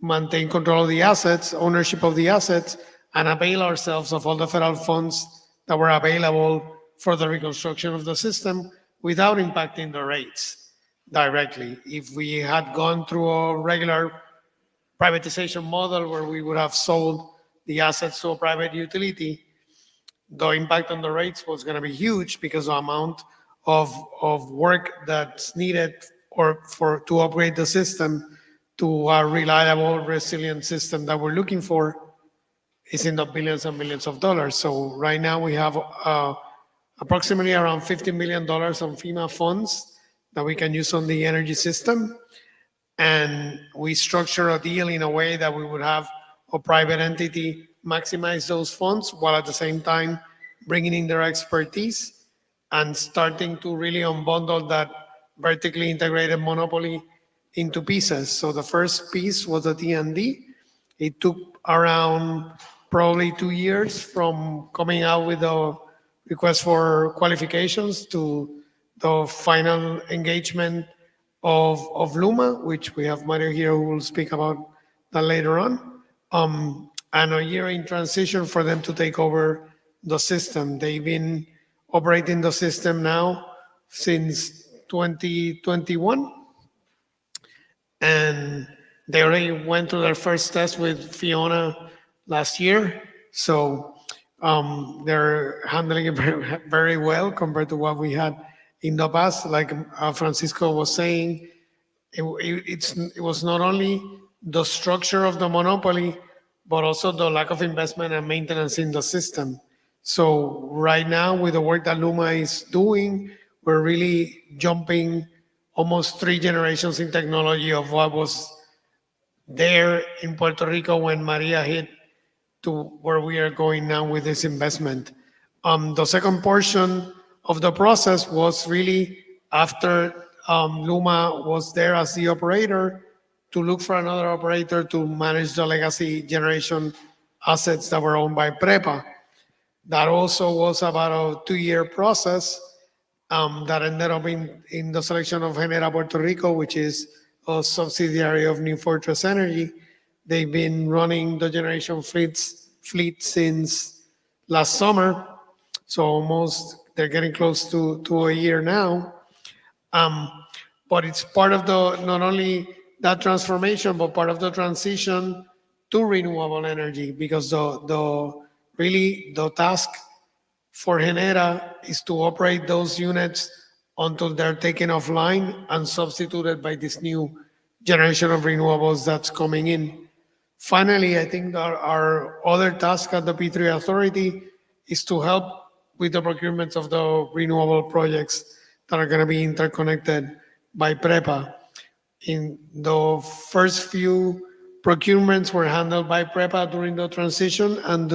maintain control of the assets, ownership of the assets, and avail ourselves of all the federal funds that were available for the reconstruction of the system without impacting the rates directly. If we had gone through a regular privatization model where we would have sold the assets to a private utility, the impact on the rates was going to be huge because the amount of work that's needed to upgrade the system to a reliable, resilient system that we're looking for is in the billions and billions of dollars. So right now we have approximately around $50 million on FEMA funds that we can use on the energy system. And we structure a deal in a way that we would have a private entity maximize those funds while at the same time bringing in their expertise and starting to really unbundle that vertically integrated monopoly into pieces. So the first piece was the T&D. It took around probably 2 years from coming out with the request for qualifications to the final engagement of Luma, which we have Mario here who will speak about that later on, and a year in transition for them to take over the system. They've been operating the system now since 2021, and they already went through their first test with Fiona last year. So they're handling it very, very well compared to what we had in the past. Like Francisco was saying, it was not only the structure of the monopoly, but also the lack of investment and maintenance in the system. So right now, with the work that Luma is doing, we're really jumping almost 3 generations in technology of what was there in Puerto Rico when Maria hit to where we are going now with this investment. The second portion of the process was really after Luma was there as the operator to look for another operator to manage the legacy generation assets that were owned by PREPA. That also was about a 2-year process that ended up in the selection of Genera Puerto Rico, which is a subsidiary of New Fortress Energy. They've been running the generation fleet since last summer, so almost they're getting close to a year now. But it's part of not only that transformation, but part of the transition to renewable energy, because the task for Genera is to operate those units until they're taken offline and substituted by this new generation of renewables that's coming in. Finally, I think our other task at the P3 Authority is to help with the procurement of the renewable projects that are going to be interconnected by PREPA. In the first few procurements were handled by PREPA during the transition and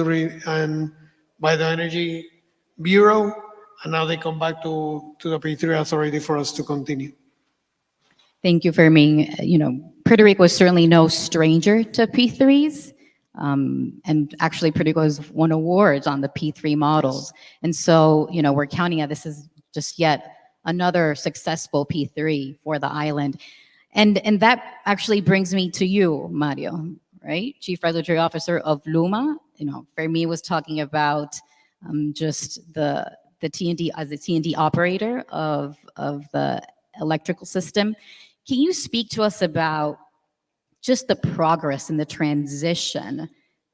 by the Energy Bureau, and now they come back to the P3 Authority for us to continue. Thank you, Fermín. Puerto Rico is certainly no stranger to P3s. And actually, Puerto Rico has won awards on the P3 models. And so, we're counting on this as just yet another successful P3 for the island. And that actually brings me to you, Mario, right? Chief Regulatory Officer of Luma. Fermín was talking about just the T&D as a T&D operator of the electrical system. Can you speak to us about just the progress and the transition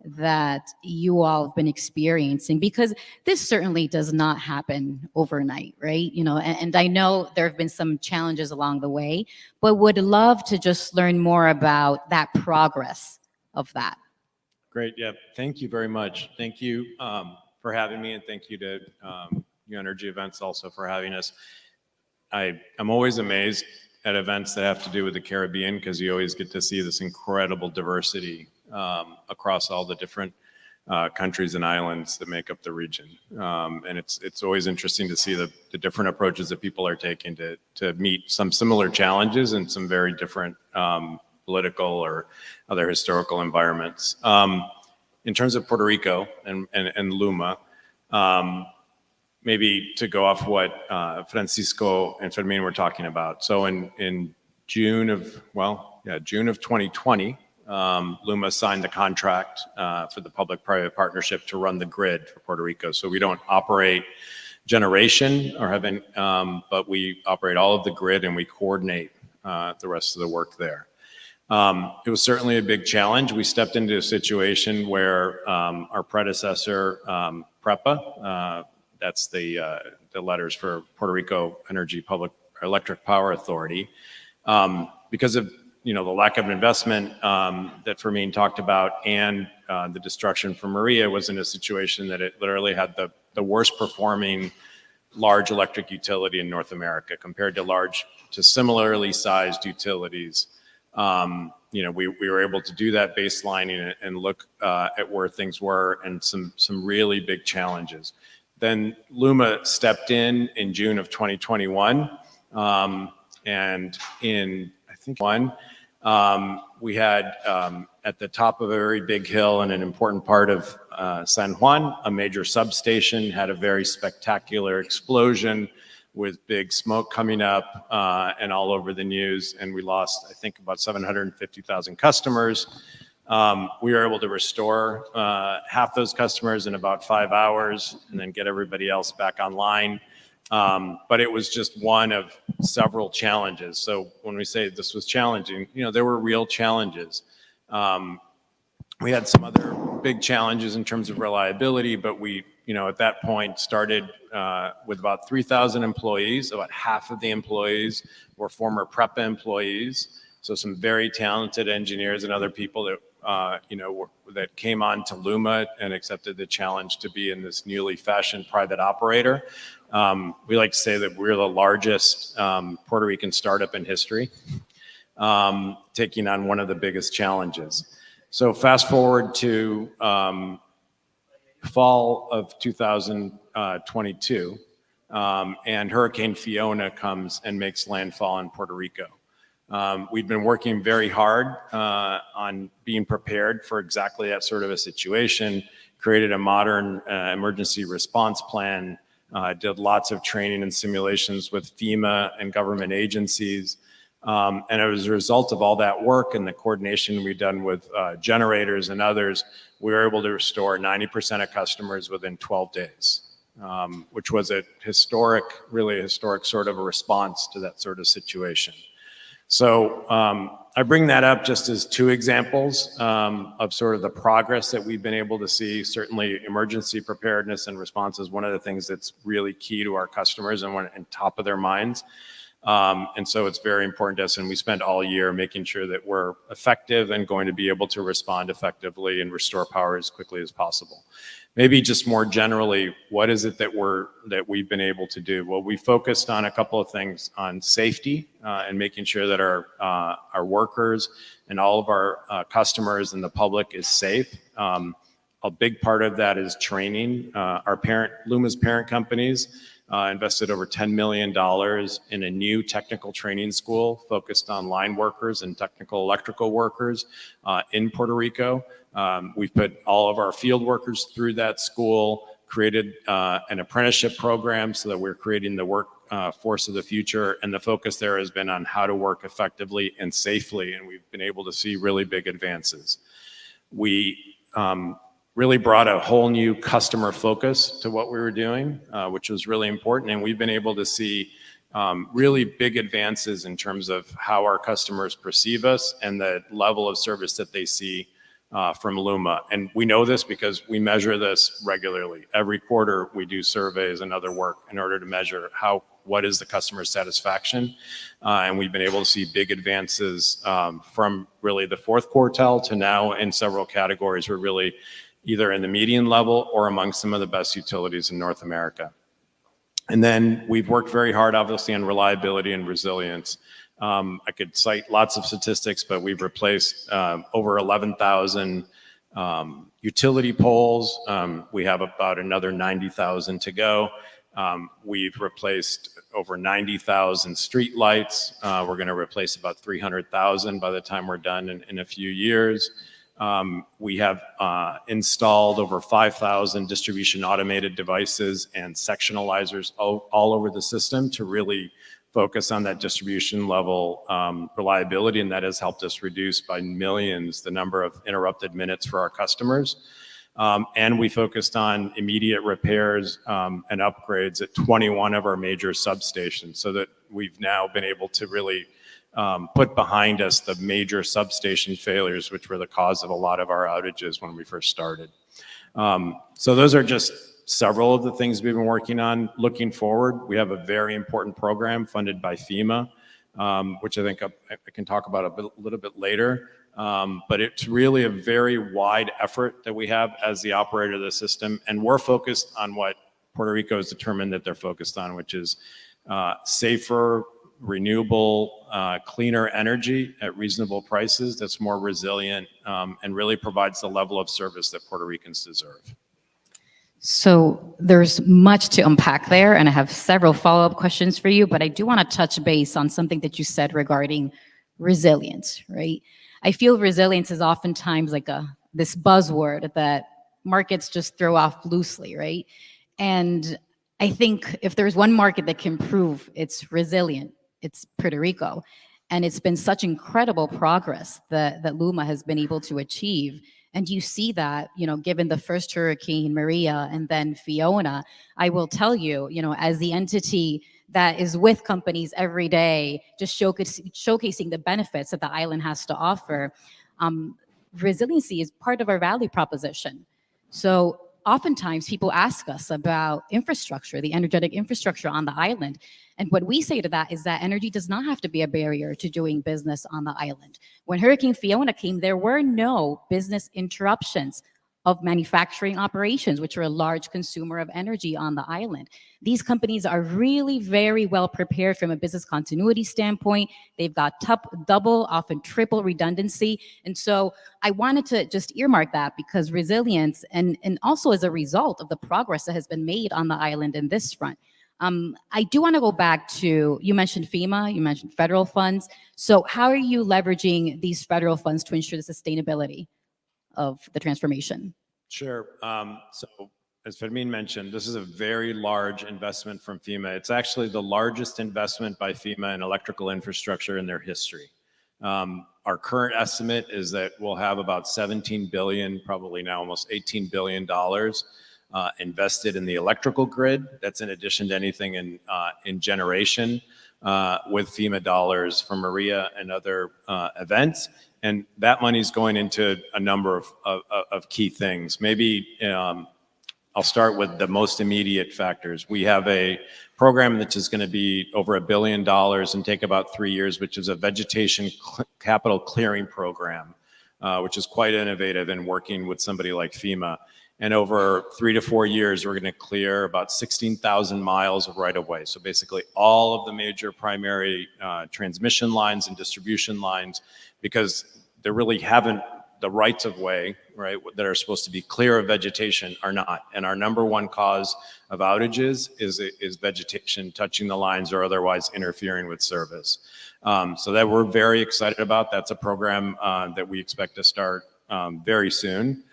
that you all have been experiencing? Because this certainly does not happen overnight, right? And I know there have been some challenges along the way, but would love to just learn more about that progress of that. Great. Yeah. Thank you very much. Thank you for having me, and thank you to New Energy Events also for having us. I'm always amazed at events that have to do with the Caribbean, because you always get to see this incredible diversity across all the different countries and islands that make up the region. And it's always interesting to see the different approaches that people are taking to meet some similar challenges in some very different political or other historical environments. In terms of Puerto Rico and Luma, maybe to go off what Francisco and Fermin were talking about. So in June of 2020, Luma signed the contract for the public-private partnership to run the grid for Puerto Rico. So we don't operate generation or have any, but we operate all of the grid and we coordinate the rest of the work there. It was certainly a big challenge. We stepped into a situation where our predecessor, PREPA, that's the letters for Puerto Rico Energy Public Electric Power Authority, because of the lack of investment that Fermin talked about and the destruction from Maria, was in a situation that it literally had the worst performing large electric utility in North America compared to similarly sized utilities. We were able to do that baselining and look at where things were and some really big challenges. Then Luma stepped in June of 2021, and in I think we had at the top of a very big hill in an important part of San Juan, a major substation had a very spectacular explosion with big smoke coming up and all over the news, and we lost, I think, about 750,000 customers. We were able to restore half those customers in about 5 hours and then get everybody else back online. But it was just one of several challenges. So when we say this was challenging, there were real challenges. We had some other big challenges in terms of reliability, but we, at that point started with about 3,000 employees. About half of the employees were former PREPA employees. So some very talented engineers and other people that, that came on to Luma and accepted the challenge to be in this newly fashioned private operator. We like to say that we're the largest Puerto Rican startup in history, taking on one of the biggest challenges. So fast forward to fall of 2022, and Hurricane Fiona comes and makes landfall in Puerto Rico. We've been working very hard on being prepared for exactly that sort of a situation, created a modern emergency response plan, did lots of training and simulations with FEMA and government agencies. And as a result of all that work and the coordination we've done with generators and others, we were able to restore 90% of customers within 12 days, which was really a historic sort of a response to that sort of situation. So I bring that up just as two examples of sort of the progress that we've been able to see. Certainly emergency preparedness and response is one of the things that's really key to our customers and top of their minds. And so it's very important to us, and we spend all year making sure that we're effective and going to be able to respond effectively and restore power as quickly as possible. Maybe just more generally, what is it that we've been able to do? Well, we focused on a couple of things on safety and making sure that our workers and all of our customers and the public is safe. A big part of that is training. Luma's parent companies invested over $10 million in a new technical training school focused on line workers and technical electrical workers in Puerto Rico. We've put all of our field workers through that school, created an apprenticeship program so that we're creating the workforce of the future. And the focus there has been on how to work effectively and safely. And we've been able to see really big advances. We really brought a whole new customer focus to what we were doing, which was really important. And we've been able to see really big advances in terms of how our customers perceive us and the level of service that they see from Luma. And we know this because we measure this regularly. Every quarter we do surveys and other work in order to measure what is the customer satisfaction. And we've been able to see big advances from really the fourth quartile to now in several categories. We're really either in the median level or among some of the best utilities in North America. And then we've worked very hard, obviously, on reliability and resilience. I could cite lots of statistics, but we've replaced over 11,000 Utility poles, we have about another 90,000 to go. We've replaced over 90,000 street lights. We're going to replace about 300,000 by the time we're done in a few years. We have installed over 5,000 distribution automated devices and sectionalizers all over the system to really focus on that distribution level reliability, and that has helped us reduce by millions the number of interrupted minutes for our customers. And we focused on immediate repairs and upgrades at 21 of our major substations, so that we've now been able to really put behind us the major substation failures, which were the cause of a lot of our outages when we first started. So those are just several of the things we've been working on. Looking forward, we have a very important program funded by FEMA, which I think I can talk about a little bit later. But it's really a very wide effort that we have as the operator of the system. And we're focused on what Puerto Rico has determined that they're focused on, which is safer, renewable, cleaner energy at reasonable prices that's more resilient and really provides the level of service that Puerto Ricans deserve. So there's much to unpack there, and I have several follow-up questions for you, but I do want to touch base on something that you said regarding resilience, right? I feel resilience is oftentimes like this buzzword that markets just throw off loosely, right? And I think if there's one market that can prove it's resilient, it's Puerto Rico. And it's been such incredible progress that LUMA has been able to achieve. And you see that, given the first hurricane, Maria, and then Fiona. I will tell you, as the entity that is with companies every day, just showcasing the benefits that the island has to offer, resiliency is part of our value proposition. So oftentimes people ask us about infrastructure, the energetic infrastructure on the island. And what we say to that is that energy does not have to be a barrier to doing business on the island. When Hurricane Fiona came, there were no business interruptions of manufacturing operations, which are a large consumer of energy on the island. These companies are really very well prepared from a business continuity standpoint. They've got double, often triple redundancy. And so I wanted to just earmark that, because resilience, and also as a result of the progress that has been made on the island in this front. I do want to go back to, you mentioned FEMA, you mentioned federal funds. So how are you leveraging these federal funds to ensure the sustainability of the transformation? Sure. So as Fermin mentioned, this is a very large investment from FEMA. It's actually the largest investment by FEMA in electrical infrastructure in their history. Our current estimate is that we'll have about 17 billion, probably now almost $18 billion invested in the electrical grid. That's in addition to anything in generation with FEMA dollars from Maria and other events. And that money is going into a number of key things. Maybe I'll start with the most immediate factors. We have a program that is going to be over $1 billion and take about 3 years, which is a vegetation capital clearing program, which is quite innovative in working with somebody like FEMA. And over 3 to 4 years, we're going to clear about 16,000 miles of right-of-way. So basically all of the major primary transmission lines and distribution lines, because there really haven't the rights of way, right, that are supposed to be clear of vegetation are not. And our number one cause of outages is vegetation touching the lines or otherwise interfering with service. So that we're very excited about. That's a program that we expect to start very soon.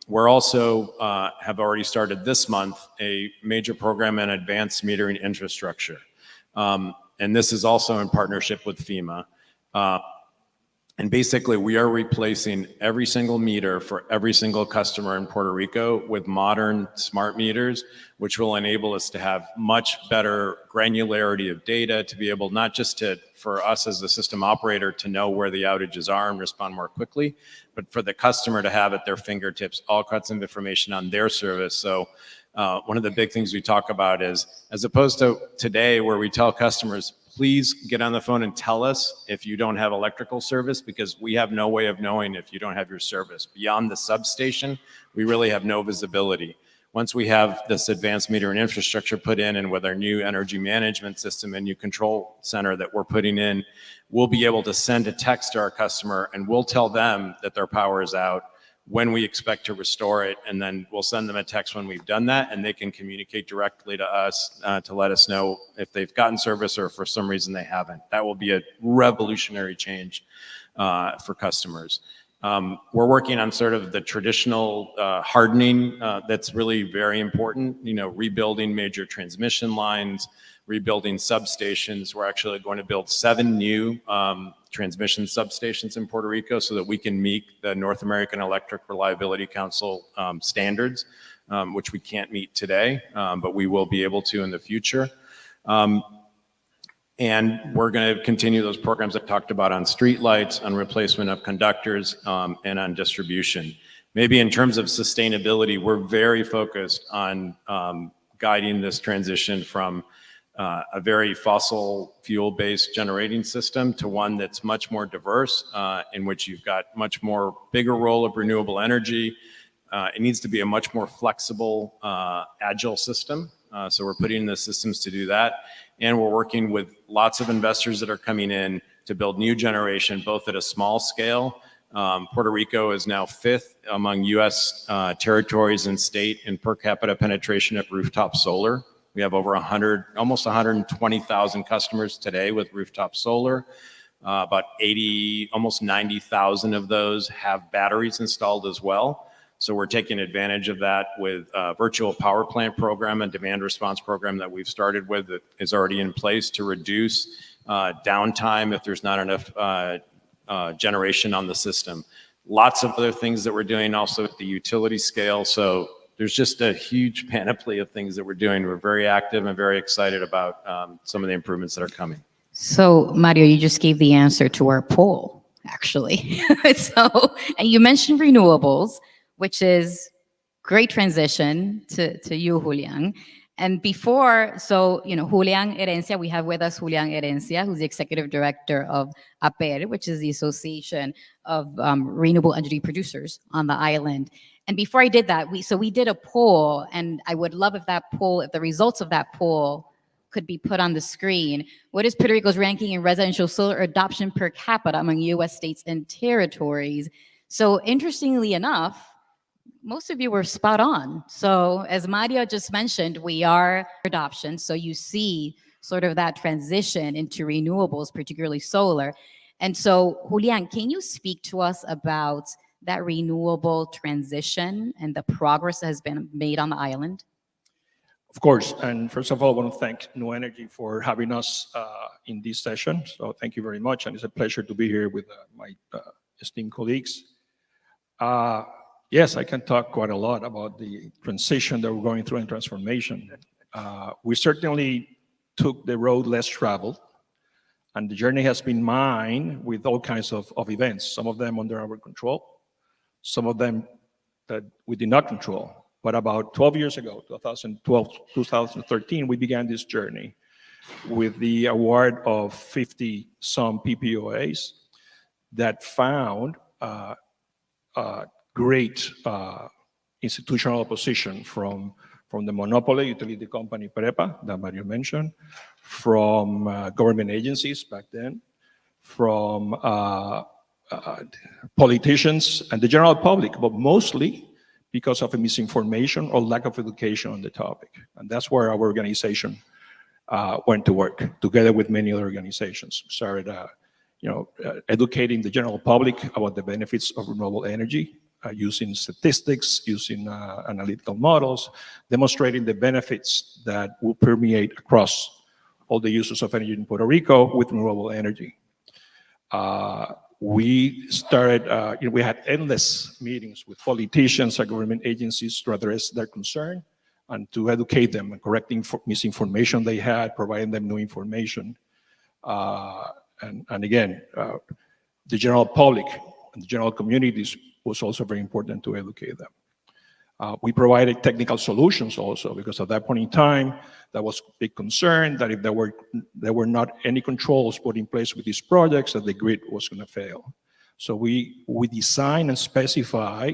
We're also have already started this month a major program in advanced metering infrastructure. And this is also in partnership with FEMA. And basically, we are replacing every single meter for every single customer in Puerto Rico with modern smart meters, which will enable us to have much better granularity of data, to be able not just for us as the system operator to know where the outages are and respond more quickly, but for the customer to have at their fingertips all kinds of information on their service. So one of the big things we talk about is, as opposed to today where we tell customers, please get on the phone and tell us if you don't have electrical service, because we have no way of knowing if you don't have your service. Beyond the substation, we really have no visibility. Once we have this advanced metering infrastructure put in, and with our new energy management system and new control center that we're putting in, we'll be able to send a text to our customer and we'll tell them that their power is out. when we expect to restore it, and then we'll send them a text when we've done that, and they can communicate directly to us to let us know if they've gotten service or for some reason they haven't. That will be a revolutionary change for customers. We're working on sort of the traditional hardening that's really very important, rebuilding major transmission lines, rebuilding substations. We're actually going to build 7 new transmission substations in Puerto Rico so that we can meet the North American Electric Reliability Council standards, which we can't meet today, but we will be able to in the future. And we're going to continue those programs I talked about on streetlights, on replacement of conductors, and on distribution. Maybe in terms of sustainability, we're very focused on guiding this transition from a very fossil fuel-based generating system to one that's much more diverse, in which you've got much more bigger role of renewable energy. It needs to be a much more flexible, agile system. So we're putting in the systems to do that. And we're working with lots of investors that are coming in to build new generation, both at a small scale. Puerto Rico is now 5th among US territories and state in per capita penetration of rooftop solar. We have over almost 120,000 customers today with rooftop solar. About 80, almost 90,000 of those have batteries installed as well. So we're taking advantage of that with a virtual power plant program and demand response program that we've started with that is already in place to reduce downtime if there's not enough generation on the system. Lots of other things that we're doing also at the utility scale. So there's just a huge panoply of things that we're doing. We're very active and very excited about some of the improvements that are coming. So, Mario, you just gave the answer to our poll, actually. And you mentioned renewables, which is great transition to you, Julian. And before, Julian Herencia, we have with us Julian Herencia, who's the executive director of APER, which is the Association of Renewable Energy Producers on the island. And before I did that, we did a poll, and I would love if the results of that poll could be put on the screen. What is Puerto Rico's ranking in residential solar adoption per capita among US states and territories? So interestingly enough, most of you were spot on. So as Mario just mentioned, we are adoption. So you see sort of that transition into renewables, particularly solar. And so Julian, can you speak to us about that renewable transition and the progress that has been made on the island? Of course, and first of all, I want to thank New Energy for having us in this session. So thank you very much, and it's a pleasure to be here with my esteemed colleagues. Yes, I can talk quite a lot about the transition that we're going through and transformation. We certainly took the road less traveled, and the journey has been mined with all kinds of events, some of them under our control, some of them that we did not control. But about 12 years ago, 2012, 2013, we began this journey with the award of 50-some PPOAs that found great institutional opposition from the monopoly utility company PREPA that Mario mentioned, from government agencies back then, from politicians and the general public, but mostly because of a misinformation or lack of education on the topic. And that's where our organization went to work, together with many other organizations. Started educating the general public about the benefits of renewable energy, using statistics, using analytical models, demonstrating the benefits that will permeate across all the uses of energy in Puerto Rico with renewable energy. We started, we had endless meetings with politicians and government agencies to address their concern and to educate them and correcting misinformation they had, providing them new information. And again, the general public and the general communities was also very important to educate them. We provided technical solutions also, because at that point in time, there was big concern that if there were not any controls put in place with these projects, that the grid was going to fail. So we design and specify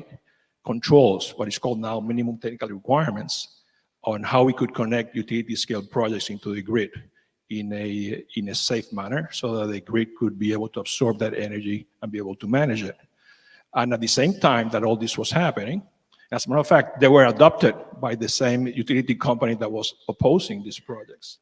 controls, what is called now minimum technical requirements, on how we could connect utility scale projects into the grid in a safe manner, so that the grid could be able to absorb that energy and be able to manage it. And at the same time that all this was happening, as a matter of fact, they were adopted by the same utility company that was opposing these projects.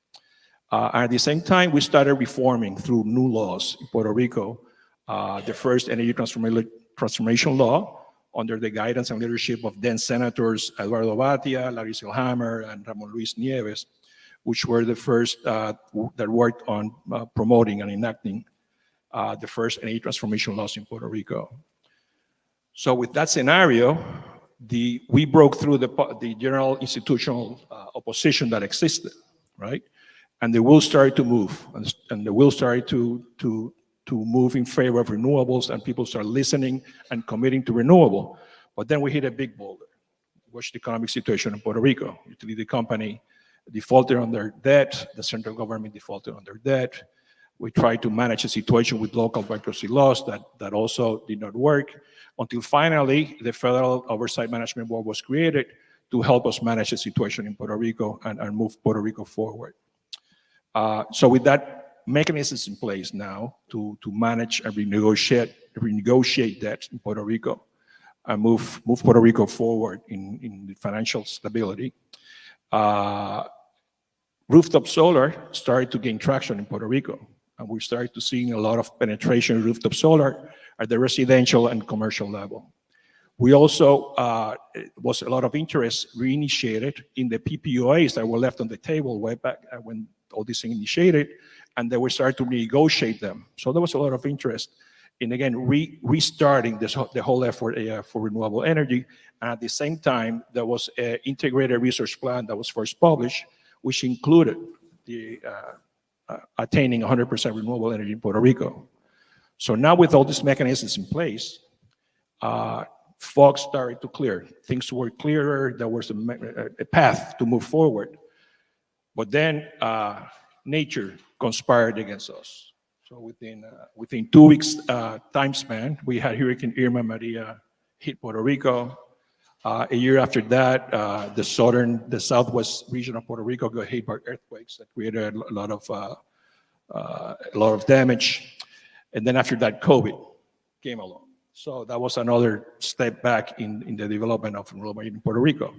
And at the same time, we started reforming through new laws in Puerto Rico, the first energy transformation law under the guidance and leadership of then Senators Eduardo Batia, Larry Selhammer, and Ramon Luis Nieves, which were the first that worked on promoting and enacting the first energy transformation laws in Puerto Rico. So with that scenario, we broke through the general institutional opposition that existed, right? And the wheel started to move, and the wheel started to move in favor of renewables, and people started listening and committing to renewable. But then we hit a big boulder. Watch the economic situation in Puerto Rico. Utility company defaulted on their debt. The central government defaulted on their debt. We tried to manage a situation with local bankruptcy laws that also did not work, until finally the Federal Oversight Management Board was created to help us manage the situation in Puerto Rico and move Puerto Rico forward. So with that mechanisms in place now to manage and renegotiate debt in Puerto Rico and move Puerto Rico forward in the financial stability. Rooftop solar started to gain traction in Puerto Rico, and we started to see a lot of penetration of rooftop solar at the residential and commercial level. We also, was a lot of interest reinitiated in the PPOAs that were left on the table way back when all this thing initiated, and they were starting to negotiate them. So there was a lot of interest in, again, restarting the whole effort for renewable energy. And at the same time, there was an integrated research plan that was first published, which included the attaining 100% renewable energy in Puerto Rico. So now with all these mechanisms in place, fog started to clear. Things were clearer. There was a path to move forward. But then nature conspired against us. So within 2 weeks time span, we had Hurricane Irma Maria hit Puerto Rico. A year after that, the southwest region of Puerto Rico got hit by earthquakes that created a lot of damage. And then after that, COVID came along. So that was another step back in the development of renewable energy in Puerto Rico.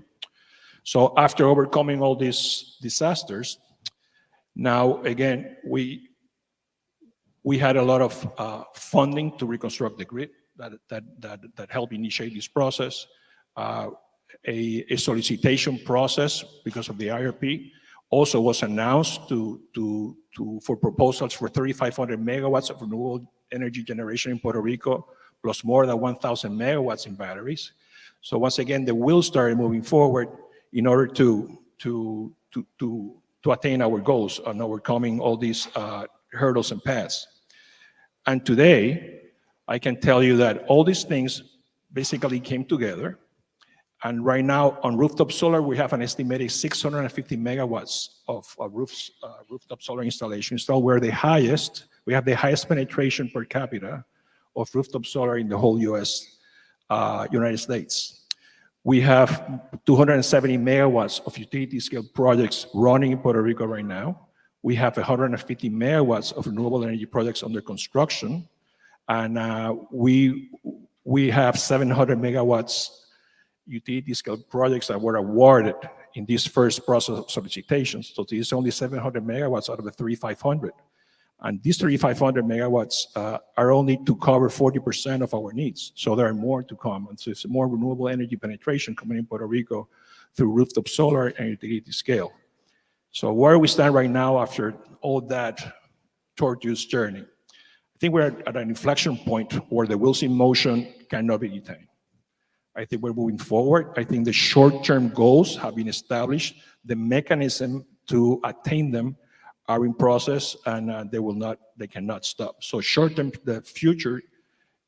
So after overcoming all these disasters, now again, we had a lot of funding to reconstruct the grid that helped initiate this process. A solicitation process because of the IRP also was announced for proposals for 3,500 megawatts of renewable energy generation in Puerto Rico, plus more than 1,000 megawatts in batteries. So once again, the wheel started moving forward in order to attain our goals and overcoming all these hurdles and paths. And today, I can tell you that all these things basically came together. And right now on rooftop solar, we have an estimated 650 megawatts of rooftop solar installations. So we have the highest penetration per capita of rooftop solar in the whole United States. We have 270 megawatts of utility scale projects running in Puerto Rico right now. We have 150 megawatts of renewable energy projects under construction. And we have 700 megawatts utility scale projects that were awarded in this first process of solicitations. So this is only 700 megawatts out of the 3,500. And these 3,500 megawatts are only to cover 40% of our needs. So there are more to come. And so it's more renewable energy penetration coming in Puerto Rico through rooftop solar and utility scale. So where we stand right now after all that tortuous journey, I think we're at an inflection point where the wheels in motion cannot be detained. I think we're moving forward. I think the short-term goals have been established. The mechanism to attain them are in process, and they cannot stop. So short-term, the future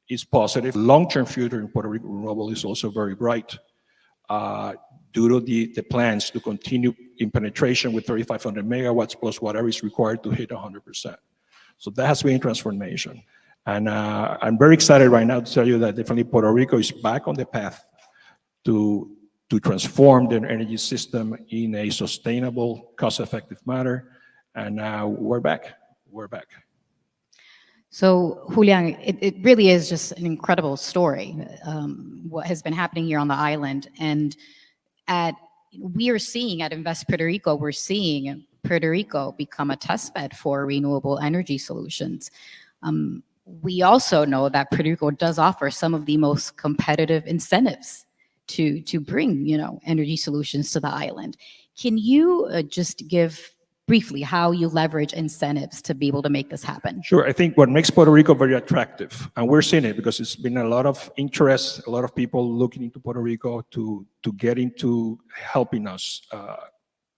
is positive. Long-term future in Puerto Rico renewable is also very bright due to the plans to continue in penetration with 3,500 megawatts plus whatever is required to hit 100%. So that has been a transformation. And I'm very excited right now to tell you that definitely Puerto Rico is back on the path to transform their energy system in a sustainable, cost-effective manner. And we're back. We're back. So, Julian, it really is just an incredible story, what has been happening here on the island. And we are seeing at Invest Puerto Rico, we're seeing Puerto Rico become a test bed for renewable energy solutions. We also know that Puerto Rico does offer some of the most competitive incentives to bring, energy solutions to the island. Can you just give briefly how you leverage incentives to be able to make this happen? Sure. I think what makes Puerto Rico very attractive, and we're seeing it because it's been a lot of interest, a lot of people looking into Puerto Rico to get into helping us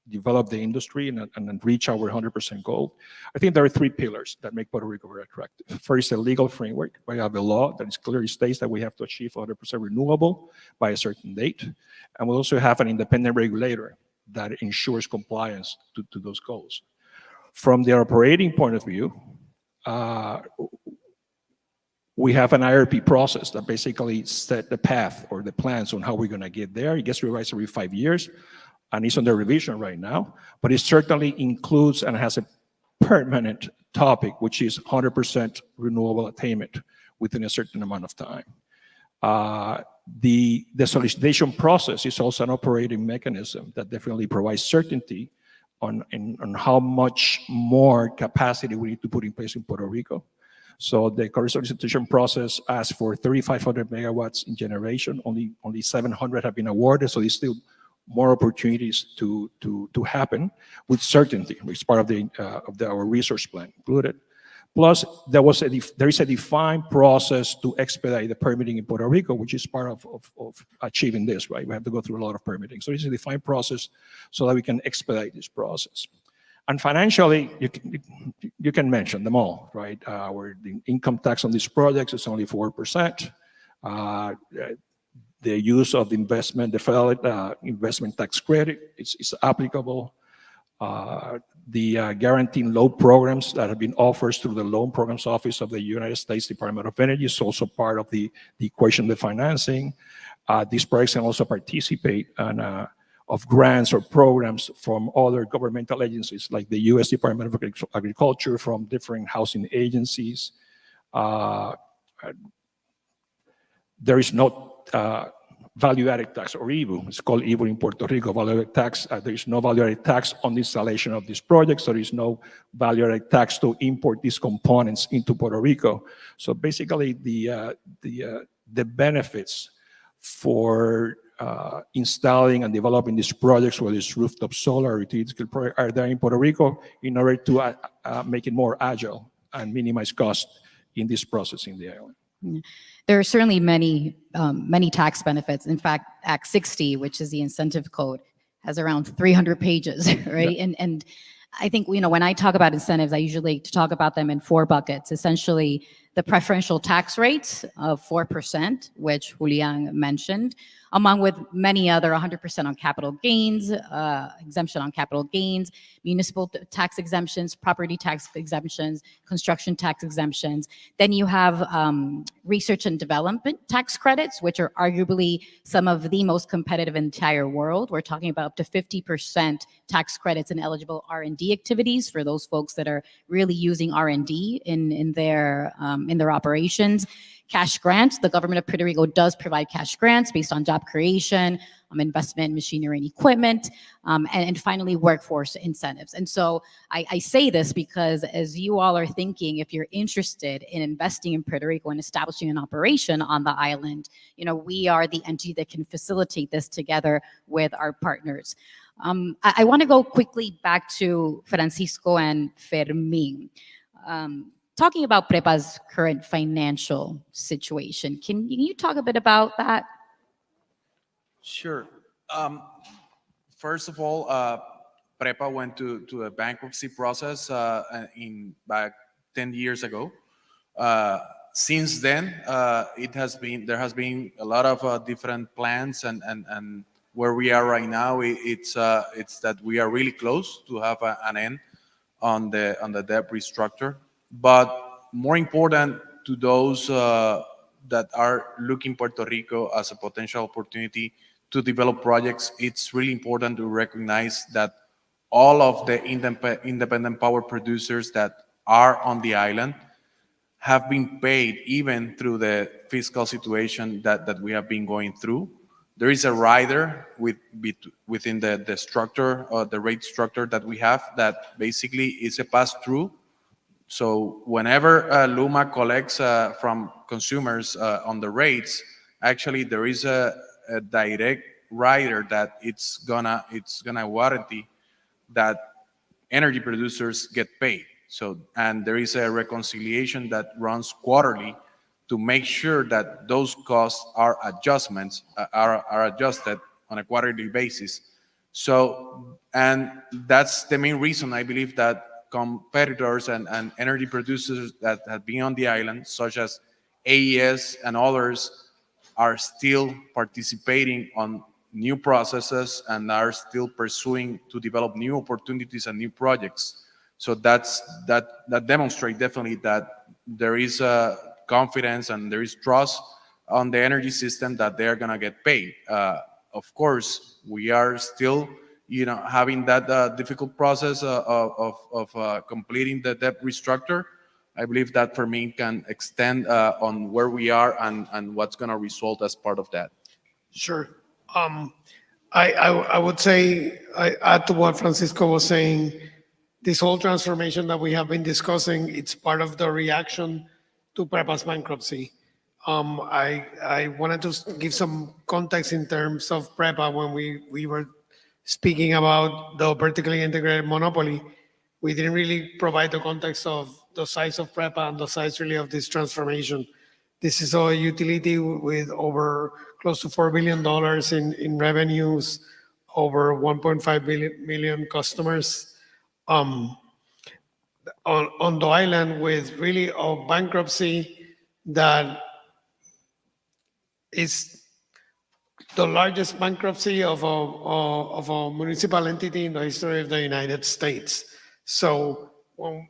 develop the industry and reach our 100% goal. I think there are three pillars that make Puerto Rico very attractive. First, the legal framework. We have a law that clearly states that we have to achieve 100% renewable by a certain date. And we also have an independent regulator that ensures compliance to those goals. From the operating point of view, we have an IRP process that basically set the path or the plans on how we're going to get there. It gets revised every 5 years, and it's under revision right now. But it certainly includes and has a permanent topic, which is 100% renewable attainment within a certain amount of time. The solicitation process is also an operating mechanism that definitely provides certainty on how much more capacity we need to put in place in Puerto Rico. So the current solicitation process asks for 3,500 megawatts in generation. Only 700 have been awarded, so there's still more opportunities to happen with certainty, which is part of our resource plan included. Plus, there is a defined process to expedite the permitting in Puerto Rico, which is part of achieving this, right? We have to go through a lot of permitting. So it's a defined process so that we can expedite this process. And financially, you can mention them all, right? The income tax on these projects is only 4%. The use of the federal investment tax credit is applicable. The guaranteed loan programs that have been offered through the Loan Programs Office of the United States Department of Energy is also part of the equation of financing. These projects can also participate of grants or programs from other governmental agencies like the U.S. Department of Agriculture, from different housing agencies. There is no value-added tax, or IVU. It's called IVU in Puerto Rico, value-added tax. There is no value-added tax on the installation of these projects. There is no value-added tax to import these components into Puerto Rico. So basically, the benefits for installing and developing these projects, whether it's rooftop solar or utility scale project, are there in Puerto Rico in order to make it more agile and minimize cost in this process in the island. There are certainly many tax benefits. In fact, Act 60, which is the incentive code, has around 300 pages, right? Yeah. And I think, when I talk about incentives, I usually talk about them in 4 buckets. Essentially, the preferential tax rates of 4%, which Julian mentioned, along with many other 100% on capital gains, exemption on capital gains, municipal tax exemptions, property tax exemptions, construction tax exemptions. Then you have research and development tax credits, which are arguably some of the most competitive in the entire world. We're talking about up to 50% tax credits in eligible R&D activities for those folks that are really using R&D in their operations. Cash grants. The government of Puerto Rico does provide cash grants based on job creation, investment in machinery and equipment, and finally, workforce incentives. And so I say this because as you all are thinking, if you're interested in investing in Puerto Rico and establishing an operation on the island, we are the entity that can facilitate this together with our partners. I want to go quickly back to Francisco and Fermin. Talking about PREPA's current financial situation, can you talk a bit about that? Sure. First of all, PREPA went to a bankruptcy process back 10 years ago. Since then, there has been a lot of different plans, and where we are right now, it's that we are really close to have an end on the debt restructure. But more important to those that are looking Puerto Rico as a potential opportunity to develop projects, it's really important to recognize that all of the independent power producers that are on the island have been paid even through the fiscal situation that we have been going through. There is a rider within the structure, the rate structure that we have, that basically is a pass-through. So whenever Luma collects from consumers on the rates, actually there is a direct rider that it's gonna warranty that energy producers get paid. So, and there is a reconciliation that runs quarterly to make sure that those costs are are adjusted on a quarterly basis. So, and that's the main reason I believe that competitors and energy producers that have been on the island, such as AES and others, are still participating on new processes and are still pursuing to develop new opportunities and new projects. So that demonstrates definitely that there is a confidence and there is trust on the energy system that they're gonna get paid. Of course, we are still, having that difficult process of completing the debt restructure. I believe that for me can extend on where we are and what's gonna result as part of that. Sure. I would say, I add to what Francisco was saying, this whole transformation that we have been discussing, it's part of the reaction to PREPA's bankruptcy. I wanted to give some context in terms of PREPA when we were speaking about the vertically integrated monopoly. We didn't really provide the context of the size of PREPA and the size really of this transformation. This is a utility with over close to $4 billion in revenues, over 1.5 million customers on the island, with really a bankruptcy that is the largest bankruptcy of a municipal entity in the history of the United States. So when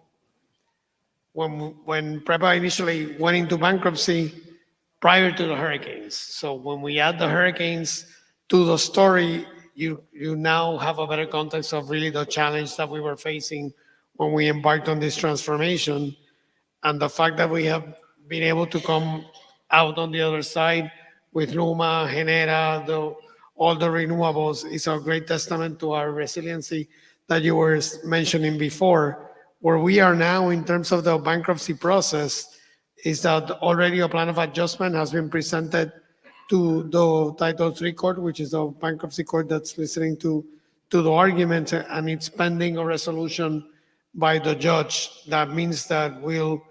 PREPA initially went into bankruptcy prior to the hurricanes. So when we add the hurricanes to the story, you now have a better context of really the challenge that we were facing when we embarked on this transformation. And the fact that we have been able to come out on the other side with Luma, Genera, all the renewables is a great testament to our resiliency that you were mentioning before. Where we are now in terms of the bankruptcy process is that already a plan of adjustment has been presented to the Title III court, which is a bankruptcy court that's listening to the argument, and it's pending a resolution by the judge. That means that we'll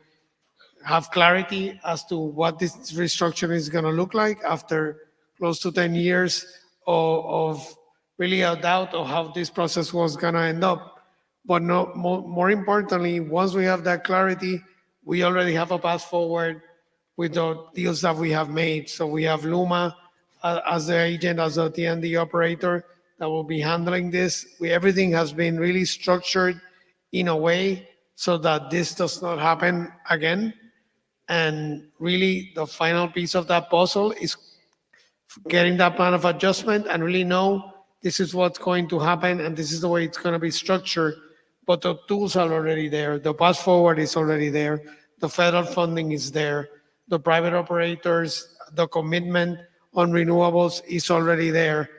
have clarity as to what this restructuring is going to look like after close to 10 years of really a doubt of how this process was going to end up. But more importantly, once we have that clarity, we already have a path forward with the deals that we have made. So we have Luma as the agent, as the T&D operator that will be handling this. Everything has been really structured in a way so that this does not happen again. And really the final piece of that puzzle is getting that plan of adjustment and really know this is what's going to happen and this is the way it's going to be structured. But the tools are already there. The path forward is already there. The federal funding is there. The private operators, the commitment on renewables is already there.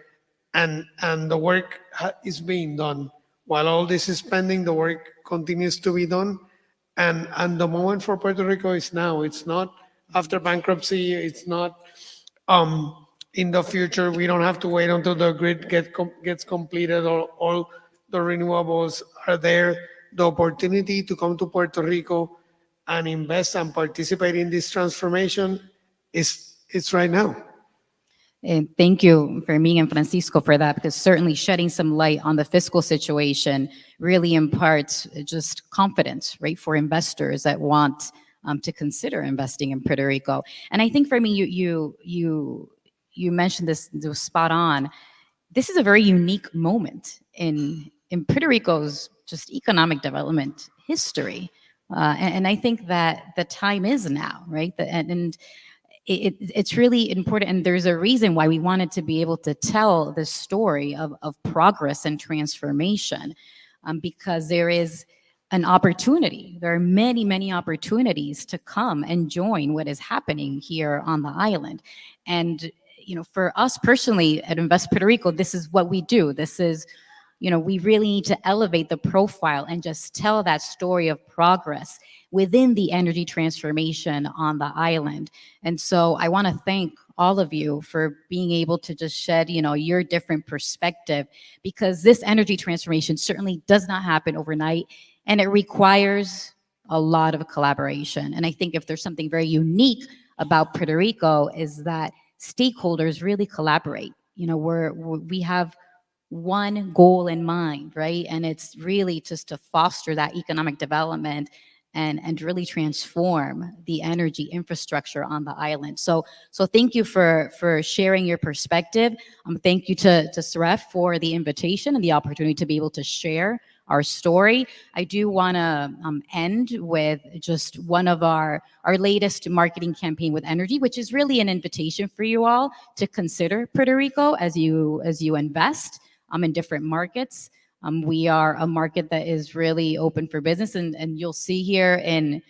And the work is being done. While all this is pending, the work continues to be done. And the moment for Puerto Rico is now. It's not after bankruptcy. It's not in the future. We don't have to wait until the grid gets completed or all the renewables are there. The opportunity to come to Puerto Rico and invest and participate in this transformation is right now. And thank you, Fermin and Francisco, for that, because certainly shedding some light on the fiscal situation really imparts just confidence, right, for investors that want to consider investing in Puerto Rico. And I think, Fermin, you mentioned this, it was spot on. This is a very unique moment in Puerto Rico's just economic development history. And I think that the time is now, right? It's really important, and there's a reason why we wanted to be able to tell this story of progress and transformation, because there is an opportunity. There are many, many opportunities to come and join what is happening here on the island. And, for us personally at Invest Puerto Rico, this is what we do. This is, we really need to elevate the profile and just tell that story of progress within the energy transformation on the island. And so I want to thank all of you for being able to just shed, your different perspective, because this energy transformation certainly does not happen overnight, and it requires a lot of collaboration. And I think if there's something very unique about Puerto Rico is that stakeholders really collaborate. We have one goal in mind, right? And it's really just to foster that economic development and really transform the energy infrastructure on the island. So thank you for sharing your perspective. Thank you to CREF for the invitation and the opportunity to be able to share our story. I do want to end with just one of our latest marketing campaign with energy, which is really an invitation for you all to consider Puerto Rico as you invest in different markets. We are a market that is really open for business, and you'll see here in,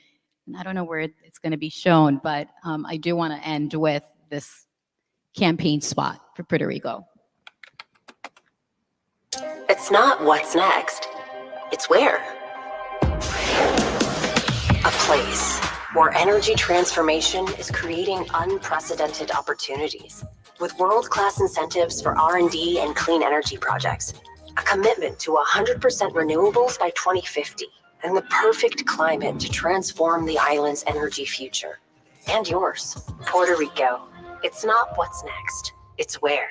I don't know where it's going to be shown, but I do want to end with this campaign spot for Puerto Rico. It's not what's next, it's where. A place where energy transformation is creating unprecedented opportunities with world-class incentives for R&D and clean energy projects, a commitment to 100% renewables by 2050, and the perfect climate to transform the island's energy future. And yours. Puerto Rico. It's not what's next, it's where.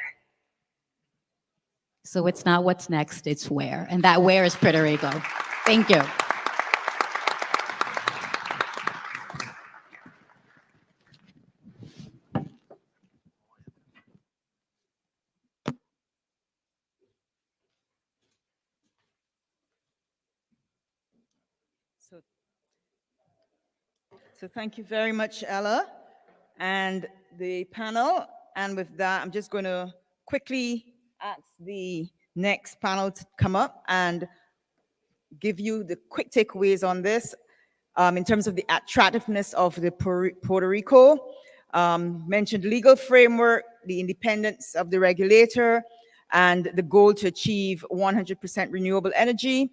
So it's not what's next, it's where. And that where is Puerto Rico. Thank you. So thank you very much, Ella, and the panel. And with that, I'm just going to quickly ask the next panel to come up and give you the quick takeaways on this in terms of the attractiveness of the Puerto Rico. Mentioned legal framework, the independence of the regulator, and the goal to achieve 100% renewable energy.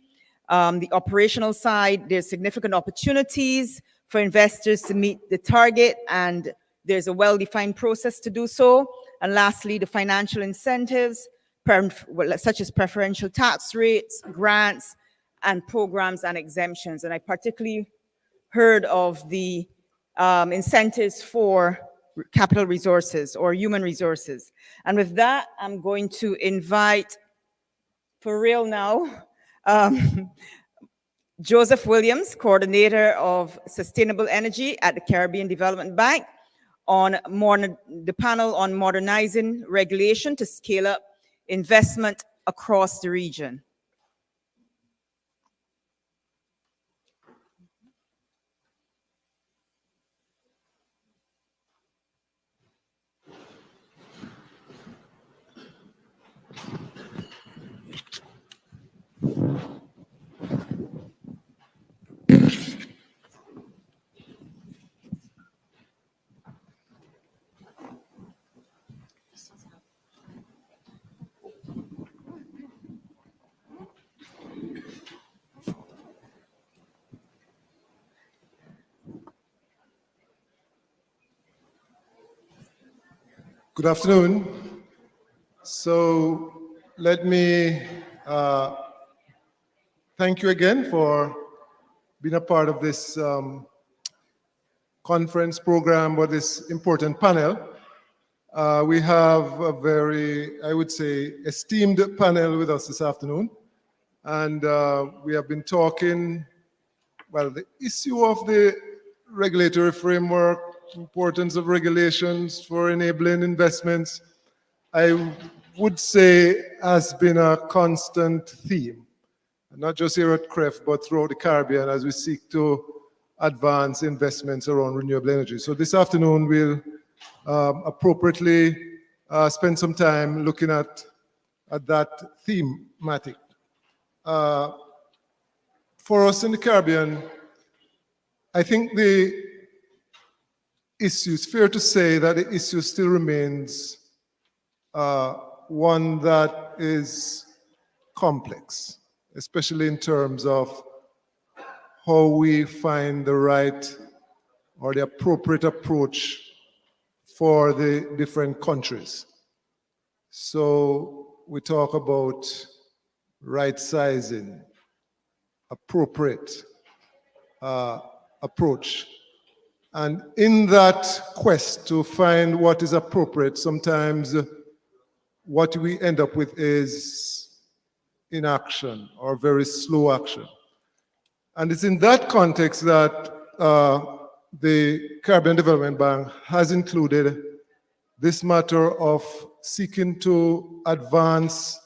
The operational side, there's significant opportunities for investors to meet the target, and there's a well-defined process to do so. And lastly, the financial incentives, such as preferential tax rates, grants, and programs and exemptions. And I particularly heard of the incentives for capital resources or human resources. And with that, I'm going to invite, for real now, Joseph Williams, Coordinator of Sustainable Energy at the Caribbean Development Bank, on the panel on modernizing regulation to scale up investment across the region. Good afternoon. So let me thank you again for being a part of this conference program or this important panel. We have a very, I would say, esteemed panel with us this afternoon. And we have been talking, well, the issue of the regulatory framework, importance of regulations for enabling investments, I would say has been a constant theme, not just here at CREF, but throughout the Caribbean as we seek to advance investments around renewable energy. So this afternoon, we'll appropriately spend some time looking at that thematic. for us in the Caribbean, I think the issue, it's fair to say that the issue still remains one that is complex, especially in terms of how we find the right or the appropriate approach for the different countries. So we talk about right sizing, appropriate approach. And in that quest to find what is appropriate, sometimes what we end up with is inaction or very slow action. And it's in that context that the Caribbean Development Bank has included this matter of seeking to advance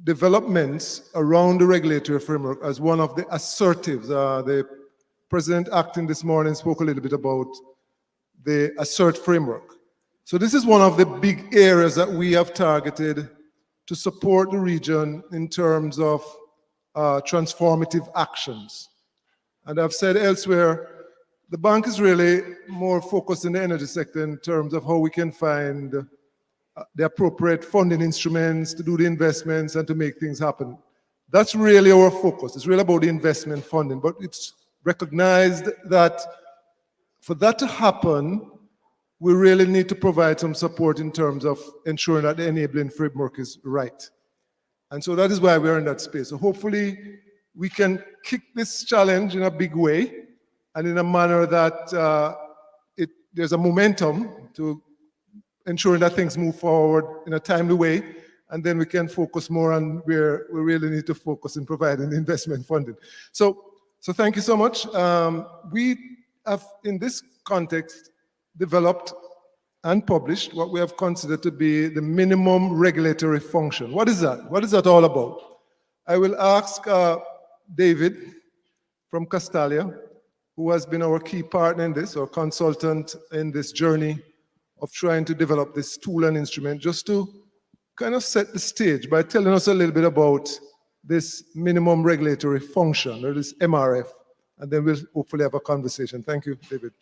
developments around the regulatory framework as one of the assertives. The President acting this morning spoke a little bit about the assert framework. So this is one of the big areas that we have targeted to support the region in terms of transformative actions. And I've said elsewhere, the bank is really more focused in the energy sector in terms of how we can find the appropriate funding instruments to do the investments and to make things happen. That's really our focus. It's really about the investment funding, but it's recognized that for that to happen, we really need to provide some support in terms of ensuring that the enabling framework is right. And so that is why we're in that space. So hopefully we can kick this challenge in a big way and in a manner that there's a momentum to ensuring that things move forward in a timely way, and then we can focus more on where we really need to focus in providing investment funding. So thank you so much. We have, in this context, developed and published what we have considered to be the minimum regulatory function. What is that? What is that all about? I will ask David from Castalia, who has been our key partner in this, or consultant in this journey of trying to develop this tool and instrument, just to kind of set the stage by telling us a little bit about this minimum regulatory function, or this MRF, and then we'll hopefully have a conversation. Thank you, David.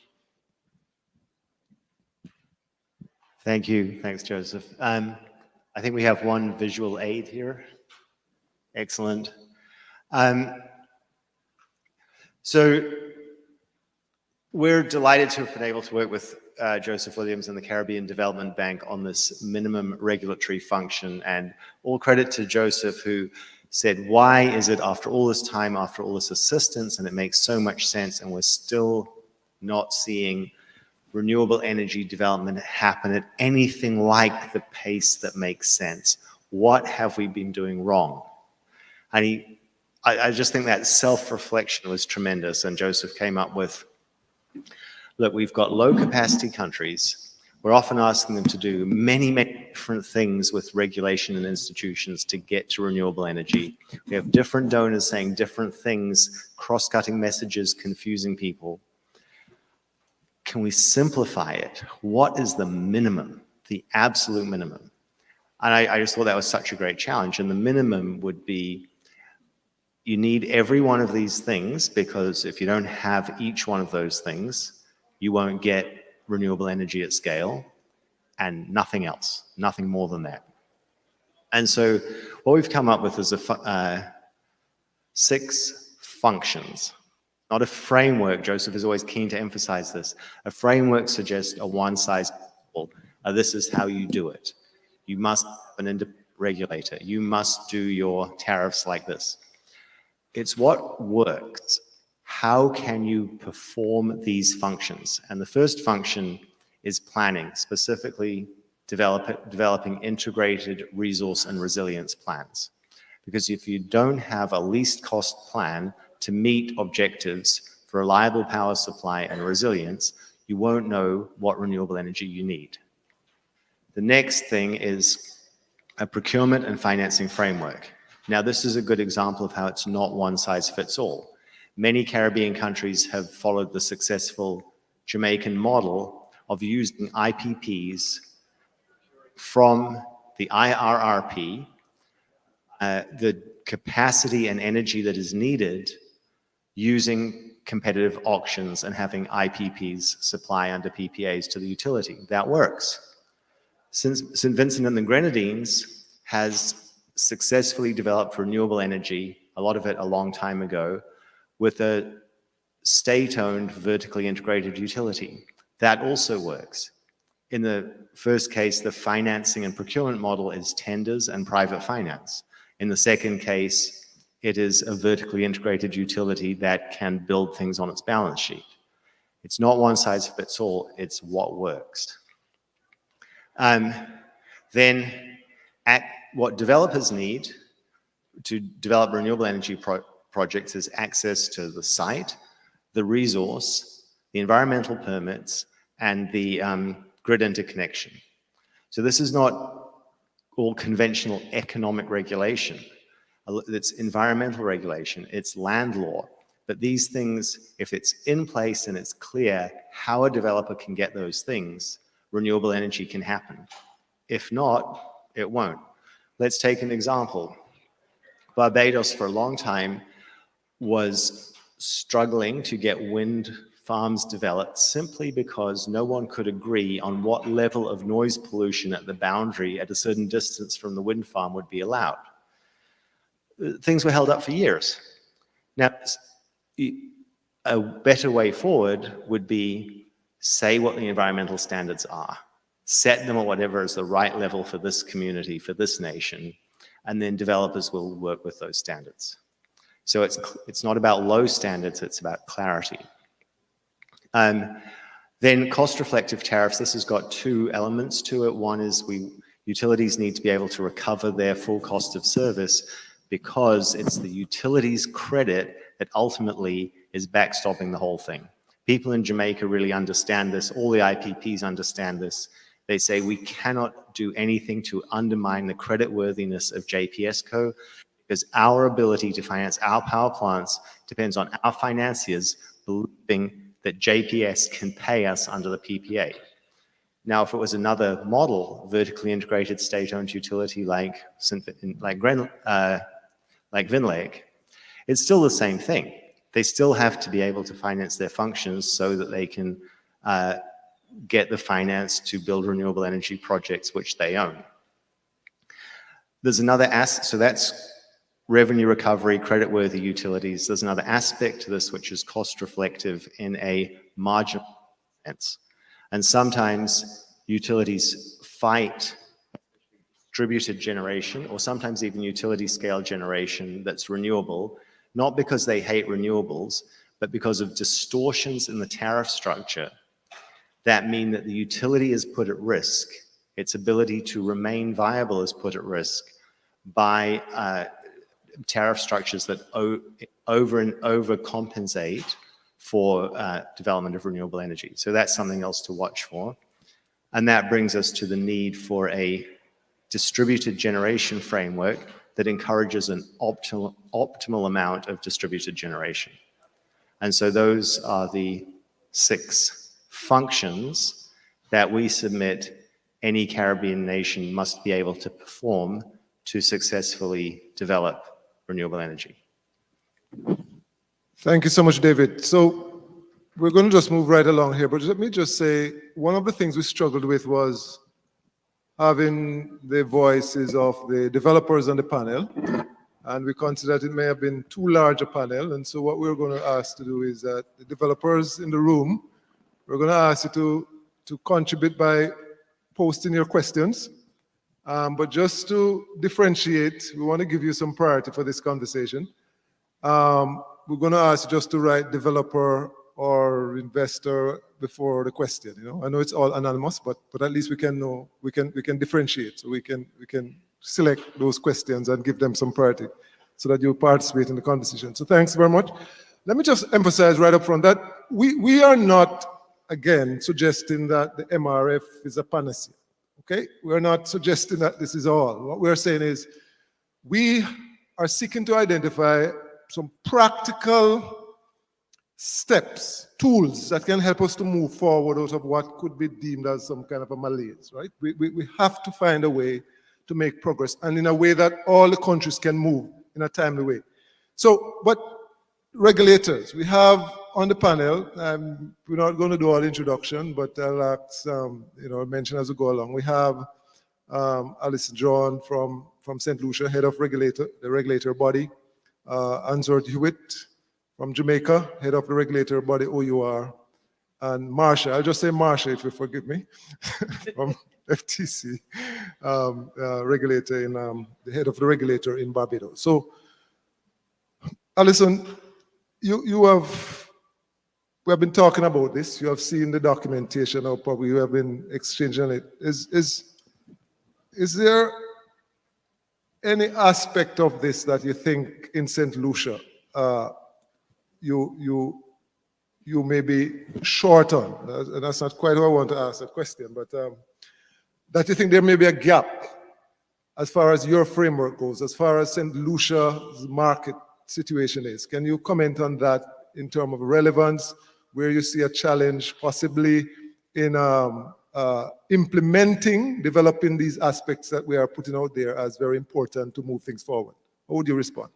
Thank you. Thanks, Joseph. I think we have one visual aid here. Excellent. So we're delighted to have been able to work with Joseph Williams and the Caribbean Development Bank on this minimum regulatory function, and all credit to Joseph, who said, why is it after all this time, after all this assistance, and it makes so much sense, and we're still not seeing renewable energy development happen at anything like the pace that makes sense? What have we been doing wrong? And I just think that self-reflection was tremendous, and Joseph came up with, look, we've got low capacity countries. We're often asking them to do many, many different things with regulation and institutions to get to renewable energy. We have different donors saying different things, cross-cutting messages, confusing people. Can we simplify it? What is the minimum, the absolute minimum? And I just thought that was such a great challenge. And the minimum would be, you need every one of these things, because if you don't have each one of those things, you won't get renewable energy at scale, and nothing else, nothing more than that. And so what we've come up with is 6 functions, not a framework. Joseph is always keen to emphasize this. A framework suggests a one-size-fits-all. This is how you do it. You must have an independent regulator. You must do your tariffs like this. It's what works. How can you perform these functions? And the first function is planning, specifically developing integrated resource and resilience plans. Because if you don't have a least cost plan to meet objectives for reliable power supply and resilience, you won't know what renewable energy you need. The next thing is a procurement and financing framework. Now, this is a good example of how it's not one size fits all. Many Caribbean countries have followed the successful Jamaican model of using IPPs from the IRRP the capacity and energy that is needed using competitive auctions and having IPPs supply under PPAs to the utility. That works. Since St. Vincent and the Grenadines has successfully developed renewable energy, a lot of it a long time ago, with a state-owned vertically integrated utility. That also works. In the first case, the financing and procurement model is tenders and private finance. In the second case, it is a vertically integrated utility that can build things on its balance sheet. It's not one size fits all, it's what works. Then what developers need to develop renewable energy projects is access to the site, the resource, the environmental permits, and the grid interconnection. So this is not all conventional economic regulation. It's environmental regulation, it's land law. But these things, if it's in place and it's clear how a developer can get those things, renewable energy can happen. If not, it won't. Let's take an example. Barbados for a long time was struggling to get wind farms developed simply because no one could agree on what level of noise pollution at the boundary at a certain distance from the wind farm would be allowed. Things were held up for years. Now, a better way forward would be say what the environmental standards are, set them at whatever is the right level for this community, for this nation, and then developers will work with those standards. So it's not about low standards, it's about clarity. Then cost-reflective tariffs, this has got two elements to it. One is utilities need to be able to recover their full cost of service because it's the utilities' credit that ultimately is backstopping the whole thing. People in Jamaica really understand this. All the IPPs understand this. They say we cannot do anything to undermine the creditworthiness of JPSCo because our ability to finance our power plants depends on our financiers believing that JPS can pay us under the PPA. Now, if it was another model, vertically integrated state-owned utility like Vinlake, it's still the same thing. They still have to be able to finance their functions so that they can get the finance to build renewable energy projects which they own. There's another aspect, so that's revenue recovery, creditworthy utilities. There's another aspect to this which is cost reflective in a marginal sense. And sometimes utilities fight distributed generation or sometimes even utility scale generation that's renewable, not because they hate renewables, but because of distortions in the tariff structure that mean that the utility is put at risk. Its ability to remain viable is put at risk by tariff structures that overcompensate for development of renewable energy. So that's something else to watch for. And that brings us to the need for a distributed generation framework that encourages an optimal amount of distributed generation. And so those are the 6 functions that we submit any Caribbean nation must be able to perform to successfully develop renewable energy. Thank you so much, David. So we're going to just move right along here, but let me just say, one of the things we struggled with was having the voices of the developers on the panel, and we considered it may have been too large a panel, and so what we're going to ask to do is that the developers in the room, we're going to ask you to contribute by posting your questions, but just to differentiate, we want to give you some priority for this conversation. We're going to ask you just to write developer or investor before the question. You know, I know it's all anonymous, but at least we can know, we can differentiate, so we can select those questions and give them some priority so that you participate in the conversation. So thanks very much. Let me just emphasize right up front that we are not, again, suggesting that the MRF is a panacea. Okay, we're not suggesting that this is all. What we're saying is we are seeking to identify some practical steps, tools that can help us to move forward out of what could be deemed as some kind of a malaise, right? We have to find a way to make progress and in a way that all the countries can move in a timely way. So, but regulators, we have on the panel, we're not going to do all the introduction, but I'll ask, mention as we go along. We have Alison John from St. Lucia, head of the regulator body, Answer Hewitt from Jamaica, head of the regulator body OUR, and Marsha, I'll just say Marsha if you forgive me, from FTC, regulator in the head of the regulator in Barbados. So, Alison, we have been talking about this. You have seen the documentation, or probably you have been exchanging it. Is there any aspect of this that you think in St. Lucia you may be short on? And that's not quite how I want to ask that question, but that you think there may be a gap as far as your framework goes, as far as St. Lucia's market situation is. Can you comment on that in terms of relevance, where you see a challenge possibly in implementing, developing these aspects that we are putting out there as very important to move things forward? How would you respond?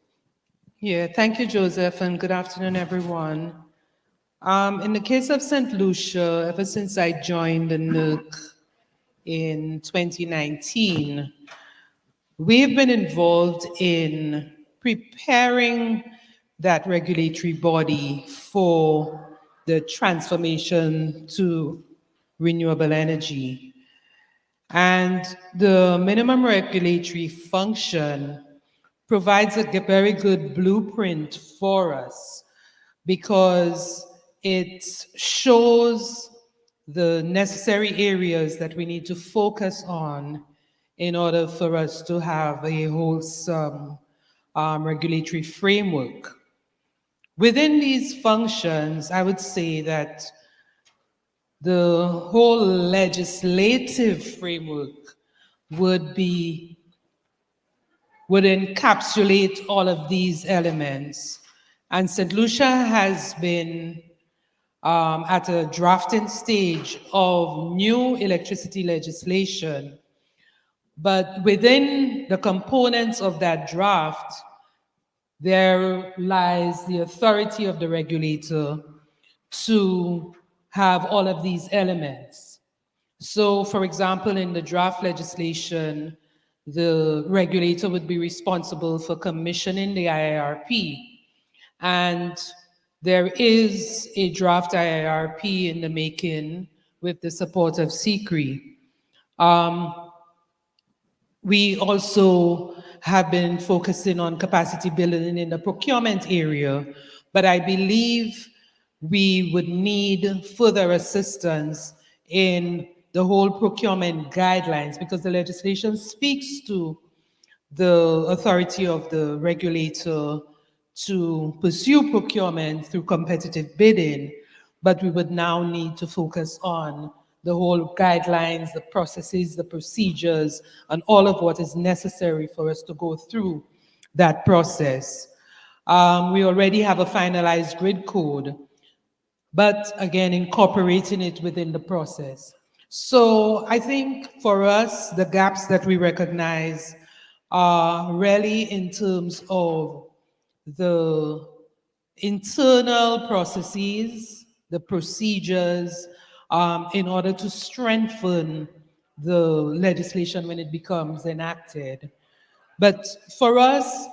Yeah, thank you, Joseph, and good afternoon, everyone. In the case of St. Lucia, ever since I joined the NERC in 2019, we've been involved in preparing that regulatory body for the transformation to renewable energy. And the minimum regulatory function provides a very good blueprint for us because it shows the necessary areas that we need to focus on in order for us to have a wholesome regulatory framework. Within these functions, I would say that the whole legislative framework would encapsulate all of these elements. And St. Lucia has been at a drafting stage of new electricity legislation. But within the components of that draft, there lies the authority of the regulator to have all of these elements. So, for example, in the draft legislation, the regulator would be responsible for commissioning the IIRP. And there is a draft IIRP in the making with the support of CREF. We also have been focusing on capacity building in the procurement area, but I believe we would need further assistance in the whole procurement guidelines because the legislation speaks to the authority of the regulator to pursue procurement through competitive bidding, but we would now need to focus on the whole guidelines, the processes, the procedures, and all of what is necessary for us to go through that process. We already have a finalized grid code, but again, incorporating it within the process. So I think for us, the gaps that we recognize are really in terms of the internal processes, the procedures, in order to strengthen the legislation when it becomes enacted. But for us,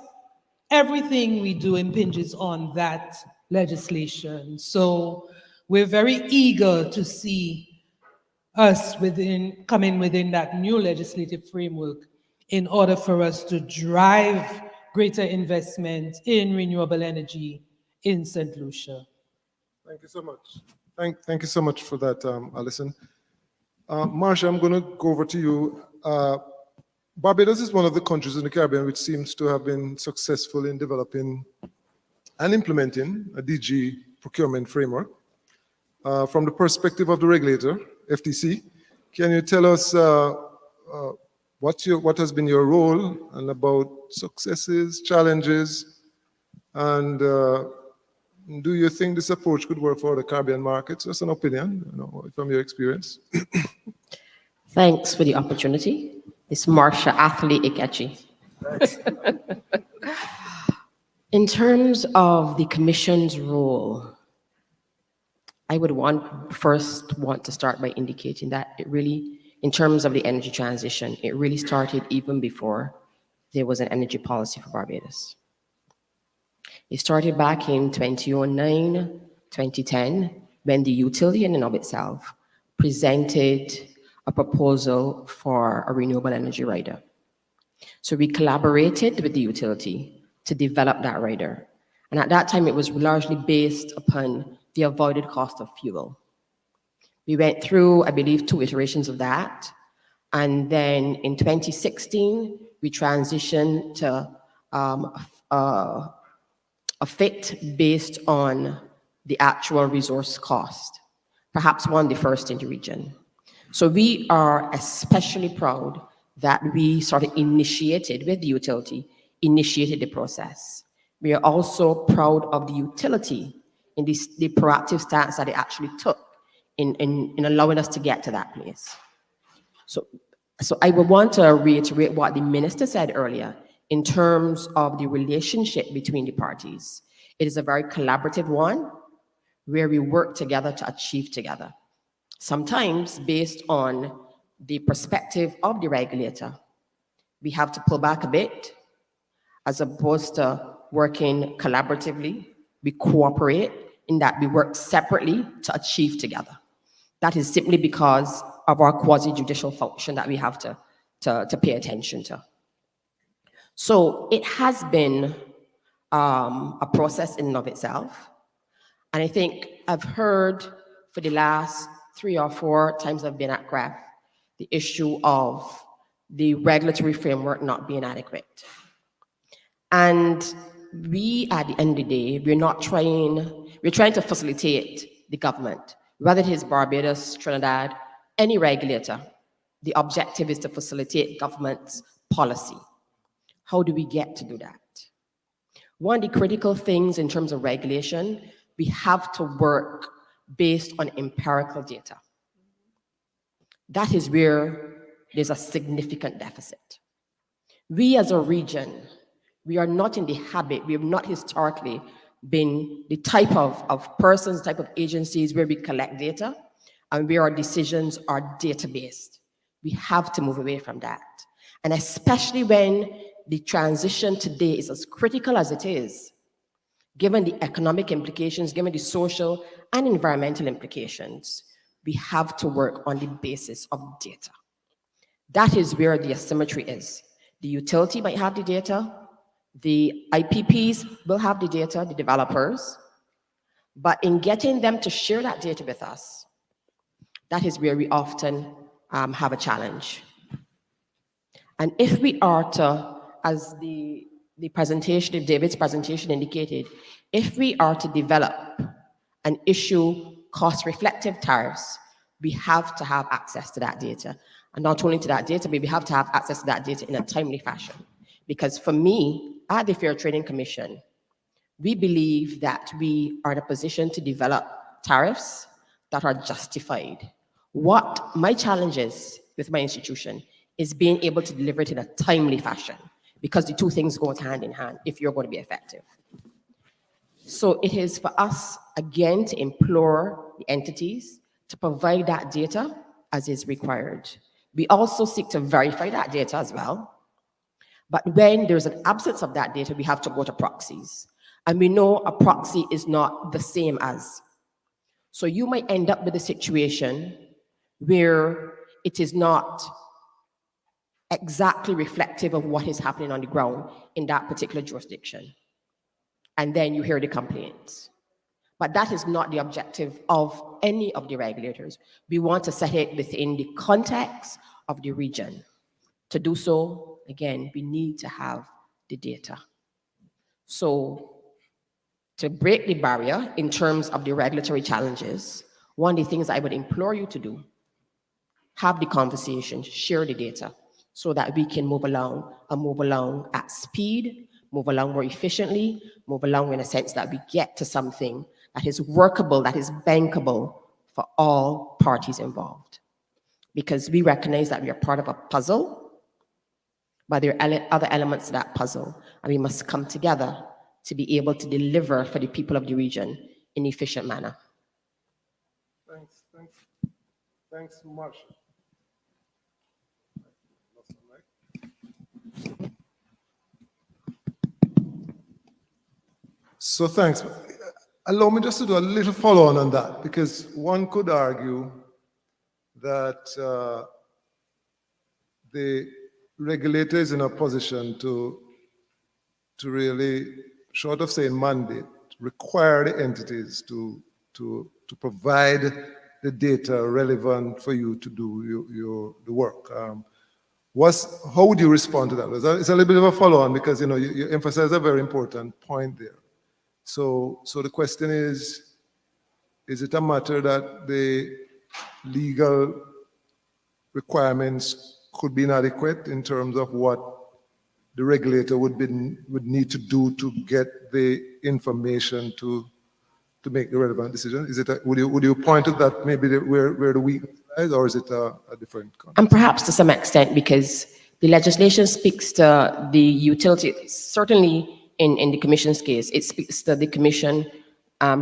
everything we do impinges on that legislation. So we're very eager to see us coming within that new legislative framework in order for us to drive greater investment in renewable energy in St. Lucia. Thank you so much. Thank you so much for that, Alison. Marsha, I'm going to go over to you. Barbados is one of the countries in the Caribbean which seems to have been successful in developing and implementing a DG procurement framework. From the perspective of the regulator, FTC, can you tell us what has been your role and about successes, challenges, and do you think this approach could work for the Caribbean markets? Just an opinion, from your experience. Thanks for the opportunity. It's Marsha Athley Ikechi. In terms of the commission's role, I would first want to start by indicating that it really, in terms of the energy transition, it really started even before there was an energy policy for Barbados. It started back in 2009, 2010, when the utility in and of itself presented a proposal for a renewable energy rider. So we collaborated with the utility to develop that rider. And at that time, it was largely based upon the avoided cost of fuel. We went through, I believe, 2 iterations of that. And then in 2016, we transitioned to a fit based on the actual resource cost, perhaps one of the first in the region. So we are especially proud that we sort of initiated with the utility, initiated the process. We are also proud of the utility in the proactive stance that it actually took in allowing us to get to that place. So I would want to reiterate what the minister said earlier in terms of the relationship between the parties. It is a very collaborative one where we work together to achieve together. Sometimes based on the perspective of the regulator, we have to pull back a bit as opposed to working collaboratively. We cooperate in that we work separately to achieve together. That is simply because of our quasi-judicial function that we have to pay attention to. So it has been a process in and of itself. And I think I've heard for the last 3 or 4 times I've been at CREF, the issue of the regulatory framework not being adequate. And we, at the end of the day, we're trying to facilitate the government, whether it is Barbados, Trinidad, any regulator. The objective is to facilitate government's policy. How do we get to do that? One of the critical things in terms of regulation, we have to work based on empirical data. That is where there's a significant deficit. We as a region, we are not in the habit, we have not historically been the type of persons, type of agencies where we collect data and where our decisions are data-based. We have to move away from that. And especially when the transition today is as critical as it is, given the economic implications, given the social and environmental implications, we have to work on the basis of data. That is where the asymmetry is. The utility might have the data, the IPPs will have the data, the developers, but in getting them to share that data with us, that is where we often have a challenge. And if we are to, as the presentation, if David's presentation indicated, if we are to develop and issue cost-reflective tariffs, we have to have access to that data. And not only to that data, but we have to have access to that data in a timely fashion. Because for me, at the Fair Trading Commission, we believe that we are in a position to develop tariffs that are justified. What my challenge is with my institution is being able to deliver it in a timely fashion, because the 2 things go hand in hand if you're going to be effective. So it is for us, again, to implore the entities to provide that data as is required. We also seek to verify that data as well. But when there's an absence of that data, we have to go to proxies. And we know a proxy is not the same as. So you might end up with a situation where it is not exactly reflective of what is happening on the ground in that particular jurisdiction. And then you hear the complaints. But that is not the objective of any of the regulators. We want to set it within the context of the region. To do so, again, we need to have the data. So to break the barrier in terms of the regulatory challenges, one of the things I would implore you to do, have the conversation, share the data, so that we can move along at speed, move along more efficiently, move along in a sense that we get to something that is workable, that is bankable for all parties involved. Because we recognize that we are part of a puzzle, but there are other elements to that puzzle, and we must come together to be able to deliver for the people of the region in an efficient manner. Thanks, Marcia. So thanks. Allow me just to do a little follow-on on that, because one could argue that the regulator is in a position to really, short of saying mandate, require the entities to provide the data relevant for you to do the work. How would you respond to that? It's a little bit of a follow-on, because you emphasize a very important point there. So the question is it a matter that the legal requirements could be inadequate in terms of what the regulator would need to do to get the information to make the relevant decision? Would you point to that maybe where the weakness lies, or is it a different context? And perhaps to some extent, because the legislation speaks to the utility, certainly in the commission's case, it speaks to the commission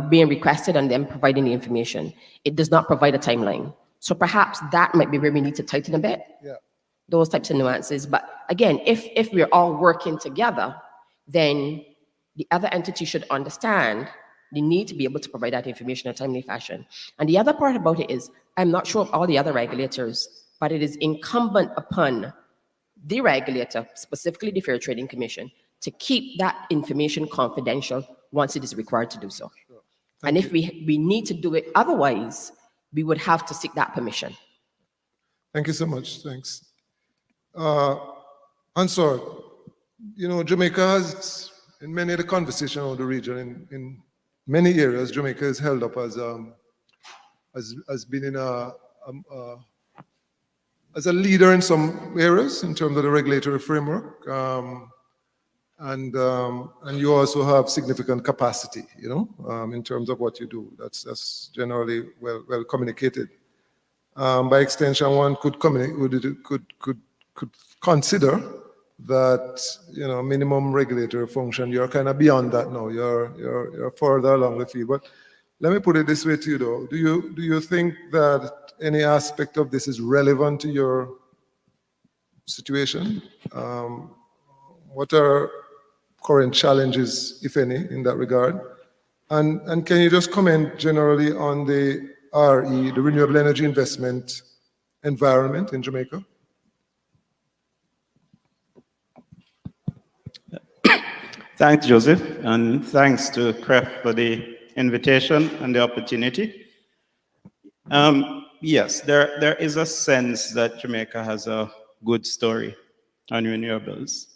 being requested and them providing the information. It does not provide a timeline. So perhaps that might be where we need to tighten a bit. Yeah. Those types of nuances. But again, if we're all working together, then the other entity should understand the need to be able to provide that information in a timely fashion. And the other part about it is, I'm not sure of all the other regulators, but it is incumbent upon the regulator, specifically the Fair Trading Commission, to keep that information confidential once it is required to do so. Sure. And if we need to do it otherwise, we would have to seek that permission. Thank you so much. Thanks. Answer, Jamaica has, in many of the conversation of the region, in many areas, Jamaica is held up as being in as a leader in some areas in terms of the regulatory framework. And you also have significant capacity, in terms of what you do. That's generally well communicated. By extension, one could consider that minimum regulatory function. You're kind of beyond that now. You're further along the field. But let me put it this way to you, though. Do you think that any aspect of this is relevant to your situation? What are current challenges, if any, in that regard? And can you just comment generally on the RE, the renewable energy investment environment in Jamaica? Thanks, Joseph, and thanks to CREF for the invitation and the opportunity. Yes, there is a sense that Jamaica has a good story on renewables.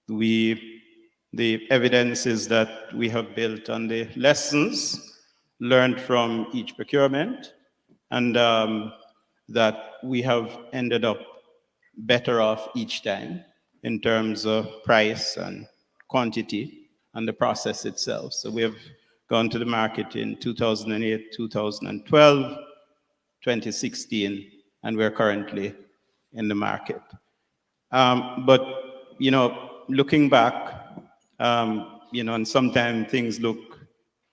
The evidence is that we have built on the lessons learned from each procurement, and that we have ended up better off each time in terms of price and quantity and the process itself. So we have gone to the market in 2008, 2012, 2016, and we're currently in the market. But, looking back, and sometimes things look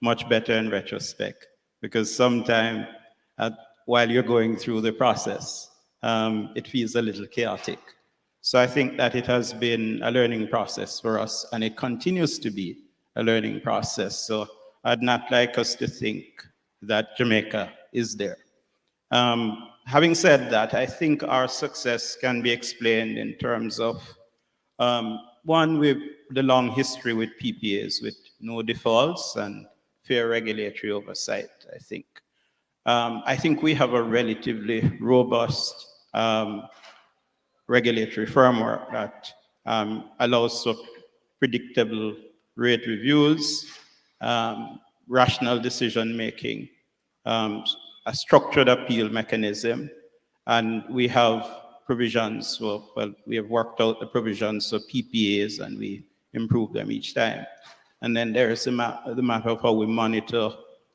much better in retrospect, because sometimes while you're going through the process, it feels a little chaotic. So I think that it has been a learning process for us, and it continues to be a learning process. So I'd not like us to think that Jamaica is there. Having said that, I think our success can be explained in terms of, one, with the long history with PPAs, with no defaults and fair regulatory oversight, I think. I think we have a relatively robust regulatory framework that allows for predictable rate reviews, rational decision-making, a structured appeal mechanism, and we have provisions for, we have worked out the provisions for PPAs, and we improve them each time. And then there is the matter of how we monitor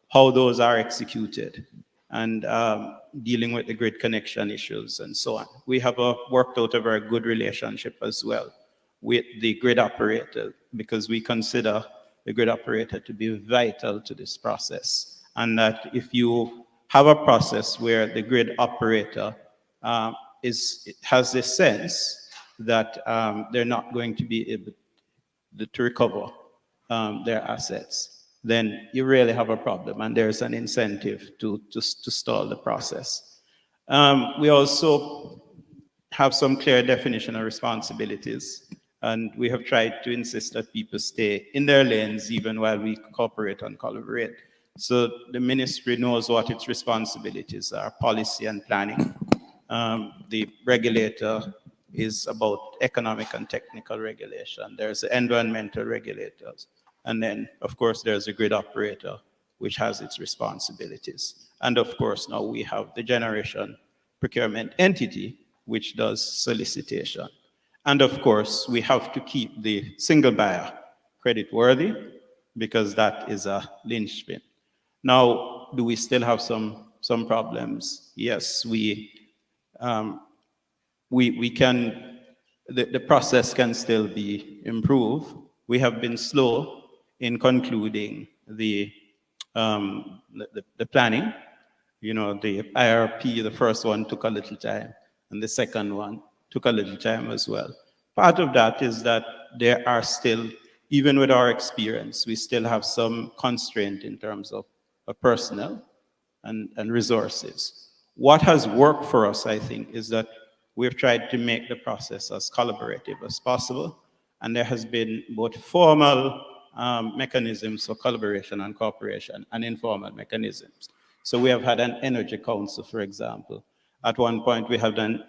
how those are executed. and dealing with the grid connection issues and so on. We have worked out a very good relationship as well with the grid operator, because we consider the grid operator to be vital to this process. And that if you have a process where the grid operator has this sense that they're not going to be able to recover their assets, then you really have a problem, and there's an incentive to stall the process. We also have some clear definition of responsibilities, and we have tried to insist that people stay in their lanes even while we cooperate and collaborate. So the ministry knows what its responsibilities are, policy and planning. The regulator is about economic and technical regulation. There's the environmental regulators. And then, of course, there's a grid operator, which has its responsibilities. And of course, now we have the generation procurement entity, which does solicitation. And of course, we have to keep the single buyer credit-worthy, because that is a linchpin. Now, do we still have some problems? Yes, we can, the process can still be improved. We have been slow in concluding the planning. You know, the IRP, the first one took a little time, and the second one took a little time as well. Part of that is that there are still, even with our experience, we still have some constraint in terms of personnel and resources. What has worked for us, I think, is that we've tried to make the process as collaborative as possible, and there has been both formal mechanisms for collaboration and cooperation and informal mechanisms. So we have had an energy council, for example. At one point, we had an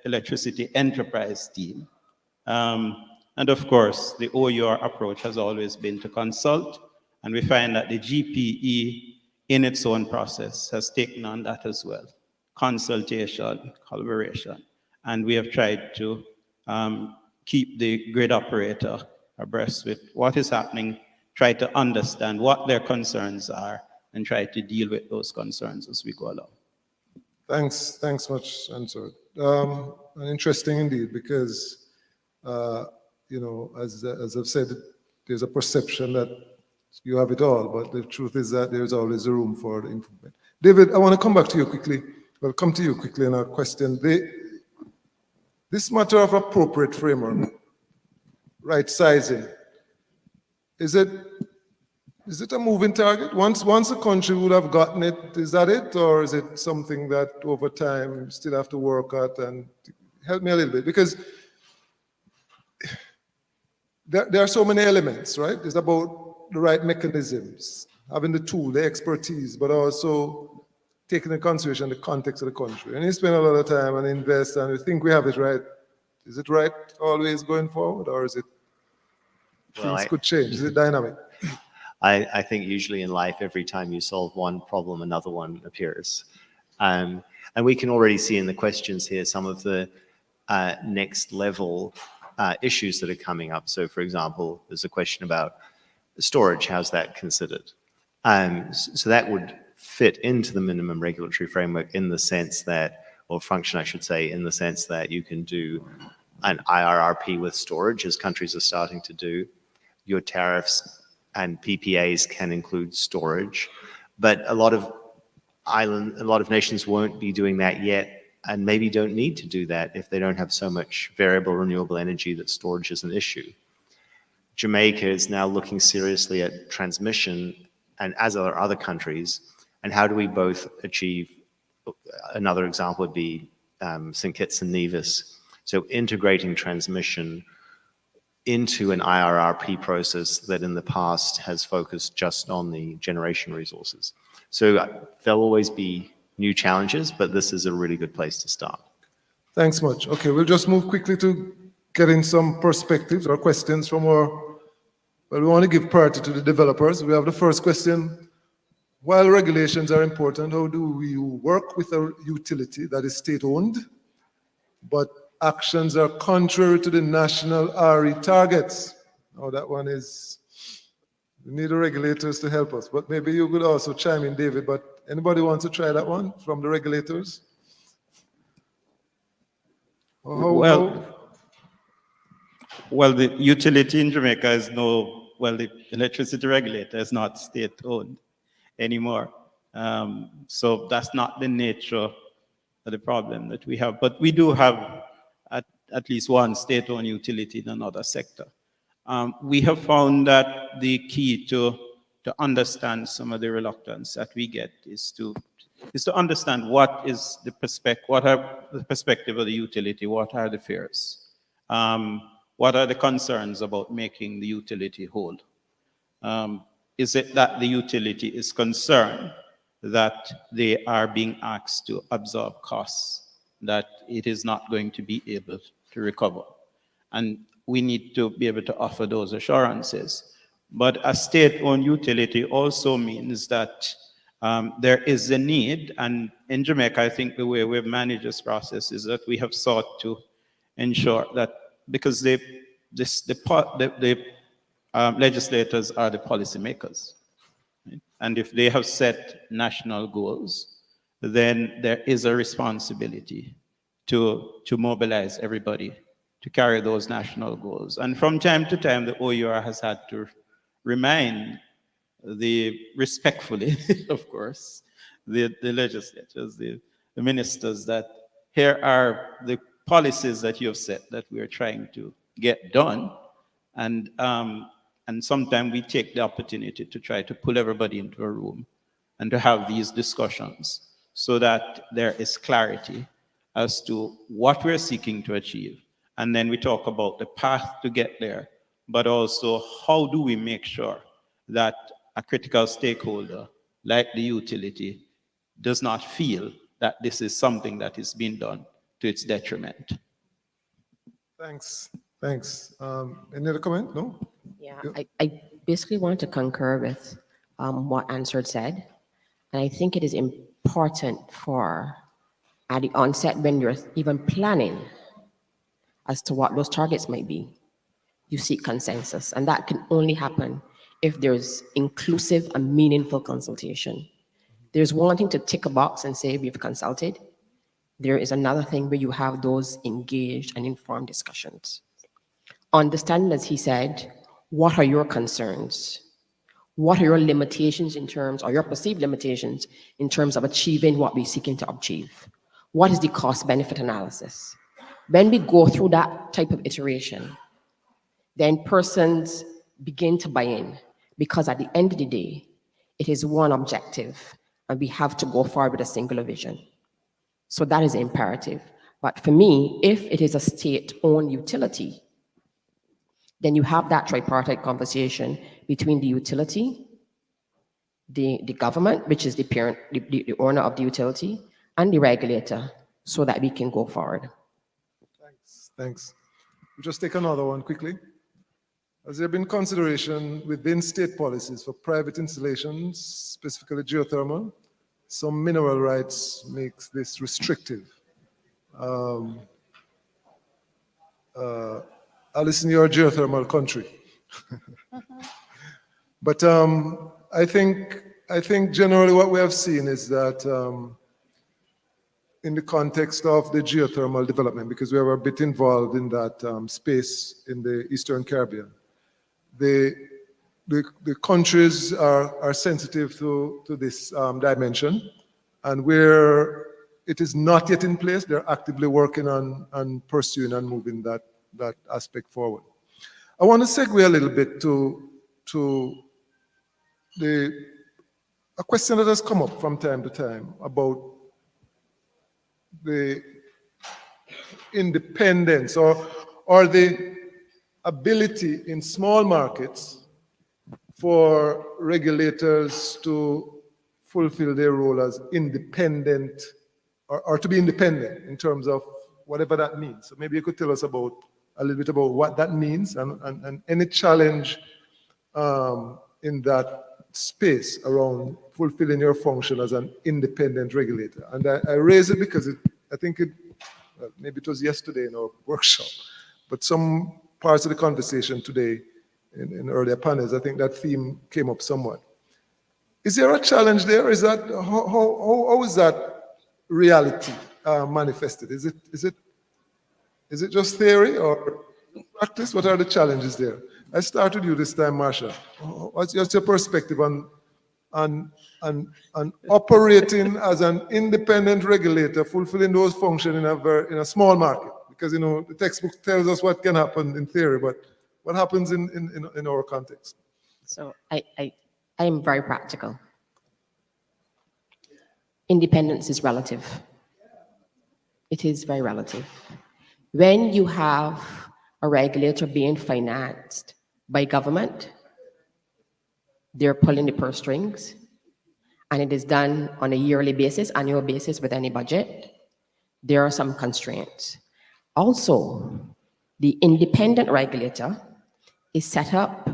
electricity enterprise team. And of course, the OUR approach has always been to consult, and we find that the GPE in its own process has taken on that as well. Consultation, collaboration, and we have tried to keep the grid operator abreast with what is happening, try to understand what their concerns are, and try to deal with those concerns as we go along. Thanks much, answer. Interesting indeed, because you know, as I've said, there's a perception that you have it all, but the truth is that there's always a room for improvement. David, I want to come back to you quickly. Well, come to you quickly in a question. This matter of appropriate framework, right sizing, is it a moving target? Once a country would have gotten it, is that it? Or is it something that over time you still have to work at? And help me a little bit, because there are so many elements, right? It's about the right mechanisms, having the tool, the expertise, but also taking into consideration the context of the country. And you spend a lot of time and invest, and you think we have it right. Is it right always going forward, or is it things could change? Is it dynamic? I think usually in life, every time you solve one problem, another one appears. And we can already see in the questions here some of the next level issues that are coming up. So for example, there's a question about storage, how's that considered? So that would fit into the minimum regulatory framework in the sense that, or function I should say, in the sense that you can do an IRRP with storage, as countries are starting to do. Your tariffs and PPAs can include storage, but a lot of nations won't be doing that yet, and maybe don't need to do that if they don't have so much variable renewable energy that storage is an issue. Jamaica is now looking seriously at transmission, and as are other countries, and how do we both achieve, another example would be St. Kitts and Nevis. So integrating transmission into an IRRP process that in the past has focused just on the generation resources. So there'll always be new challenges, but this is a really good place to start. Thanks much. Okay, we'll just move quickly to get in some perspectives or questions from our, well, we want to give priority to the developers. We have the first question. While regulations are important, how do we work with a utility that is state-owned, but actions are contrary to the national RE targets? Now that one is We need the regulators to help us, but maybe you could also chime in, David. But anybody want to try that one from the regulators? Or Well, the utility in Jamaica is the electricity regulator is not state-owned anymore. So that's not the nature of the problem that we have. But we do have at least one state-owned utility in another sector. We have found that the key to understand some of the reluctance that we get is to understand what is the what are the perspective of the utility, what are the fears, what are the concerns about making the utility whole. Is it that the utility is concerned that they are being asked to absorb costs that it is not going to be able to recover? And we need to be able to offer those assurances. But a state-owned utility also means that there is a need, and in Jamaica, I think the way we've managed this process is that we have sought to ensure that, because the legislators are the policymakers, right? And if they have set national goals, then there is a responsibility to mobilize everybody to carry those national goals. And from time to time, the OUR has had to remind respectfully, of course, the legislators, the ministers, that here are the policies that you have set that we are trying to get done. And sometimes we take the opportunity to try to pull everybody into a room and to have these discussions so that there is clarity as to what we're seeking to achieve. And then we talk about the path to get there, but also how do we make sure that a critical stakeholder like the utility does not feel that this is something that is being done to its detriment. Thanks. Any other comment? No? Yeah, I basically want to concur with what Answered said. And I think it is important for, at the onset, when you're even planning as to what those targets might be, you seek consensus. And that can only happen if there's inclusive and meaningful consultation. There's one thing to tick a box and say we've consulted. There is another thing where you have those engaged and informed discussions. Understanding, as he said, what are your concerns? What are your limitations in terms, or your perceived limitations in terms of achieving what we're seeking to achieve? What is the cost-benefit analysis? When we go through that type of iteration, then persons begin to buy in, because at the end of the day, it is one objective, and we have to go forward with a singular vision. So that is imperative. But for me, if it is a state-owned utility, then you have that tripartite conversation between the utility, the government, which is the parent, the owner of the utility, and the regulator, so that we can go forward. Thanks. We'll just take another one quickly. Has there been consideration within state policies for private installations, specifically geothermal? Some mineral rights makes this restrictive. Alice, you're a geothermal country. But I think generally what we have seen is that in the context of the geothermal development, because we are a bit involved in that space in the Eastern Caribbean, the countries are sensitive to this dimension, and where it is not yet in place, they're actively working on pursuing and moving that aspect forward. I want to segue a little bit to a question that has come up from time to time about the independence or the ability in small markets for regulators to fulfill their role as independent, or to be independent in terms of whatever that means. So maybe you could tell us a little bit about what that means and any challenge in that space around fulfilling your function as an independent regulator. And I raise it because I think maybe it was yesterday in our workshop, but some parts of the conversation today in earlier panels. I think that theme came up somewhat. Is there a challenge there? Is that how is that reality manifested? Is it just theory or practice? What are the challenges there? I start with you this time, Marsha. What's your perspective on operating as an independent regulator, fulfilling those functions in a small market? Because the textbook tells us what can happen in theory, but what happens in our context? So I am very practical. Independence is relative. It is very relative. When you have a regulator being financed by government, they're pulling the purse strings, and it is done on a yearly basis, annual basis with any budget. There are some constraints. Also, the independent regulator is set up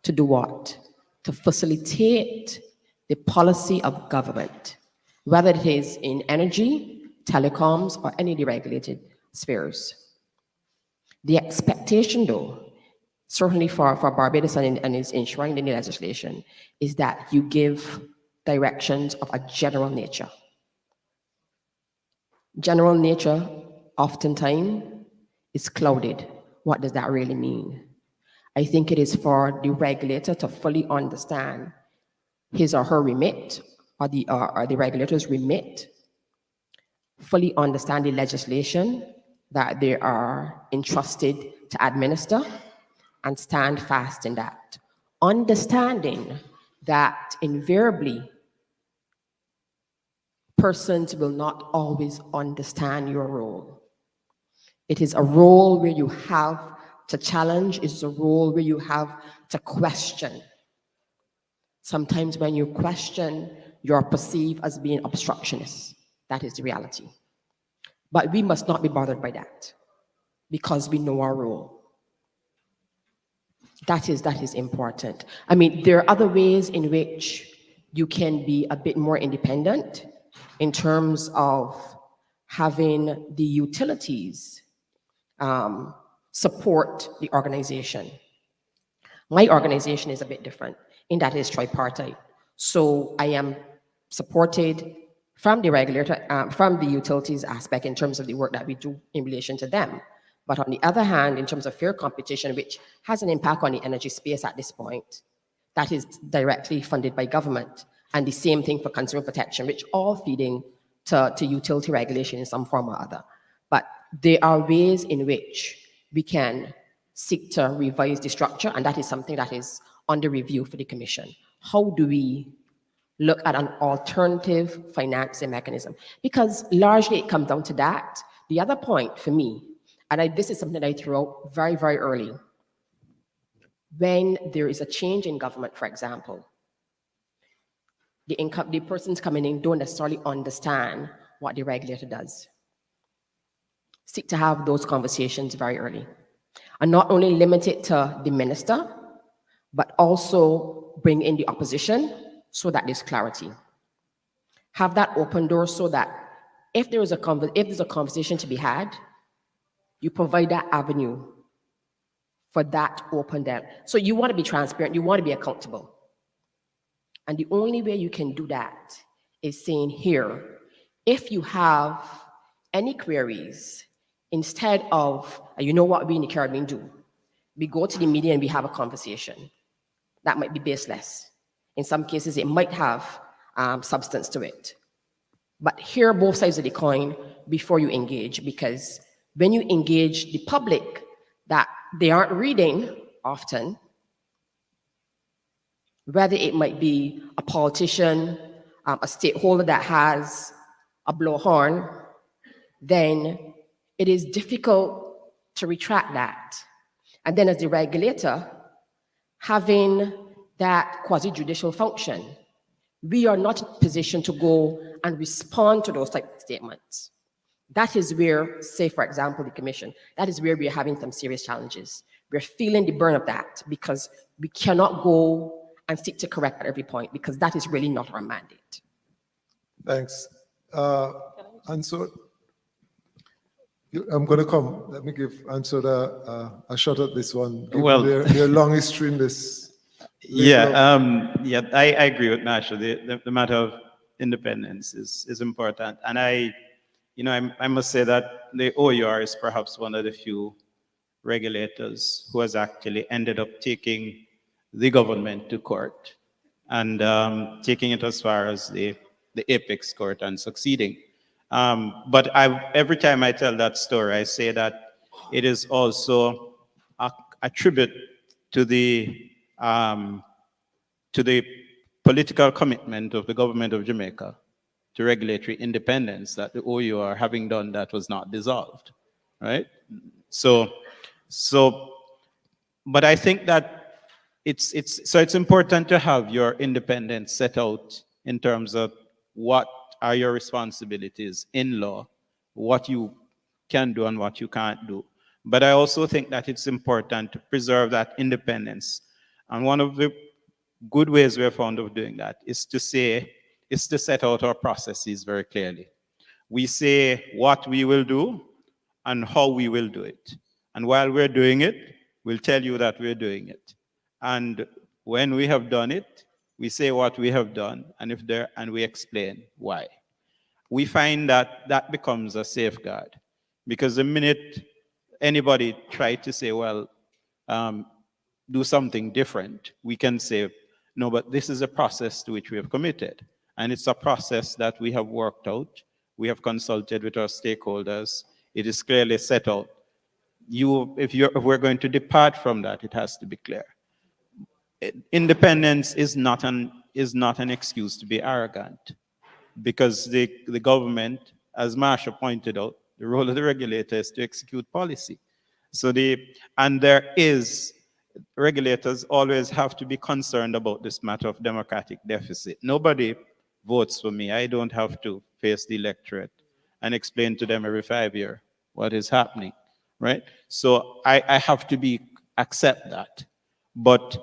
to do what? To facilitate the policy of government, whether it is in energy, telecoms, or any deregulated spheres. The expectation, though, certainly for Barbados and is enshrined in the legislation, is that you give directions of a general nature. General nature, oftentimes, is clouded. What does that really mean? I think it is for the regulator to fully understand his or her remit, or the regulator's remit, fully understand the legislation that they are entrusted to administer, and stand fast in that. Understanding that invariably, persons will not always understand your role. It is a role where you have to challenge. It is a role where you have to question. Sometimes when you question, you're perceived as being obstructionist. That is the reality. But we must not be bothered by that, because we know our role. That is important. I mean, there are other ways in which you can be a bit more independent in terms of having the utilities support the organization. My organization is a bit different in that it's tripartite. So I am supported from the regulator, from the utilities aspect in terms of the work that we do in relation to them. But on the other hand, in terms of fair competition, which has an impact on the energy space at this point, that is directly funded by government. And the same thing for consumer protection, which all feeding to utility regulation in some form or other. But there are ways in which we can seek to revise the structure, and that is something that is under review for the Commission. How do we look at an alternative financing mechanism? Because largely it comes down to that. The other point for me, and this is something that I threw out very, very early, when there is a change in government, for example, the persons coming in don't necessarily understand what the regulator does. Seek to have those conversations very early. And not only limit it to the minister, but also bring in the opposition so that there's clarity. Have that open door so that if there's a conversation to be had, you provide that avenue for that open door. So you want to be transparent, you want to be accountable. And the only way you can do that is saying here, if you have any queries, instead of, you know what we in the Caribbean do, we go to the media and we have a conversation. That might be baseless. In some cases, it might have substance to it. But hear both sides of the coin before you engage, because when you engage the public that they aren't reading often, whether it might be a politician, a stakeholder that has a blowhorn, then it is difficult to retract that. And then as the regulator, having that quasi-judicial function, we are not in a position to go and respond to those type of statements. That is where, say, for example, the Commission, that is where we're having some serious challenges. We're feeling the burn of that because we cannot go and seek to correct at every point, because that is really not our mandate. Thanks. And so, I'm going to come. Let me answer a shot at this one, given Well- their long history in this. Yeah, label yeah, I agree with Masha. The matter of independence is important. And I must say that the OUR is perhaps one of the few regulators who has actually ended up taking the government to court and taking it as far as the apex court and succeeding. But every time I tell that story, I say that it is also a tribute to the political commitment of the government of Jamaica to regulatory independence that the OUR, having done that, was not dissolved, right? So, but I think that it's important to have your independence set out in terms of what are your responsibilities in law, what you can do and what you can't do. But I also think that it's important to preserve that independence. And one of the good ways we have found of doing that is to set out our processes very clearly. We say what we will do and how we will do it. And while we're doing it, we'll tell you that we're doing it. And when we have done it, we say what we have done, and we explain why. We find that that becomes a safeguard, because the minute anybody try to say, well, do something different, we can say, no, but this is a process to which we have committed. And it's a process that we have worked out. We have consulted with our stakeholders. It is clearly set out. If we're going to depart from that, it has to be clear. Independence is not an excuse to be arrogant, because the government, as Marsha pointed out, the role of the regulator is to execute policy. Regulators always have to be concerned about this matter of democratic deficit. Nobody votes for me. I don't have to face the electorate and explain to them every 5 years what is happening, right? So I have to accept that. But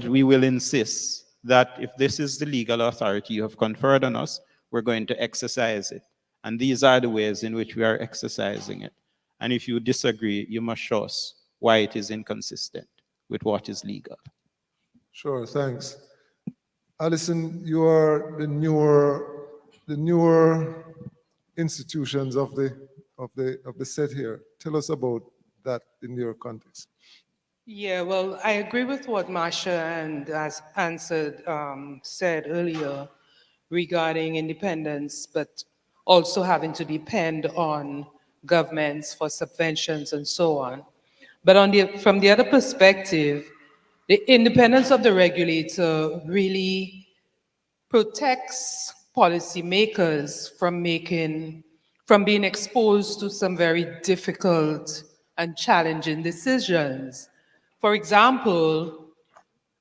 we will insist that if this is the legal authority you have conferred on us, we're going to exercise it. And these are the ways in which we are exercising it. And if you disagree, you must show us why it is inconsistent with what is legal. Sure, thanks. Alison, you are the newer institutions of the set here. Tell us about that in your context. Yeah, well, I agree with what Masha and as answered said earlier regarding independence, but also having to depend on governments for subventions and so on. But from the other perspective, the independence of the regulator really protects policymakers from being exposed to some very difficult and challenging decisions. For example,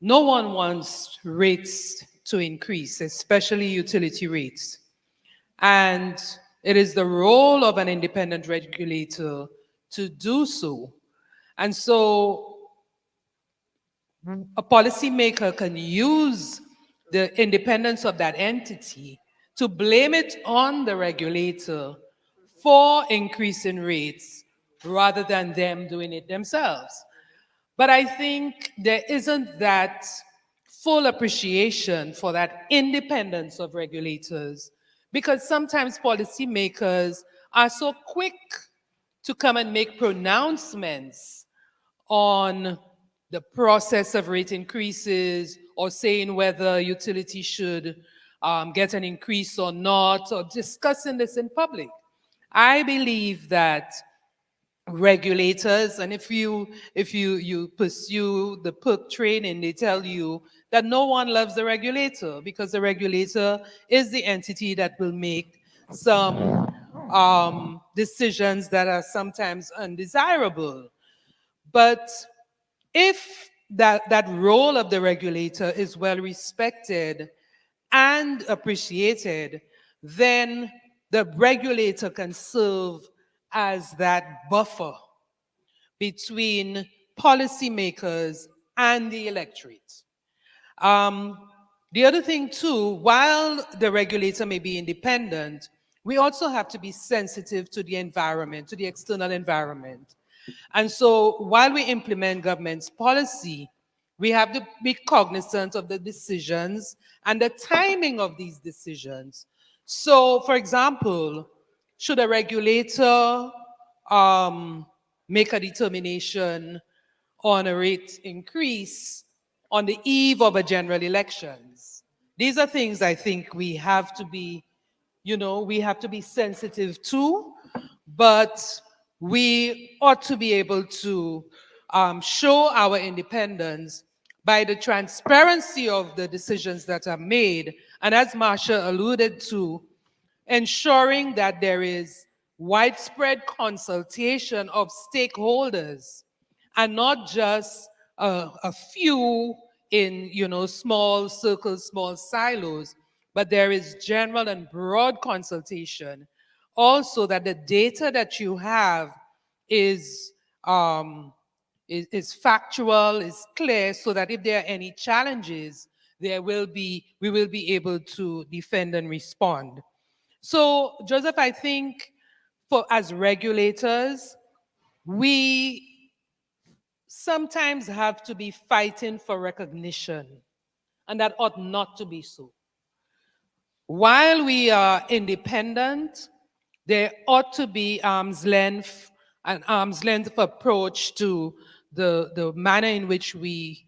no one wants rates to increase, especially utility rates. And it is the role of an independent regulator to do so. And so a policymaker can use the independence of that entity to blame it on the regulator for increasing rates rather than them doing it themselves. But I think there isn't that full appreciation for that independence of regulators, because sometimes policymakers are so quick to come and make pronouncements on the process of rate increases, or saying whether utilities should get an increase or not, or discussing this in public. I believe that regulators, and if you pursue the PERC training, they tell you that no one loves the regulator, because the regulator is the entity that will make some decisions that are sometimes undesirable. But if that role of the regulator is well respected and appreciated, then the regulator can serve as that buffer between policymakers and the electorate. The other thing too, while the regulator may be independent, we also have to be sensitive to the environment, to the external environment. And so while we implement government's policy, we have to be cognizant of the decisions and the timing of these decisions. So, for example, should a regulator make a determination on a rate increase on the eve of a general elections? These are things I think we have to be, we have to be sensitive to, but we ought to be able to show our independence by the transparency of the decisions that are made. And as Marsha alluded to, ensuring that there is widespread consultation of stakeholders and not just a few in small circles, small silos, but there is general and broad consultation. Also, that the data that you have is factual, is clear, so that if there are any challenges, we will be able to defend and respond. So, Joseph, I think as regulators, we sometimes have to be fighting for recognition, and that ought not to be so. While we are independent, there ought to be an arm's length approach to the manner in which we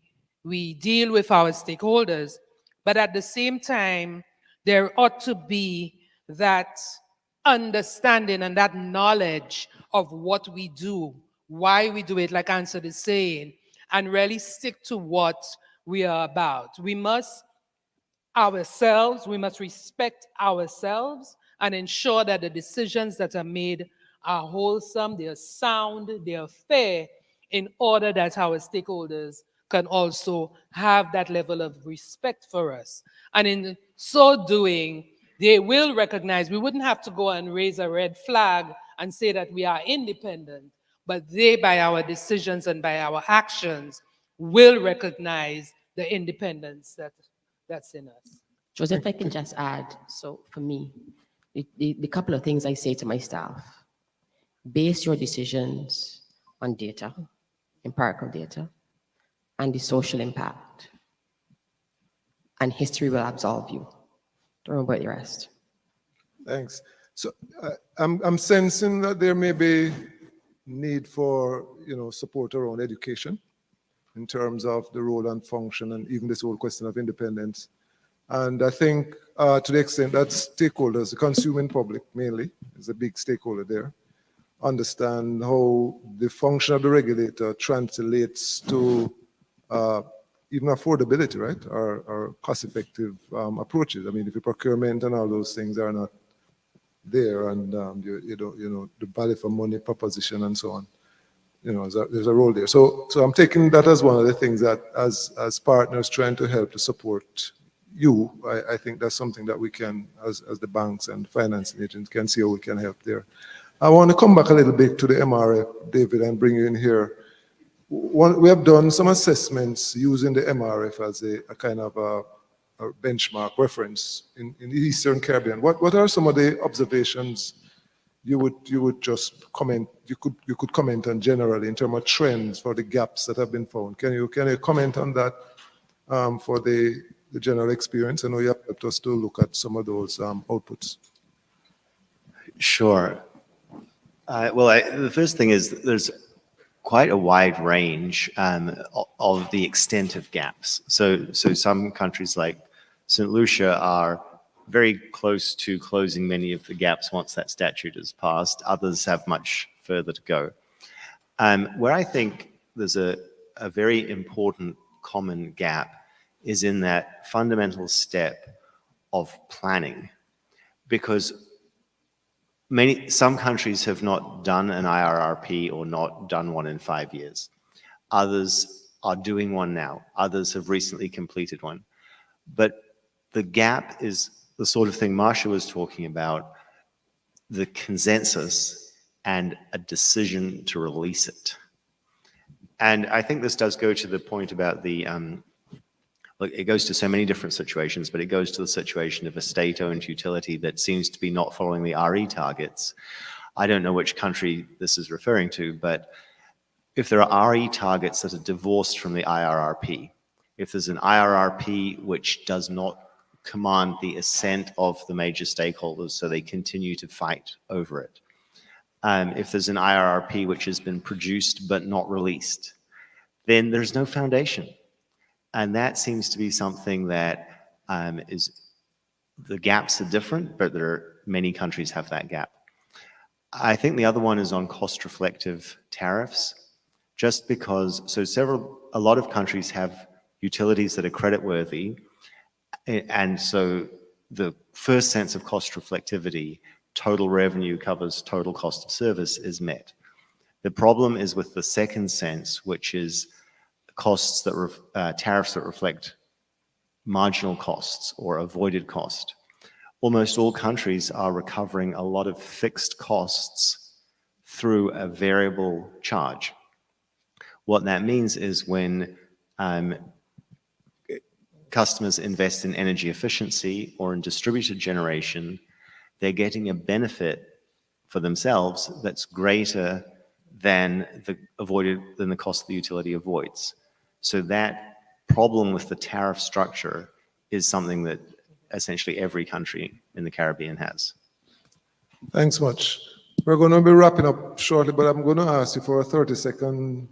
deal with our stakeholders. But at the same time, there ought to be that understanding and that knowledge of what we do, why we do it, like Ansel is saying, and really stick to what we are about. We must respect ourselves and ensure that the decisions that are made are wholesome, they're sound, they're fair, in order that our stakeholders can also have that level of respect for us. And in so doing, they will recognize, we wouldn't have to go and raise a red flag and say that we are independent, but they, by our decisions and by our actions, will recognize the independence that's in us. Joseph, if I can just add, so for me, the couple of things I say to my staff: base your decisions on data, empirical data, and the social impact, and history will absolve you. Don't worry about the rest. Thanks. So I'm sensing that there may be need for support around education in terms of the role and function, and even this whole question of independence. And I think to the extent that stakeholders, the consuming public mainly, is a big stakeholder there, understand how the function of the regulator translates to even affordability, right? Or cost-effective approaches. I mean, if the procurement and all those things are not there, and the value for money proposition and so on, there's a role there. So I'm taking that as one of the things that, as partners trying to help to support you, I think that's something that we can, as the banks and financing agents, can see how we can help there. I want to come back a little bit to the MRF, David, and bring you in here. We have done some assessments using the MRF as a kind of a benchmark reference in the Eastern Caribbean. What are some of the observations you would just comment, you could comment on generally in terms of trends for the gaps that have been found? Can you comment on that for the general experience? I know you have helped us to look at some of those outputs. Sure. The first thing is there's quite a wide range of the extent of gaps. So some countries like St. Lucia are very close to closing many of the gaps once that statute is passed. Others have much further to go. Where I think there's a very important common gap is in that fundamental step of planning, because some countries have not done an IRRP or not done one in 5 years. Others are doing one now. Others have recently completed one. But the gap is the sort of thing Marsha was talking about, the consensus and a decision to release it. And I think this does go to the point about the Look, it goes to so many different situations, but it goes to the situation of a state-owned utility that seems to be not following the RE targets. I don't know which country this is referring to, but if there are RE targets that are divorced from the IRRP, if there's an IRRP which does not command the assent of the major stakeholders, so they continue to fight over it, if there's an IRRP which has been produced but not released, then there's no foundation. And that seems to be something that the gaps are different, but many countries have that gap. I think the other one is on cost-reflective tariffs, just because, a lot of countries have utilities that are creditworthy, and so the first sense of cost reflectivity, total revenue covers total cost of service, is met. The problem is with the second sense, which is costs that tariffs that reflect marginal costs or avoided cost. Almost all countries are recovering a lot of fixed costs through a variable charge. What that means is when customers invest in energy efficiency or in distributed generation, they're getting a benefit for themselves that's greater than the cost the utility avoids. So that problem with the tariff structure is something that essentially every country in the Caribbean has. Thanks much. We're going to be wrapping up shortly, but I'm going to ask you for a 30-second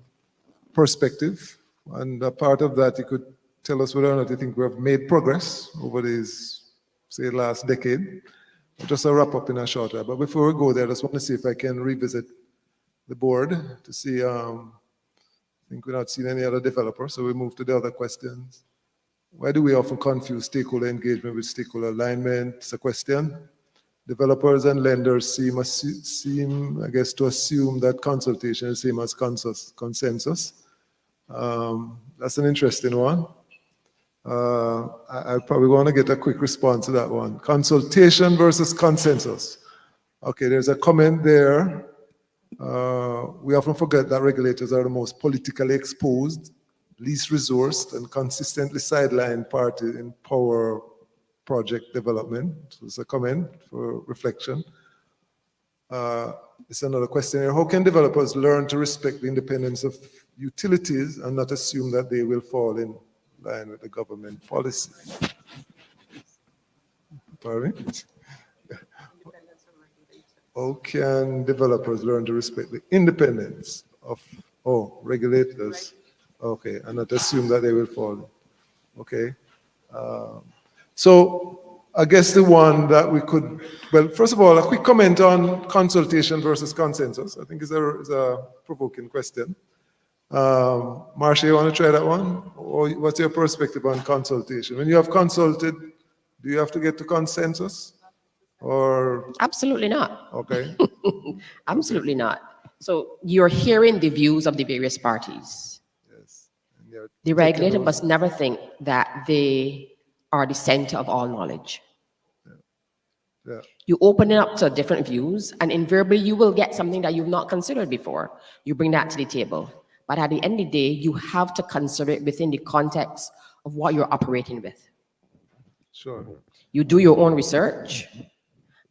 perspective. And a part of that, you could tell us whether or not you think we have made progress over these, say, last decade. Just a wrap up in a short while. But before we go there, I just want to see if I can revisit the board to see, I think we're not seeing any other developers, so we move to the other questions. Why do we often confuse stakeholder engagement with stakeholder alignment? It's a question. Developers and lenders seem, I guess, to assume that consultation is the same as consensus. That's an interesting one. I probably want to get a quick response to that one. Consultation versus consensus. Okay, there's a comment there. We often forget that regulators are the most politically exposed, least resourced, and consistently sidelined party in power project development. So it's a comment for reflection. It's another question here. How can developers learn to respect the independence of utilities and not assume that they will fall in line with the government policy? Pardon me? How can developers learn to respect the independence of regulators? Okay, and not assume that they will fall. Okay. So I guess the one that we could, well, first of all, a quick comment on consultation versus consensus. I think is a provoking question. Marcia, you want to try that one? Or what's your perspective on consultation? When you have consulted, do you have to get to consensus? Or absolutely not. Okay. Absolutely not. So you're hearing the views of the various parties. Yes. The regulator must never think that they are the center of all knowledge. Yeah. You open it up to different views, and invariably you will get something that you've not considered before. You bring that to the table. But at the end of the day, you have to consider it within the context of what you're operating with. Sure. You do your own research,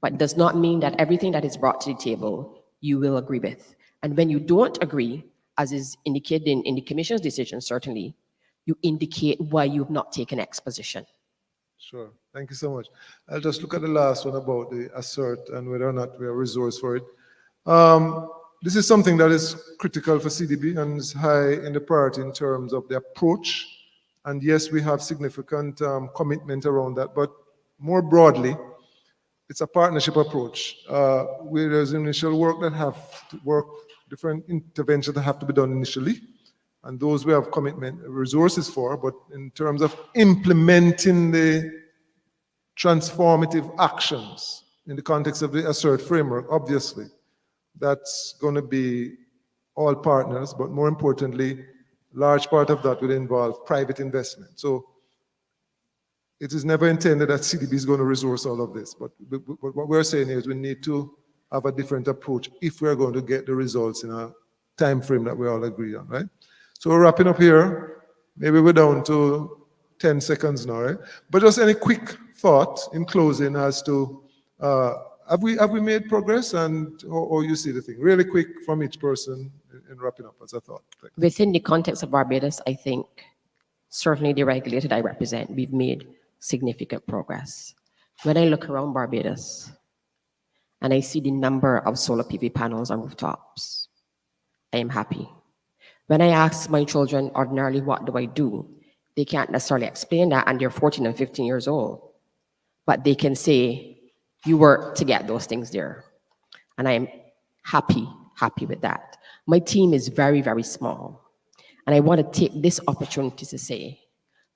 but does not mean that everything that is brought to the table you will agree with. And when you don't agree, as is indicated in the commission's decision, certainly, you indicate why you've not taken X position. Sure. Thank you so much. I'll just look at the last one about the assert and whether or not we have resource for it. This is something that is critical for CDB and is high in the priority in terms of the approach. And yes, we have significant commitment around that, but more broadly, it's a partnership approach where there's initial work that have to work, different interventions that have to be done initially. And those we have commitment resources for, but in terms of implementing the transformative actions in the context of the assert framework, obviously, that's going to be all partners, but more importantly, large part of that will involve private investment. So it is never intended that CDB is going to resource all of this, but what we're saying is we need to have a different approach if we're going to get the results in a time frame that we all agree on, right? So we're wrapping up here. Maybe we're down to 10 seconds now, right? But just any quick thought in closing as to, have we made progress, and or you see the thing? Really quick from each person in wrapping up as a thought. Thanks. Within the context of Barbados, I think certainly the regulated I represent, we've made significant progress. When I look around Barbados and I see the number of solar PV panels on rooftops, I am happy. When I ask my children ordinarily, what do I do? They can't necessarily explain that, and they're 14 and 15 years old. But they can say, you work to get those things there. And I am happy with that. My team is very, very small. And I want to take this opportunity to say,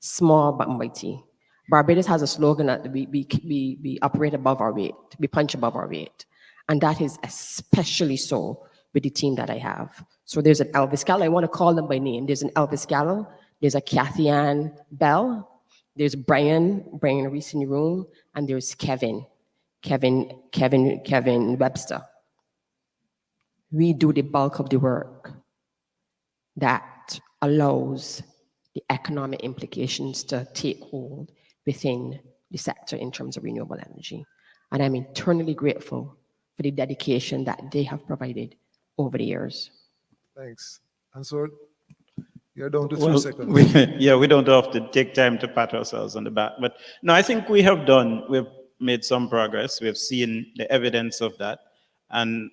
small but mighty. Barbados has a slogan that we operate above our weight, we punch above our weight. And that is especially so with the team that I have. So there's an Elvis Gallo, I want to call them by name. There's an Elvis Gallo, there's a Kathy Ann Bell, there's Brian Reese in the room, and there's Kevin Webster. We do the bulk of the work that allows the economic implications to take hold within the sector in terms of renewable energy. And I'm eternally grateful for the dedication that they have provided over the years. Thanks. And so you're down to 3 Well, seconds. we don't have to take time to pat ourselves on the back. But no, I think we've made some progress. We've seen the evidence of that. And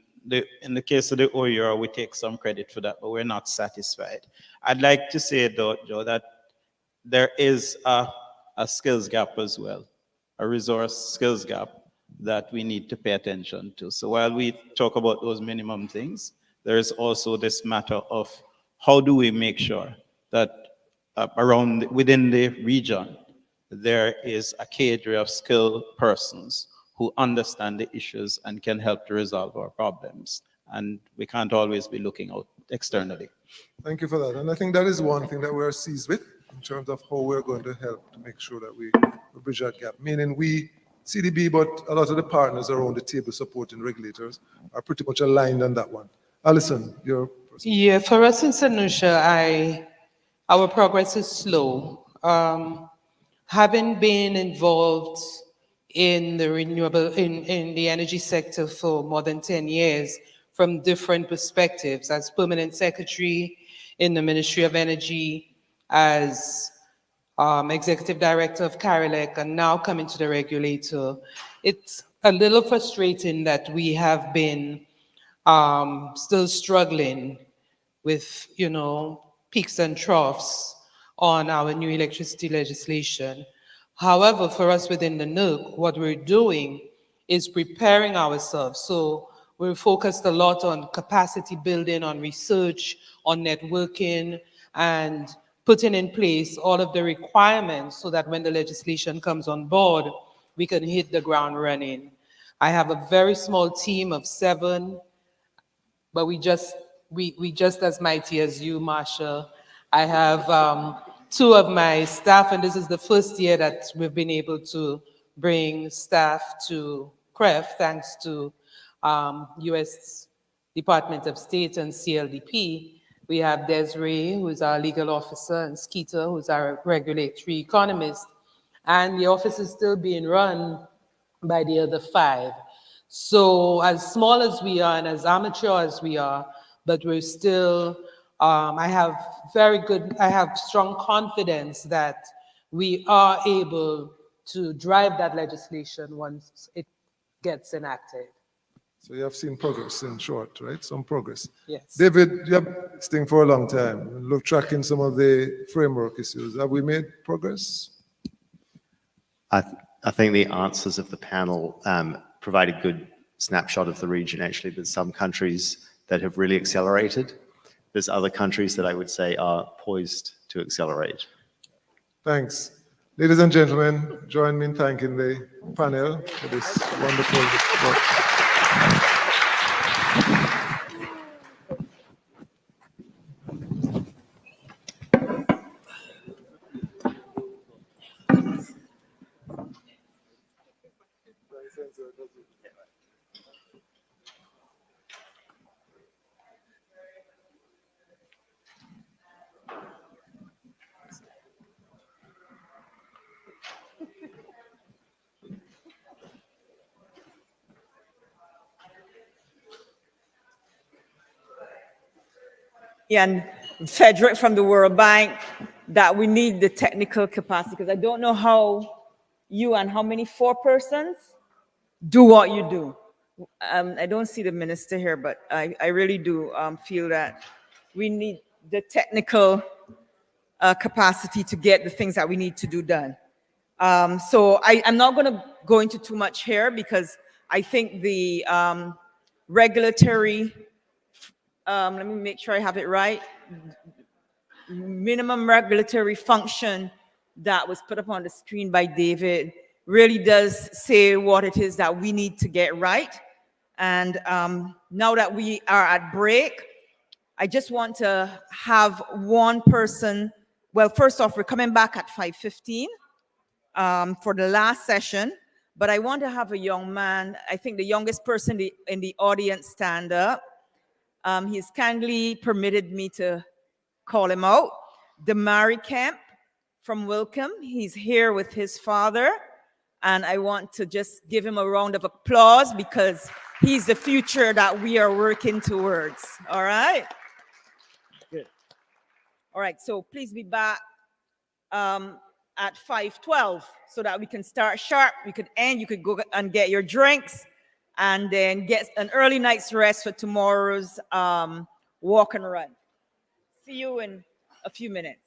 in the case of the OER, we take some credit for that, but we're not satisfied. I'd like to say, though, Joe, that there is a skills gap as well, a resource skills gap that we need to pay attention to. So while we talk about those minimum things, there is also this matter of how do we make sure that within the region, there is a cadre of skilled persons who understand the issues and can help to resolve our problems. And we can't always be looking out externally. Thank you for that. And I think that is one thing that we're seized with in terms of how we're going to help to make sure that we bridge that gap. Meaning we, CDB, but a lot of the partners around the table supporting regulators are pretty much aligned on that one. Alison, your Yeah, for us in St. Lucia, our progress is slow. Having been involved in the in the energy sector for more than 10 years from different perspectives, as permanent secretary in the Ministry of Energy, as executive director of CARELEC, and now coming to the regulator, it's a little frustrating that we have been still struggling with, peaks and troughs on our new electricity legislation. However, for us within the NERC, what we're doing is preparing ourselves. So we're focused a lot on capacity building, on research, on networking, and putting in place all of the requirements so that when the legislation comes on board, we can hit the ground running. I have a very small team of 7, but we just as mighty as you, Marsha. I have 2 of my staff, and this is the first year that we've been able to bring staff to CREF, thanks to U.S. Department of State and CLDP. We have Desiree, who's our legal officer, and Skeeter, who's our regulatory economist. And the office is still being run by the other 5. So as small as we are and as amateur as we are, but we're still, I have strong confidence that we are able to drive that legislation once it gets enacted. So you have seen progress, in short, right? Some progress. Yes. David, you have been this thing for a long time, tracking some of the framework issues. Have we made progress? I think the answers of the panel provide a good snapshot of the region, actually. There's some countries that have really accelerated. There's other countries that I would say are poised to accelerate. Thanks. Ladies and gentlemen, join me in thanking the panel for this wonderful work. and Frederick from the World Bank that we need the technical capacity, because I don't know how you and how many 4 persons do what you do. I don't see the minister here, but I really do feel that we need the technical capacity to get the things that we need to do done. So I'm not going to go into too much here because I think the regulatory, let me make sure I have it right, minimum regulatory function that was put up on the screen by David really does say what it is that we need to get right. And now that we are at break, I just want to have one person. Well, first off, we're coming back at 5:15 for the last session, but I want to have a young man, I think the youngest person in the audience, stand up. He's kindly permitted me to call him out. Damari Kemp from Wilcom. He's here with his father, and I want to just give him a round of applause because he's the future that we are working towards. All right? Good. All right, so please be back at 5:12 so that we can start sharp. We could end, you could go and get your drinks and then get an early night's rest for tomorrow's walk and run. See you in a few minutes.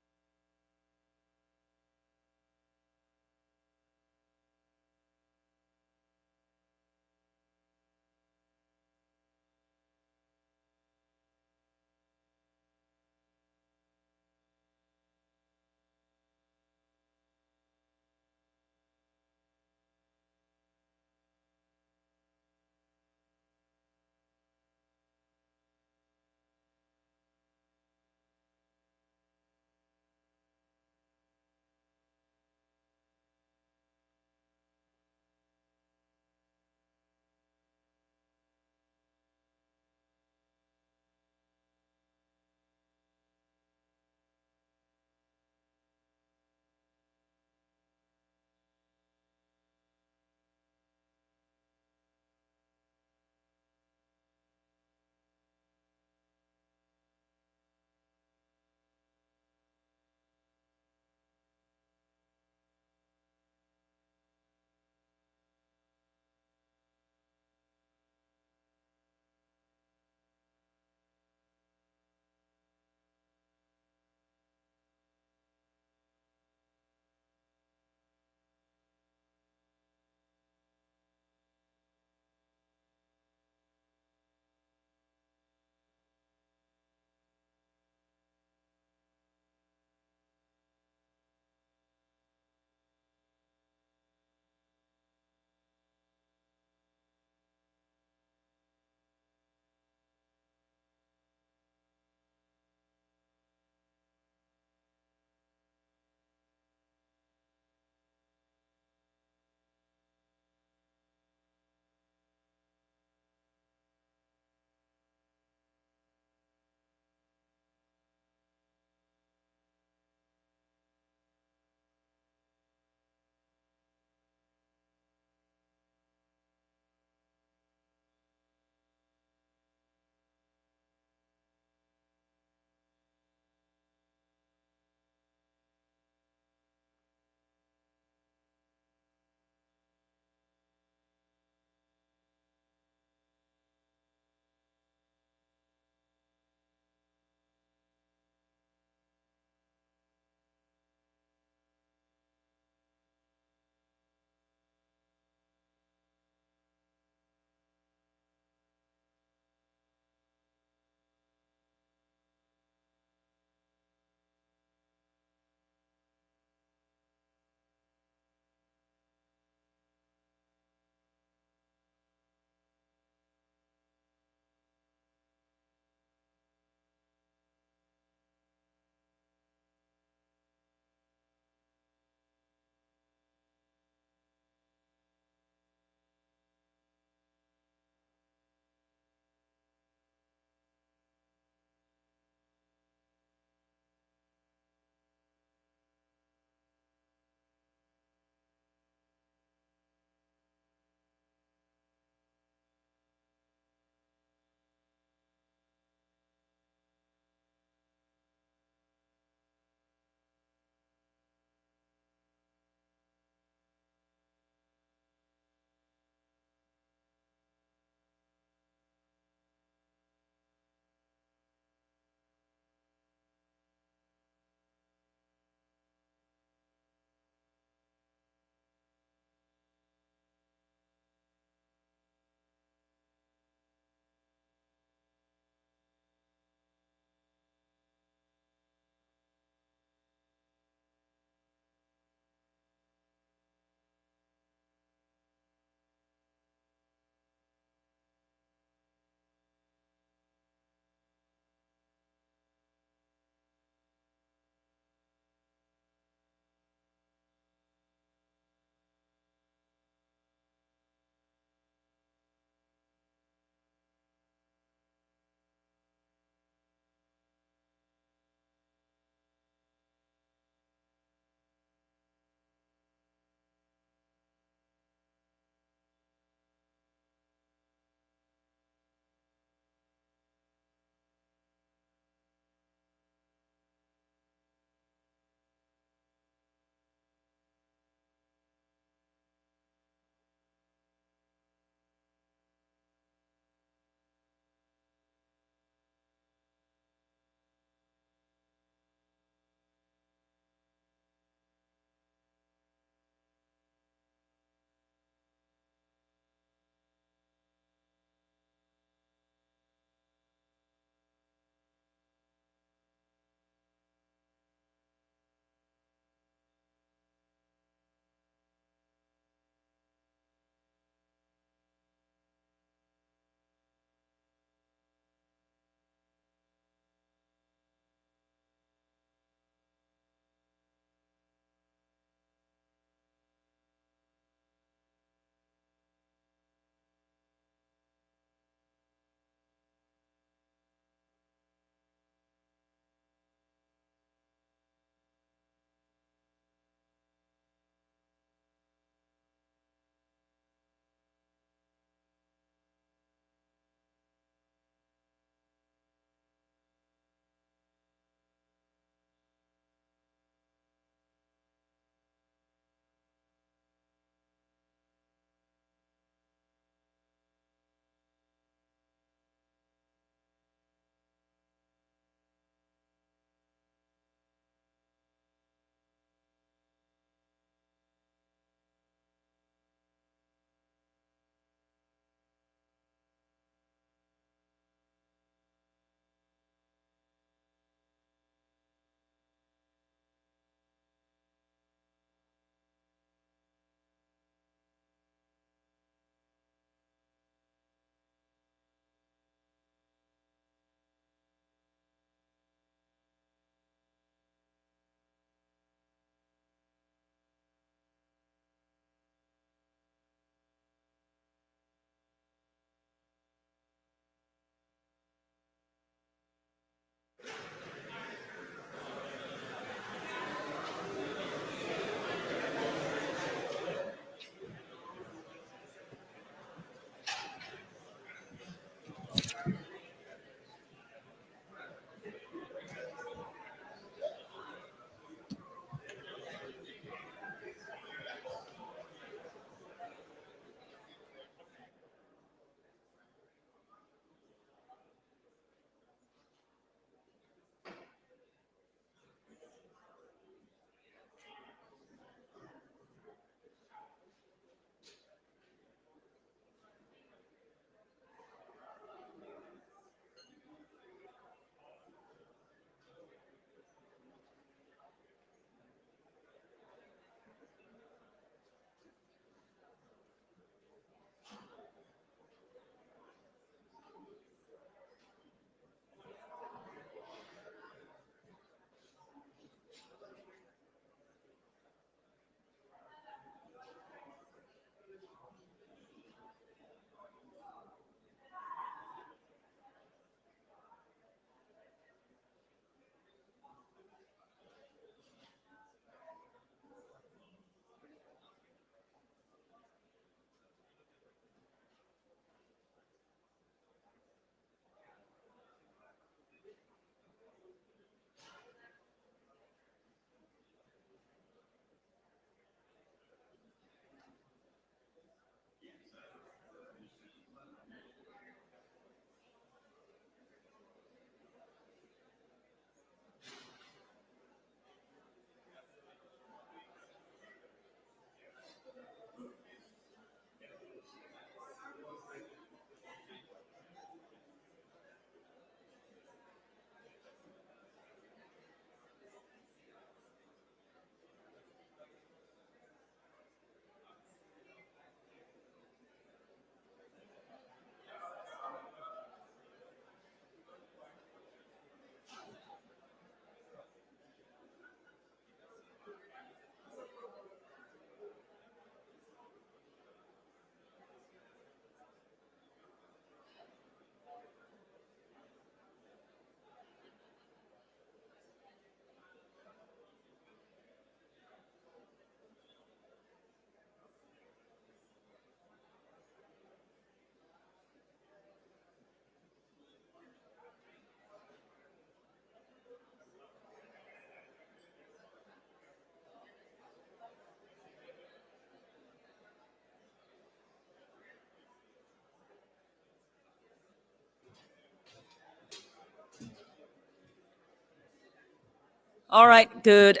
All right, good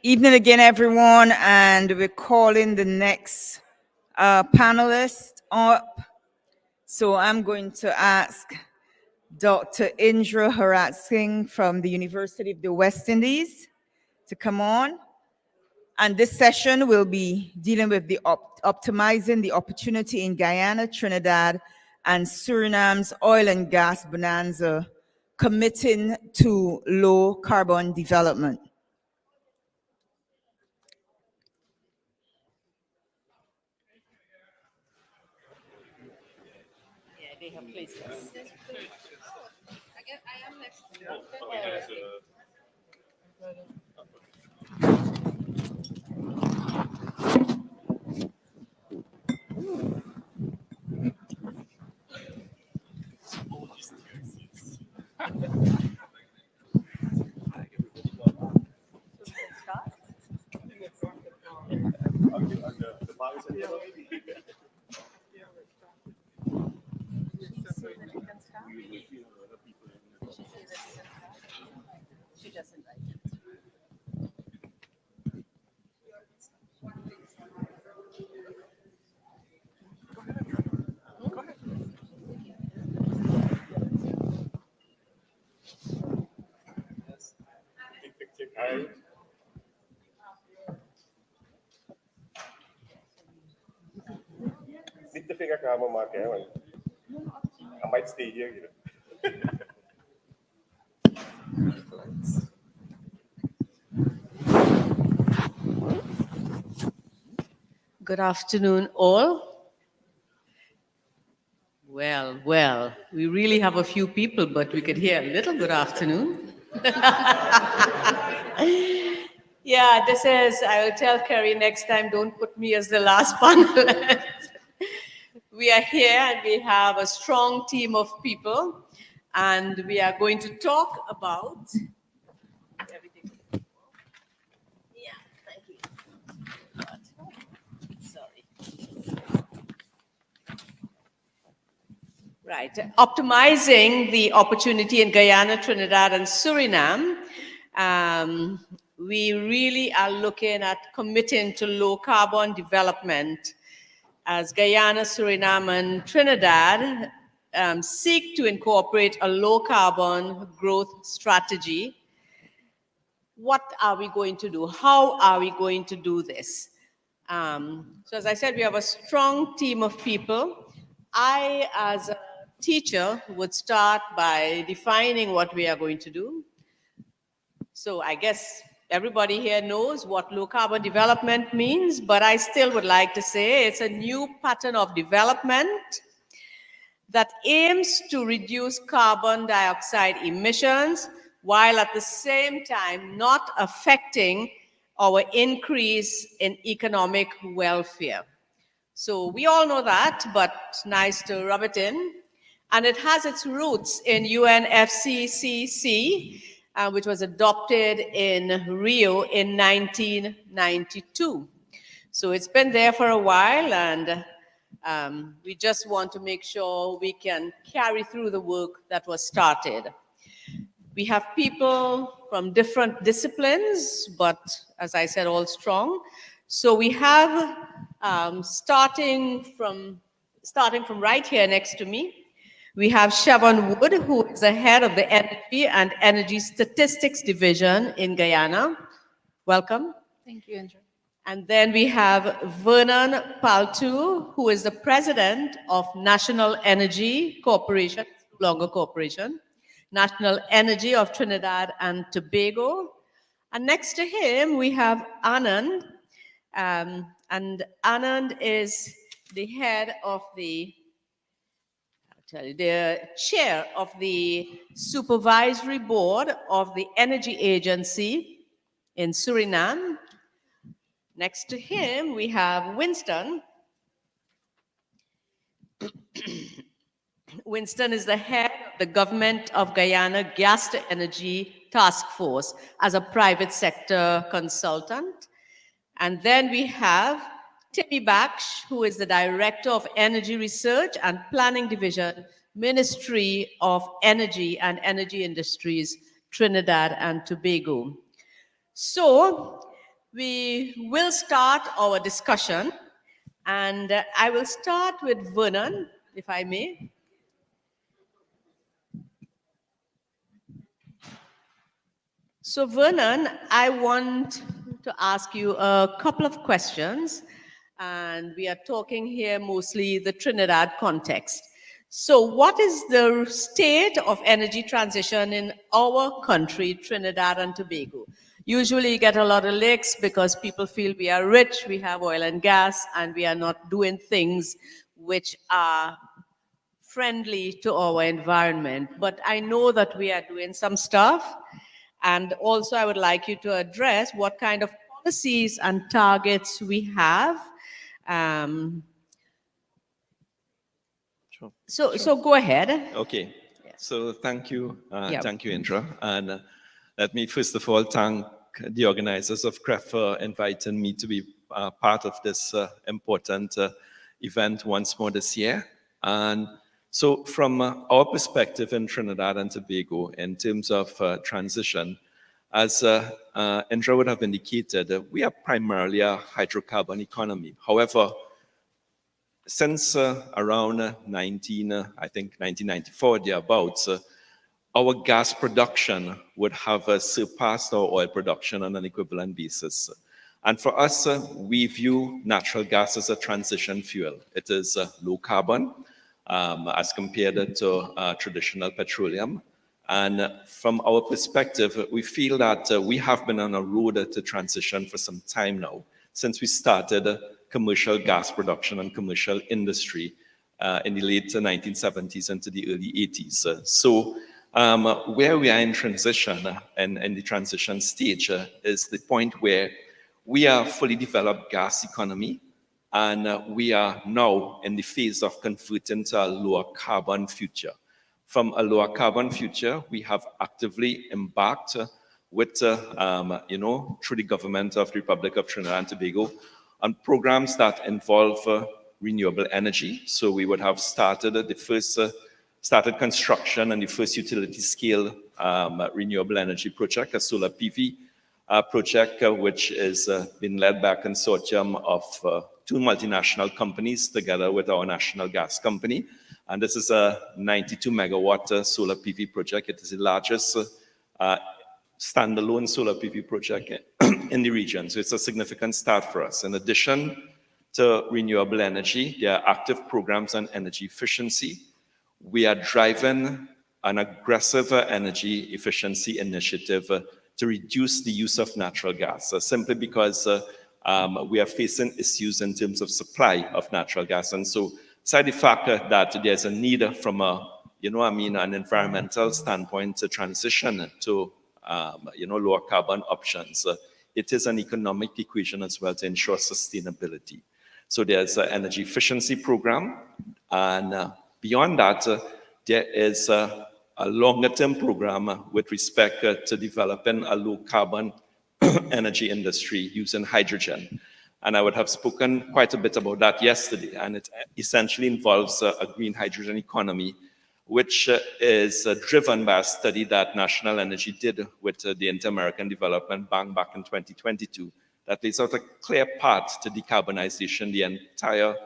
evening again, everyone, and we're calling the next panelist up. So I'm going to ask Dr. Indra Harat Singh from the University of the West Indies to come on. And this session will be dealing with the optimizing the opportunity in Guyana, Trinidad, and Suriname's oil and gas bonanza, committing to low carbon development. Yeah, they have places. I am next to you. She doesn't like it. Need to figure out how Mark I might stay here, you know. Good afternoon, all. Well, we really have a few people, but we could hear a little good afternoon. Yeah, this is, I will tell Kerry next time, don't put me as the last panelist. We are here and we have a strong team of people, and we are going to talk about everything. Yeah, thank you. Sorry. Right, optimizing the opportunity in Guyana, Trinidad, and Suriname. We really are looking at committing to low carbon development as Guyana, Suriname, and Trinidad seek to incorporate a low carbon growth strategy. What are we going to do? How are we going to do this? So as I said, we have a strong team of people. I, as a teacher, would start by defining what we are going to do. So I guess everybody here knows what low carbon development means, but I still would like to say it's a new pattern of development that aims to reduce carbon dioxide emissions while at the same time not affecting our increase in economic welfare. So we all know that, but nice to rub it in. And it has its roots in UNFCCC, which was adopted in Rio in 1992. So it's been there for a while, and we just want to make sure we can carry through the work that was started. We have people from different disciplines, but as I said, all strong. So we have, starting from right here next to me, we have Siobhan Wood, who is the head of the Energy and Energy Statistics Division in Guyana. Welcome. Thank you, Andrew. And then we have Vernon Paltu, who is the president of National Energy Corporation, no longer corporation, National Energy of Trinidad and Tobago. And next to him, we have Anand. And Anand is the head of the chair of the supervisory board of the Energy Agency in Suriname. Next to him, we have Winston. Winston is the head of the Government of Guyana Gas to Energy Task Force as a private sector consultant. And then we have Timmy Baksh, who is the Director of Energy Research and Planning Division, Ministry of Energy and Energy Industries, Trinidad and Tobago. So we will start our discussion, and I will start with Vernon, if I may. So Vernon, I want to ask you a couple of questions, and we are talking here mostly the Trinidad context. So what is the state of energy transition in our country, Trinidad and Tobago? Usually you get a lot of licks because people feel we are rich, we have oil and gas, and we are not doing things which are friendly to our environment. But I know that we are doing some stuff. And also I would like you to address what kind of policies and targets we have. So go ahead. Okay. So thank you, Yep. thank you, Indra. And let me first of all thank the organizers of CREF for inviting me to be part of this important event once more this year. And so from our perspective in Trinidad and Tobago, in terms of transition, as Indra would have indicated, we are primarily a hydrocarbon economy. However, since around I think 1994, thereabouts, our gas production would have surpassed our oil production on an equivalent basis. And for us, we view natural gas as a transition fuel. It is low carbon as compared to traditional petroleum. And from our perspective, we feel that we have been on a road to transition for some time now, since we started commercial gas production and commercial industry in the late 1970s into the early 80s. So where we are in transition and in the transition stage is the point where we are fully developed gas economy, and we are now in the phase of converting to a lower carbon future. From a lower carbon future, we have actively embarked with, through the government of the Republic of Trinidad and Tobago, on programs that involve renewable energy. So we would have started started construction and the first utility scale renewable energy project, a solar PV project, which is being led by a consortium of two multinational companies together with our national gas company. And this is a 92 megawatt solar PV project. It is the largest standalone solar PV project in the region. So it's a significant start for us. In addition to renewable energy, there are active programs on energy efficiency. We are driving an aggressive energy efficiency initiative to reduce the use of natural gas, simply because we are facing issues in terms of supply of natural gas. And so, aside the fact that there's a need from an environmental standpoint to transition to, lower carbon options, it is an economic equation as well to ensure sustainability. So there's an energy efficiency program, and beyond that, there is a longer-term program with respect to developing a low-carbon energy industry using hydrogen. And I would have spoken quite a bit about that yesterday, and it essentially involves a green hydrogen economy, which is driven by a study that National Energy did with the Inter-American Development Bank back in 2022, that lays out a clear path to decarbonization, the entire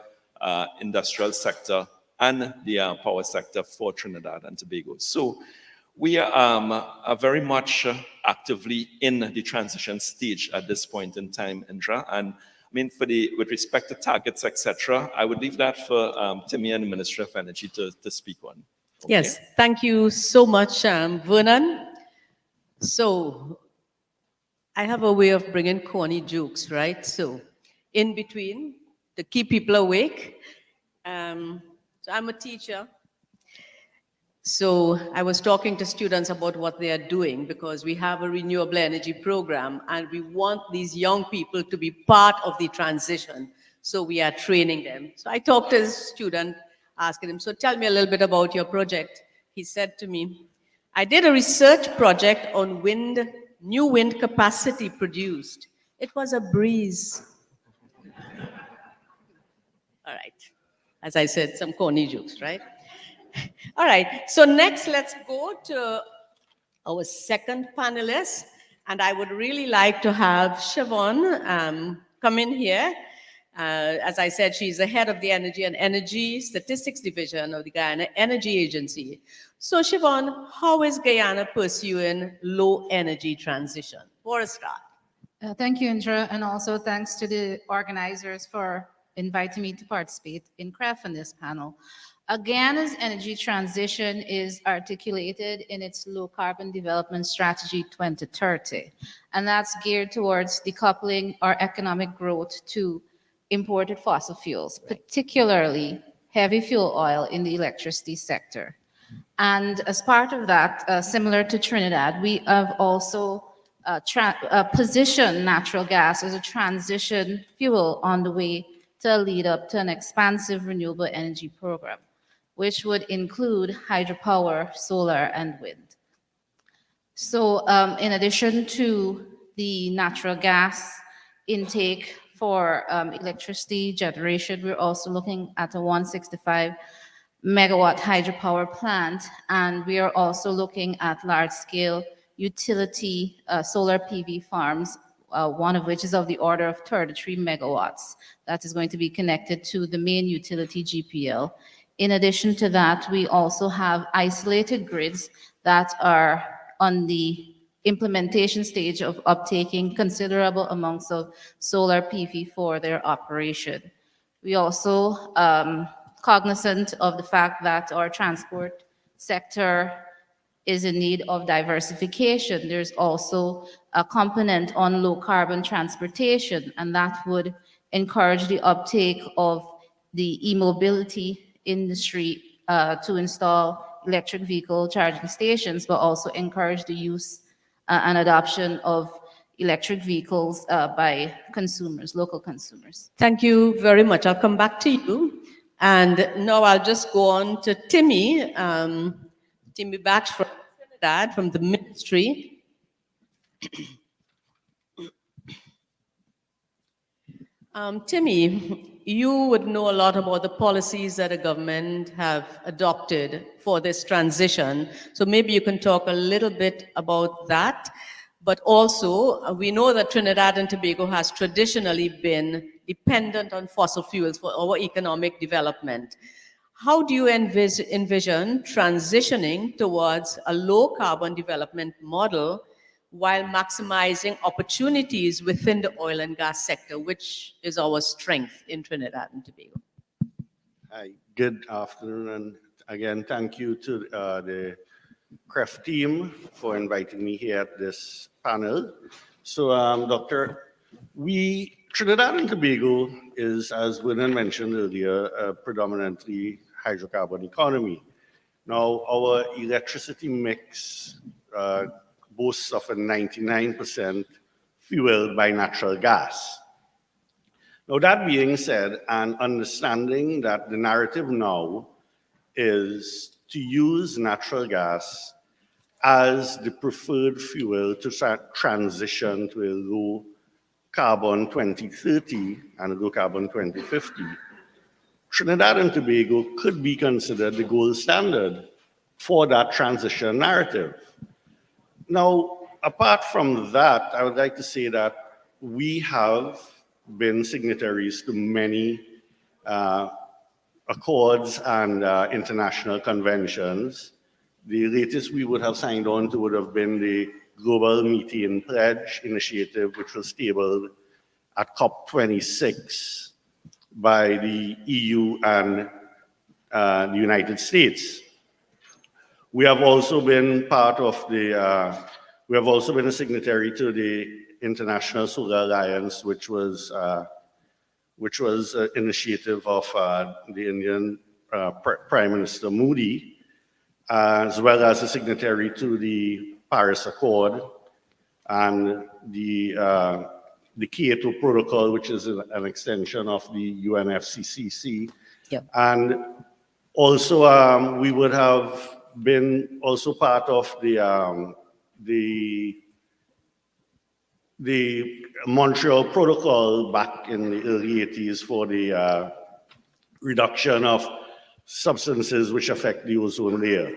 industrial sector and the power sector for Trinidad and Tobago. So we are very much actively in the transition stage at this point in time, Indra. And I mean, with respect to targets, etc., I would leave that for Timmy and the Ministry of Energy to speak on. Okay? Yes, thank you so much, Vernon. So I have a way of bringing corny jokes, right? So in between, to keep people awake. So I'm a teacher. So I was talking to students about what they are doing, because we have a renewable energy program and we want these young people to be part of the transition. So we are training them. So I talked to a student, asking him, so tell me a little bit about your project. He said to me, I did a research project on new wind capacity produced. It was a breeze. All right. As I said, some corny jokes, right? All right, so next let's go to our second panelist, And I would really like to have Siobhan come in here. As I said, she's the head of the Energy and Energy Statistics Division of the Guyana Energy Agency. So Siobhan, how is Guyana pursuing low energy transition? For a start. Thank you, Indra, and also thanks to the organizers for inviting me to participate in CREF in this panel. Guyana's energy transition is articulated in its Low Carbon Development Strategy 2030, and that's geared towards decoupling our economic growth to imported fossil fuels, particularly heavy fuel oil in the electricity sector. And as part of that, similar to Trinidad, we have also position natural gas as a transition fuel on the way to lead up to an expansive renewable energy program, which would include hydropower, solar, and wind. So in addition to the natural gas intake for electricity generation, we're also looking at a 165 megawatt hydropower plant, and we are also looking at large-scale utility solar PV farms, one of which is of the order of 33 megawatts. That is going to be connected to the main utility GPL. In addition to that, we also have isolated grids that are on the implementation stage of uptaking considerable amounts of solar PV for their operation. We also cognizant of the fact that our transport sector is in need of diversification. There's also a component on low carbon transportation, and that would encourage the uptake of the e-mobility industry to install electric vehicle charging stations, but also encourage the use and adoption of electric vehicles by consumers, local consumers. Thank you very much. I'll come back to you. And now I'll just go on to Timmy. Timmy Batch from Trinidad, from the ministry. Timmy, you would know a lot about the policies that the government have adopted for this transition. So maybe you can talk a little bit about that. But also, we know that Trinidad and Tobago has traditionally been dependent on fossil fuels for our economic development. How do you envision transitioning towards a low carbon development model while maximizing opportunities within the oil and gas sector, which is our strength in Trinidad and Tobago? Hi, good afternoon, and again, thank you to the CREF team for inviting me here at this panel. So, Trinidad and Tobago is, as William mentioned earlier, a predominantly hydrocarbon economy. Now, our electricity mix boasts of a 99% fueled by natural gas. Now, that being said, and understanding that the narrative now is to use natural gas as the preferred fuel to transition to a low carbon 2030 and a low carbon 2050, Trinidad and Tobago could be considered the gold standard for that transition narrative. Now, apart from that, I would like to say that we have been signatories to many accords and international conventions. The latest we would have signed on to would have been the Global Methane Pledge Initiative, which was tabled at COP26 by the EU and the United States. We have also been part of the, we have also been a signatory to the International Solar Alliance, which was an initiative of the Indian Prime Minister Modi, as well as a signatory to the Paris Accord and the Kyoto Protocol, which is an extension of the UNFCCC. Yep. And also, we would have been also part of the Montreal Protocol back in the early 80s for the reduction of substances which affect the ozone layer.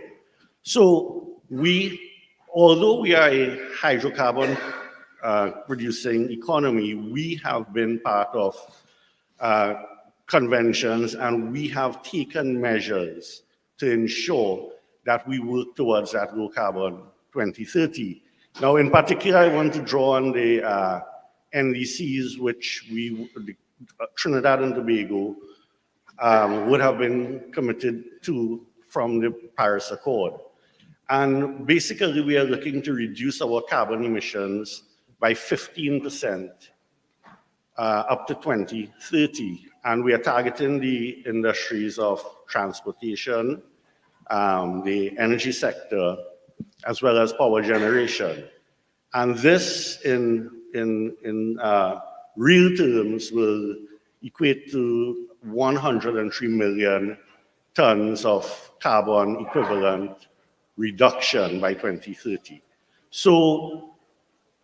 So we although we are a hydrocarbon producing economy, we have been part of conventions and we have taken measures to ensure that we work towards that low carbon 2030. Now, in particular, I want to draw on the NDCs, which Trinidad and Tobago would have been committed to from the Paris Accord. And basically, we are looking to reduce our carbon emissions by 15% up to 2030. And we are targeting the industries of transportation, the energy sector, as well as power generation. And this, in real terms, will equate to 103 million tons of carbon equivalent reduction by 2030. So,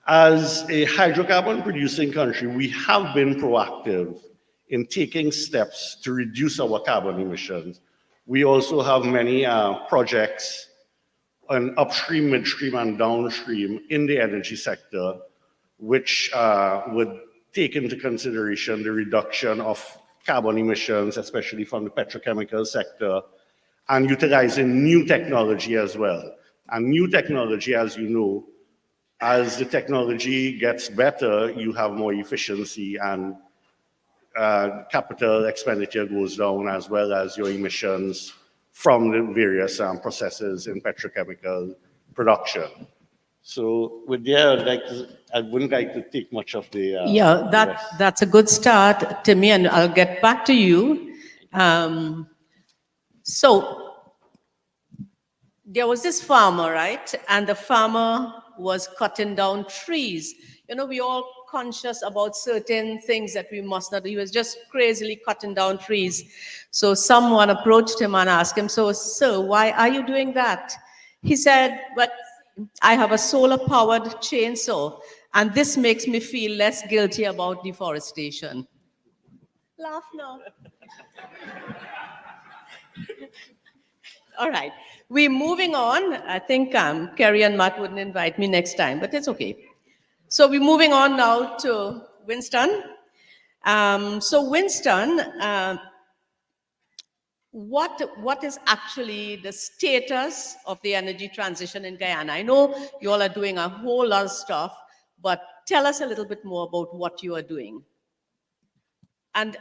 as a hydrocarbon producing country, we have been proactive in taking steps to reduce our carbon emissions. We also have many projects on upstream, midstream, and downstream in the energy sector, which would take into consideration the reduction of carbon emissions, especially from the petrochemical sector, and utilizing new technology as well. And new technology, as you know, as the technology gets better, you have more efficiency and capital expenditure goes down, as well as your emissions from the various processes in petrochemical production. So with that, I wouldn't like to take much of the... yeah, that's a good start, Timmy, and I'll get back to you. So there was this farmer, right? And the farmer was cutting down trees. You know, we all conscious about certain things that we must not do. He was just crazily cutting down trees. So someone approached him and asked him, so, sir, why are you doing that? He said, but I have a solar-powered chainsaw, and this makes me feel less guilty about deforestation. Laugh now. All right, we're moving on. I think Kerry and Matt wouldn't invite me next time, but it's okay. So we're moving on now to Winston. So Winston, what is actually the status of the energy transition in Guyana? I know you all are doing a whole lot of stuff, but tell us a little bit more about what you are doing. And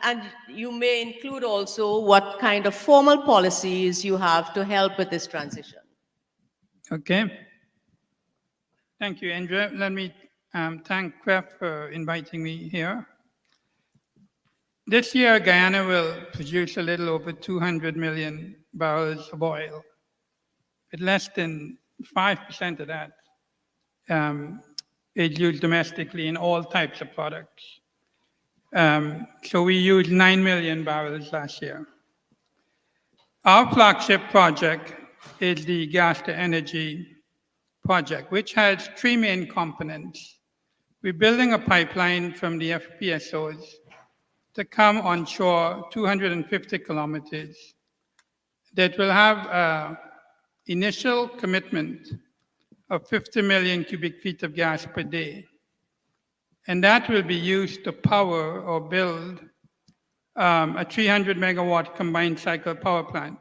you may include also what kind of formal policies you have to help with this transition. Okay. Thank you, Andrea. Let me thank CREF for inviting me here. This year, Guyana will produce a little over 200 million barrels of oil, but less than 5% of that is used domestically in all types of products. So we used 9 million barrels last year. Our flagship project is the gas to energy project, which has three main components. We're building a pipeline from the FPSOs to come onshore 250 kilometers that will have an initial commitment of 50 million cubic feet of gas per day. And that will be used to power or build a 300 megawatt combined cycle power plant.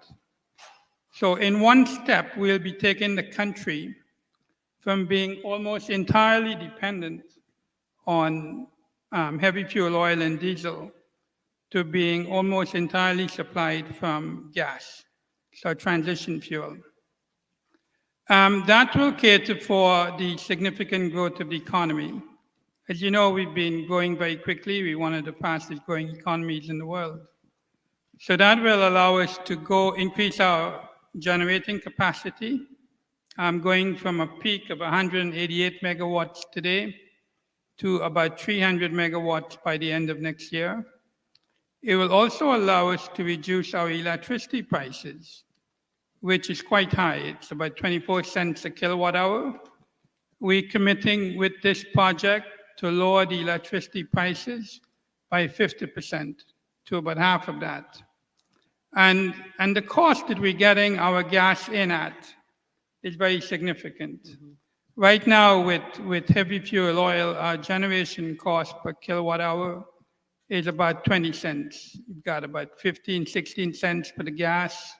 So in one step, we'll be taking the country from being almost entirely dependent on heavy fuel oil and diesel to being almost entirely supplied from gas, so transition fuel. That will cater for the significant growth of the economy. As you know, we've been growing very quickly. We're one of the fastest growing economies in the world. So that will allow us to increase our generating capacity, going from a peak of 188 megawatts today to about 300 megawatts by the end of next year. It will also allow us to reduce our electricity prices, which is quite high. It's about 24 cents a kilowatt hour. We're committing with this project to lower the electricity prices by 50% to about half of that. And the cost that we're getting our gas in at is very significant. Right now, with heavy fuel oil, our generation cost per kilowatt hour is about 20 cents. You've got about 15, 16 cents for the gas.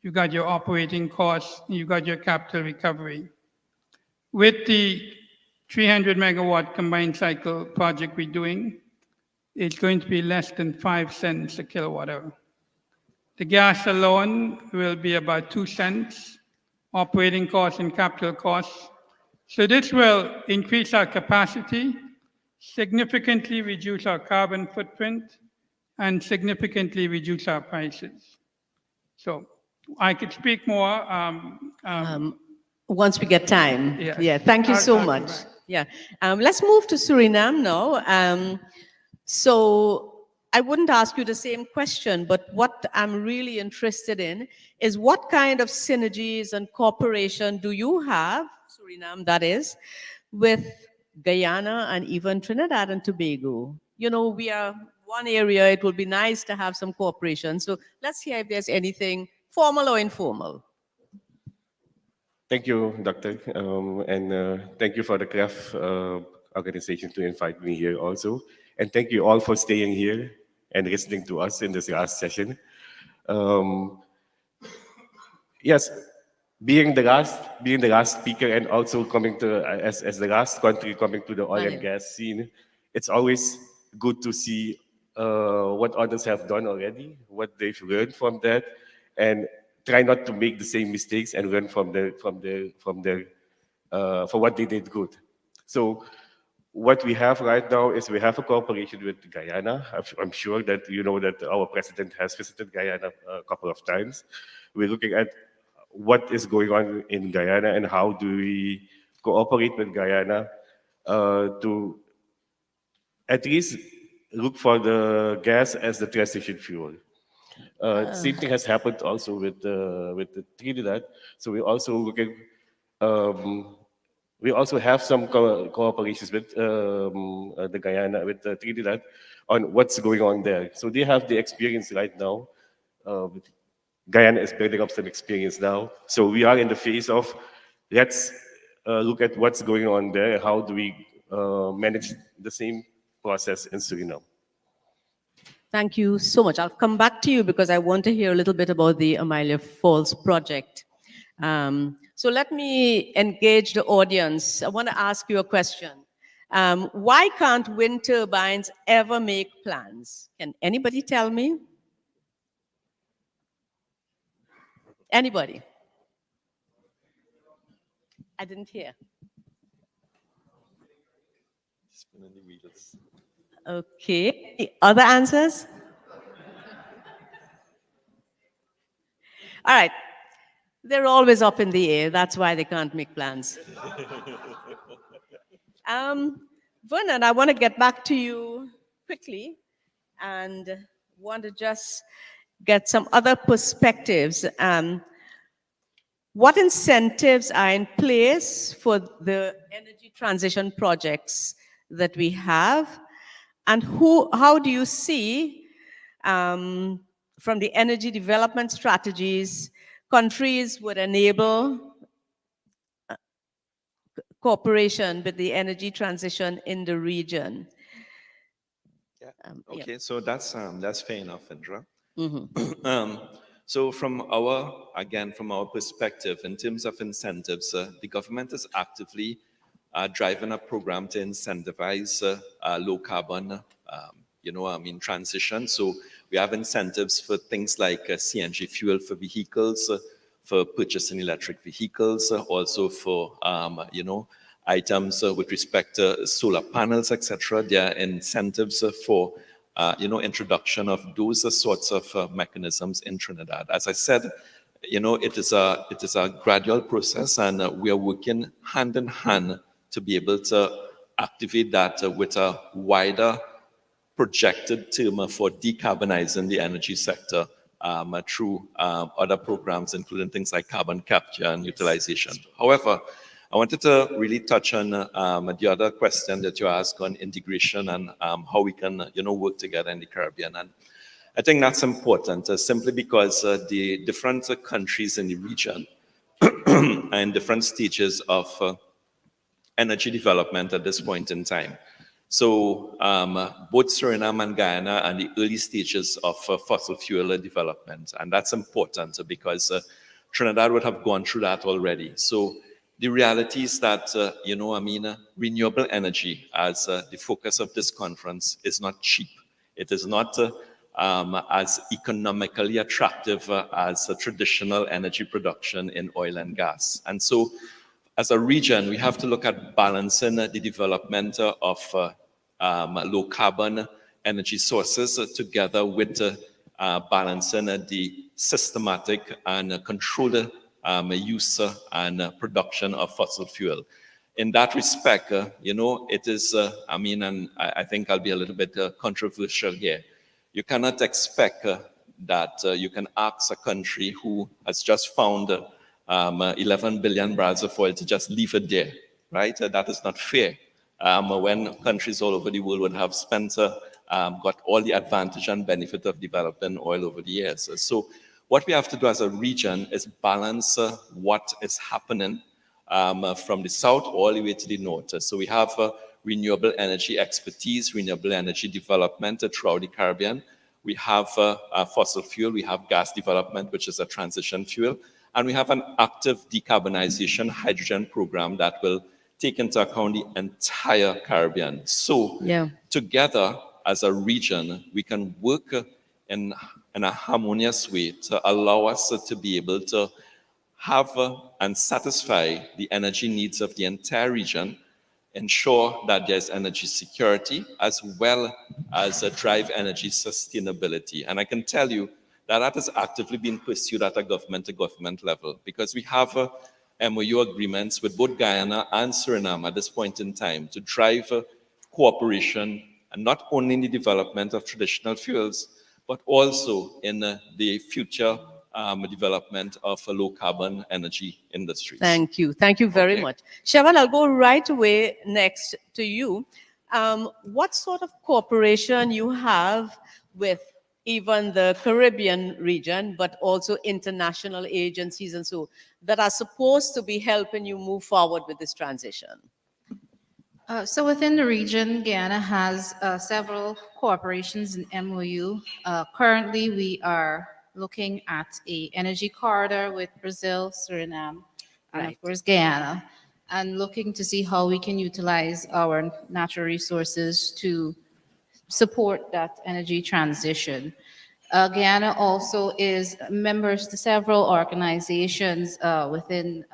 You've got your operating costs, and you've got your capital recovery. With the 300 megawatt combined cycle project we're doing, it's going to be less than 5 cents a kilowatt hour. The gas alone will be about 2 cents, operating costs and capital costs. So this will increase our capacity, significantly reduce our carbon footprint, and significantly reduce our prices. So I could speak more. Once we get time. Yes. Yeah, thank you so I'll come much. back. Yeah. Let's move to Suriname now. So I wouldn't ask you the same question, but what I'm really interested in is what kind of synergies and cooperation do you have, Suriname that is, with Guyana and even Trinidad and Tobago? You know, we are one area, it would be nice to have some cooperation. So let's hear if there's anything formal or informal. Thank you, Doctor, and thank you for the CREF organization to invite me here also. And thank you all for staying here and listening to us in this last session. Yes, being the last speaker and also coming to as the last country coming to the oil and gas scene, it's always good to see what others have done already, what they've learned from that, and try not to make the same mistakes and learn from what they did good. So what we have right now is we have a cooperation with Guyana. I'm sure that you know that our president has visited Guyana a couple of times. We're looking at what is going on in Guyana and how do we cooperate with Guyana to at least look for the gas as the transition fuel. Same thing has happened also with the Trinidad. So we also looking. We also have some cooperations with the Guyana, with the Trinidad, on what's going on there. So they have the experience right now. Guyana is building up some experience now. So we are in the phase of let's look at what's going on there. How do we manage the same process in Suriname? Thank you so much. I'll come back to you because I want to hear a little bit about the Amelia Falls project. So let me engage the audience. I want to ask you a question. Why can't wind turbines ever make plans? Can anybody tell me? Anybody? I didn't hear. Okay. Other answers? All right. They're always up in the air. That's why they can't make plans. Vernon, I want to get back to you quickly and want to just get some other perspectives. What incentives are in place for the energy transition projects that we have? And how do you see, from the energy development strategies, countries would enable cooperation with the energy transition in the region? Okay, so that's fair enough, Indra. Mm-hmm. So from our perspective, in terms of incentives, the government is actively driving a program to incentivize low carbon, transition. So we have incentives for things like CNG fuel for vehicles, for purchasing electric vehicles, also for items with respect to solar panels, etc. There are incentives for introduction of those sorts of mechanisms in Trinidad. As I said, it is a gradual process, and we are working hand in hand to be able to activate that with a wider projected term for decarbonizing the energy sector through other programs, including things like carbon capture and utilization. However, I wanted to really touch on the other question that you asked on integration and how we can, work together in the Caribbean. And I think that's important simply because the different countries in the region are in different stages of energy development at this point in time. So both Suriname and Guyana are in the early stages of fossil fuel development. And that's important because Trinidad would have gone through that already. So the reality is that, renewable energy as the focus of this conference is not cheap. It is not as economically attractive as traditional energy production in oil and gas. And so as a region, we have to look at balancing the development of low carbon energy sources together with balancing the systematic and controlled use and production of fossil fuel. In that respect, it is, and I think I'll be a little bit controversial here. You cannot expect that you can ask a country who has just found 11 billion barrels of oil to just leave it there, right? That is not fair. When countries all over the world would have spent, got all the advantage and benefit of developing oil over the years. So what we have to do as a region is balance what is happening from the south all the way to the north. So we have renewable energy expertise, renewable energy development throughout the Caribbean. We have fossil fuel, we have gas development, which is a transition fuel, and we have an active decarbonization hydrogen program that will take into account the entire Caribbean. So together as a region, we can work in a harmonious way to allow us to be able to have and satisfy the energy needs of the entire region, ensure that there's energy security, as well as drive energy sustainability. And I can tell you that that is actively being pursued at a government-to-government level, because we have MOU agreements with both Guyana and Suriname at this point in time to drive cooperation, and not only in the development of traditional fuels, but also in the future development of low-carbon energy industries. Thank you. Thank you very much. Siobhan, I'll go right away next to you. What sort of cooperation you have with even the Caribbean region, but also international agencies and so that are supposed to be helping you move forward with this transition? So within the region, Guyana has several corporations in MOU. Currently, we are looking at a energy corridor with Brazil, Suriname, and of course Guyana, and looking to see how we can utilize our natural resources to support that energy transition. Guyana also is members to several organizations within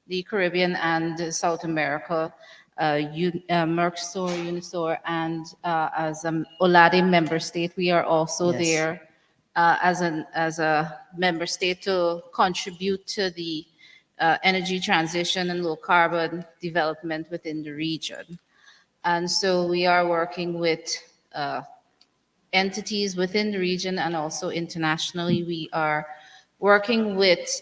the Caribbean and South America, Mercosur, Unisur, and as an OLADE member state, we are also there as a member state to contribute to the energy transition and low carbon development within the region. And so we are working with entities within the region and also internationally. We are working with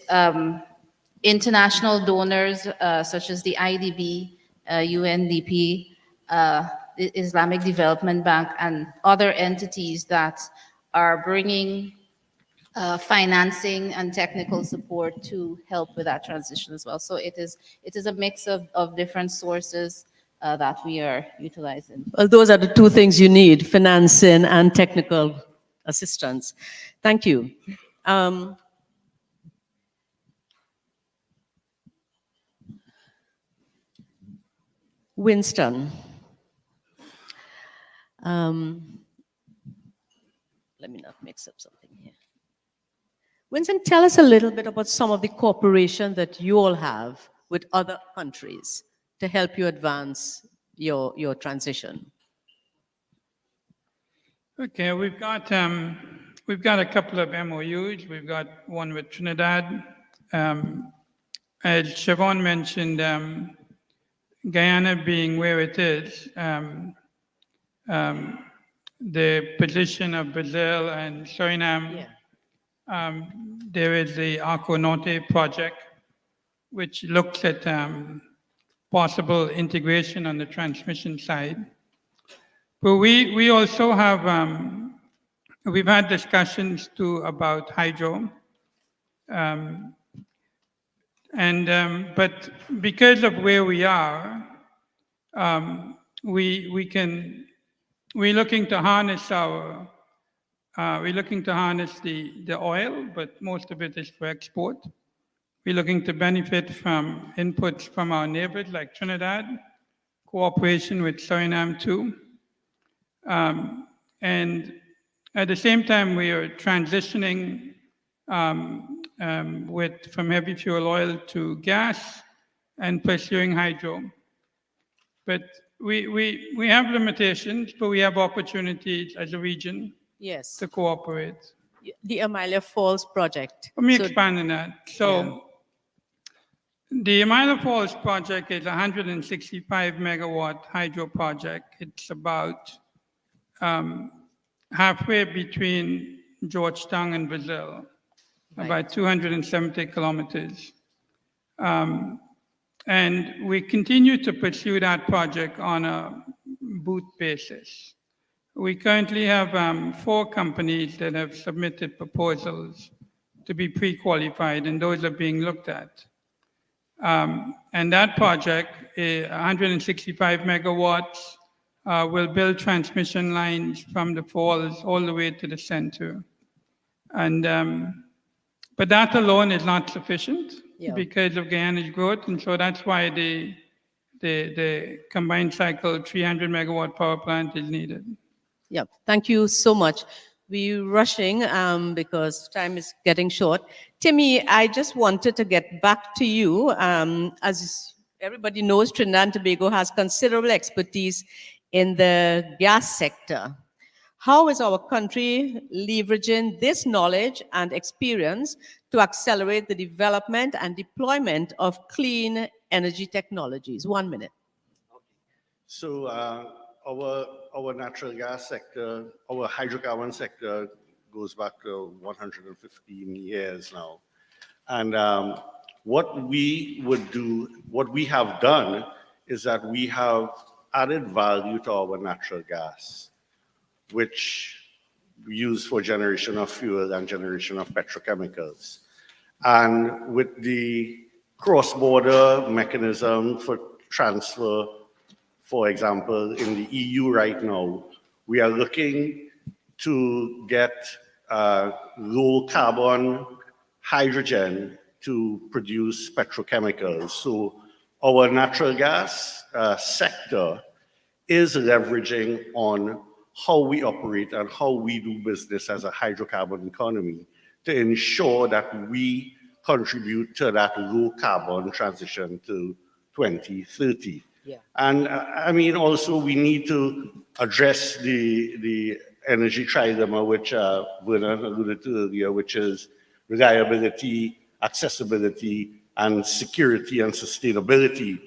international donors such as the IDB, UNDP, the Islamic Development Bank, and other entities that are bringing financing and technical support to help with that transition as well. So it is a mix of different sources that we are utilizing. Well, those are the two things you need, financing and technical assistance. Thank you. Winston. Let me not mix up something here. Winston, tell us a little bit about some of the cooperation that you all have with other countries to help you advance your transition. Okay, we've got a couple of MOUs. We've got one with Trinidad. As Siobhan mentioned, Guyana being where it is, the position of Brazil and Suriname, there is the Arco Norte project, which looks at possible integration on the transmission side. But we also have, we've had discussions too about hydro. And but because of where we are, we're looking to harness the oil, but most of it is for export. We're looking to benefit from inputs from our neighbors like Trinidad, cooperation with Suriname too. And at the same time, we are transitioning from heavy fuel oil to gas and pursuing hydro. But we have limitations, but we have opportunities as a region Yes. to cooperate. The Amelia Falls project. Let me So- expand on that. So the Amelia Falls project is a 165 megawatt hydro project. It's about halfway between Georgetown and Brazil, about 270 kilometers. And we continue to pursue that project on a booth basis. We currently have 4 companies that have submitted proposals to be pre-qualified, and those are being looked at. And that project, 165 megawatts, will build transmission lines from the falls all the way to the center. And but that alone is not sufficient because of Guyana's growth, and so that's why the combined cycle 300 megawatt power plant is needed. Yeah, thank you so much. We're rushing because time is getting short. Timmy, I just wanted to get back to you. As everybody knows, Trinidad and Tobago has considerable expertise in the gas sector. How is our country leveraging this knowledge and experience to accelerate the development and deployment of clean energy technologies? 1 minute. So our natural gas sector, our hydrocarbon sector goes back to 115 years now. And what we have done is that we have added value to our natural gas, which we use for generation of fuel and generation of petrochemicals. And with the cross-border mechanism for transfer, for example, in the EU right now, we are looking to get low carbon hydrogen to produce petrochemicals. So our natural gas sector is leveraging on how we operate and how we do business as a hydrocarbon economy to ensure that we contribute to that low carbon transition to 2030. Yeah. And I mean, also we need to address the energy trilemma, which Vernon alluded to earlier, which is reliability, accessibility, and security and sustainability.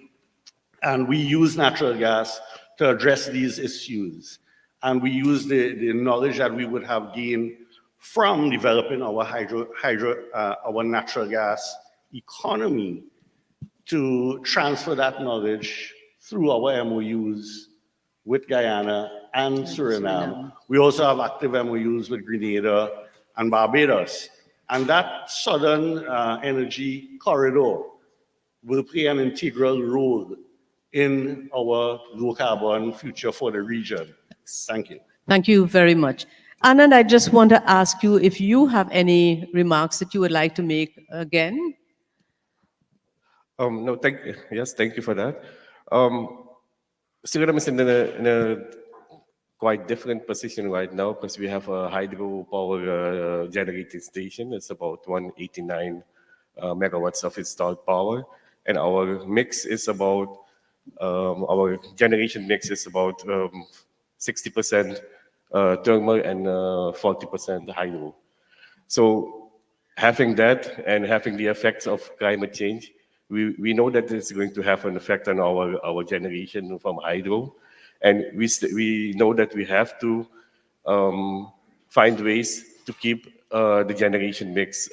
And we use natural gas to address these issues. And we use the knowledge that we would have gained from developing our our natural gas economy to transfer that knowledge through our MOUs with Guyana and Suriname. We also have active MOUs with Grenada and Barbados. And that southern energy corridor will play an integral role in our low carbon future for the region. Thank you. Thank you very much. Anand, I just want to ask you if you have any remarks that you would like to make again. No, thank you for that. Suriname is in a quite different position right now because we have a hydropower generating station. It's about 189 megawatts of installed power, and our mix is about our generation mix is about 60% thermal and 40% hydro. So having that and having the effects of climate change, we know that it's going to have an effect on our generation from hydro. And we know that we have to find ways to keep the generation mix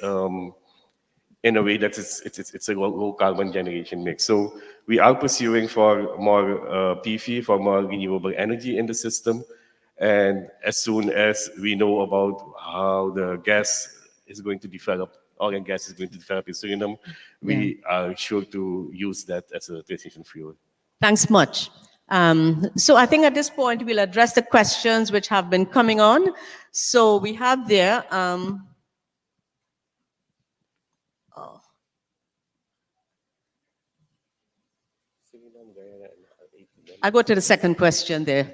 in a way that it's a low carbon generation mix. So we are pursuing for more PV, for more renewable energy in the system. And as soon as we know about how the gas is going to develop, oil and gas is going to develop in Suriname, we are sure to use that as a transition fuel. Thanks much. So I think at this point we'll address the questions which have been coming on. So we have there, I go to the second question there.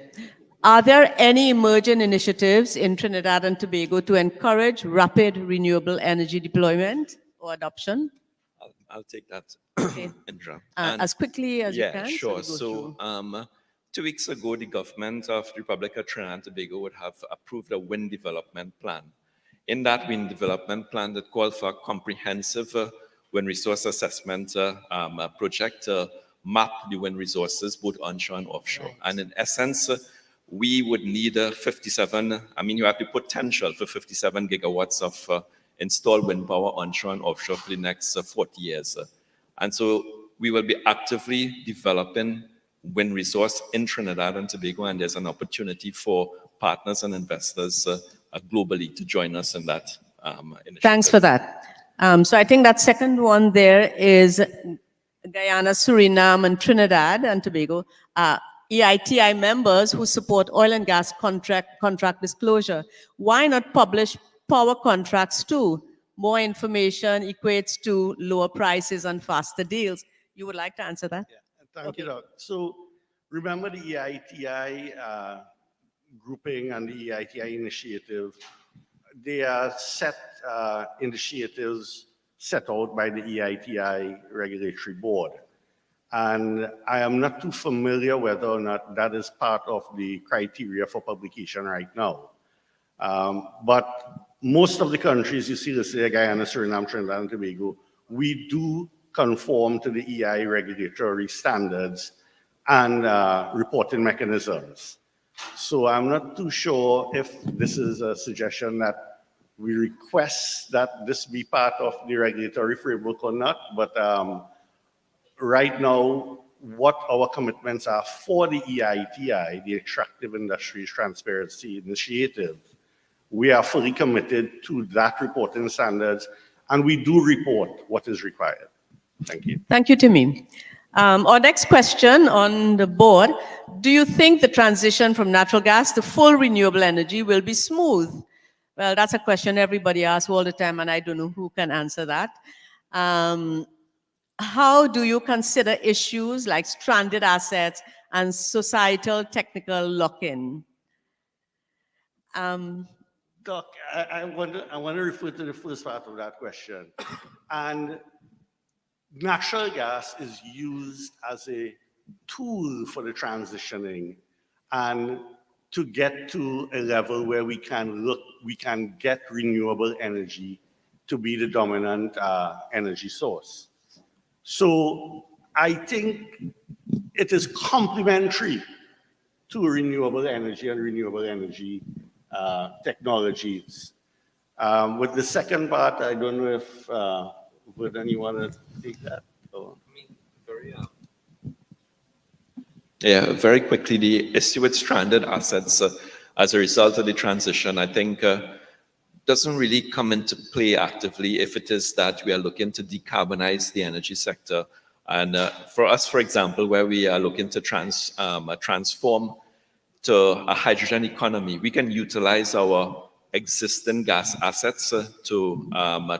Are there any emerging initiatives in Trinidad and Tobago to encourage rapid renewable energy deployment or adoption? I'll take that, Okay. Indra. As quickly as you Yeah, can. sure. So, So, 2 weeks ago, the government of the Republic of Trinidad and Tobago would have approved a wind development plan. In that wind development plan, that called for a comprehensive wind resource assessment project to map the wind resources, both onshore and offshore. Right. And in essence, we would need 57, I mean, you have the potential for 57 gigawatts of installed wind power onshore and offshore for the next 40 years. And so we will be actively developing wind resource in Trinidad and Tobago, and there's an opportunity for partners and investors globally to join us in that initiative. Thanks for that. So I think that second one there is Guyana, Suriname, and Trinidad and Tobago. EITI members who support oil and gas contract disclosure. Why not publish power contracts too? More information equates to lower prices and faster deals. You would like to answer that? Yeah, thank you, Doc. So remember the EITI grouping and the EITI initiative, they are set initiatives set out by the EITI regulatory board. And I am not too familiar whether or not that is part of the criteria for publication right now. But most of the countries, you see this here, Guyana, Suriname, Trinidad and Tobago, we do conform to the EI regulatory standards and reporting mechanisms. So I'm not too sure if this is a suggestion that we request that this be part of the regulatory framework or not, but right now, what our commitments are for the EITI, the Extractive Industries Transparency Initiative, we are fully committed to that reporting standards, and we do report what is required. Thank you. Thank you, Timmy. Our next question on the board, do you think the transition from natural gas to full renewable energy will be smooth? Well, that's a question everybody asks all the time, and I don't know who can answer that. How do you consider issues like stranded assets and societal technical lock-in? Doc, I want to refer to the first part of that question. And natural gas is used as a tool for the transitioning and to get to a level where we can get renewable energy to be the dominant energy source. So I think it is complementary to renewable energy and renewable energy technologies. With the second part, I don't know if would anyone take that? Or? Yeah, very quickly, the issue with stranded assets as a result of the transition, I think doesn't really come into play actively if it is that we are looking to decarbonize the energy sector. And for us, for example, where we are looking to transform to a hydrogen economy, we can utilize our existing gas assets to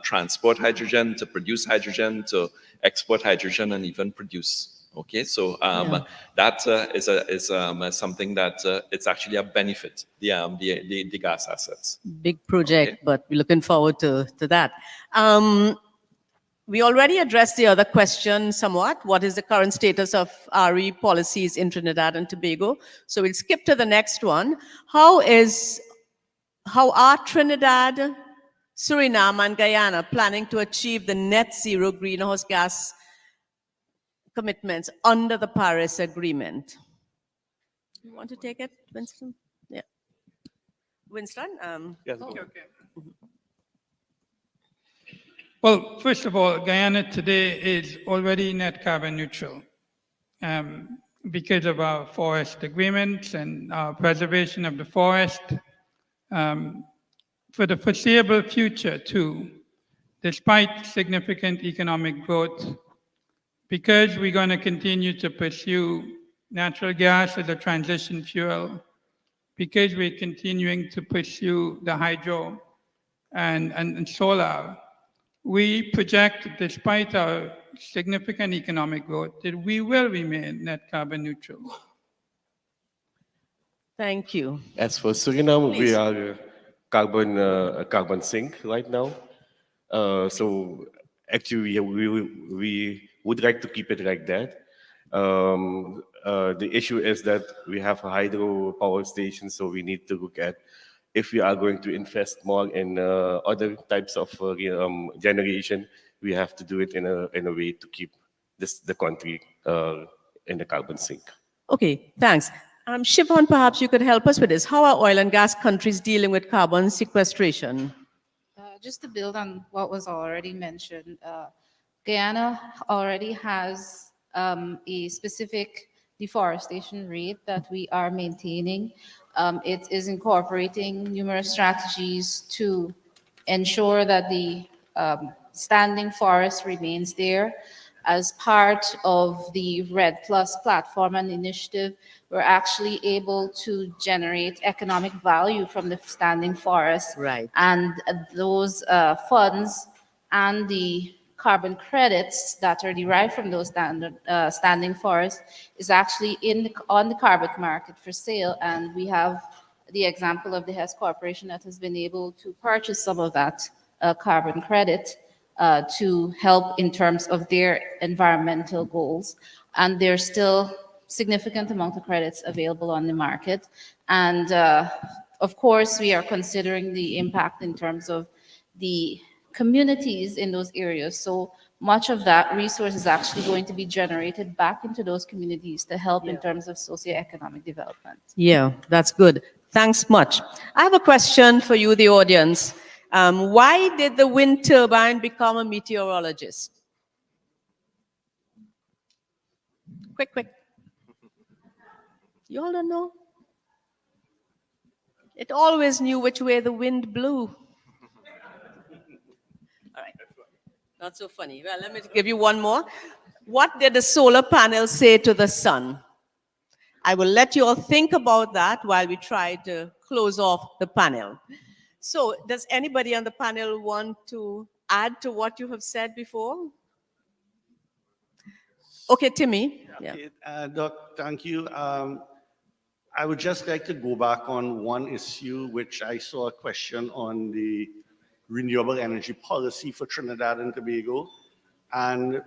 transport hydrogen, to produce hydrogen, to export hydrogen, and even produce. Okay, so that is something that it's actually a benefit, the gas assets. Big project, okay. But we're looking forward to that. We already addressed the other question somewhat. What is the current status of RE policies in Trinidad and Tobago? So we'll skip to the next one. How are Trinidad, Suriname, and Guyana planning to achieve the net zero greenhouse gas commitments under the Paris Agreement? You want to take it, Winston? Yeah. Winston? Yes, okay. Well, first of all, Guyana today is already net carbon neutral because of our forest agreements and our preservation of the forest. for the foreseeable future too, despite significant economic growth, because we're going to continue to pursue natural gas as a transition fuel, because we're continuing to pursue the hydro and solar, we project, despite our significant economic growth, that we will remain net carbon neutral. Thank you. As for Suriname, we Please. are a carbon sink right now. So actually, we would like to keep it like that. The issue is that we have a hydro power station, so we need to look at if we are going to invest more in other types of generation, we have to do it in a way to keep the country in the carbon sink. Okay, thanks. Siobhan, perhaps you could help us with this. How are oil and gas countries dealing with carbon sequestration? Just to build on what was already mentioned, Guyana already has a specific deforestation rate that we are maintaining. It is incorporating numerous strategies to ensure that the standing forest remains there. As part of the RED Plus platform and initiative, we're actually able to generate economic value from the standing forest. Right. And those funds and the carbon credits that are derived from those standing forests is actually on the carbon market for sale. And we have the example of the Hess Corporation that has been able to purchase some of that carbon credit to help in terms of their environmental goals. And there's still significant amount of credits available on the market. And of course, we are considering the impact in terms of the communities in those areas. So much of that resource is actually going to be generated back into those communities to help in terms of socioeconomic development. Yeah, that's good. Thanks much. I have a question for you, the audience. Why did the wind turbine become a meteorologist? Quick, quick. You all don't know? It always knew which way the wind blew. All right. Not so funny. Well, let me give you one more. What did the solar panel say to the sun? I will let you all think about that while we try to close off the panel. So, does anybody on the panel want to add to what you have said before? Okay, Timmy. Yeah. Okay, Doc, thank you. I would just like to go back on one issue, which I saw a question on the renewable energy policy for Trinidad and Tobago. And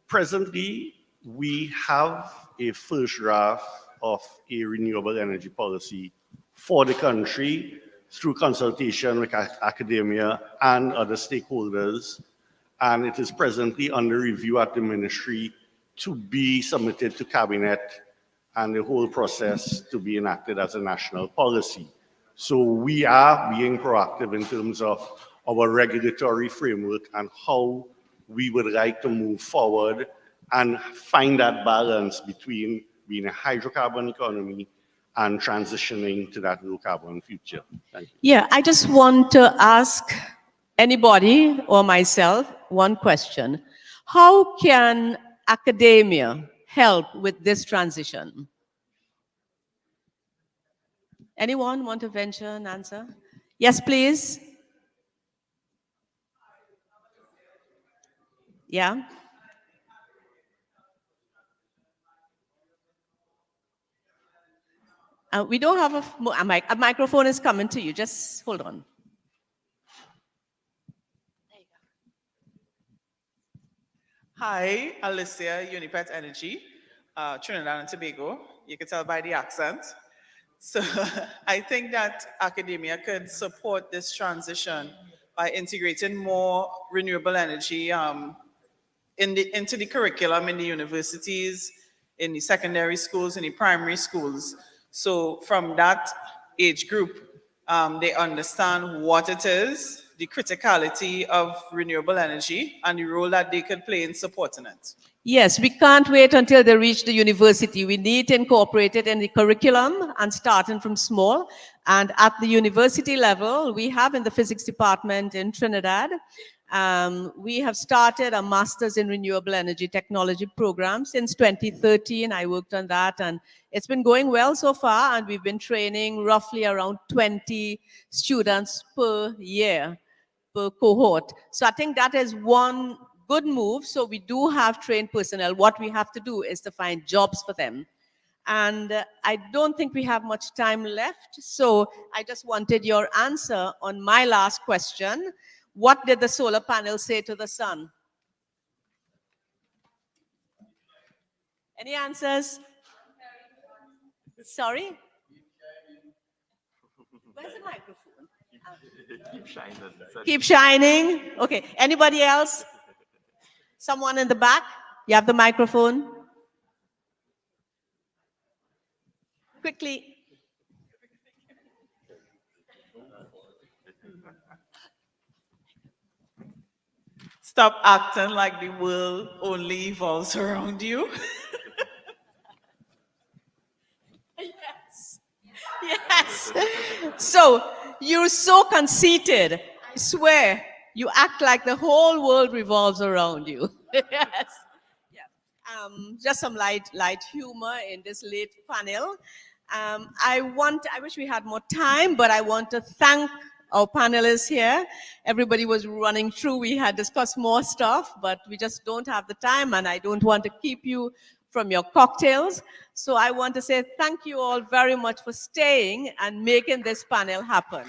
presently, we have a first draft of a renewable energy policy for the country through consultation with academia and other stakeholders. And it is presently under review at the ministry to be submitted to cabinet and the whole process to be enacted as a national policy. So we are being proactive in terms of our regulatory framework and how we would like to move forward and find that balance between being a hydrocarbon economy and transitioning to that low carbon future. Thank you. Yeah, I just want to ask anybody or myself one question. How can academia help with this transition? Anyone want to venture an answer? Yes, please. Yeah. We don't have a mic. A microphone is coming to you. Just hold on. Hi, Alicia, Unipet Energy, Trinidad and Tobago. You can tell by the accent. So I think that academia could support this transition by integrating more renewable energy into the curriculum in the universities, in the secondary schools, in the primary schools. So from that age group, they understand what it is, the criticality of renewable energy, and the role that they could play in supporting it. Yes, we can't wait until they reach the university. We need to incorporate it in the curriculum and starting from small. And at the university level, we have in the physics department in Trinidad, we have started a master's in renewable energy technology program since 2013. I worked on that and it's been going well so far. And we've been training roughly around 20 students per year, per cohort. So I think that is one good move. So we do have trained personnel. What we have to do is to find jobs for them. And I don't think we have much time left. So I just wanted your answer on my last question. What did the solar panel say to the sun? Any answers? Sorry? Where's the microphone? Keep shining. Keep shining. Okay. Anybody else? Someone in the back? You have the microphone? Quickly. Stop acting like the world only evolves around you. Yes. Yes. So you're so conceited. I swear, you act like the whole world revolves around you. Yes. Just some light humor in this late panel. I wish we had more time, but I want to thank our panelists here. Everybody was running through. We had discussed more stuff, but we just don't have the time, and I don't want to keep you from your cocktails. So I want to say thank you all very much for staying and making this panel happen.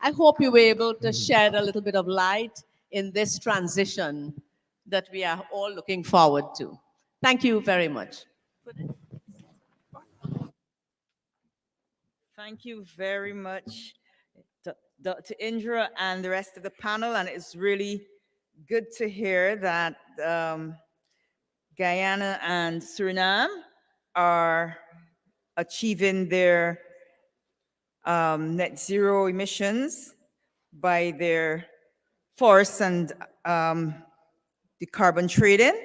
I hope you were able to shed a little bit of light in this transition that we are all looking forward to. Thank you very much. Thank you very much, Dr. Indra and the rest of the panel. And it's really good to hear that Guyana and Suriname are achieving their net zero emissions by their forests and the carbon trading,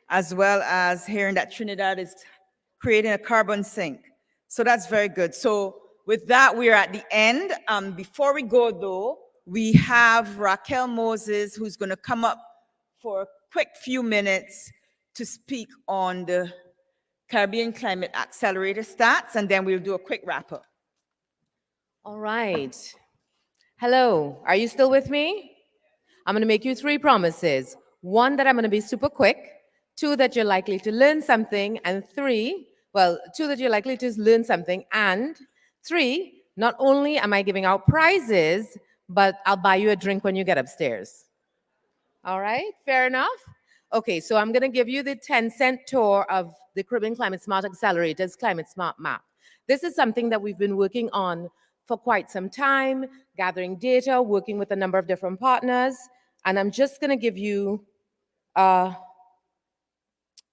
as well as hearing that Trinidad is creating a carbon sink. So that's very good. So with that, we are at the end. Before we go though, we have Raquel Moses, who's gonna come up for a quick few minutes to speak on the Caribbean Climate Accelerator stats, and then we'll do a quick wrap up. All right. Hello, are you still with me? I'm going to make you 3 promises. 1, that I'm going to be super quick. 2, that you're likely to learn something. And 3, 2, that you're likely to learn something. And 3, not only am I giving out prizes, but I'll buy you a drink when you get upstairs. All right, fair enough? Okay, so I'm going to give you the 10-cent tour of the Caribbean Climate Smart Accelerator's Climate Smart Map. This is something that we've been working on for quite some time, gathering data, working with a number of different partners, and I'm just going to give you a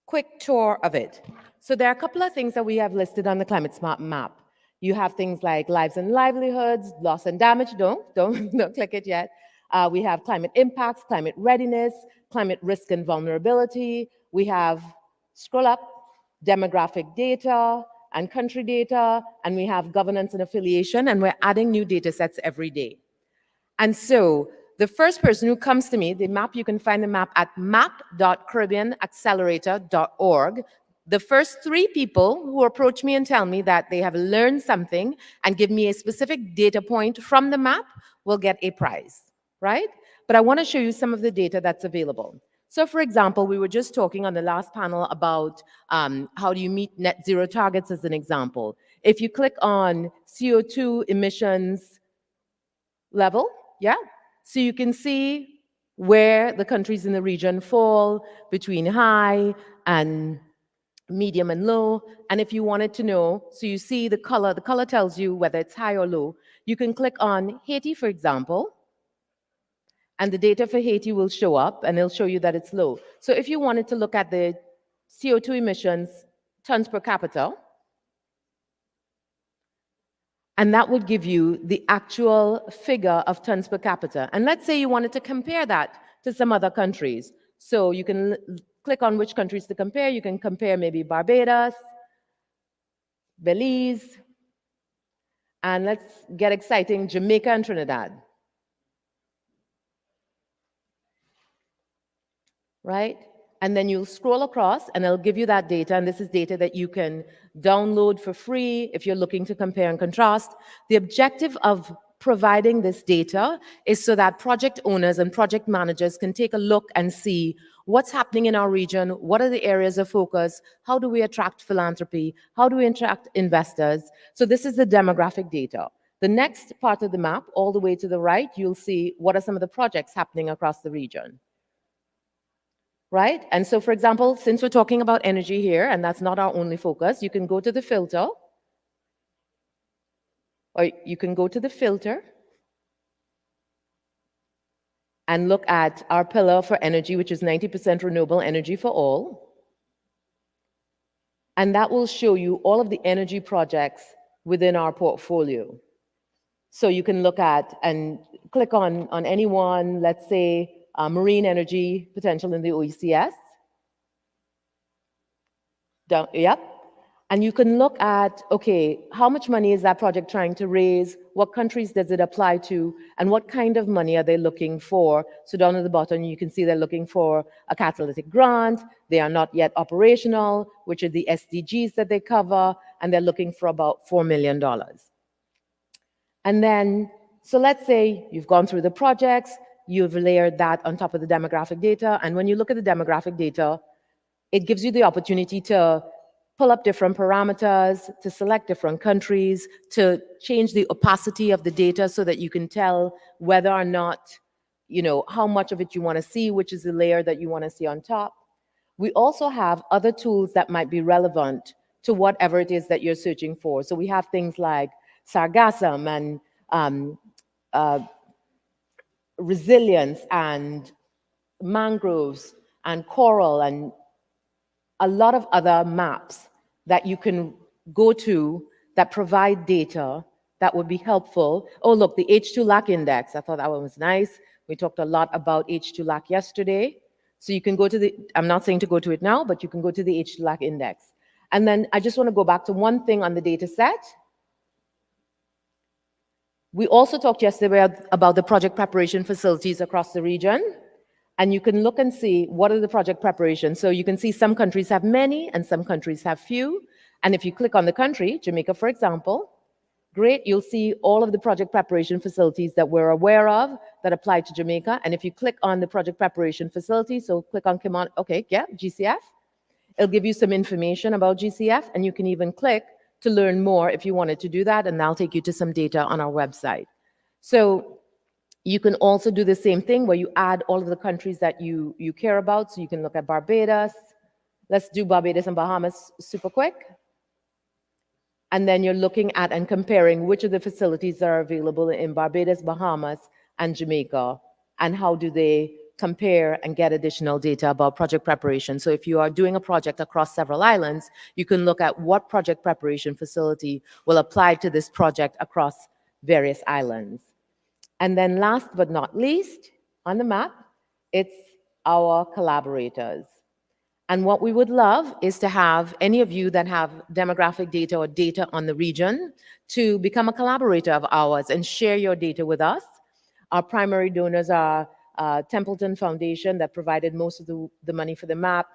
quick tour of it. So there are a couple of things that we have listed on the Climate Smart Map. You have things like lives and livelihoods, loss and damage. Don't click it yet. We have climate impacts, climate readiness, climate risk and vulnerability. We have, scroll up, demographic data and country data, and we have governance and affiliation, and we're adding new data sets every day. And so the first person who comes to me, the map, you can find the map at map.caribbeanaccelerator.org. The first 3 people who approach me and tell me that they have learned something and give me a specific data point from the map will get a prize, right? But I want to show you some of the data that's available. So for example, we were just talking on the last panel about how do you meet net zero targets as an example. If you click on CO2 emissions level, yeah, so you can see where the countries in the region fall between high and medium and low. And if you wanted to know, so you see the color tells you whether it's high or low. You can click on Haiti, for example, and the data for Haiti will show up, and it'll show you that it's low. So if you wanted to look at the CO2 emissions tons per capita, And that would give you the actual figure of tons per capita. And let's say you wanted to compare that to some other countries. So you can click on which countries to compare. You can compare maybe Barbados, Belize, and let's get exciting, Jamaica and Trinidad. Right? And then you'll scroll across and it'll give you that data. And this is data that you can download for free if you're looking to compare and contrast. The objective of providing this data is so that project owners and project managers can take a look and see what's happening in our region, what are the areas of focus, how do we attract philanthropy, how do we attract investors. So this is the demographic data. The next part of the map, all the way to the right, you'll see what are some of the projects happening across the region. Right? And so, for example, since we're talking about energy here, and that's not our only focus, you can go to the filter, or you can go to the filter and look at our pillar for energy, which is 90% renewable energy for all. And that will show you all of the energy projects within our portfolio. So you can look at and click on any one, let's say, marine energy potential in the OECS. Yep. And you can look at, okay, how much money is that project trying to raise? What countries does it apply to? And what kind of money are they looking for? So down at the bottom, you can see they're looking for a catalytic grant. They are not yet operational, which are the SDGs that they cover. And they're looking for about $4 million. And then, so let's say you've gone through the projects, you've layered that on top of the demographic data. And when you look at the demographic data, it gives you the opportunity to pull up different parameters, to select different countries, to change the opacity of the data so that you can tell whether or not, you know, how much of it you want to see, which is the layer that you want to see on top. We also have other tools that might be relevant to whatever it is that you're searching for. So we have things like sargassum and resilience and mangroves and coral and a lot of other maps that you can go to that provide data that would be helpful. Oh, look, the H2 LAC index. I thought that one was nice. We talked a lot about H2 LAC yesterday. So you can go to the, I'm not saying to go to it now, but you can go to the H2 LAC index. And then I just want to go back to one thing on the data set. We also talked yesterday about the project preparation facilities across the region. And you can look and see what are the project preparations. So you can see some countries have many and some countries have few. And if you click on the country, Jamaica, for example, great, you'll see all of the project preparation facilities that we're aware of that apply to Jamaica. And if you click on the project preparation facility, so click on, come on, okay, yeah, GCF, it'll give you some information about GCF. And you can even click to learn more if you wanted to do that. And that'll take you to some data on our website. So you can also do the same thing where you add all of the countries that you care about. So you can look at Barbados. Let's do Barbados and Bahamas super quick. And then you're looking at and comparing which of the facilities are available in Barbados, Bahamas, and Jamaica, and how do they compare and get additional data about project preparation. So if you are doing a project across several islands, you can look at what project preparation facility will apply to this project across various islands. And then last but not least, on the map, it's our collaborators. And what we would love is to have any of you that have demographic data or data on the region to become a collaborator of ours and share your data with us. Our primary donors are Templeton Foundation that provided most of the money for the map,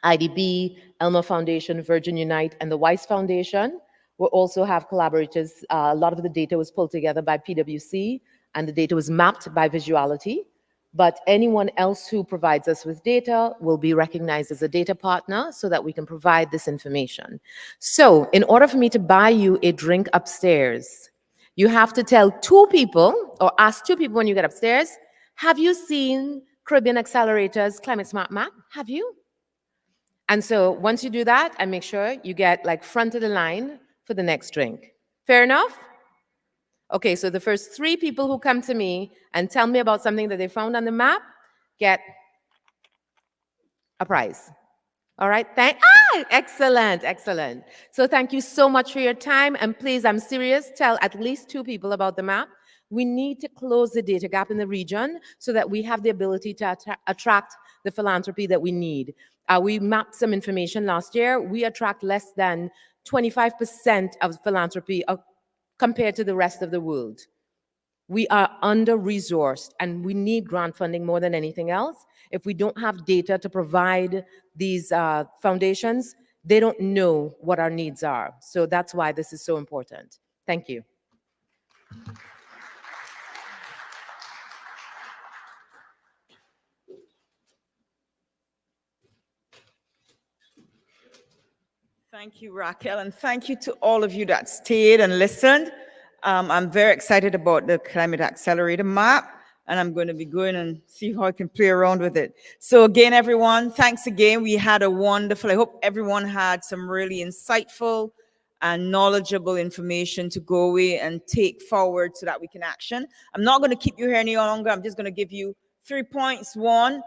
IDB, Elmer Foundation, Virgin Unite, and the Weiss Foundation. We also have collaborators. A lot of the data was pulled together by PwC, and the data was mapped by Visuality. But anyone else who provides us with data will be recognized as a data partner so that we can provide this information. So in order for me to buy you a drink upstairs, you have to tell 2 people or ask 2 people when you get upstairs, have you seen Caribbean Accelerator's Climate Smart Map? Have you? And so once you do that, and make sure you get like front of the line for the next drink. Fair enough? Okay, so the first 3 people who come to me and tell me about something that they found on the map get a prize. All right, excellent, excellent. So thank you so much for your time. And please, I'm serious, tell at least 2 people about the map. We need to close the data gap in the region so that we have the ability to attract the philanthropy that we need. We mapped some information last year. We attract less than 25% of philanthropy compared to the rest of the world. We are under-resourced and we need grant funding more than anything else. If we don't have data to provide these foundations, they don't know what our needs are. So that's why this is so important. Thank you. Thank you, Raquel, and thank you to all of you that stayed and listened. I'm very excited about the Climate Accelerator map, and I'm going to be going and see how I can play around with it. So again, everyone, thanks again. We had a wonderful, I hope everyone had some really insightful and knowledgeable information to go away and take forward so that we can action. I'm not going to keep you here any longer. I'm just going to give you 3 points. 1,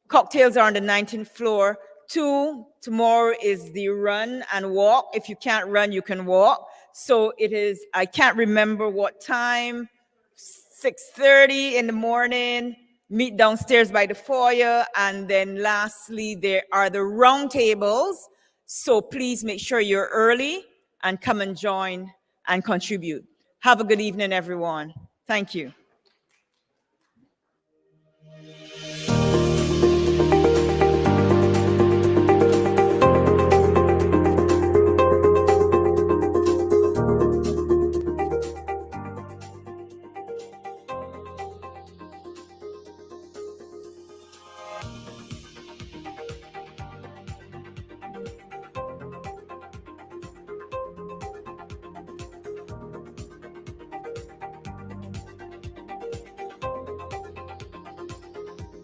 cocktails are on the 19th floor. 2, tomorrow is the run and walk. If you can't run, you can walk. So it is, I can't remember what time, 6:30 in the morning, meet downstairs by the foyer. And then lastly, there are the round tables. So please make sure you're early and come and join and contribute. Have a good evening, everyone. Thank you.